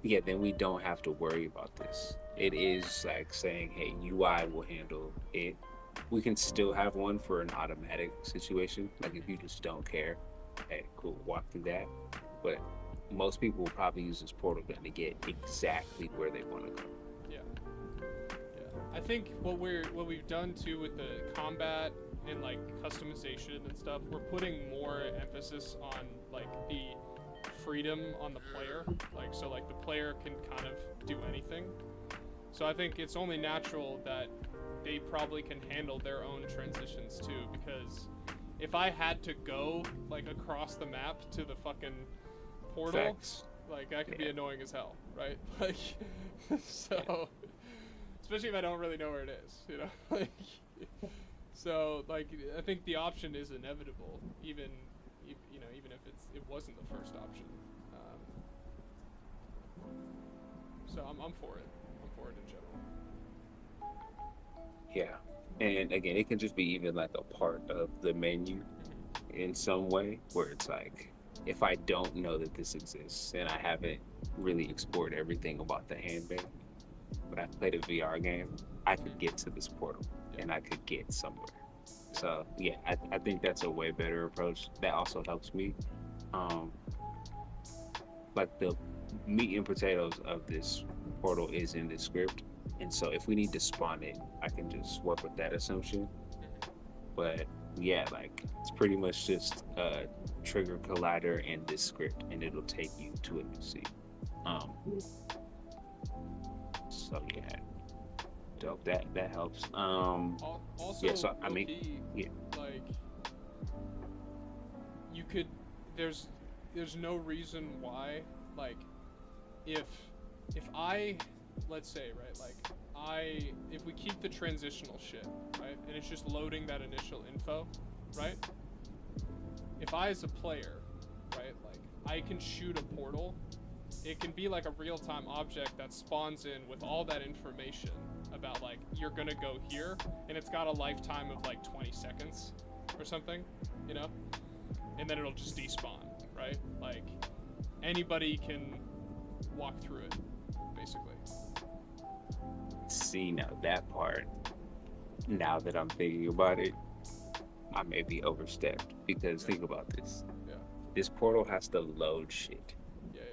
then we don't have to worry about this. It is like saying, hey, UI will handle it. We can still have one for an automatic situation, like if you just don't care, hey, cool, walk through that. But most people will probably use this portal gun to get exactly where they want to go. I think what we've done too with the combat and like customization and stuff, we're putting more emphasis on like the freedom on the player. Like so like the player can kind of do anything. So I think it's only natural that they probably can handle their own transitions too, because if I had to go like across the map to the fucking portal, like that could be annoying as hell, right? Like so especially if I don't really know where it is, you know. Like, so like I think the option is inevitable, even if it wasn't the first option. So I'm for it. I'm for it in general. Yeah, and again, it can just be even like a part of the menu in some way, where it's like if I don't know that this exists and I haven't really explored everything about the handbag, when I played a VR game, I could get to this portal and I could get somewhere. So yeah, I think that's a way better approach. That also helps me. Like the meat and potatoes of this portal is in the script, and so if we need to spawn it, I can just work with that assumption. But yeah, like it's pretty much just a trigger collider in this script, and it'll take you to a new seat. So yeah, dope. That helps. Also, yeah. So I mean, low-key, yeah. like you could. There's no reason why, like, if I, let's say, right, like if we keep the transitional shit, right, and it's just loading that initial info, right? If I as a player, right, like I can shoot a portal, it can be like a real-time object that spawns in with all that information about like you're gonna go here, and it's got a lifetime of like 20 seconds or something, you know, and then it'll just despawn. Right? Like, anybody can walk through it, basically. See, now that part, now that I'm thinking about it, I may be overstepped. Because think about this. Yeah. This portal has to load shit. Yeah.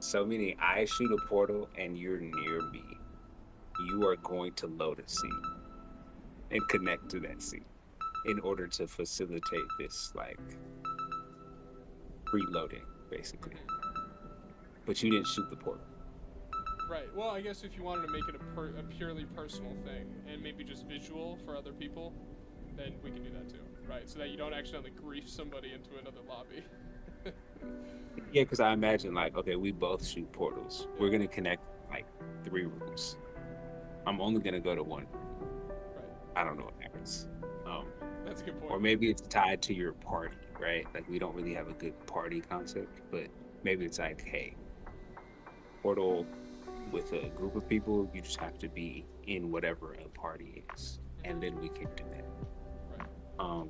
So meaning I shoot a portal and you're near me, you are going to load a seat and connect to that seat in order to facilitate this, like, reloading, basically. But you didn't shoot the portal. Right. Well, I guess if you wanted to make it a purely personal thing and maybe just visual for other people, then we can do that too, right? So that you don't accidentally grief somebody into another lobby. Yeah, because I imagine, like, okay, we both shoot portals. We're going to connect, like, 3 rooms. I'm only going to go to 1. Right. I don't know what happens. That's a good point. Or maybe it's tied to your party, right? Like, we don't really have a good party concept, but maybe it's like, hey, portal with a group of people, you just have to be in whatever a party is, and then we can do that. Right.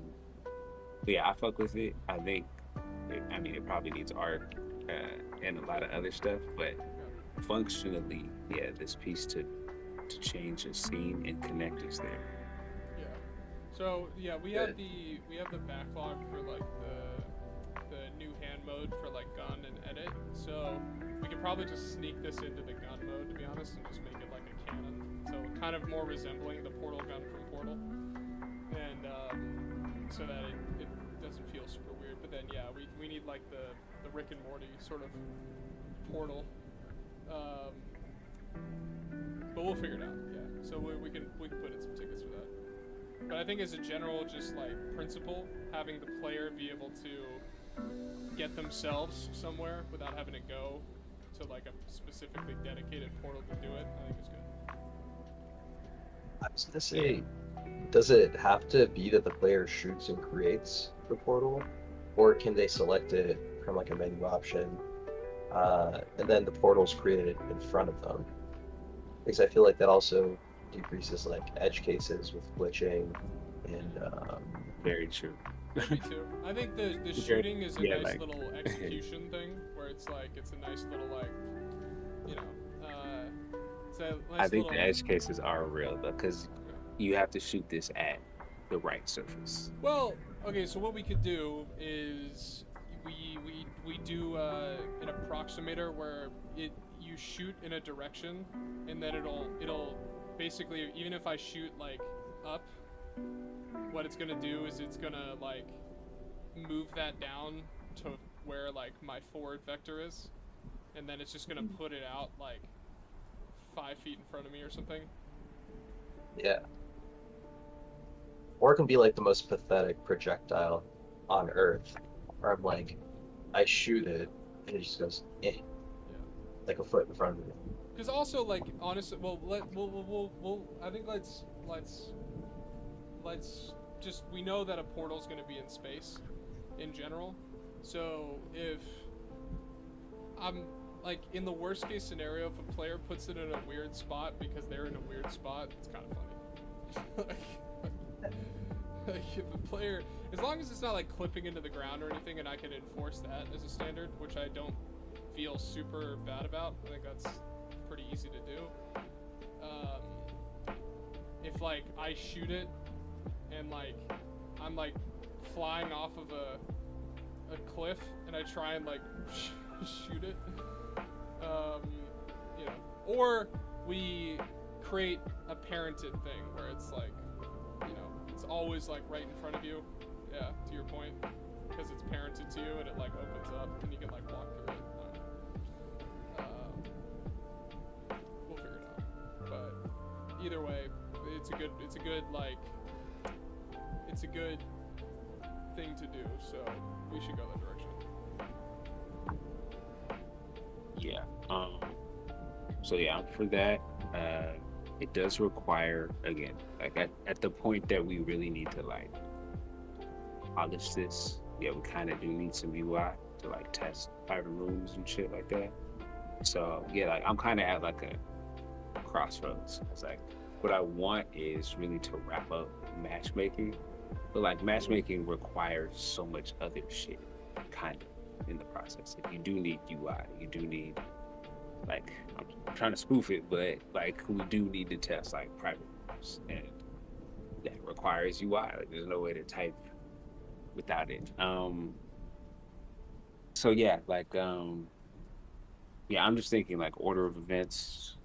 But yeah, I fuck with it. I think, it probably needs art and a lot of other stuff, but functionally, yeah, this piece to change a scene and connect us there. So yeah, we have the backlog for like the new hand mode for like gun and edit. So we could probably just sneak this into the gun mode, to be honest, and just make it like a cannon. So kind of more resembling the Portal gun from Portal, and so that it doesn't feel super weird. But then yeah, we need like the Rick and Morty sort of portal. But we'll figure it out. Yeah. So we can put in some tickets for that. But I think as a general, just like principle, having the player be able to get themselves somewhere without having to go to like a specifically dedicated portal to do it, I think is good. I was gonna say, does it have to be that the player shoots and creates the portal, or can they select it from like a menu option, and then the portal's created in front of them? Because I feel like that also decreases like edge cases with glitching and very true. Me too. I think the shooting is a nice little execution thing where it's like it's a nice little like, you know, it's a nice I think little... the edge cases are real though, because you have to shoot this at the right surface. Well, okay, so what we could do is we do an approximator where you shoot in a direction and then it'll basically, even if I shoot like up, what it's gonna do is it's gonna like move that down to where like my forward vector is, and then it's just gonna put it out like 5 feet in front of me or something. Yeah. Or it can be like the most pathetic projectile on Earth, where I'm like, I shoot it and it just goes, eh, like a foot in front of me. Because also, like, honestly, well, I think let's just, we know that a portal's going to be in space, in general. So if I'm like in the worst case scenario, if a player puts it in a weird spot because they're in a weird spot, it's kind of funny. Like if the player, as long as it's not like clipping into the ground or anything, and I can enforce that as a standard, which I don't feel super bad about. I think that's pretty easy to do. If like I shoot it and like I'm like flying off of a cliff and I try and like shoot it, you know, or we create a parented thing where it's like, you know, it's always like right in front of you. Yeah, to your point, because it's parented to you and it like opens up and you can like walk through it. We'll figure it out. But either way, it's a good thing to do. So we should go that direction. Yeah. So yeah, I'm for that. It does require, again, like at the point that we really need to like polish this, yeah, we kind of do need some UI to like test private rooms and shit like that. So yeah, like I'm kind of at like a crossroads. It's like what I want is really to wrap up matchmaking, but like matchmaking requires so much other shit kind of in the process. Like, you do need UI, you do need, like, I'm trying to spoof it, but like we do need to test like private rooms, and that requires UI. Like there's no way to type without it. So yeah, like yeah, I'm just thinking like order of events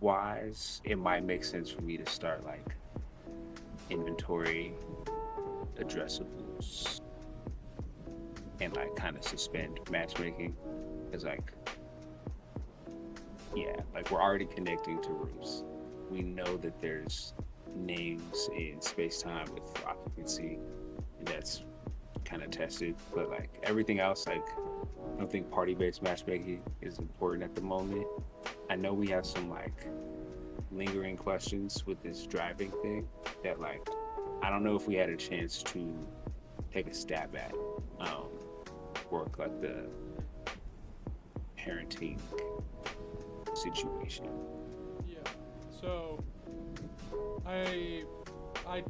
wise, it might make sense for me to start like inventory, addressables, and like kind of suspend matchmaking, because like, yeah, like we're already connecting to rooms. We know that there's names in space-time with occupancy, and that's kind of tested, but like everything else, like I don't think party-based matchmaking is important at the moment. I know we have some like lingering questions with this driving thing that like I don't know if we had a chance to take a stab at work like the parenting situation. Yeah. So I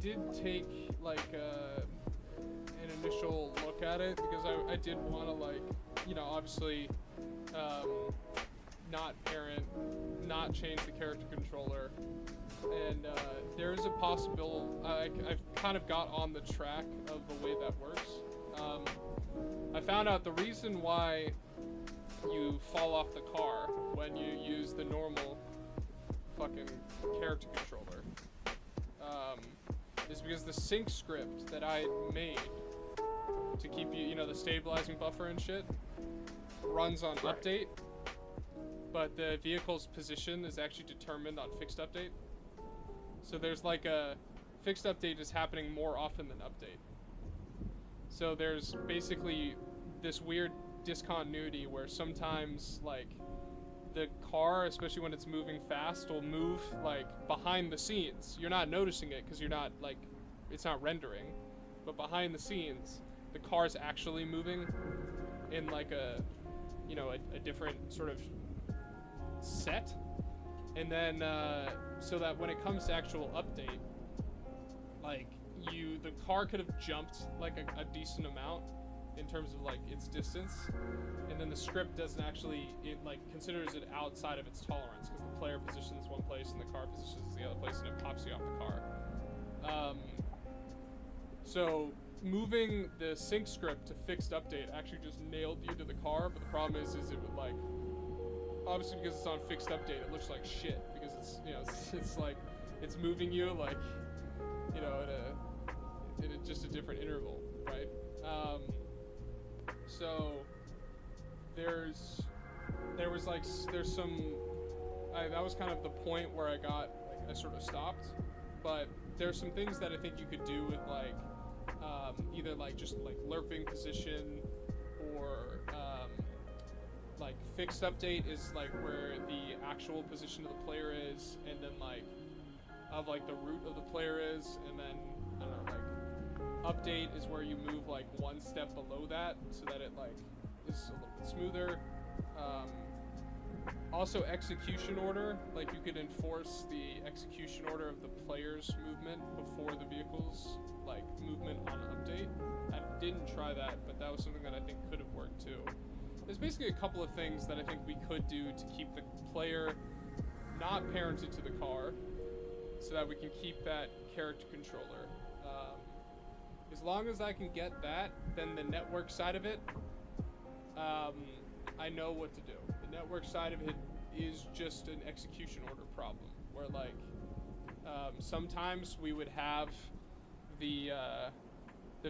did take like an initial look at it because I did want to like, you know, obviously not parent, not change the character controller, and there is a possible, I've kind of got on the track of the way that works. I found out the reason why you fall off the car when you use the normal fucking character controller is because the sync script that I made to keep you, you know, the stabilizing buffer and shit runs on update, but the vehicle's position is actually determined on fixed update. So there's like a fixed update is happening more often than update. So there's basically this weird discontinuity where sometimes like the car, especially when it's moving fast, will move like behind the scenes. You're not noticing it because you're not like, it's not rendering, but behind the scenes, the car's actually moving in like a, you know, a different sort of set. And then so that when it comes to actual update, like the car could have jumped like a decent amount in terms of like its distance, and then the script doesn't actually, it like considers it outside of its tolerance because the player positions one place and the car positions the other place, and it pops you off the car. So moving the sync script to fixed update actually just nailed you to the car, but the problem is it would like, obviously because it's on fixed update, it looks like shit because it's, you know, it's like it's moving you like, you know, at just a different interval, right? So there's some, that was kind of the point where I got like I sort of stopped, but there's some things that I think you could do with like either like just like lerping position, or like fixed update is like where the actual position of the player is, and then like of like the root of the player is, and then I don't know, like update is where you move like one step below that so that it like is a little bit smoother. Also, execution order, like you could enforce the execution order of the player's movement before the vehicle's like movement on update. I didn't try that, but that was something that I think could have worked too. There's basically a couple of things that I think we could do to keep the player not parented to the car, so that we can keep that character controller. As long as I can get that, then the network side of it, I know what to do. The network side of it is just an execution order problem, where like sometimes we would have the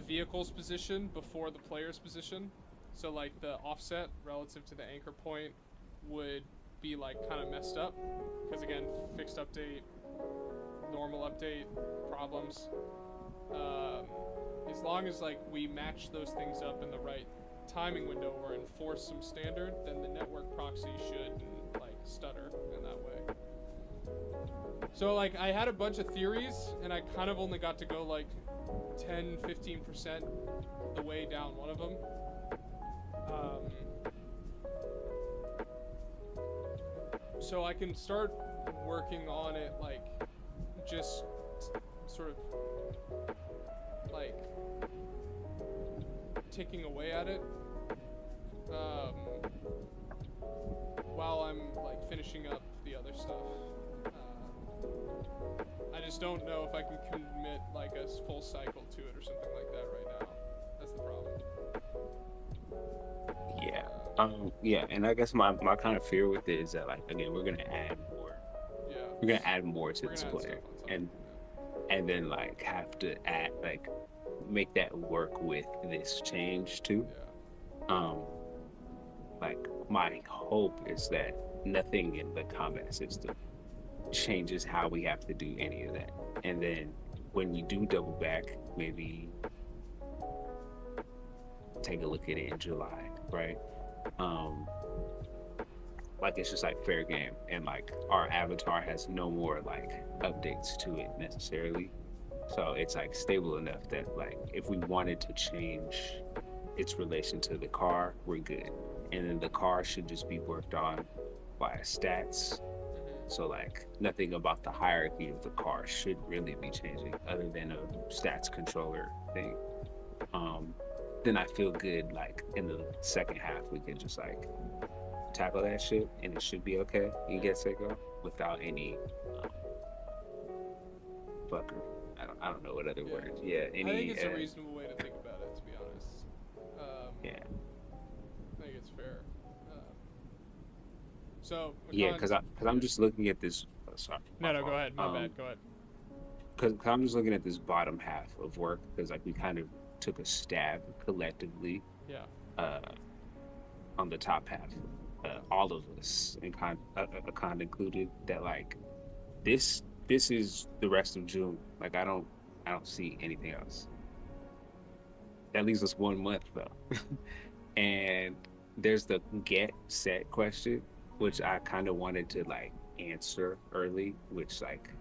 vehicle's position before the player's position, so like the offset relative to the anchor point would be like kind of messed up, because again, fixed update, normal update problems. As long as like we match those things up in the right timing window or enforce some standard, then the network proxy should like stutter in that way. So like I had a bunch of theories and I kind of only got to go like 10-15% the way down one of them. So I can start working on it, like just sort of like ticking away at it while I'm like finishing up the other stuff. I just don't know if I can commit like a full cycle to it or something like that right now. That's the problem. Yeah. Yeah, and I guess my kind of fear with it is that like again we're gonna add more. Yeah. We're gonna add more to this player, and then like have to add like make that work with this change too. Yeah. Like my hope is that nothing in the combat system changes how we have to do any of that, and then when we do double back, maybe take a look at it in July, right? Like it's just like fair game, and like our avatar has no more like updates to it necessarily, so it's like stable enough that like if we wanted to change its relation to the car, we're good, and then the car should just be worked on by stats. So like nothing about the hierarchy of the car should really be changing other than a stats controller thing. Then I feel good like in the second half we can just like tackle that shit and it should be okay in Get Set Go without any fucker. I don't know what other words. Yeah, any, I think it's a reasonable way to think about it, to be honest. Yeah. I think it's fair. So yeah, because I'm just looking at this. Sorry. No, go ahead. My bad. Go ahead. Because I'm just looking at this bottom half of work because like we kind of took a stab collectively. Yeah. On the top half, all of us, and kind included, that like this is the rest of June. Like I don't see anything else. That leaves us 1 month though, and there's the get set question, which I kind of wanted to like answer early, which like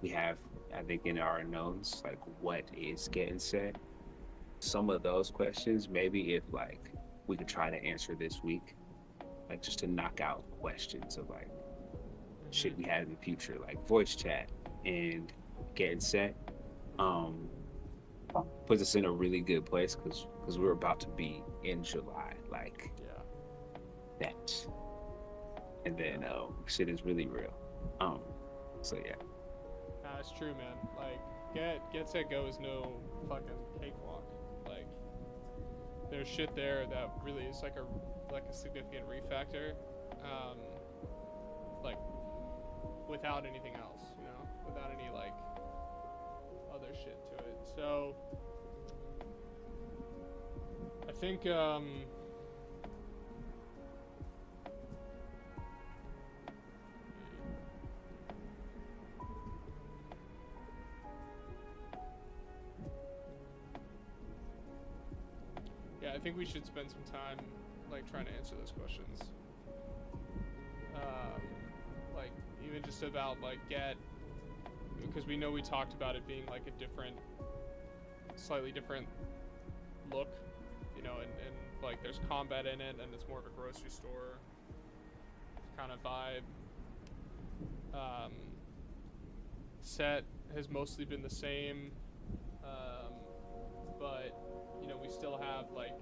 we have, I think, in our unknowns, like what is getting set. Some of those questions, maybe if like we could try to answer this week, like just to knock out questions of like shit we had in the future, like voice chat and getting set, puts us in a really good place because we're about to be in July, like that, and then shit is really real. So yeah. Nah, it's true, man. Like Get Set Go is no fucking cakewalk. Like there's shit there that really is like a significant refactor, like without anything else, you know, without any like other shit to it. So I think I think we should spend some time like trying to answer those questions. Like even just about like because we know we talked about it being like a slightly different look, you know, and like there's combat in it and it's more of a grocery store. kind of vibe. Set has mostly been the same, but you know, we still have like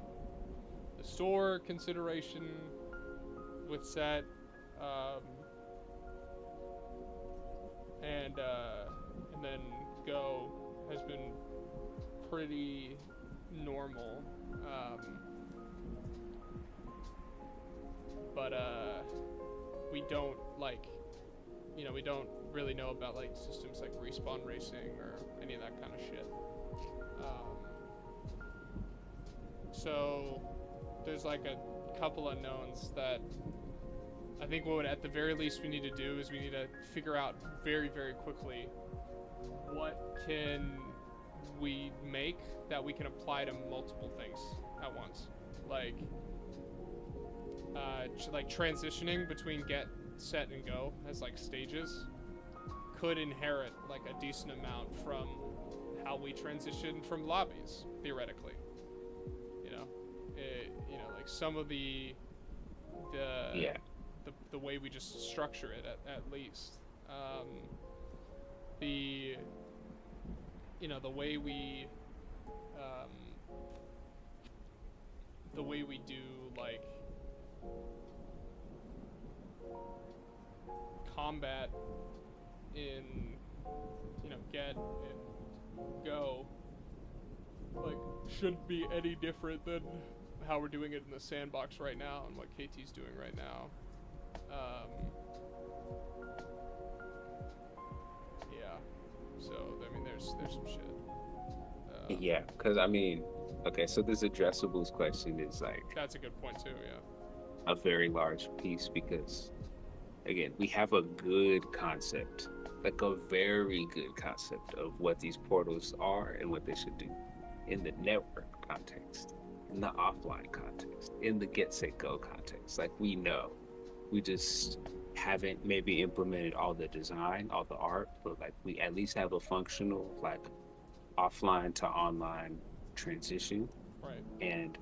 the store consideration with set, and then Go has been pretty normal, but we don't like, you know, we don't really know about like systems like Respawn Racing or any of that kind of shit. So there's like a couple unknowns that I think what at the very least we need to do is we need to figure out very, very quickly what can we make that we can apply to multiple things at once. Like transitioning between get, set, and go as like stages could inherit like a decent amount from how we transition from lobbies, theoretically. Like some of the way we just structure it at least. The way we do like combat in get and go like shouldn't be any different than how we're doing it in the sandbox right now and what KT's doing right now. So I mean there's some shit. Yeah, because I mean, okay, so this addressables question is like, that's a good point too. Yeah, a very large piece, because again, we have a good concept, like a very good concept of what these portals are and what they should do in the network context, in the offline context, in the get set go context. Like we know, we just haven't maybe implemented all the design, all the art, but like we at least have a functional like offline to online transition, right, and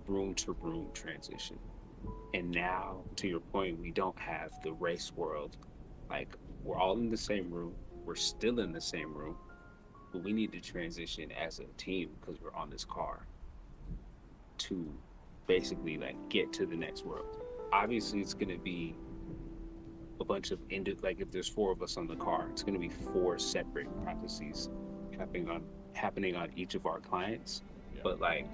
room to room transition. And now, to your point, we don't have the race world. Like, we're all in the same room. We're still in the same room. But we need to transition as a team, because we're on this car, to basically, like, get to the next world. Obviously, it's going to be a bunch of, like, if there's 4 of us on the car, it's going to be 4 separate processes happening on each of our clients. Yeah. But, like,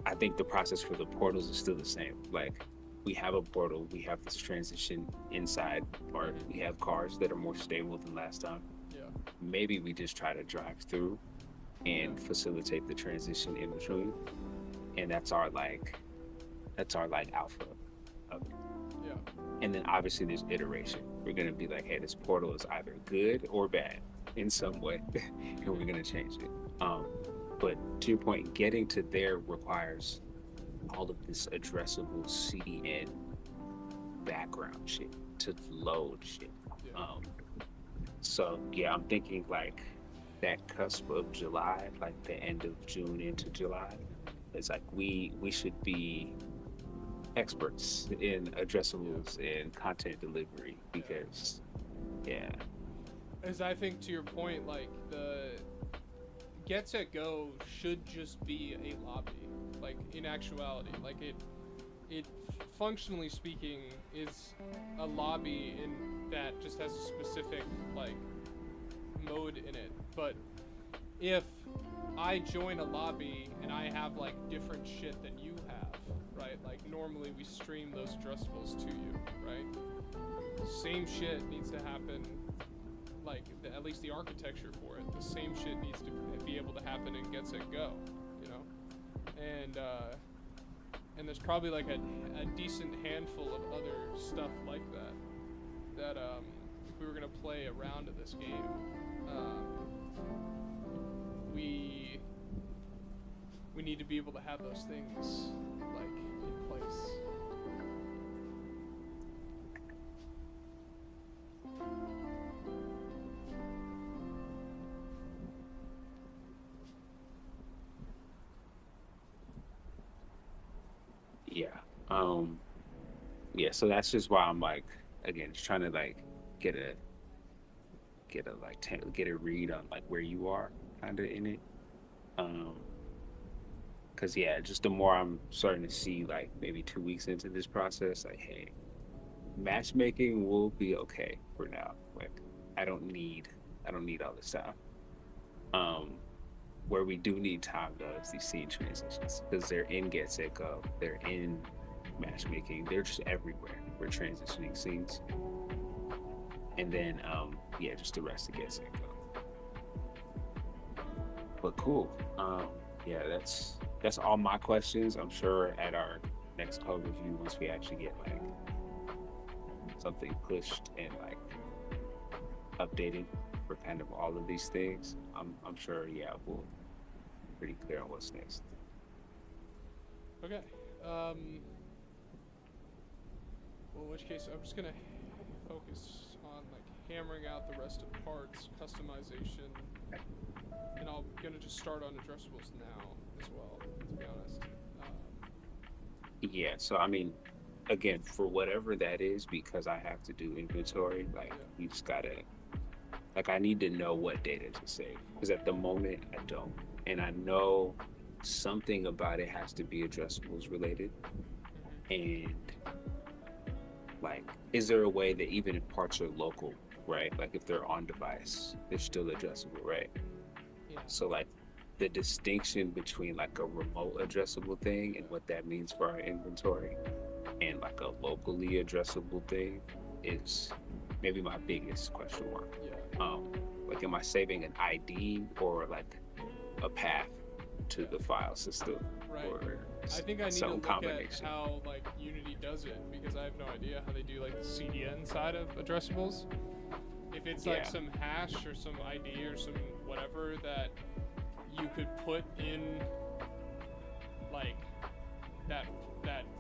I think the process for the portals is still the same. Like, we have a portal, we have this transition inside, or we have cars that are more stable than last time. Yeah. Maybe we just try to drive through and facilitate the transition in between. And that's our alpha of it. Yeah. And then obviously there's iteration. We're gonna be like, hey, this portal is either good or bad in some way, and we're gonna change it. But to your point, getting to there requires all of this addressable CDN background shit to load shit. Yeah. So yeah, I'm thinking like that cusp of July, like the end of June into July, it's like we should be experts in addressables and content delivery, because as I think to your point, like the Get Set Go should just be a lobby, like in actuality, like it functionally speaking is a lobby in that just has a specific like mode in it. But if I join a lobby and I have like different shit than you have, right? Like normally we stream those addressables to you, right? Same shit needs to happen, like at least the architecture for it, the same shit needs to be able to happen in Get Set Go, you know? And there's probably like a decent handful of other stuff like that if we were gonna play a round of this game, we need to be able to have those things like in place. Yeah. yeah, so that's just why I'm like, again, just trying to like get a get a read on like where you are kind of in it. Um, cause yeah, just the more I'm starting to see like maybe 2 weeks into this process, like, hey, matchmaking will be okay for now. Like, I don't need all this time. Um, where we do need time though is these scene transitions because they're in Get Set Go, they're in matchmaking, they're just everywhere. We're transitioning scenes, and then yeah, just the rest of Get Set Go. But cool. Yeah, that's all my questions. I'm sure at our next code review, once we actually get like something pushed and like updated for kind of all of these things, I'm sure, yeah, we'll be pretty clear on what's next. Okay. Well, in which case, I'm just gonna focus on like hammering out the rest of the parts, customization, and I'm gonna just start on addressables now as well, to be honest. Yeah, so I mean, again, for whatever that is, because I have to do inventory, like you just gotta, like, I need to know what data to save because at the moment I don't, and I know something about it has to be addressables related, and like, is there a way that even if parts are local, right? Like if they're on device, they're still addressable, right? Yeah. So like the distinction between like a remote addressable thing and what that means for our inventory and like a locally addressable thing is maybe my biggest question mark. Like, am I saving an ID or like a path to the file system? Right. Or I think I need to some look combination. at how like Unity does it because I have no idea how they do like the CDN side of addressables. If it's like some hash or some ID or some whatever that you could put in like that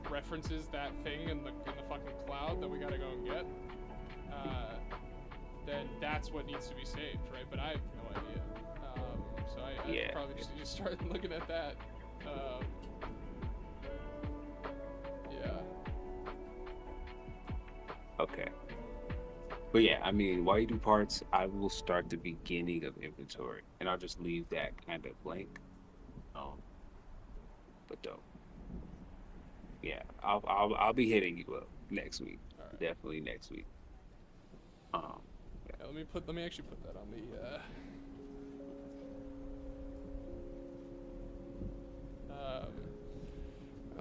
references that thing in the fucking cloud that we gotta go and get, then that's what needs to be saved, right? But I have no idea. So I probably just need to start looking at that. Yeah. Okay. But yeah, I mean, while you do parts, I will start the beginning of inventory, and I'll just leave that kind of blank. But dope. Yeah, I'll be hitting you up next week. Right. Definitely next week. Yeah. Let me actually put that on the.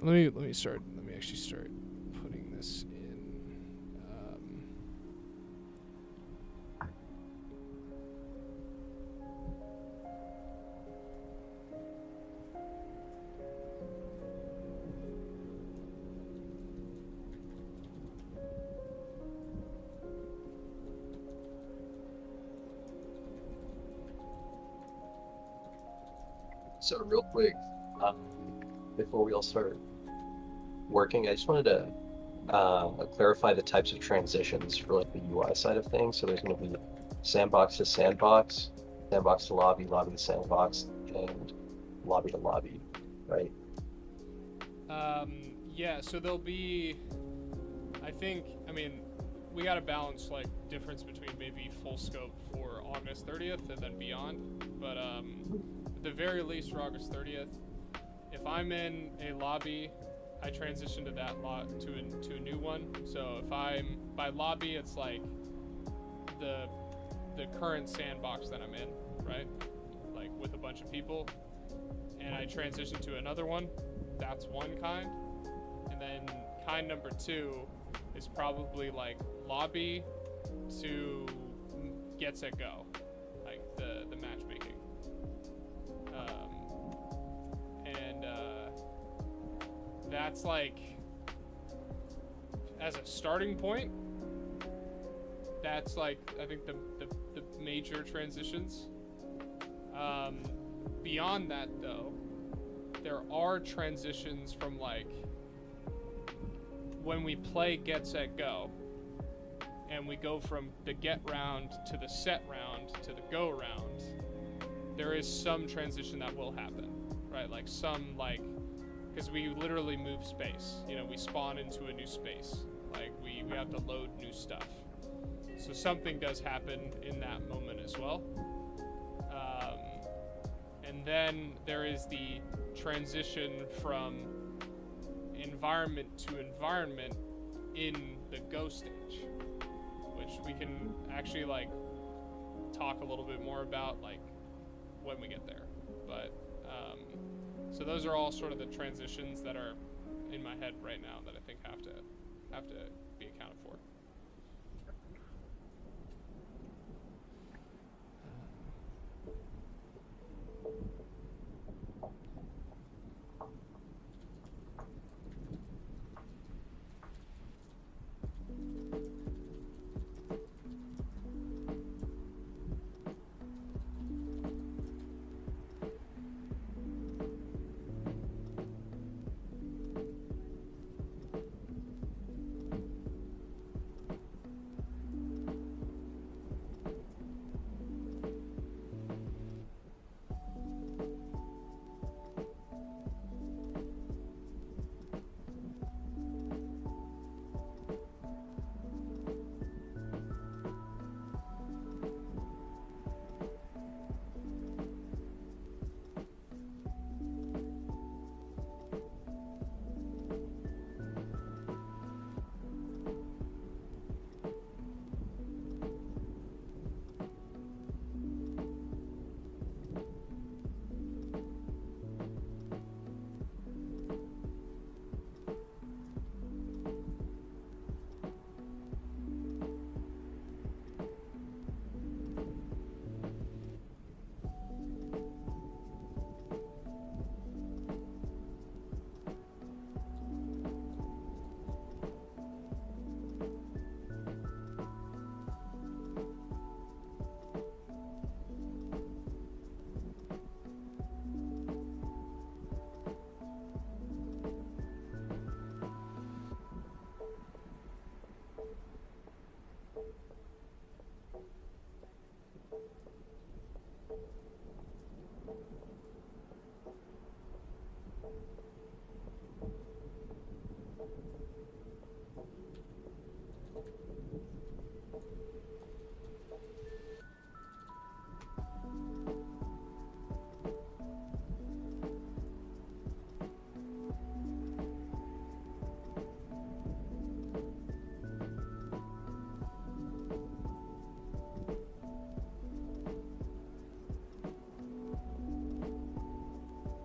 Let me actually start putting this in. So real quick, before we all start working, I just wanted to clarify the types of transitions for like the UI side of things. So there's going to be sandbox to sandbox, sandbox to lobby, lobby to sandbox, and lobby to lobby, right? Yeah, so there'll be, I mean, we got to balance like difference between maybe full scope for August 30th and then beyond. But at the very least for August 30th, if I'm in a lobby, I transition to that lot to a new one. So if I'm by lobby, it's like the current sandbox that I'm in, right? Like with a bunch of people, and I transition to another one. That's one kind, and then kind number two is probably like lobby to Get Set Go, like the matchmaking. And that's like, as a starting point, that's like, I think the major transitions. Beyond that though, there are transitions from like, when we play Get Set Go, and we go from the get round to the set round to the go round, there is some transition that will happen, right? Like some, like, because we literally move space, you know, we spawn into a new space. Like we have to load new stuff. So something does happen in that moment as well. And then there is the transition from environment to environment in the go stage, which we can actually like talk a little bit more about like when we get there. But so those are all sort of the transitions that are in my head right now that I think have to be accounted for.